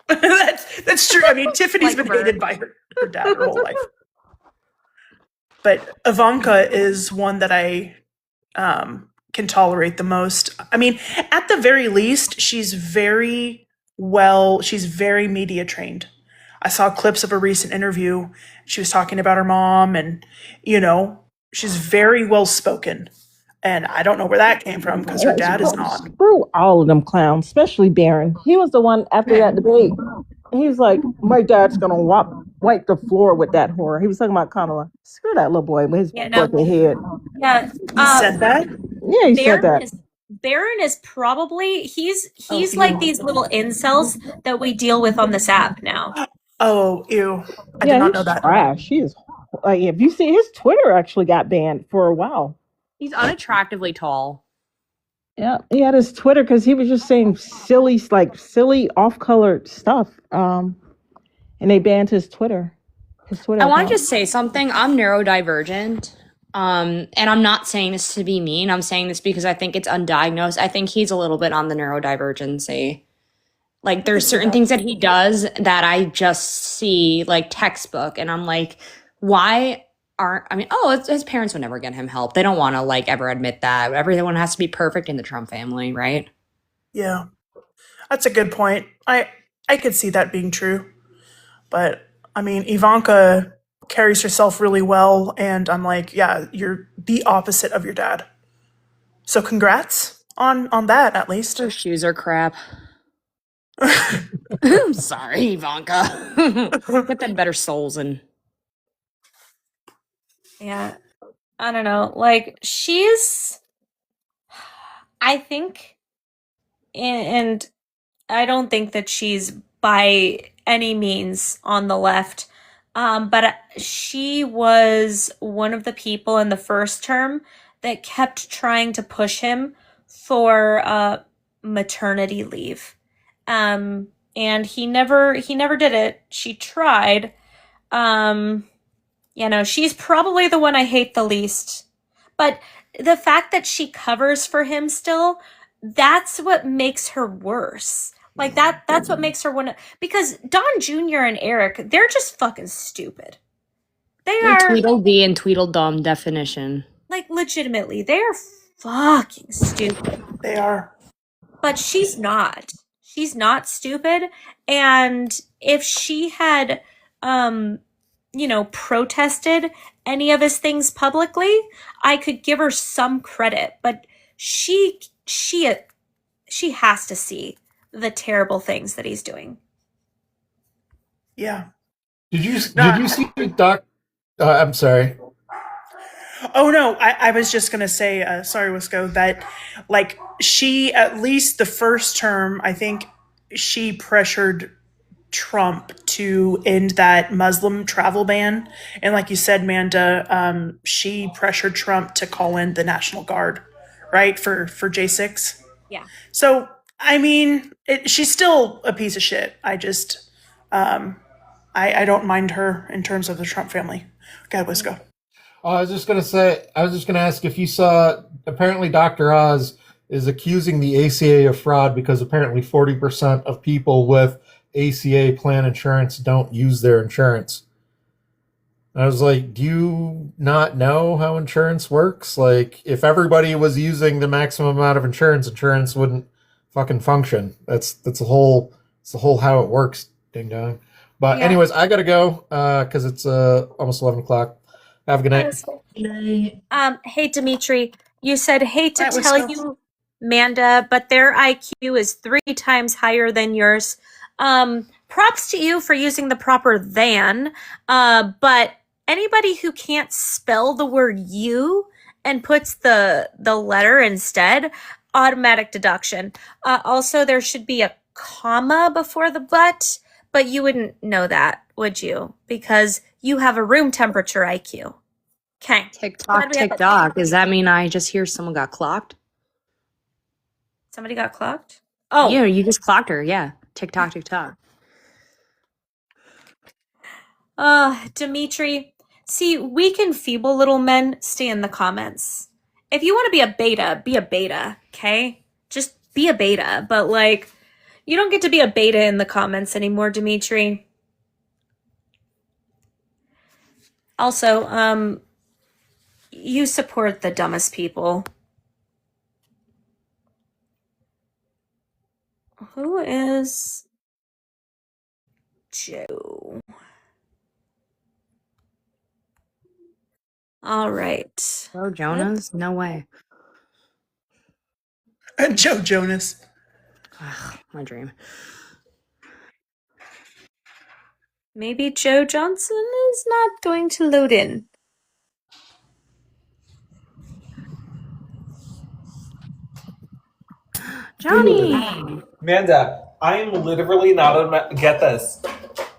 that's true. I mean, Tiffany's been hated by her dad her whole life. But Ivanka is one that I can tolerate the most. I mean, at the very least, she's very media trained. I saw clips of a recent interview. She was talking about her mom and, she's very well spoken. And I don't know where that came from because her dad is not. Screw all of them clowns, especially Barron. He was the one after that debate. He was like, my dad's going to wipe the floor with that whore. He was talking about Kamala. Screw that little boy with his fucking head. Yeah. He said that? Yeah, he said that. Barron is probably, he's like these little incels that we deal with on this app now. Oh, ew. I did not know that. Trash. He is, like, if you see his Twitter actually got banned for a while. He's unattractively tall. Yeah, he had his Twitter because he was just saying silly off-colored stuff. And they banned his Twitter. I want to just say something. I'm neurodivergent. And I'm not saying this to be mean. I'm saying this because I think it's undiagnosed. I think he's a little bit on the neurodivergency. Like, there's certain things that he does that I just see, like, textbook. And I'm like, why his parents would never get him help. They don't want to, like, ever admit that. Everyone has to be perfect in the Trump family, right? Yeah. That's a good point. I could see that being true. But, I mean, Ivanka carries herself really well, and I'm like, yeah, you're the opposite of your dad. So congrats on that, at least. Her shoes are crap. I'm sorry, Ivanka. Get them better souls in. Yeah. I don't know. Like, I think, and I don't think that she's by any means on the left, but she was one of the people in the first term that kept trying to push him for maternity leave. And he never did it. She tried. She's probably the one I hate the least. But the fact that she covers for him still, that's what makes her worse. Like, that's what makes her because Don Jr. and Eric, they're just fucking stupid. They're Tweedledee and Tweedledum definition. Like, legitimately, they are fucking stupid. They are. But she's not. She's not stupid. And if she had, protested any of his things publicly, I could give her some credit. But she has to see the terrible things that he's doing. Yeah. Did you see the doc? I'm sorry. Oh no, I was just gonna say, sorry, Wisco, that like she, at least the first term, I think she pressured Trump to end that Muslim travel ban, and like you said, Manda, she pressured Trump to call in the National Guard, right, for J6. Yeah. So I mean, she's still a piece of shit. I just, I don't mind her in terms of the Trump family. Go ahead, Wisco. I was just going to ask if you saw, apparently Dr. Oz is accusing the ACA of fraud because apparently 40% of people with ACA plan insurance don't use their insurance. And I was like, do you not know how insurance works? Like, if everybody was using the maximum amount of insurance wouldn't fucking function. That's the whole how it works, ding dong. But Yeah. anyways, I gotta go because it's almost 11 o'clock. Have a good night. Hey Dimitri, you said hate to That was tell so- you, Manda, but their IQ is 3 times higher than yours. Props to you for using the proper than, but anybody who can't spell the word you and puts the letter instead, automatic deduction. Also, there should be a comma before the but you wouldn't know that, would you? Because you have a room temperature IQ. Okay. TikTok, TikTok. Does that mean I just hear someone got clocked? Somebody got clocked? Oh. Yeah, you just clocked her. Yeah. TikTok, TikTok. Dimitri, see, weak and feeble little men stay in the comments. If you want to be a beta, okay? Just be a beta, but like, you don't get to be a beta in the comments anymore, Dimitri. Also, you support the dumbest people. Who is Joe? All right. Joe Jonas? No way. Joe Jonas. Ugh, my dream. Maybe Joe Johnson is not going to load in. Johnny! Amanda, I am literally not get this.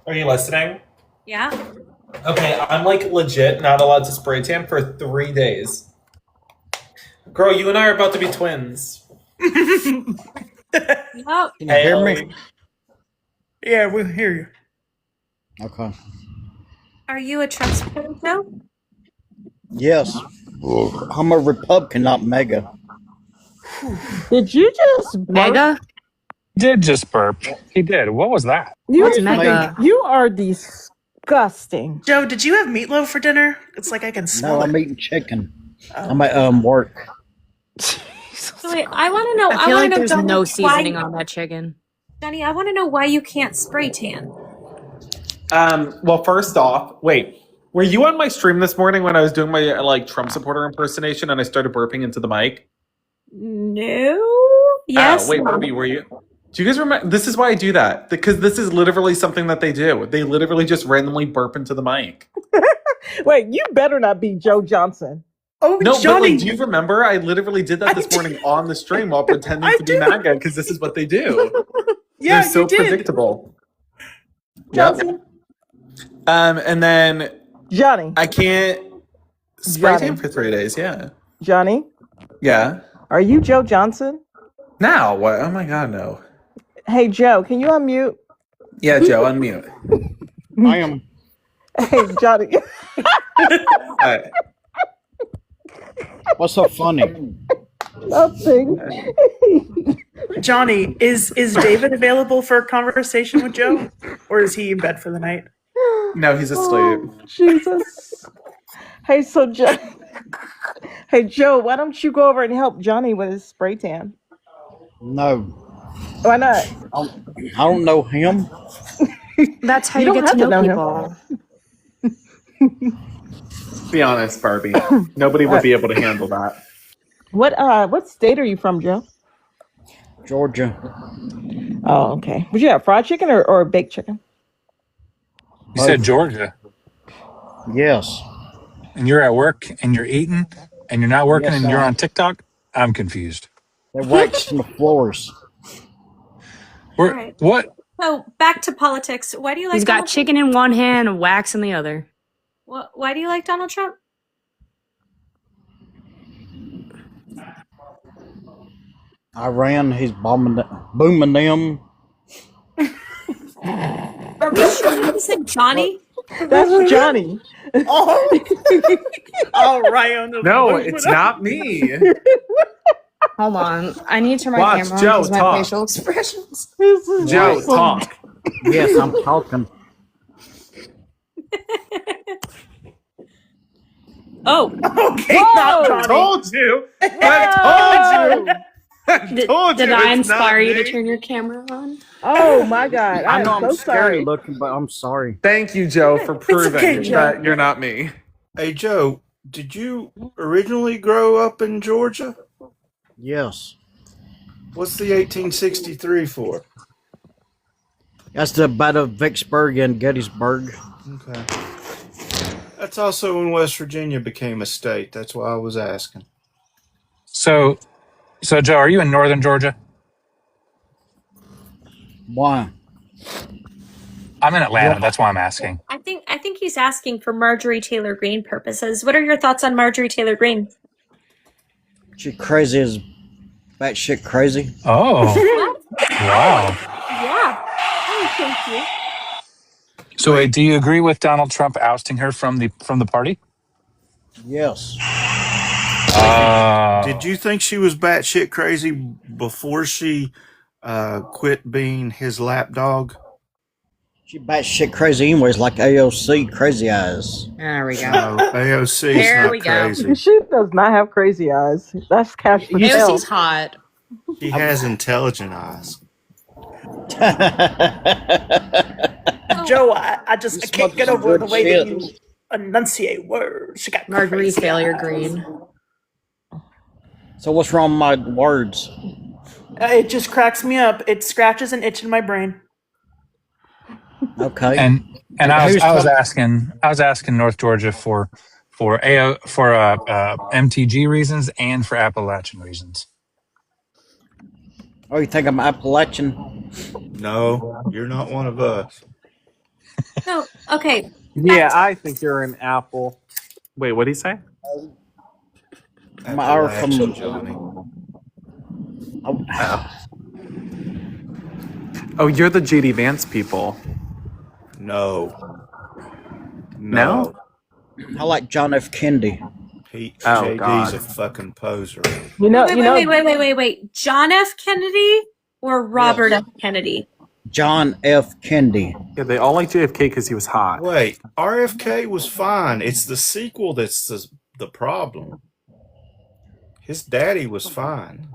Are you listening? Yeah. Okay, I'm like legit not allowed to spray tan for 3 days. Girl, you and I are about to be twins. No. Can you hear me? Yeah, we'll hear you. Okay. Are you a Trump supporter, Joe? Yes. I'm a Republican, not MAGA. Did you just burp? Mega? Did just burp. He did. What was that? You are disgusting. Joe, did you have meatloaf for dinner? It's like I can smell No, it. I'm eating chicken. I'm at work. So wait, I want to know. I feel like know, there's Johnny, no seasoning why, on that chicken. Johnny, I want to know why you can't spray tan. Well, first off, wait. Were you on my stream this morning when I was doing my like Trump supporter impersonation and I started burping into the mic? No. Yes. Oh, wait, Barbie, were you? Do you guys remember? This is why I do that. Because this is literally something that they do. They literally just randomly burp into the mic. Wait, you better not be Joe Johnson. Oh, No, but Johnny! like, do you remember? I literally did that this morning on the stream while pretending to be MAGA because this is what they do. Yeah, They're so you did. predictable. Johnson. Yep. And then Johnny. I can't spray Johnny. tan for 3 days. Yeah. Johnny, Yeah. are you Joe Johnson? Now what? Oh my God, no. Hey, Joe, can you unmute? Yeah, Joe, unmute. I am. Hey, Johnny. Alright. What's so funny? Nothing. Johnny, is David available for a conversation with Joe? Or is he in bed for the night? No, he's asleep. Oh, Jesus. Hey, so Joe. Hey, Joe, why don't you go over and help Johnny with his spray tan? No. Why not? I don't know him. That's how You you, don't get to have to know know him. people. Be honest, Barbie. Nobody would be able to handle that. What state are you from, Joe? Georgia. Oh, okay. Would you have fried chicken or baked chicken? You said Georgia. Yes. And you're at work and you're eating and you're not working Yes, and you're I- on TikTok? I'm confused. They're waxing the floors. We're, All right. What? So back to politics. Why do you like? He's got Donald Trump? chicken in one hand and wax in the other. Why do you like Donald Trump? Iran, he's booming them. Are we sure you said Johnny? That's Johnny. All right. No, it's not me. Hold on. I need to turn my Watch, camera on Joe, because my talk. facial expressions. Joe, talk. Yes, I'm talking. Oh. Okay, Whoa! not I Johnny. told you. I told you. Did told you I it's not inspire you to me. turn your camera on? Oh my God! I I know am I'm so scary sorry. looking, but I'm sorry. Thank you, Joe, for proving okay, Joe. that you're not me. Hey, Joe, did you originally grow up in Georgia? Yes. What's the 1863 for? That's the Battle of Vicksburg and Gettysburg. Okay. That's also when West Virginia became a state. That's why I was asking. So Joe, are you in northern Georgia? Why? I'm in Atlanta. That's why I'm asking. I think he's asking for Marjorie Taylor Greene purposes. What are your thoughts on Marjorie Taylor Greene? She crazy as batshit crazy. Oh, wow. Yeah. Oh, thank you. So, wait, do you agree with Donald Trump ousting her from the party? Yes. Did you think she was batshit crazy before she quit being his lapdog? She batshit crazy anyways, like AOC, Crazy Eyes. There we go. No, AOC is There not we go. crazy. She does not have crazy eyes. That's Cash Patel. AOC's hot. She has intelligent eyes. Joe, I can't get over the way that you shit. enunciate words. She got Marjorie crazy Failure eyes. Green. So what's wrong with my words? It just cracks me up. It scratches an itch in my brain. Okay. And I Who's was talking- asking North Georgia for MTG reasons and for Appalachian reasons. Oh, you think I'm Appalachian? No, you're not one of us. No, okay. Yeah, I think you're an apple. Wait, what did he say? I'm our from Appalachian, Johnny. Oh, you're the JD Vance people. No. No? I like John F. Kennedy. JD's God. a fucking poser. You know, Wait. John F. Kennedy or Robert F. Kennedy? John F. Kennedy. Yeah, they all like JFK because he was hot. Wait, RFK was fine. It's the sequel that's the problem. His daddy was fine.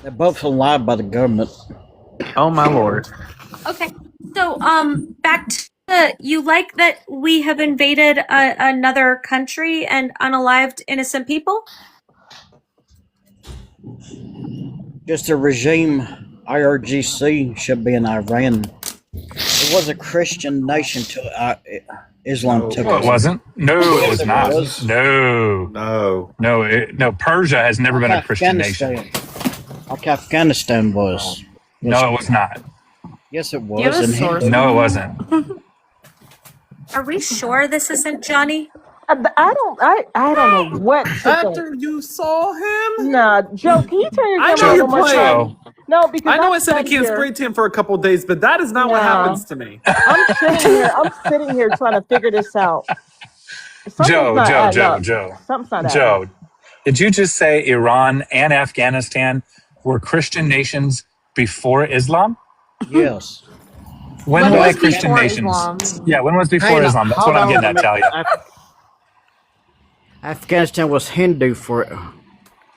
They're both lied by the government. Oh my lord. Okay. So, back to you like that we have invaded another country and unalived innocent people? Just the regime, IRGC, should be in Iran. It was a Christian nation till Islam took No, it. it wasn't. No, it was It not. was. No. Persia has never been a Christian nation. Like Afghanistan was. No, it was not. Yes, it Do you have was. a And source? No, it wasn't. Are we sure this isn't Johnny? I don't know what. After you saw him? Nah, Joe, can you turn your I know camera you're on one playing. time? No, because I know I I'm said I sitting can't here- spray tan for a couple of days, but that is not what No. happens to me. I'm sitting here trying to figure this out. Something's Joe, not adding Joe, up. Joe. Something's not adding Joe, up. did you just say Iran and Afghanistan were Christian nations before Islam? Yes. When When were they was Christian before nations? Islam? Yeah, when was before Hang on, Islam? That's hold what I'm on getting a at, Talia. minute. Afghanistan was Hindu for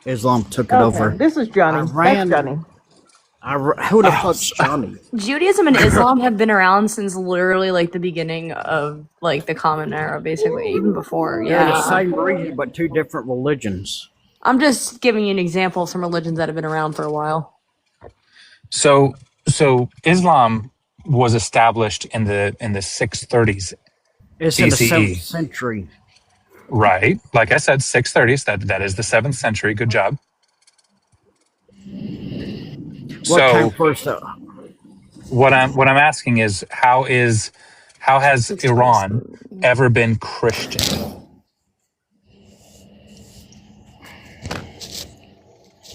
Islam took it Okay, over. this is Johnny. Iran- That's Johnny. Who the fuck's Johnny? Judaism and Islam have been around since literally like the beginning of like the Common Era, basically, even before. They're the Yeah. same region, but two different religions. I'm just giving you an example of some religions that have been around for a while. So Islam was established in the 630s It's in the BCE. 7th century. Right. Like I said, 630s. That is the 7th century. Good job. What came So first? what I'm asking is how has Iran ever been Christian?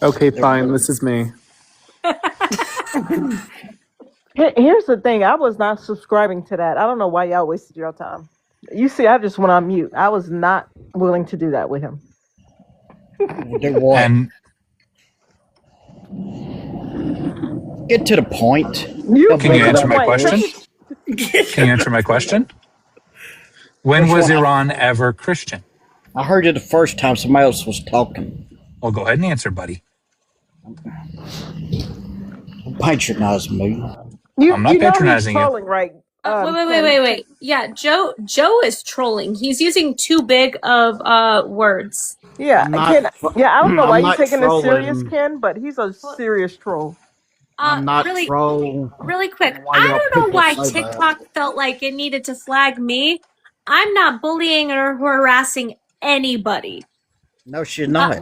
Okay, fine. This is me. Here's the thing. I was not subscribing to that. I don't know why y'all wasted your time. You see, I just went on mute. I was not willing to do that with him. And Get to the point. can you answer my question? Can you answer my question? When Which was one? Iran ever Christian? I heard it the first time somebody else was talking. Well, go ahead and answer, buddy. Patronize me. I'm not You know he's patronizing you. trolling, right? Wait. Yeah, Joe is trolling. He's using too big of words. Yeah, I'm not. Ken. Yeah, I don't know I'm why you're not taking this serious, trolling. Ken, but he's a serious troll. I'm not really trolling. Really quick. Why I y'all don't know people why say that? TikTok felt like it needed to flag me. I'm not bullying or harassing anybody. No, she's not.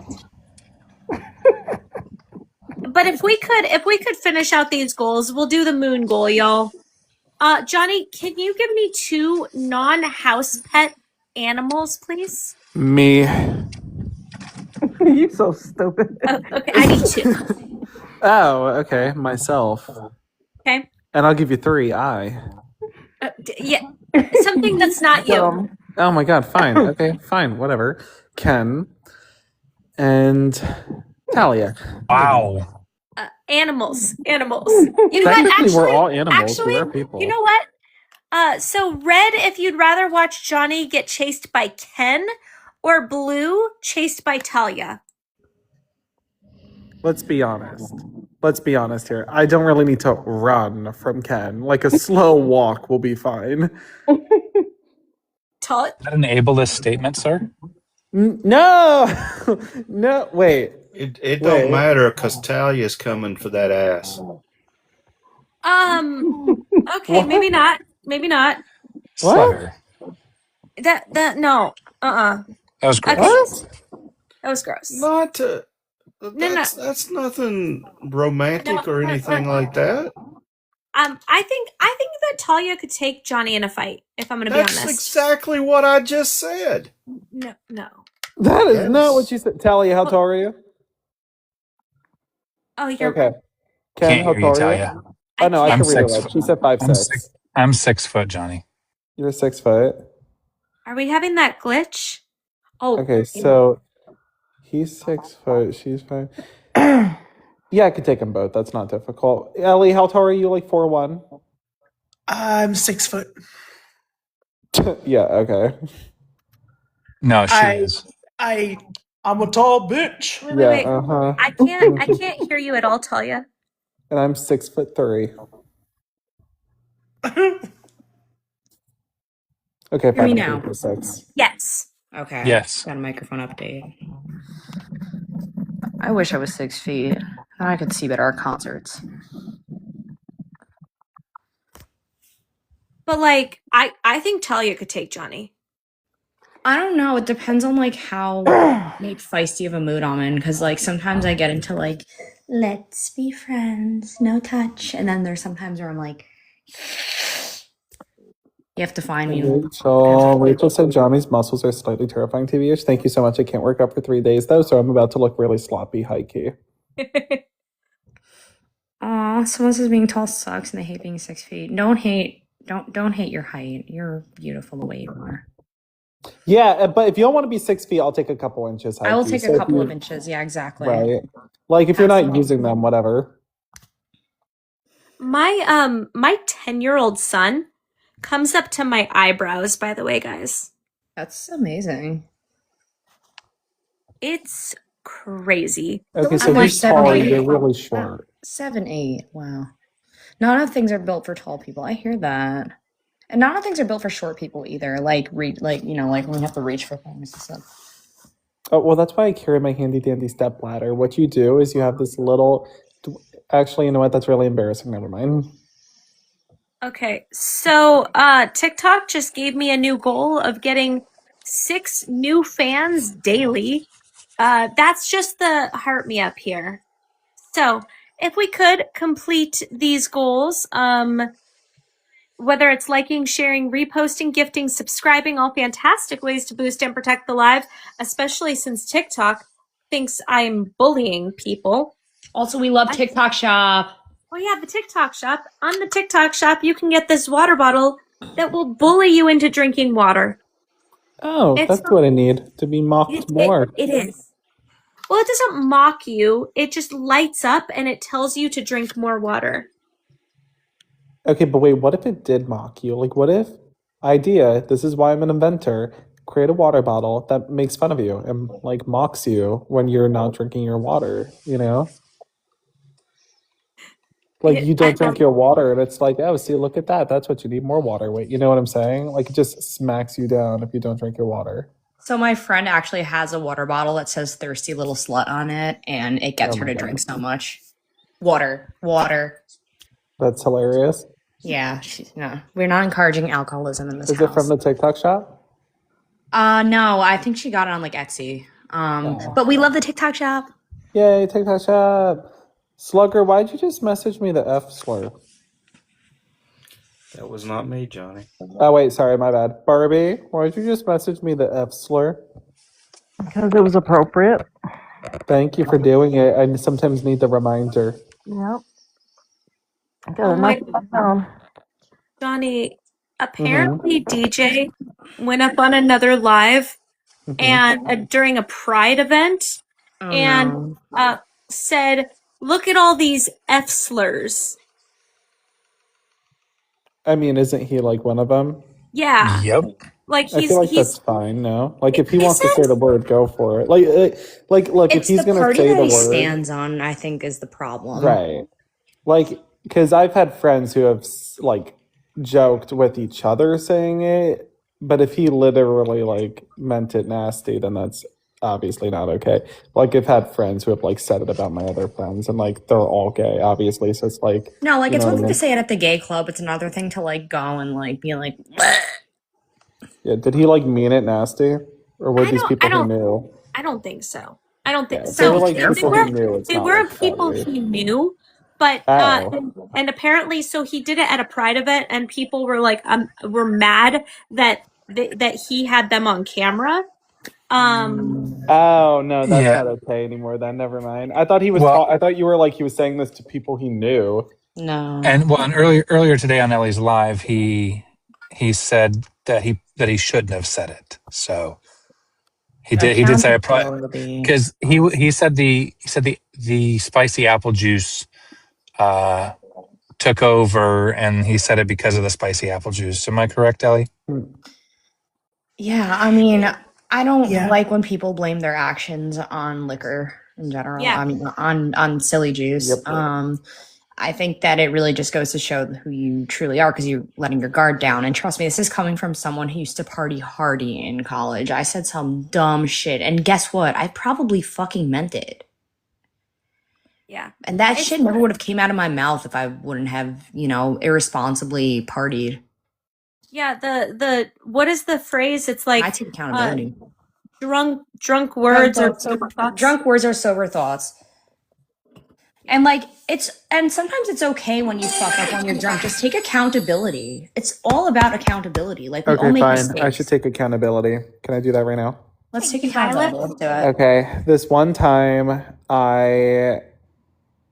But if we could finish out these goals, we'll do the moon goal, y'all. Johnny, can you give me 2 non-house pet animals, please? Me. You so stupid. Oh, okay, I need 2. Oh, okay. Myself. Okay. And I'll give you 3. Yeah, something that's not you. Oh my god, fine. Okay, fine, whatever. Ken and Talia. Wow. Animals. You know what? Technically, we're Actually, all animals. We are people. you know what? So red, if you'd rather watch Johnny get chased by Ken, or blue chased by Talia. Let's be honest. Here. I don't really need to run from Ken. Like a slow walk will be fine. Is that an ableist statement, sir? No, no. Wait. It don't matter because Talia's coming for that ass. Okay, maybe not. What? No. That was gross. Okay. That was gross. Not. That's nothing romantic or anything like that. I think that Talia could take Johnny in a fight. If I'm going to be honest. That's exactly what I just said. No. That is not what you said. Talia, how tall are you? Oh, you're okay. Ken, how tall are you? Oh no, I can read it. She said 5'6". I'm 6 foot, Johnny. You're 6 foot. Are we having that glitch? Oh. Okay, so he's 6 foot. She's 5. Yeah, I could take them both. That's not difficult. Ellie, how tall are you? Like 4'1"? I'm 6 foot. Yeah. Okay. No, she is. I'm a tall bitch. Wait. Uh-huh. I can't hear you at all, Talia. And I'm 6'3". Okay, Hear me fine. now. 6. Yes. Okay. Yes. Got a microphone update. I wish I was 6 feet. Then I could see better at concerts. But like, I think Talia could take Johnny. I don't know. It depends on like how like feisty of a mood I'm in. Because like sometimes I get into like, let's be friends, no touch, and then there's sometimes where I'm like, you have to find me. Rachel said Johnny's muscles are slightly terrifying TV-ish. Thank you so much. I can't work out for 3 days though, so I'm about to look really sloppy, high key. Aw, someone says being tall sucks and they hate being 6 feet. Don't hate your height. You're beautiful the way you are. Yeah, but if you don't want to be 6 feet, I'll take a couple inches. I will take a couple of inches. Yeah, exactly. Right. Like if you're not using them, whatever. My 10-year-old son comes up to my eyebrows, by the way, guys. That's amazing. It's crazy. Okay, so he's tall and you're really short. 7, 8. Wow. Not enough things are built for tall people. I hear that. And not enough things are built for short people either. Like when we have to reach for things and stuff. Oh, well, that's why I carry my handy dandy step ladder. What you do is you have this little. Actually, you know what? That's really embarrassing. Never mind. Okay, so TikTok just gave me a new goal of getting 6 new fans daily. That's just the heart me up here. So if we could complete these goals, whether it's liking, sharing, reposting, gifting, subscribing, all fantastic ways to boost and protect the live, especially since TikTok thinks I'm bullying people. Also, we love TikTok Shop. Oh yeah, the TikTok Shop. On the TikTok Shop, you can get this water bottle that will bully you into drinking water. Oh, that's what I need to be mocked more. It is. Well, it doesn't mock you. It just lights up and it tells you to drink more water. Okay, but wait, what if it did mock you? Like, what if, idea, this is why I'm an inventor, create a water bottle that makes fun of you and, like, mocks you when you're not drinking your water, you know? Like, you don't drink your water, and it's like, oh, see, look at that. That's what you need, more water. Wait, you know what I'm saying? Like, it just smacks you down if you don't drink your water. So my friend actually has a water bottle that says "thirsty little slut" on it, and it gets her to drink so much water. That's hilarious. Yeah, no, we're not encouraging alcoholism in this Is house. it from the TikTok shop? No, I think she got it on like Etsy. But we love the TikTok shop. Yay, TikTok shop. Slugger, why'd you just message me the F slur? That was not me, Johnny. Oh, wait, sorry, my bad. Barbie, why'd you just message me the F slur? Because it was appropriate. Thank you for doing it. I sometimes need the reminder. Yep. Oh my God. Johnny, apparently DJ went up on another live and during a Pride event and said, "Look at all these F slurs." I mean, isn't he like one of them? Yeah. Yep. Like I feel like that's fine. No, like if he wants to say the word, go for it. Like look, if It's he's the gonna party say that the he word, stands on, I think, is the problem. right? Like, because I've had friends who have like joked with each other saying it, but if he literally like meant it nasty, then that's obviously not okay. Like, I've had friends who have like said it about my other friends, and like they're all gay, obviously. So it's like, No, like you it's know one what thing I to mean? say it at the gay club. It's another thing to like go and like be like, "Bleh." Yeah, did he like mean it nasty, or were these people who knew? I don't think so. I don't think Yeah, so. they were like people who knew. It's They not were like people that. he knew, but and apparently, so he did it at a Pride event, and people were like, were mad that that he had them on camera. Oh no, that's Yeah. not okay anymore. Then never mind. I thought he was. Well- I thought you were like he was saying this to people he knew. No. And earlier today on Ellie's live, he said that he shouldn't have said it. So he did say Accountability. because he said the spicy apple juice took over, and he said it because of the spicy apple juice. Am I correct, Ellie? Yeah, I mean, I don't like when people blame their actions on liquor in general. Yeah. I mean, on silly juice. Yep. I think that it really just goes to show who you truly are because you're letting your guard down. And trust me, this is coming from someone who used to party hardy in college. I said some dumb shit, and guess what? I probably fucking meant it. Yeah. And that shit never would have came out of my mouth if I wouldn't have, irresponsibly partied. Yeah, the what is the phrase? It's like I take accountability. Drunk words or sober thoughts. Drunk words are sober thoughts. And sometimes it's okay when you fuck up when you're drunk. Just take accountability. It's all about accountability. Like we all Okay, make fine. mistakes. I should take accountability. Can I do that right now? Let's take accountability. Let's do it. Okay. This one time,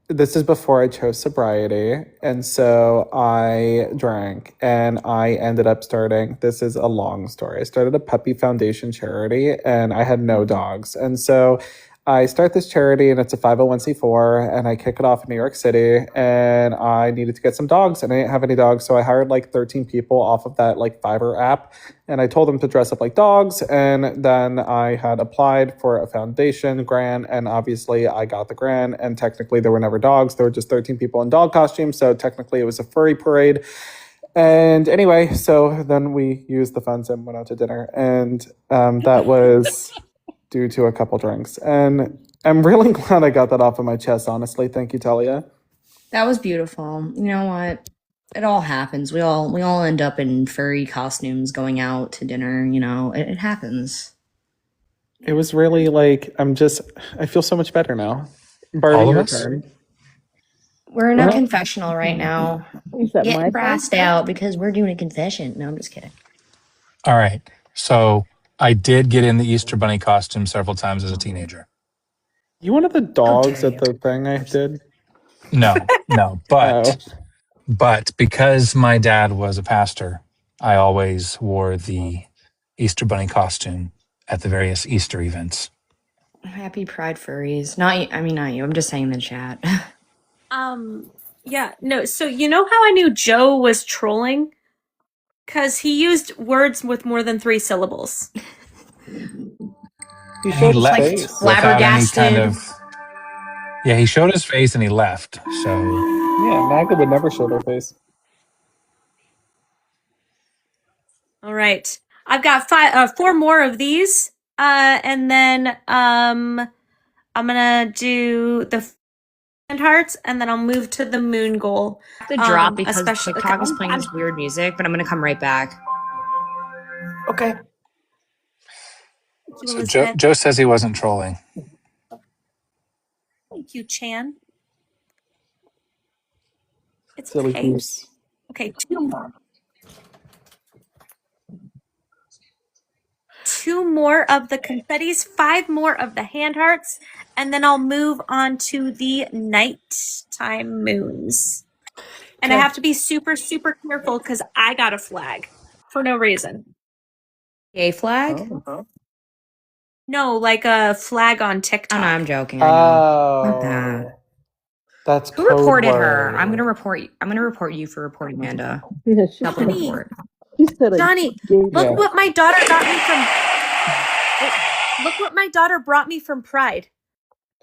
this is before I chose sobriety, and so I drank, and I ended up starting. This is a long story. I started a puppy foundation charity, and I had no dogs, and so I start this charity, and it's a 501c4, and I kick it off in New York City, and I needed to get some dogs, and I didn't have any dogs, so I hired like 13 people off of that like Fiverr app, and I told them to dress up like dogs, and then I had applied for a foundation grant, and obviously I got the grant, and technically there were never dogs, there were just 13 people in dog costumes, so technically it was a furry parade. And anyway, so then we used the funds and went out to dinner, and that was due to a couple drinks. And I'm really glad I got that off of my chest, honestly. Thank you, Talia. That was beautiful. You know what? It all happens. We all end up in furry costumes going out to dinner, it happens. It was really like, I feel so much better now. Barbie, All of your us? turn. We're in a confessional right now. Is that my Getting turn? brassed out because we're doing a confession. No, I'm just kidding. All right. So I did get in the Easter Bunny costume several times as a teenager. You one of the dogs at the thing I did? No, but because my dad was a pastor, I always wore the Easter Bunny costume at the various Easter events. Happy Pride furries. Not you. I'm just saying in the chat. Yeah, no, so you know how I knew Joe was trolling? Because he used words with more than 3 syllables. He showed his left face. without any Flabbergasted. he showed his face and he left. So Yeah, MAGA would never show their face. All right. I've got 4 more of these. And then I'm gonna do the hand hearts, and then I'll move to the moon goal. I have to drop because especially TikTok is playing this weird music, but I'm gonna come right back. Okay. So Joe says he wasn't trolling. Thank you, Chan. It's Silly okay. goose. Okay, 2 more. 2 more of the confettis, 5 more of the hand hearts, and then I'll move on to the nighttime moons. And I have to be super, super careful because I got a flag for no reason. Gay flag? Oh. No, like a flag on TikTok. Oh, no, I'm joking. I know. Not Oh. that. That's Who reported code her? word. I'm gonna report you for reporting Amanda. Yeah, she Double said, report. she said a Johnny, gay look Yeah. what my daughter got me from. Look what my daughter brought me from Pride.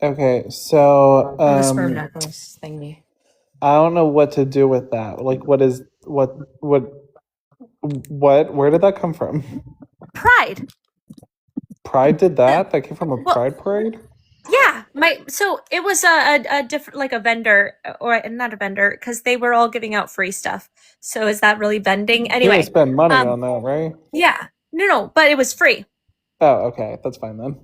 Okay, so The sperm necklace thingy. I don't know what to do with that. Like, where did that come from? Pride. Pride did that? That came from a Pride parade? Yeah, so it was a different, like a vendor, or not a vendor, because they were all giving out free stuff. So is that really vending? You Anyway, didn't spend money on that, right? yeah, no, but it was free. Oh, okay, that's fine then.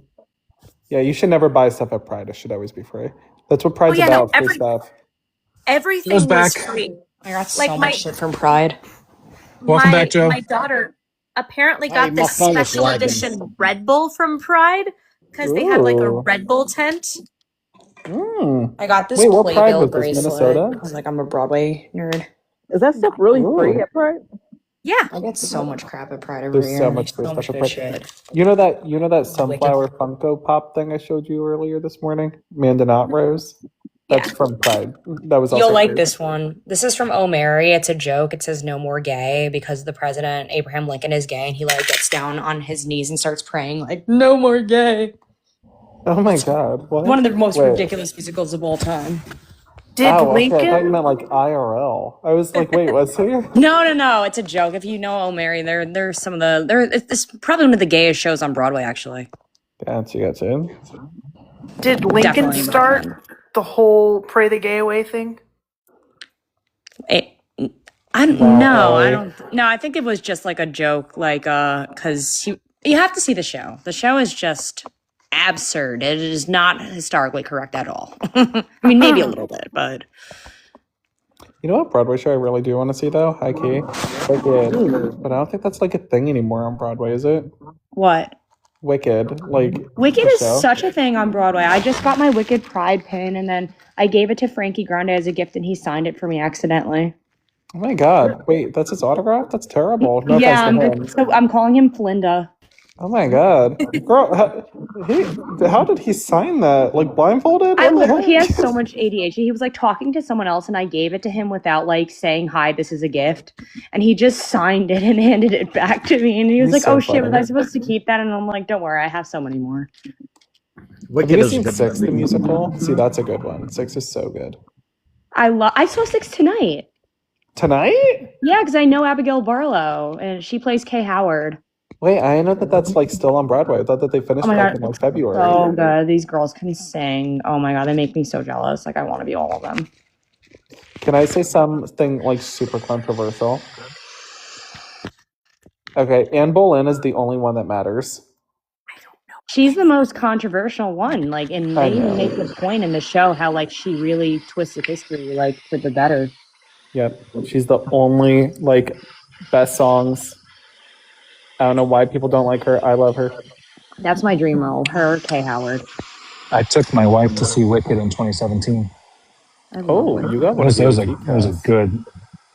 Yeah, you should never buy stuff at Pride. It should always be free. That's what Pride's yeah, no, about, free stuff. Everything Goes was back. free. I got Like so my- much shit from Pride. Welcome back, Joe. My daughter apparently Hey, got my this phone is special lagging. edition Red Bull from Pride because they had like a Ooh. Red Bull tent. I got this Wait, what Pride Playbill was this, bracelet. Minnesota? Because like I'm a Broadway nerd. Is that stuff really free Ooh. at Pride? Yeah. I get so much crap at Pride every There's year. so much free so stuff much at good Pride. shit. You know that sunflower Funko Pop thing I showed you earlier this morning? Amanda Not Rose? That's from Pride. That was also You'll like free. this one. This is from O'Mary. It's a joke. It says no more gay because the president, Abraham Lincoln, is gay, and he like gets down on his knees and starts praying like no more gay. Oh my god. What? One of the most Wait. ridiculous musicals of all time. Did Oh, okay. I Lincoln? thought you meant like IRL. I was like, wait, was he? No. It's a joke. If you know O'Mary, they're some of the it's probably one of the gayest shows on Broadway actually. Gotcha. Did Lincoln Definitely start recommend. the whole "Pray the Gay Away" thing? No, Wow. I don't. No, I think it was just like a joke, like because you have to see the show. The show is just absurd. It is not historically correct at all. I mean, maybe a little bit, but You know what Broadway show I really do want to see though? High key. Wicked. But I don't think that's like a thing anymore on Broadway, is it? what? Wicked. Like Wicked the is show? such a thing on Broadway. I just got my Wicked Pride pin, and then I gave it to Frankie Grande as a gift, and he signed it for me accidentally. Oh my god. Wait, that's his autograph? That's terrible. No Yeah, offense to him. so I'm calling him Flinda. Oh my god. Girl, how did he sign that? Like blindfolded? I What the literally, he heck? has so much ADHD. He was like talking to someone else, and I gave it to him without like saying, "Hi, this is a gift," and he just signed it and handed it back to me. And he was He's like, so "Oh shit, was funny. I supposed to keep that?" And I'm like, "Don't worry, I have so many more." Have Wicked you is a seen good Six, the movie. musical? See, that's a good one. Six is so good. I saw 6 tonight. Tonight? Yeah, because I know Abigail Barlow, and she plays Kay Howard. Wait, I know that that's like still on Broadway. I thought that they finished Oh my like god, in like February. so good. These girls can sing. Oh my god, they make me so jealous. Like I want to be all of them. Can I say something like super controversial? Okay, Anne Boleyn is the only one that matters. She's the most controversial one. Like, and I they know. make the point in the show how like she really twisted history like for the better. Yep, she's the only like best songs. I don't know why people don't like her. I love her. That's my dream role. Her, Kay Howard. I took my wife to see Wicked in 2017. I love Oh, her. you got It one of was, the it was a OG it was a cast. good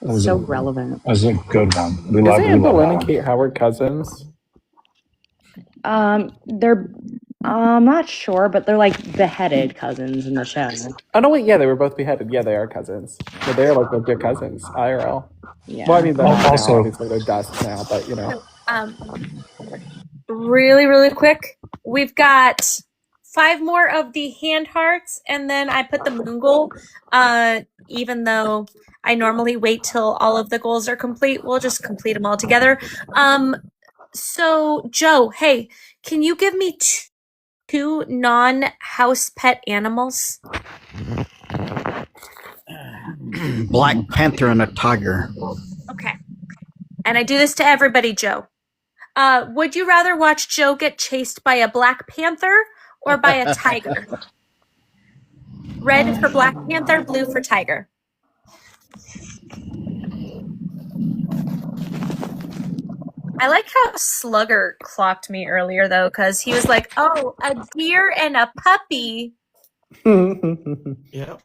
it was So a relevant. it was a good one. We Isn't love Anne that Boleyn and one. Kate Howard cousins? They're I'm not sure, but they're like beheaded cousins in the show. Oh no, wait, yeah, they were both beheaded. Yeah, they are cousins. But they're like legit cousins, IRL. Yeah. Well, I mean, they're not now, Also, obviously they're dust now, but you know. Really, really quick. We've got 5 more of the hand hearts, and then I put the moon goal. Even though I normally wait till all of the goals are complete, we'll just complete them all together. So Joe, hey, can you give me two non-house pet animals? Black Panther and a tiger. Okay. And I do this to everybody, Joe. Would you rather watch Joe get chased by a Black Panther or by a tiger? Red for Black Panther, blue for tiger. I like how Slugger clocked me earlier, though, because he was like, oh, a deer and a puppy. Yeah.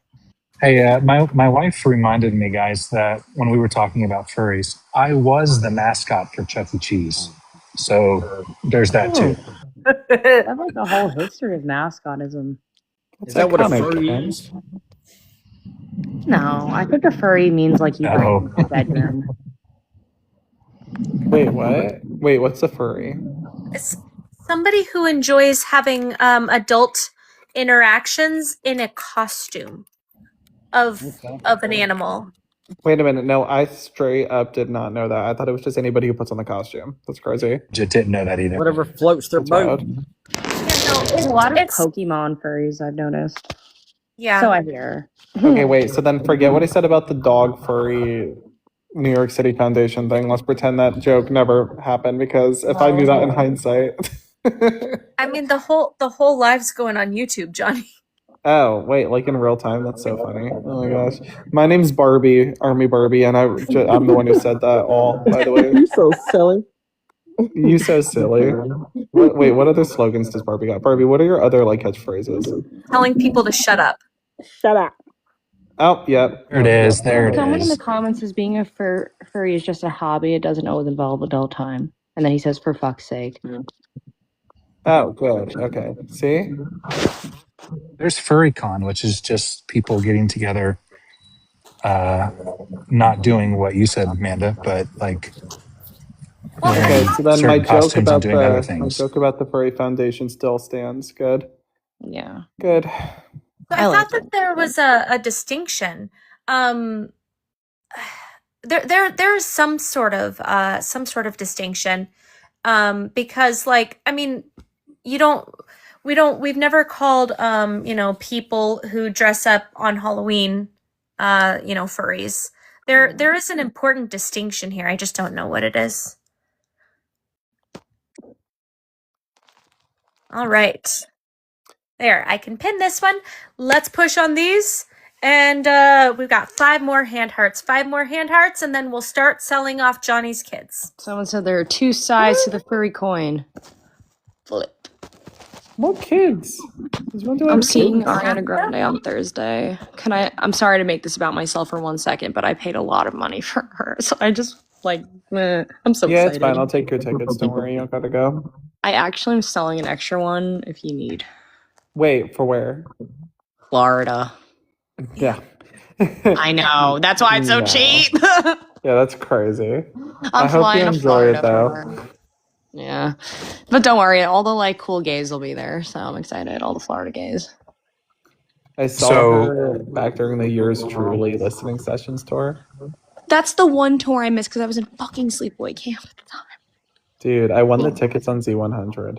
Hey, my wife reminded me, guys, that when we were talking about furries, I was the mascot for Chuck E. Cheese. So there's that too. I have like a whole history of mascotism. Is that what a furry is? No, I think a furry means like you bring in the bedroom. Wait, what? Wait, what's a furry? It's somebody who enjoys having adult interactions in a costume of an animal. Wait a minute. No, I straight up did not know that. I thought it was just anybody who puts on the costume. That's crazy. Just didn't know that either. Whatever floats their boat. There's a lot of Pokemon furries I've noticed. Yeah. So I hear. Okay, wait. So then forget what I said about the dog furry New York City Foundation thing. Let's pretend that joke never happened, because if I knew that in hindsight. I mean, the whole live's going on YouTube, Johnny. Oh, wait, like in real time? That's so funny. Oh my gosh. My name's Barbie, Army Barbie, and I'm the one who said that all, by the way. You're so silly. You so silly. Wait, what other slogans does Barbie got? Barbie, what are your other like catchphrases? Telling people to shut up. Shut up. Oh, yep. There it is. There it Someone in the is. comments says being a furry is just a hobby. It doesn't always involve adult time. And then he says, for fuck's sake. Oh, good. Okay. See? There's FurryCon, which is just people getting together, not doing what you said, Amanda, but like Okay, so then my certain joke costumes and about doing other my things. joke about the furry foundation still stands. Good. Yeah. Good. So I thought that there was a distinction. There's some sort of distinction, because like, I mean, we've never called people who dress up on Halloween furries. There is an important distinction here. I just don't know what it is. All right. There, I can pin this one. Let's push on these. And we've got 5 more hand hearts. 5 more hand hearts, and then we'll start selling off Johnny's kids. Someone said there are 2 sides to the furry coin. Flip. What kids? I'm seeing Ariana Grande on Thursday. I'm sorry to make this about myself for 1 second, but I paid a lot of money for her. So I just I'm so excited. Yeah, it's fine. I'll take your tickets. Don't worry. You don't gotta go. I actually am selling an extra one if you need. Wait, for where? Florida. Yeah. I know. That's why it's so No. cheap. Yeah, that's crazy. I I'm hope flying you to enjoy Florida it though. for her. Yeah. But don't worry, all the like cool gays will be there, so I'm excited. All the Florida gays. I saw So- her back during the Yours Truly listening sessions tour. That's the one tour I missed because I was in fucking sleepaway camp at the time. Dude, I won the tickets on Z100.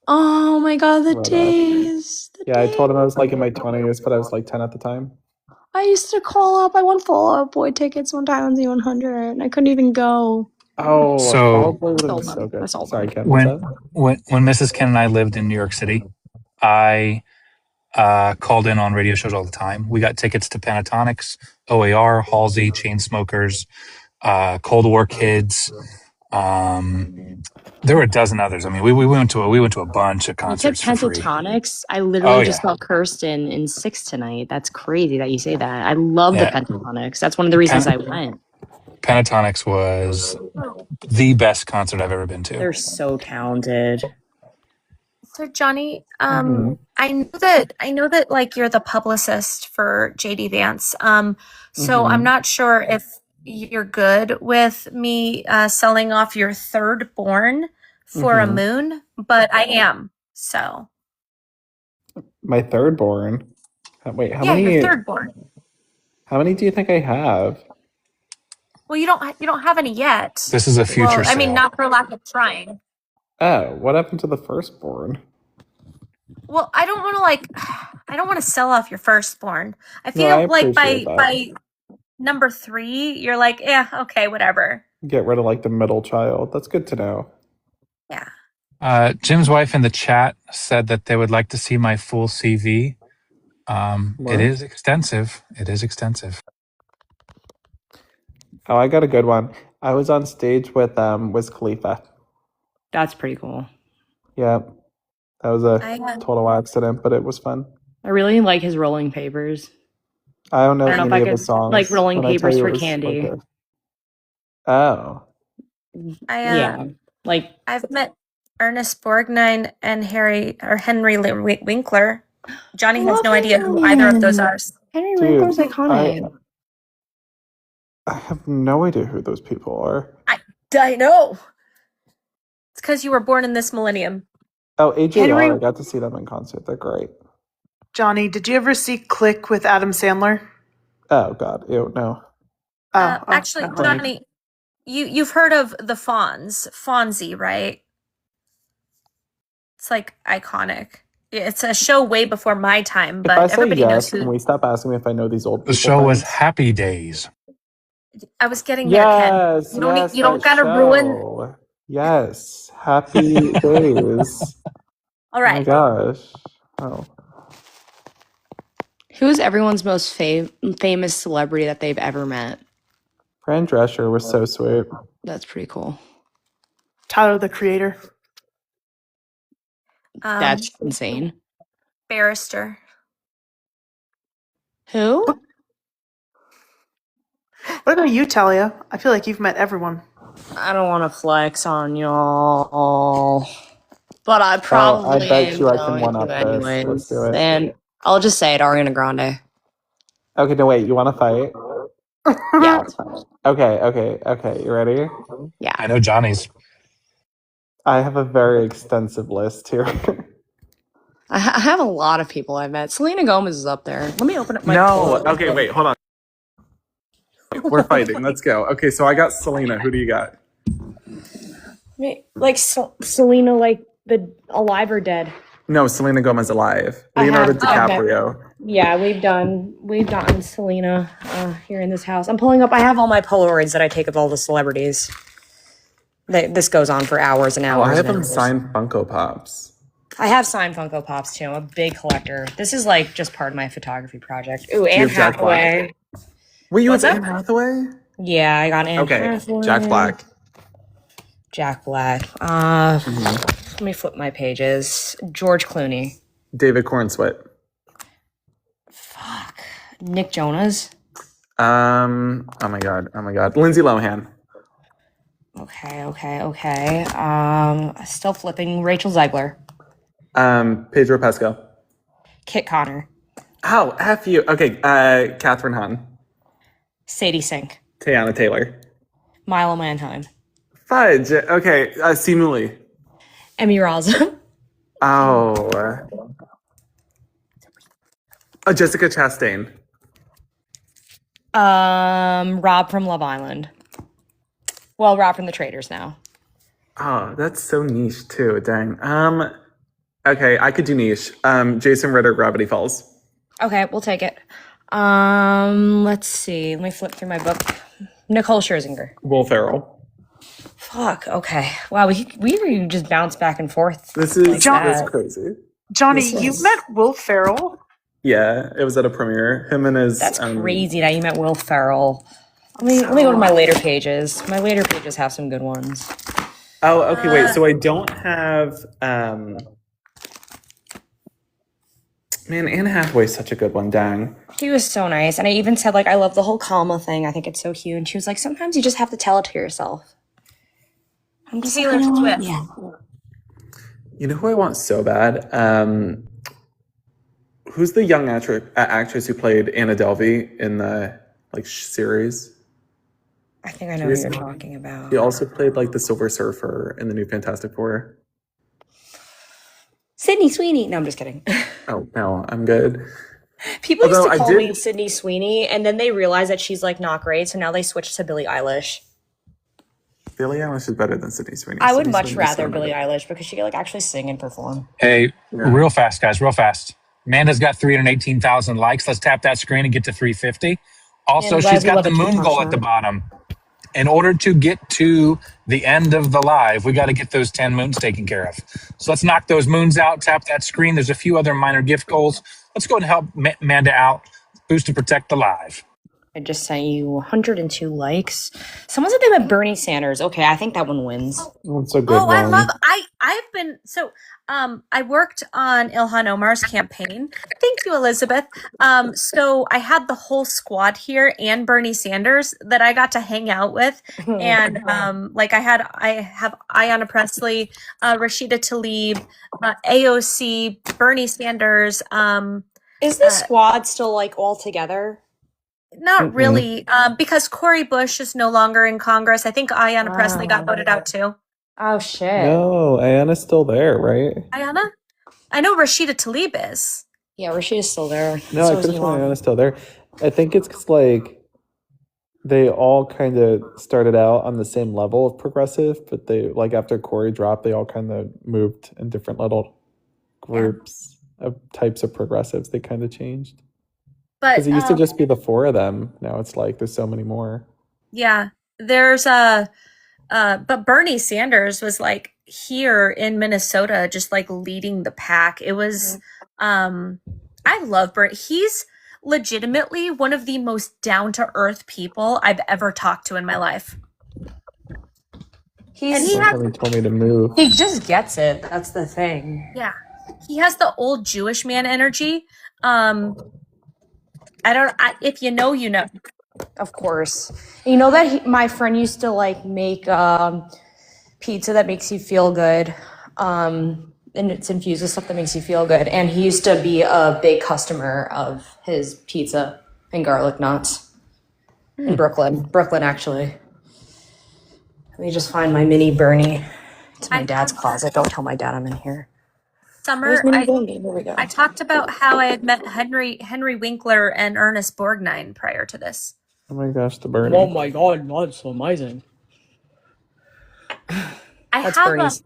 Oh my god, the What up? days. Yeah, I told him I was like in my 20s, but I was like 10 at the time. I used to call up. I won Fall Out Boy tickets one time on Z100 and I couldn't even go. Oh, So- probably would have been Sold so them. I good. sold Sorry, them. Ken. What's that? When Mrs. Ken and I lived in New York City, I called in on radio shows all the time. We got tickets to Pentatonics, OAR, Halsey, Chainsmokers, Cold War Kids. There were a dozen others. I mean, we went to a bunch of You said concerts for free. Pentatonics? I literally Oh, just yeah. saw Kirsten in 6 tonight. That's crazy that you say that. I love Yeah. the Pentatonics. That's one of the reasons I went. Pentatonics was the best concert I've ever been to. They're so talented. So Johnny, Mhm. I know that like you're the publicist for JD Vance. So I'm Mhm. not sure if you're good with me selling off your third born for a Mhm. moon, but I am. So My third born. Wait, how Yeah, many? your third born. How many do you think I have? Well, you don't have any yet. This is a future Well, I mean, sale. not for lack of trying. Oh, what happened to the firstborn? Well, I don't want to sell off your firstborn. I No, I feel like appreciate that. by number 3, you're like, yeah, okay, whatever. Get rid of like the middle child. That's good to know. Yeah. Jim's wife in the chat said that they would like to see my full CV. What? It is extensive. It is extensive. Oh, I got a good one. I was on stage with Wiz Khalifa. That's pretty cool. Yeah, that was a I total accident, but it was fun. I really like his Rolling Papers. I don't know I don't know any if I of the could songs. like Rolling but I tell Papers you for it was Candy. okay. Oh, Yeah, like I've met Ernest Borgnine and Henry Winkler. Johnny has no idea who either of those are. Henry dude, Winkler's iconic. I have no idea who those people are. I know. It's because you were born in this millennium. Oh, AJR, Henry- I got to see them in concert. They're great. Johnny, did you ever see Click with Adam Sandler? Oh God, ew, no. Actually, never mind. Johnny, you've heard of the Fonzie, right? It's like iconic. It's a show way before my time, If I but say everybody knows yes, who. can we stop asking me if I know these old The people? show was things? Happy Days. I was getting there, Ken. Yes, You don't, yes, you don't that gotta ruin. show. Yes, Happy Days. All Oh my right. gosh. Oh, Who is everyone's most famous celebrity that they've ever met? Fran Drescher was so sweet. That's pretty cool. Tyler, the Creator. That's insane. Barrister. Who? What about you, Talia? I feel like you've met everyone. I don't want to flex on y'all, but I I probably bet am you I can going one up to this. Let's anyways. do it. And I'll just say it, Ariana Grande. Okay, no wait. You want to fight? Yeah, that's fine. Okay. You ready? Yeah. I know Johnny's. I have a very extensive list here. I have a lot of people I've met. Selena Gomez is up there. Let me open up my No. phone. Okay, wait. Hold on. We're fighting. Let's go. Okay, so I got Selena. Who do you got? Like Selena, like the alive or dead. No, Selena Gomez alive. I Leonardo have- DiCaprio. Yeah, we've gotten Selena here in this house. I'm pulling up. I have all my Polaroids that I take of all the celebrities. This goes on for hours and Oh, hours. I have and them hours. signed Funko Pops. I have signed Funko Pops too. I'm a big collector. This is like just part of my photography project. Ooh, you Anne have Jack Black? Hathaway. Wait, you What's have up? Anne Hathaway? Yeah, I got Anne Okay, Hathaway. Jack Black. Jack Black. Let me flip my pages. George Clooney. David Cornsweet. Nick Jonas. Oh my god. Lindsay Lohan. Okay. Still flipping. Rachel Zegler. Pedro Pascal. Kit Connor. Oh, F you. Okay, Catherine Hahn. Sadie Sink. Teyana Taylor. Milo Manheim. Fudge. Okay, Simu Lee. Emmy Raza. Oh. Jessica Chastain. Rob from Love Island. Well, Rob from The Traitors now. Oh, that's so niche too. Dang. Okay, I could do niche. Jason Ritter, Gravity Falls. Okay, we'll take it. Let's see. Let me flip through my book. Nicole Scherzinger. Will Ferrell. Fuck. Okay. Wow. We just bounce back and forth. This is like that. crazy. Johnny, This you've is- met Will Ferrell? Yeah, it was at a premiere. Him and his. That's crazy that you met Will Ferrell. Let me go to my later pages. My later pages have some good ones. Oh, okay. Wait. So I don't have. Man, Anne Hathaway's such a good one. Dang. He was so nice. And I even said, like, I love the whole Kalma thing. I think it's so cute. And she was like, sometimes you just have to tell it to yourself. I'm just Taylor like, Swift. Yeah. You know who I want so bad? Who's the young actress who played Anna Delvey in the series? I think I know what you're talking about. She also played like the Silver Surfer in the new Fantastic Four. Sydney Sweeney. No, I'm just kidding. Oh no, I'm good. People used Although to I call did. me Sydney Sweeney, and then they realized that she's like not great, so now they switched to Billie Eilish. Billie Eilish is better than Sydney Sweeney. I would Sydney much Sweeney's rather so Billie good. Eilish because she could like actually sing and perform. Hey, Yeah. real fast, guys, real fast. Amanda's got 318,000 likes. Let's tap that screen and get to 350. Also, And she's Leslie got love the a moon TikTok goal shop. at the bottom. In order to get to the end of the live, we got to get those 10 moons taken care of. So let's knock those moons out, tap that screen. There's a few other minor gift goals. Let's go and help Amanda out. Boost and protect the live. I just sent you 102 likes. Someone said they meant Bernie Sanders. Okay, I think that one wins. That's a good Oh, I one. love I've been so I worked on Ilhan Omar's campaign. Thank you, Elizabeth. So I had the whole squad here and Bernie Sanders that I got to hang out with. And like I have Ayanna Pressley, Rashida Tlaib, AOC, Bernie Sanders. Is the squad still like all together? Not really, because Cory Bush is no longer in Congress. I think Ayanna Pressley got voted out too. Oh shit. No, Ayanna's still there, right? Ayanna? I know Rashida Tlaib is. Yeah, Rashida's still there. No, I could have sworn Ayanna's still there. I think it's 'cause, like, they all kind of started out on the same level of progressive, but they, like, after Cory dropped, they all kind of moved in different little groups of types of progressives. They kind of changed. But Because it used to just be the four of them. Now it's like there's so many more. yeah, there's but Bernie Sanders was like here in Minnesota, just like leading the pack. It was, I love Bernie. He's legitimately one of the most down to earth people I've ever talked to in my life. He's, And he has, Somebody told me to move. he just gets it. That's the thing. yeah, he has the old Jewish man energy. If you know, you know. Of course. You know that my friend used to like make pizza that makes you feel good. And it's infused with stuff that makes you feel good. And he used to be a big customer of his pizza and garlic knots in Brooklyn, actually. Let me just find my mini Bernie. It's my dad's closet. Don't tell my dad I'm in here. Summer, Where's Mini Bernie? Here we go. I talked about how I had met Henry Winkler and Ernest Borgnine prior to this. Oh my gosh, the Bernie. Oh my god, that's so amazing. That's have Bernie's.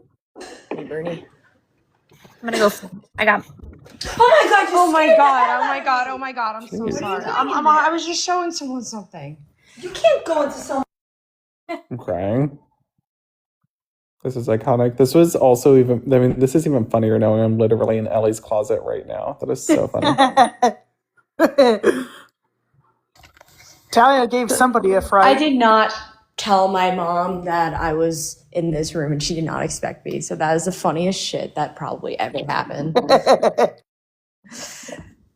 Hey, Bernie. I'm gonna go. I got. Oh my god! Oh my god! Oh my god! Oh my god! I'm so sorry. I was just showing someone something. You can't go into someone. I'm crying. This is iconic. This was also even, I mean, this is even funnier knowing I'm literally in Ellie's closet right now. That is so funny. Talia gave somebody a fright. I did not tell my mom that I was in this room, and she did not expect me. So that is the funniest shit that probably ever happened.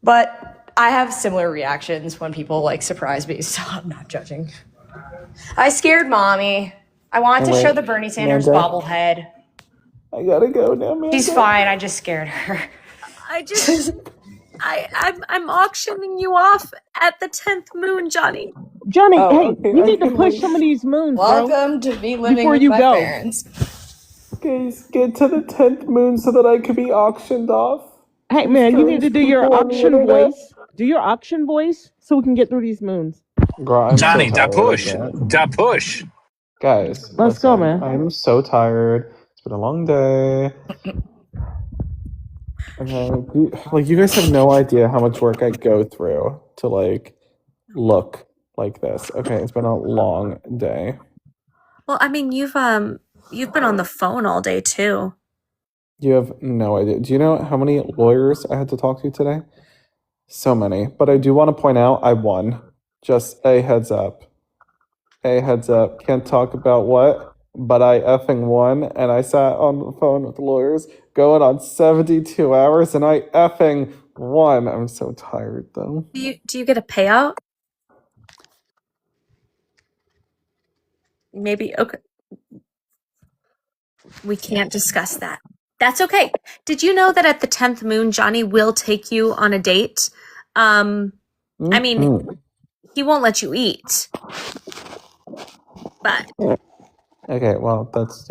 But I have similar reactions when people like surprise me, so I'm not judging. I scared mommy. I wanted to show the Bernie Sanders Amanda? bobblehead. I gotta go now, man. She's fine. I just scared her. I'm auctioning you off at the 10th moon, Johnny. Johnny, Oh, hey, okay, you need to okay, push wait. some of these moons, Welcome to me living Before with you my go. parents. Guys, get to the 10th moon so that I could be auctioned off. bro. Hey, man, you need to do your People on the auction internet. voice. Do your auction voice so we can get through these moons. Girl, I'm Johnny, so da tired. push. I can't. Da push. Guys, Let's go, listen, man. I'm so tired. It's been a long day. Okay, you guys have no idea how much work I go through to like look like this. Okay, it's been a long day. Well, I mean, you've been on the phone all day too. You have no idea. Do you know how many lawyers I had to talk to today? So many. But I do want to point out I won. Just a heads up. A heads up. Can't talk about what, but I effing won, and I sat on the phone with lawyers going on 72 hours, and I effing won. I'm so tired though. Do you get a payout? Maybe. Okay. We can't discuss that. That's okay. Did you know that at the 10th moon, Johnny will take you on a date? I mean, he won't let you eat. But Okay, well, that's,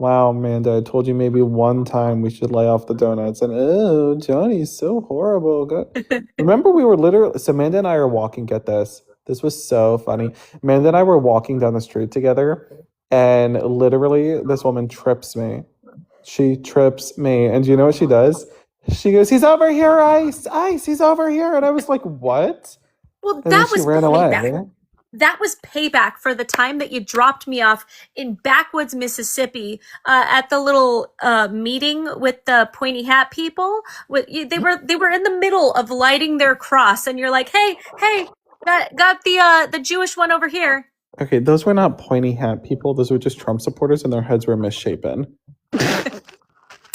Wow, Amanda, I told you maybe one time we should lay off the donuts. And oh, Johnny's so horrible. Remember, we were literally. So Amanda and I are walking. Get this. This was so funny. Amanda and I were walking down the street together, and literally, this woman trips me. She trips me. And do you know what she does? She goes, "He's over here, Ice! Ice, he's over here." And I was like, "What?" Well, And then that she was ran payback. away. That was payback for the time that you dropped me off in backwoods Mississippi at the little meeting with the pointy hat people. They were in the middle of lighting their cross, and you're like, "Hey, got the Jewish one over here." Okay, those were not pointy hat people. Those were just Trump supporters, and their heads were misshapen.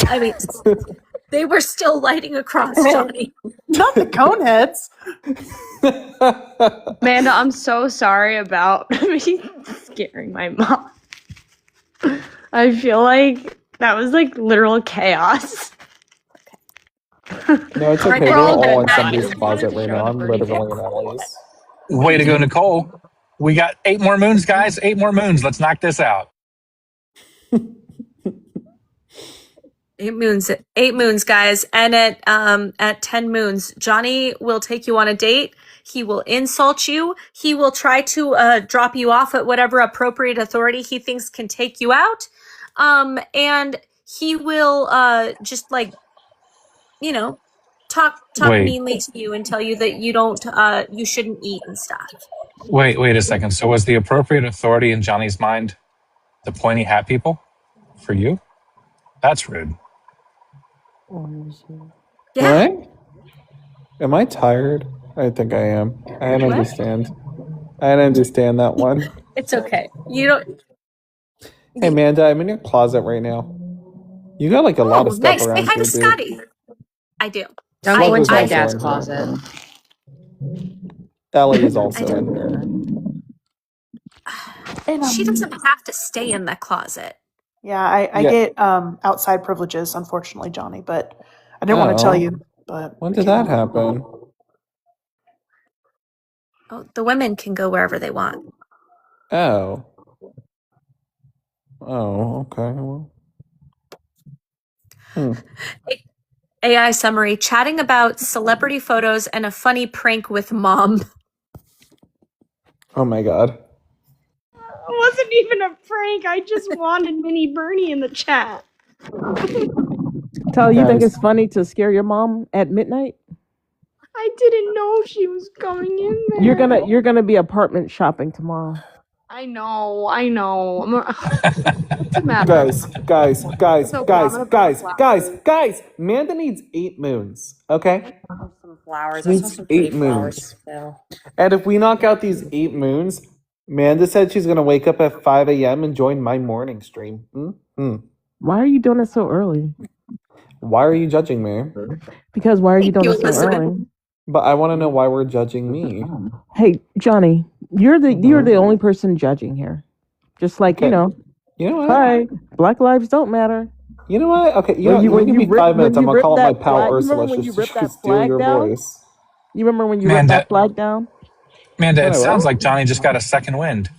I mean, they were still lighting a cross, Johnny. Not the cone heads. Amanda, I'm so sorry about me scaring my mom. I feel like that was like literal chaos. No, it's okay. We're all in somebody's closet right now. I'm literally in Ellie's. Way to go, Nicole. We got 8 more moons, guys. 8 more moons. Let's knock this out. 8 moons, guys. And at 10 moons, Johnny will take you on a date. He will insult you. He will try to drop you off at whatever appropriate authority he thinks can take you out. And he will just like, talk Wait. meanly to you and tell you that you shouldn't eat and stuff. Wait a second. So was the appropriate authority in Johnny's mind the pointy hat people for you? That's rude. Yeah. What? Am I tired? I think I am. I don't understand. I don't understand that one. It's okay. You don't. Hey, Amanda, I'm in your closet right now. You got like a lot of stuff Nice. around Say hi here, to dude. Scotty. I do. Don't go into my also dad's in here. closet. Ellie is also in here. She doesn't have to stay in the closet. Yeah, I Yeah. get outside privileges, unfortunately, Johnny, but I didn't want to tell Oh. you. But When did that happen? Oh, the women can go wherever they want. Oh. Oh, okay. Well. AI summary, chatting about celebrity photos and a funny prank with mom. Oh my god. It wasn't even a prank. I just wanted Mini Bernie in the chat. Tell you think Guys. it's funny to scare your mom at midnight? I didn't know she was coming in there. You're gonna be apartment shopping tomorrow. I know. What's the matter? Guys. Amanda needs 8 moons, okay? Some flowers. She needs 8 moons. And if we knock out these 8 moons, Amanda said she's going to wake up at 5 a.m. and join my morning stream. Why are you doing it so early? Why are you judging me? Because why are you doing you, it so Elizabeth. early? But I want to know why we're judging me. Hey, Johnny, you're the only person judging here. Just like, Okay. You know what? hi, Black lives don't matter. You know what? Okay, When you- when give you me rip- 5 minutes. when I'm you going to call rip up my that pal flag- you Ursula. remember when you She's ripped that just steal flag your down? voice. You remember when you Man, ripped that that- flag down? Amanda, it Anyway. sounds like Johnny just got a second wind.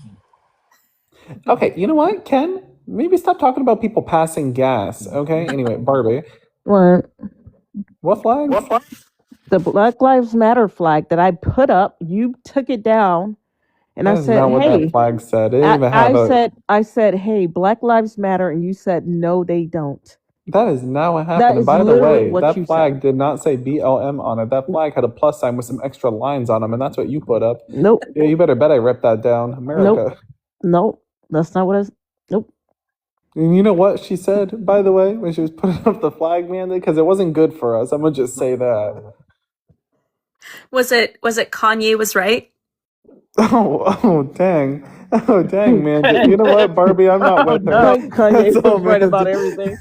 Okay, you know what, Ken? Maybe stop talking about people passing gas, okay? Anyway, Barbie. What? What flag? The Black Lives Matter flag that I put up, you took it down, and That I is said, not what "Hey." that flag said. It didn't even have I said, "Hey, Black Lives Matter," and you said, "No, they don't." That is not what happened. That And is by the literally way, what that you flag did not say BLM on it. That flag had a plus sign with some extra lines on them, and that's what you put up. Nope, Yeah, you better bet I ripped that down. America. nope, that's not what I. Nope. And you know what she said, by the way, when she was putting up the flag, man? Because it wasn't good for us. I'm going to just say that. Was it Kanye was right? Oh, dang. Oh, dang, man. You know what, Barbie? I'm not with her. Kanye That's all, was right man. about everything.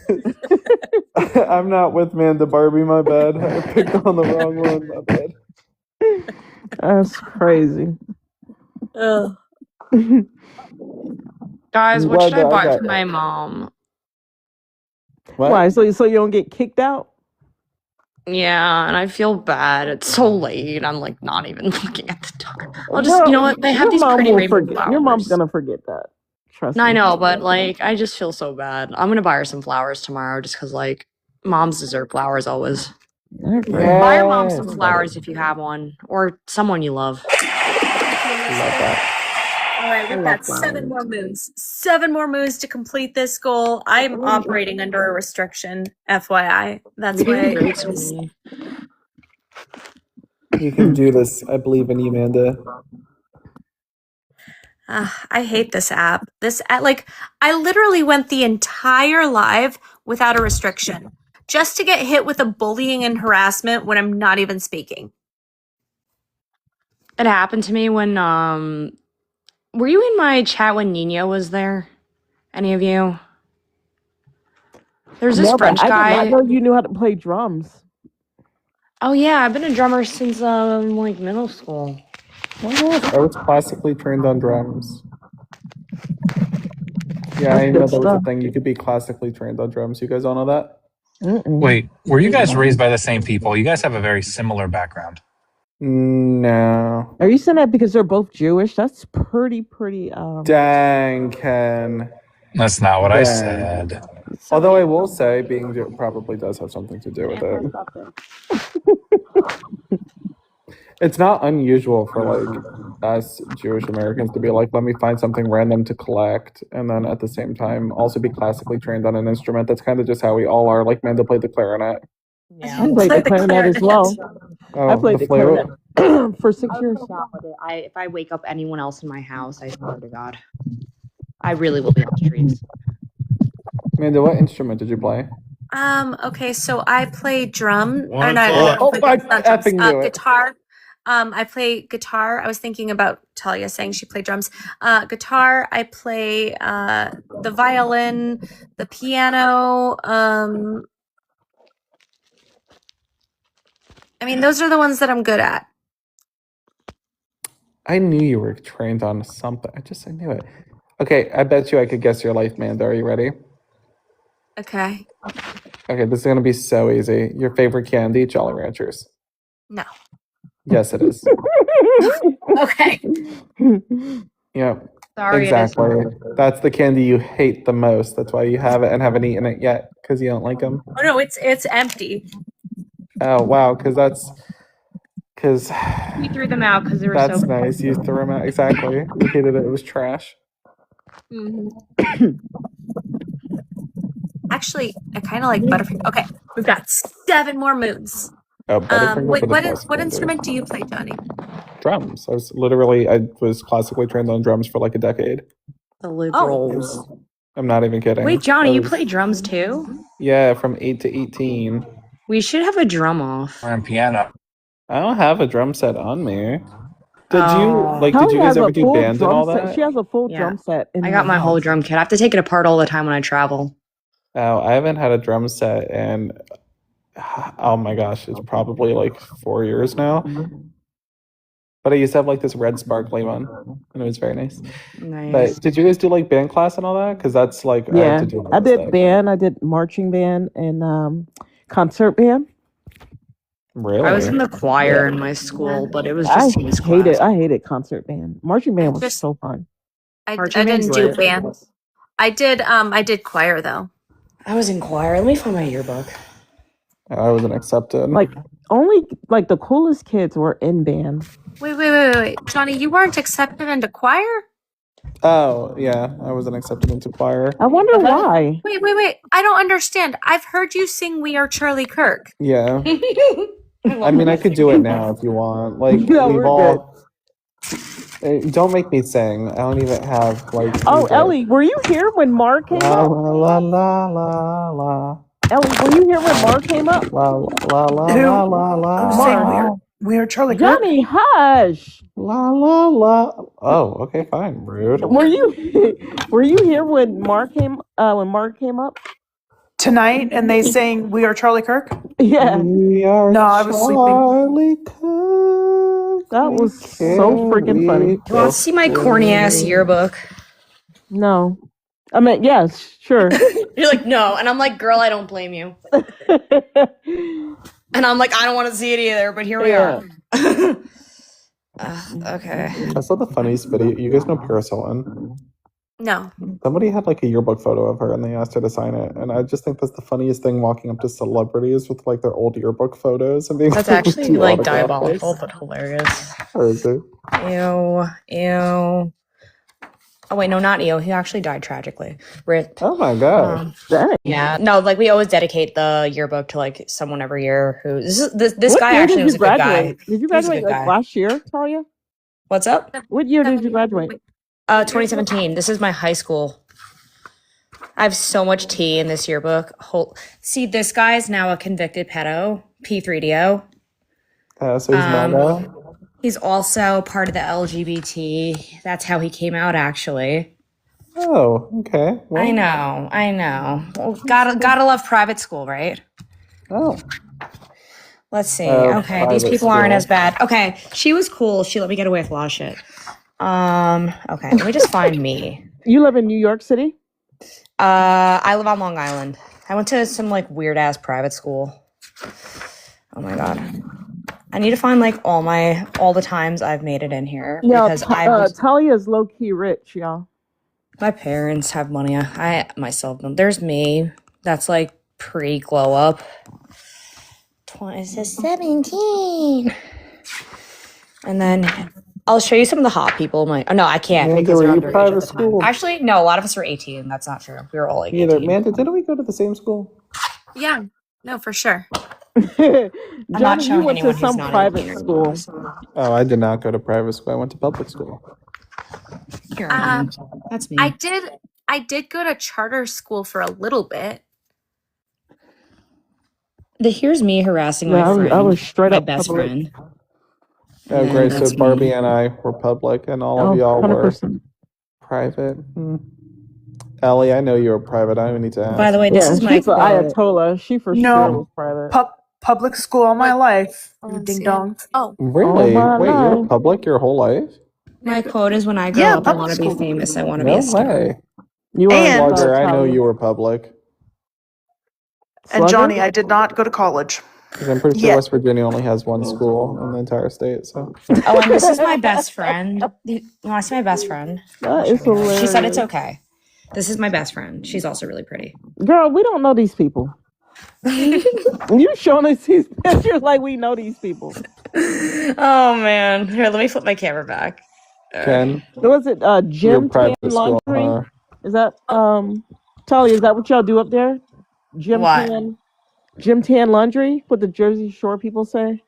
I'm not with Manda Barbie, my bad. I picked on the wrong one, my bad. That's crazy. Ugh. Guys, I'm what glad should I that I buy got for my mom? What? Why? So you don't get kicked out? Yeah, and I feel bad. It's so late. I'm like not even looking at the time. I'll just, Well, you know what? They have your these mom pretty will rainbow forget. flowers. Your mom's gonna forget that. Trust I me. know, but like, I just feel so bad. I'm gonna buy her some flowers tomorrow, just because like, moms deserve flowers always. Buy your mom some Yes. flowers if you have one, or someone you love. Love that. All right, we've got 7 more moves. 7 more moves to complete this goal. I'm operating under a restriction, FYI. That's You're doing why. great, sweetie. You can do this. I believe in you, Amanda. I hate this app. Like, I literally went the entire live without a restriction just to get hit with a bullying and harassment when I'm not even speaking. It happened to me when were you in my chat when Nino was there? Any of you? There's this No, but French I did guy. not know you knew how to play drums. Oh yeah, I've been a drummer since like middle school. I was classically trained on drums. Yeah, That's I good know that was a stuff. thing. You could be classically trained on drums. You guys all know that? Wait, were you guys raised by the same people? You guys have a very similar background. No. Are you saying that because they're both Jewish? That's pretty. Dang, Ken. That's not what I Dang. said. Although I will say, being Jew probably does have something to do with it. It's not unusual for like us Jewish Americans to be like, let me find something random to collect, and then at the same time also be classically trained on an instrument. That's kind of just how we all are. Like Manda played the clarinet. Yeah. I played the clarinet as well. Oh, I played the the clarinet for 6 I'll years. go down with it. If I wake up anyone else in my house, I swear to God, I really will be on the streets. Amanda, what instrument did you play? Okay, so I play drum or One not, for- Oh, I not drums, effing knew it. guitar. I play guitar. I was thinking about Talia saying she played drums. Guitar, I play the violin, the piano. I mean, those are the ones that I'm good at. I knew you were trained on something. I knew it. Okay, I bet you I could guess your life, Manda. Are you ready? Okay. Okay, this is gonna be so easy. Your favorite candy, Jolly Ranchers. No. Yes, it is. Okay. Yeah. Sorry, it is exactly. That's the candy you hate the most. That's why you have it and haven't eaten it yet, because you don't like them. Oh no, it's empty. Oh wow, because We threw them out because they were that's so. nice. You threw them out. Exactly. You hated it. It was trash. Actually, I kind of like Butterfinger. Okay, we've got 7 more moves. Oh, Butterfinger Wait, for the what classical instrument do you play, Johnny? Drums. I was classically trained on drums for like a decade. The liberals. I'm not even kidding. Wait, Johnny, I you was- play drums too? Yeah, from 8 to 18. We should have a drum off. Or on piano. I don't have a drum set on me. Did Oh. you did Kelly you guys has ever a do full band and drum all set. that? She has a full Yeah. drum set. In I got her my whole house. drum kit. I have to take it apart all the time when I travel. Oh, I haven't had a drum set in oh my gosh, it's probably like 4 years now. But I used to have like this red sparkly one, and it was very nice. Nice. But did you guys do like band class and all that? Because that's like I Yeah, had to do all I that did stuff. band. I did marching band and concert band. Really? I was in the choir in my school, but it was I just his hated. class. I hated concert band. Marching band was Just- so fun. I Marching didn't band's do lit. band. I did choir though. I was in choir. Let me find my yearbook. I wasn't accepted. Like only like the coolest kids were in band. Wait. Johnny, you weren't accepted into choir? Oh yeah, I wasn't accepted into choir. I wonder why. Wait. I don't understand. I've heard you sing We Are Charlie Kirk. Yeah. I mean, I could do it now if you want. Like No, we've we're all. Don't make me sing. I don't even have like. Oh, music. Ellie, were you here when Mark came La up? la la la la Ellie, were you here when Mark came up? la la la Who? la la la. Who's saying we are Charlie Kirk? Johnny, hush. La la la. Oh, okay, fine. Rude. Were you here when Mark came up? Tonight, and they saying we are Charlie Kirk? Yeah. We are No, I was sleeping. Charlie Kirk. That was so freaking funny. You want to see my corny ass yearbook? No. I mean, yes, sure. You're like, no. And I'm like, girl, I don't blame you. And I'm like, I don't want to see it either, but here we Yeah. are. Okay. I saw the funniest video. You guys know Paris Hilton? No. Somebody had like a yearbook photo of her and they asked her to sign it. And I just think that's the funniest thing, walking up to celebrities with like their old yearbook photos and being That's like, actually "Do you like autograph diabolical, this?" but hilarious. Or is it? Ew. Ew. Oh wait, no, not Ew. He actually died tragically. RIP. Oh my god. Yeah. No, like we always dedicate the yearbook to like someone every year who this What guy year actually did was you a good guy. graduate? Did you He was a graduate good like guy. last year, Talia? What's up? What year did you graduate? 2017. This is my high school. I have so much tea in this yearbook. See, this guy is now a convicted pedo, P3DO. So he's MAGA? He's also part of the LGBT. That's how he came out, actually. Oh, okay. Well, I know. Well, gotta love private school, right? Oh. Let's see. Okay, these private people aren't school. as bad. Okay, she was cool. She let me get away with a lot of shit. Okay, let me just find me. You live in New York City? I live on Long Island. I went to some like weird ass private school. Oh my god. I need to find like all the times I've made it in here Yeah, because I Talia's low key rich, y'all. my parents have money. I myself don't. There's me. That's like pre glow up. 17. And then I'll show you some of the hot people. No, I can't Amanda, because were they're you underage private at the time. school? Actually, no, a lot of us were 18. That's not true. We were all like Either. 18. Amanda, didn't we go to the same school? Yeah. No, for sure. I'm not Johnny, you showing went anyone to who's some not private 18 school. Oh, I did not go to private school. I went to public school. Here, that's me. I did go to charter school for a little bit. Here's me harassing Yeah, my friend. I was straight my up best public. friend. Oh, Yeah, great. So that's Barbie me. and I were public, and all Oh, of y'all were 100%. private. Ellie, I know you were private. I don't even need to ask. By the way, this Yeah, is my she's an quote. Ayatollah. She for sure No, was private. public school all my life. You ding dong. Oh. Really? my Wait, you were life. public your whole life? My quote is when I grow Yeah, up, I public want to be school. famous. I want to be No a star. way. You are And- Slugger, I know Talia. you were public. And Slugger? Johnny, I did not go to college. Because I'm pretty sure Yeah. West Virginia only has one school in the entire state. So Oh, and this is my best friend. You want to see my best friend? That is She said it's hilarious. okay. This is my best friend. She's also really pretty. Girl, we don't know these people. You showing us these pictures like we know these people. Oh man. Here, let me flip my camera back. Ken, Was it you're Gym Tan private school, Laundry? huh? Is that Talia, is that what y'all do up there? Gym What? Tan Laundry? What the Jersey Shore people say?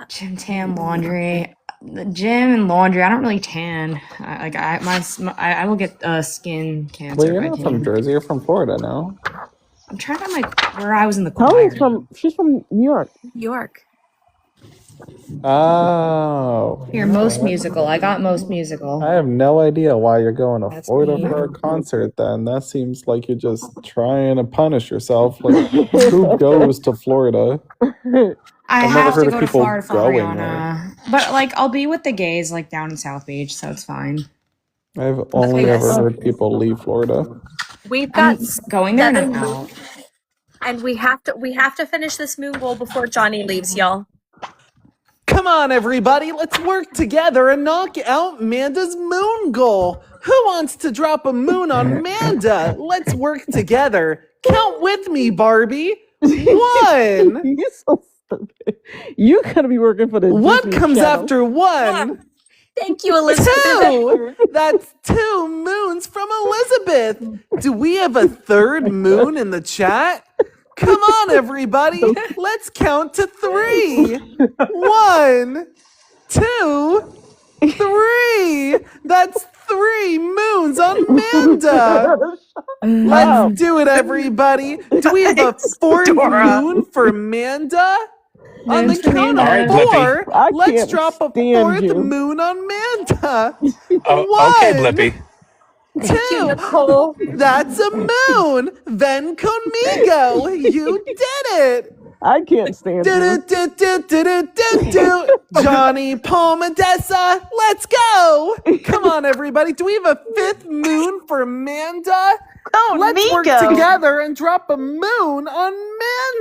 Gym tan laundry. The gym and laundry. I don't really tan. I will get skin cancer. Well, you're if I not from tan. Jersey. You're from Florida, no? I'm trying to find where I was in the choir. Talia's she's from New York. New York. Oh. Here, most musical. I got most musical. I have no idea why you're going to That's Florida me. for a concert then. That seems like you're just trying to punish yourself. Like, who goes to Florida? I I've never have heard to of go to people Florida for going Rihanna. But like I'll be with the gays like down in South Beach, so it's fine. I've only Okay, ever guys. heard people leave Florida. We've I'm got going there seven now. moons, and we have to finish this moon goal before Johnny leaves, y'all. Come on, everybody, let's work together and knock out Manda's moon goal. Who wants to drop a moon on Manda? Let's work together. Count with me, Barbie. 1. You're so stupid. You gotta be working for the What Disney comes Channel. after 1? Thank you, Elizabeth. 2. That's 2 moons from Elizabeth. Do we have a third moon in the chat? Come on, everybody. Let's count to 3. 1, 2, 3. That's 3 moons on Manda. Let's do it, everybody. Do we have a 4th moon for Manda? On the count All right, of Blippi. 4, I let's can't drop a stand 4th you. moon on Manda. Oh, okay, 1, Blippi. 2. That's a moon. Then conmigo. You did it. I can't stand you. Do-do-do-do-do-do-do. Johnny Palmadessa, let's go! Come on, everybody. Do we have a 5th moon for Manda? Oh, Let's work Nico. together and drop a moon on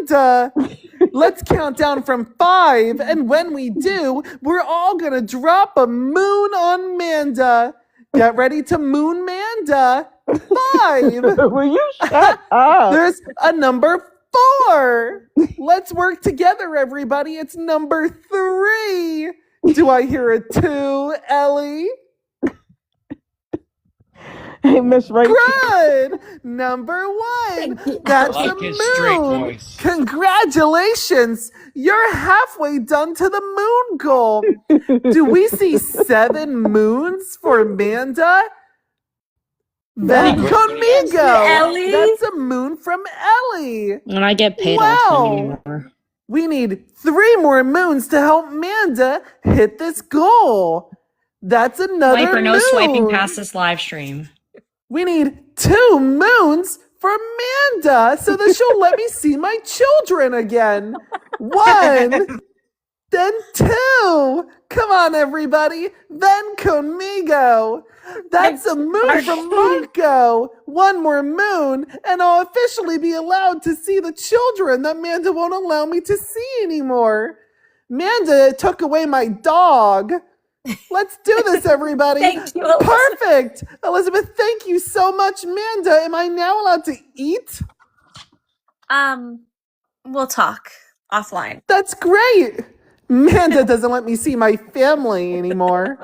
Manda. Let's count down from 5, and when we do, we're all gonna drop a moon on Manda. Get ready to moon Manda. 5. Will you shut up? There's a number 4. Let's work together, everybody. It's number 3. Do I hear a 2, Ellie? Hey, Miss Rachel. Good. Number 1. That's I a like his straight moon. voice. Congratulations. You're halfway done to the moon goal. Do we see 7 moons for Amanda? Then conmigo. Ellie? That's a moon from Ellie. And I get paid all the time anymore. We need 3 more moons to help Amanda hit this goal. That's another Swiper, no moon. swiping past this live stream. We need 2 moons for Amanda so that she'll let me see my children again. 1, then 2. Come on, everybody. Then conmigo. That's a moon from Marco. 1 more moon, and I'll officially be allowed to see the children that Amanda won't allow me to see anymore. Amanda took away my dog. Let's do this, everybody. Thank you, Elizabeth. Perfect. Elizabeth, thank you so much, Amanda. Am I now allowed to eat? We'll talk offline. That's great. Amanda doesn't let me see my family anymore.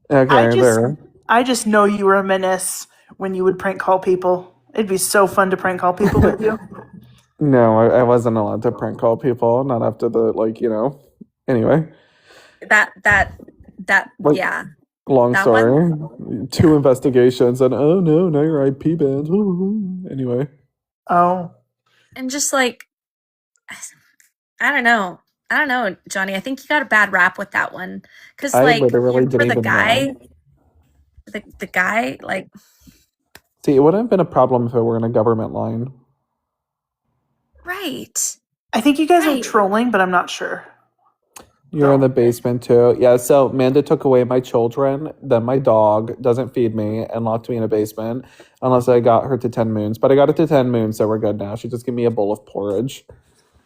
Okay, I just know you were a menace when you would prank call people. It'd be so fun to prank call people with you. No, I wasn't allowed to prank call people. Not after the Anyway, That Like, yeah. long That story. 2 investigations, and oh no, now you're IP banned. Anyway, Oh. And just like I don't know, Johnny. I think you got a bad rap with that one because I like literally for didn't the even guy, know. the guy like See, it wouldn't have been a problem if it were in a government line. right. I think you guys are Right. trolling, but I'm not sure. You're in the basement too. Yeah, so Amanda took away my children, then my dog, doesn't feed me, and locked me in a basement unless I got her to 10 moons. But I got it to 10 moons, so we're good now. She just gave me a bowl of porridge.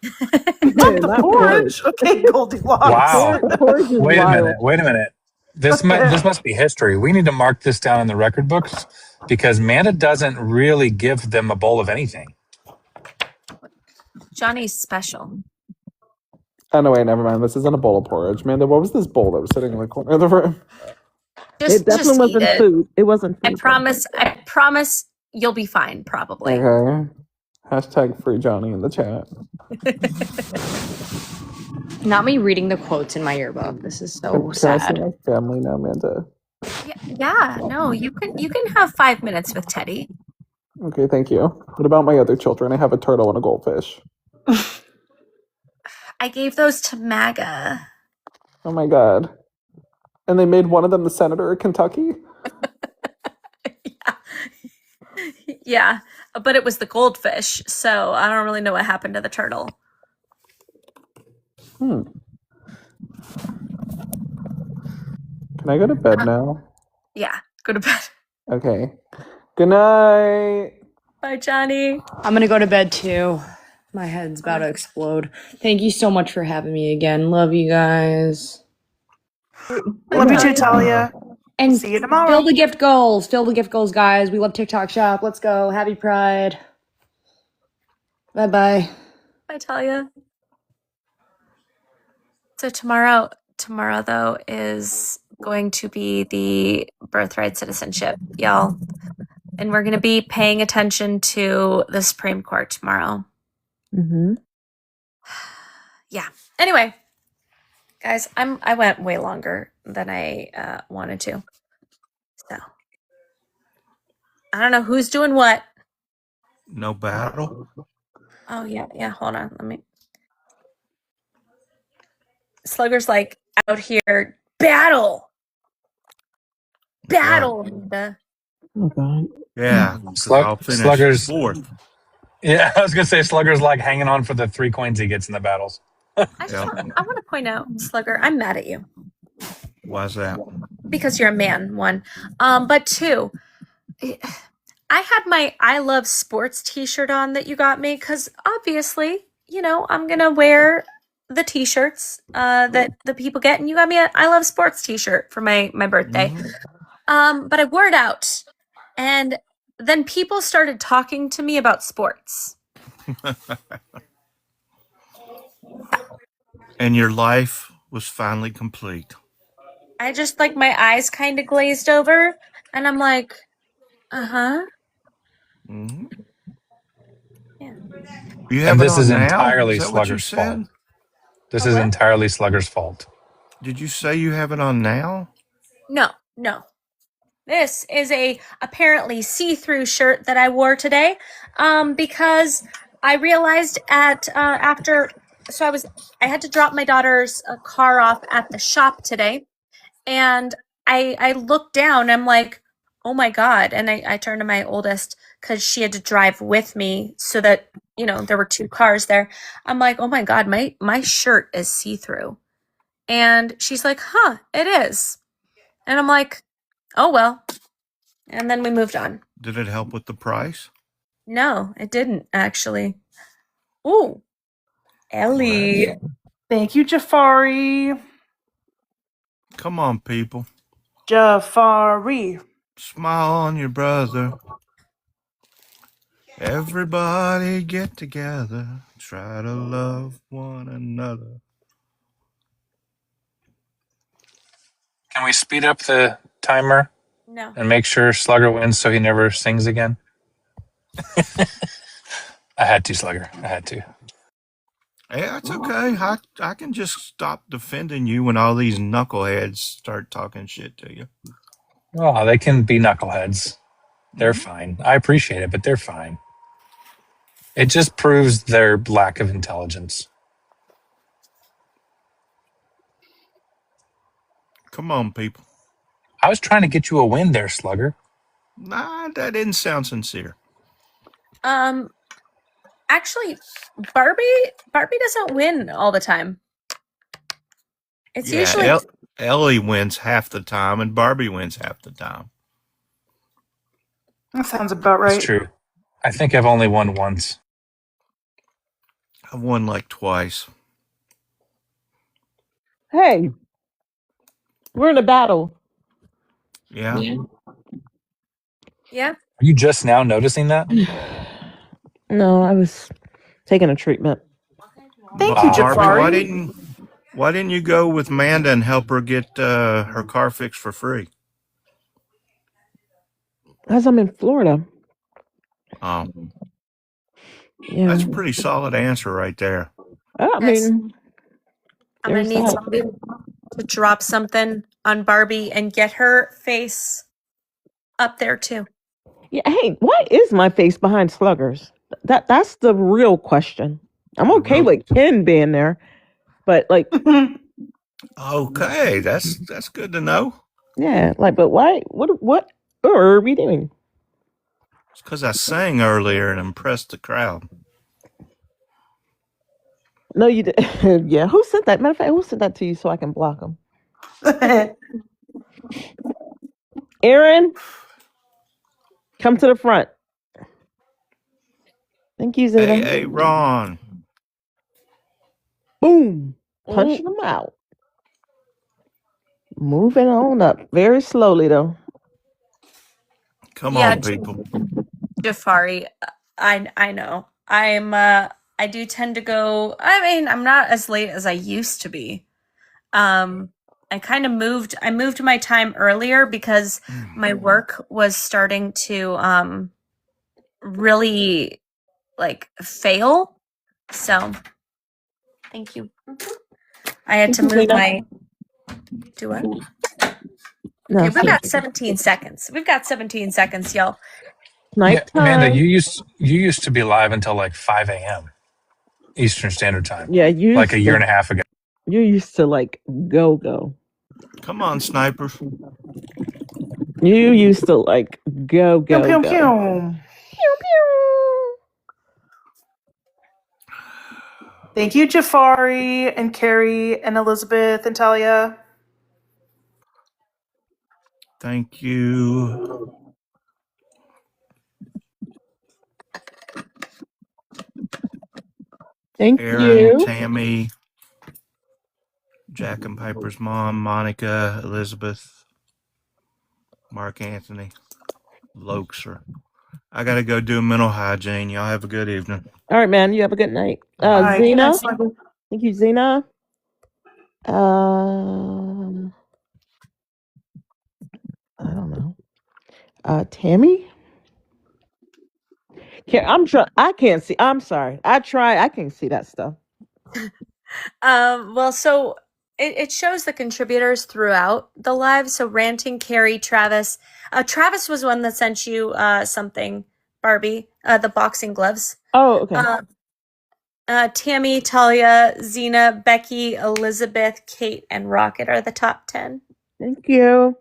Not the porridge. Okay, Goldilocks. Wow. Porridge is Wait a wild. minute. This must be history. We need to mark this down in the record books because Amanda doesn't really give them a bowl of anything. Johnny's special. Oh, no, wait, never mind. This isn't a bowl of porridge. Amanda, what was this bowl that was sitting in the corner of the room? Just It definitely eat wasn't it. food. It wasn't I food. promise you'll be fine. Probably. Okay. Hashtag free Johnny in the chat. Not me reading the quotes in my yearbook. This is so Can I see sad. my family now, Amanda? Yeah. No, you can have 5 minutes with Teddy. Okay, thank you. What about my other children? I have a turtle and a goldfish. I gave those to MAGA. Oh my god. And they made one of them the senator of Kentucky? Yeah, but it was the goldfish, so I don't really know what happened to the turtle. Can I go to bed now? Yeah, go to bed. Okay. Good night. Bye, Johnny. I'm gonna go to bed too. My head's about to explode. Thank you so much for having me again. Love you guys. Love you too, Talia. And see you tomorrow. Fill the gift goals. Fill the gift goals, guys. We love TikTok Shop. Let's go. Happy Pride. Bye-bye. Bye, Talia. So tomorrow though is going to be the birthright citizenship, y'all. And we're going to be paying attention to the Supreme Court tomorrow. Mm-hmm. Yeah. Anyway, guys, I went way longer than I wanted to. So I don't know who's doing what. No battle. Oh yeah. Hold on. Let me. Slugger's like out here. Battle. Amanda. Oh God. Yeah. I'll finish Slugger's fourth. Yeah, I was gonna say Slugger's like hanging on for the 3 coins he gets in the battles. I want to point out, Slugger, I'm mad at you Why's that? because you're a man. 1, but 2, I had my I Love Sports T-shirt on that you got me because obviously, I'm gonna wear the t-shirts that the people get, and you got me a I Love Sports t-shirt for my birthday. But I wore it out, and then people started talking to me about sports. And your life was finally complete. I just like my eyes kind of glazed over, and I'm like, uh-huh. Mm-hmm. Yeah. You have And it this is on now? entirely Is that what you Slugger's fault. said? This is entirely Slugger's fault. Did you say you have it on now? No. This is a apparently see-through shirt that I wore today, because I realized after, so I had to drop my daughter's car off at the shop today, and I looked down. I'm like, oh my god! And I turned to my oldest because she had to drive with me, so that there were two cars there. I'm like, oh my god, my shirt is see-through, and she's like, huh, it is, and I'm like, oh well. And then we moved on. Did it help with the price? No, it didn't actually. Ooh, Ellie. Thank you, Jafari. Come on, people. Jafari. Smile on your brother. Everybody get together. Try to love one another. Can we speed up the timer? No. And make sure Slugger wins so he never sings again? I had to, Slugger. I had to. Yeah, it's okay. I can just stop defending you when all these knuckleheads start talking shit to you. Oh, they can be knuckleheads. They're fine. I appreciate it, but they're fine. It just proves their lack of intelligence. Come on, people. I was trying to get you a win there, Slugger. Nah, that didn't sound sincere. Actually, Barbie doesn't win all the time. It's usually Ellie wins half the time and Barbie wins half the time. That sounds about right. It's true. I think I've only won once. I've won like twice. Hey, we're in a battle. Yeah. Yeah. Are you just now noticing that? No, I was taking a treatment. Thank you, Jafari. Barbie, why didn't you go with Manda and help her get her car fixed for free? As I'm in Florida. Oh. Yeah. That's a pretty solid answer right there. I mean, I'm gonna there's need that. somebody to drop something on Barbie and get her face up there too. Yeah. Hey, why is my face behind Sluggers? That's the real question. I'm okay with Ken being there, but like, Okay, that's good to know. yeah, like, but why? What are we doing? It's because I sang earlier and impressed the crowd. No, you did. Yeah, who sent that? Matter of fact, who sent that to you so I can block them? Aaron, come to the front. Thank you, Zeta. Hey, Ron. Boom. Punching them out. Moving on up. Very slowly, though. Come on, people. Jafari, I know. I do tend to go. I mean, I'm not as late as I used to be. I kind of moved my time earlier because my work was starting to really like fail. So thank you. I had to move my do what? No, Okay, we've got 17 seconds. We've got 17 seconds, y'all. Yeah, Amanda, you used to be live until like 5 a.m. Eastern Standard Time. Yeah, you like a year and a half ago. You used to like go. Come on, snipers. You used to like go. Pew, pew, Pew, pew. pew. Thank you, Jafari and Carrie and Elizabeth and Talia. Thank you. Thank Aaron, you. Tammy. Jack and Piper's mom, Monica, Elizabeth, Mark Anthony, Loxer. I gotta go do mental hygiene. Y'all have a good evening. All right, man. You have a good night. Bye. Zena. Thanks, Michael. Thank you, Zena. I don't know. Tammy. I can't see. I'm sorry. I try. I can't see that stuff. Well, so it shows the contributors throughout the live. So Ranting, Carrie, Travis. Travis was one that sent you something, Barbie, the boxing gloves. Oh, okay. Tammy, Talia, Xena, Becky, Elizabeth, Kate, and Rocket are the top 10. Thank you.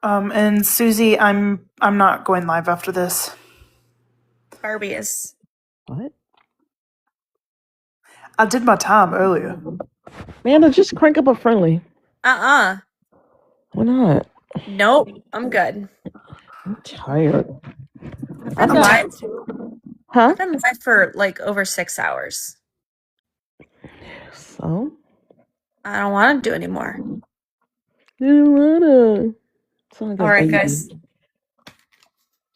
And Susie, I'm not going live after this. Barbie is. What? I did my time earlier. Amanda, just crank up a friendly. Why not? Nope, I'm good. I'm tired. I've been live. Huh? I've been live for like over 6 hours. So? I don't want to do anymore. You don't wanna. Sound like All a right, baby. guys.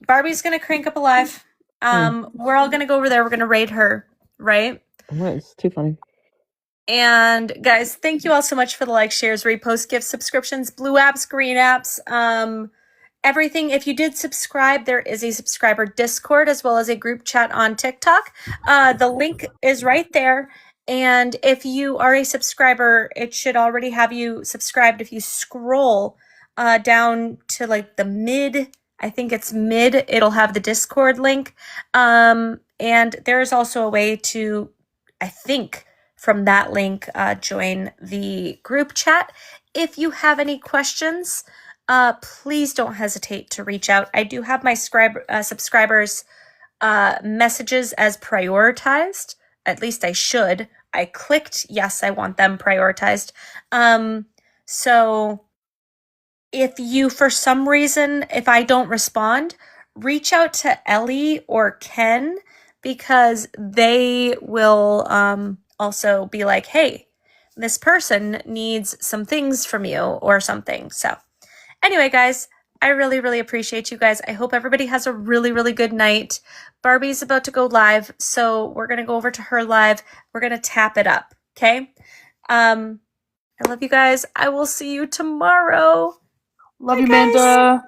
Barbie's gonna crank up a live. We're all gonna go over there. We're gonna raid her, right? What? It's too funny. And guys, thank you all so much for the likes, shares, reposts, gifts, subscriptions, blue apps, green apps, everything. If you did subscribe, there is a subscriber Discord as well as a group chat on TikTok. The link is right there. And if you are a subscriber, it should already have you subscribed. If you scroll down to like the mid, I think it's mid, it'll have the Discord link. And there is also a way to, I think, from that link, join the group chat. If you have any questions, please don't hesitate to reach out. I do have my subscribers' messages as prioritized. At least I should. I clicked yes, I want them prioritized. So if you, for some reason, if I don't respond, reach out to Ellie or Ken, because they will also be like, hey, this person needs some things from you or something. So anyway, guys, I really, really appreciate you guys. I hope everybody has a really, really good night. Barbie's about to go live, so we're going to go over to her live. We're going to tap it up, okay? I love you guys. I will see you tomorrow. Love Bye, you, guys. Amanda.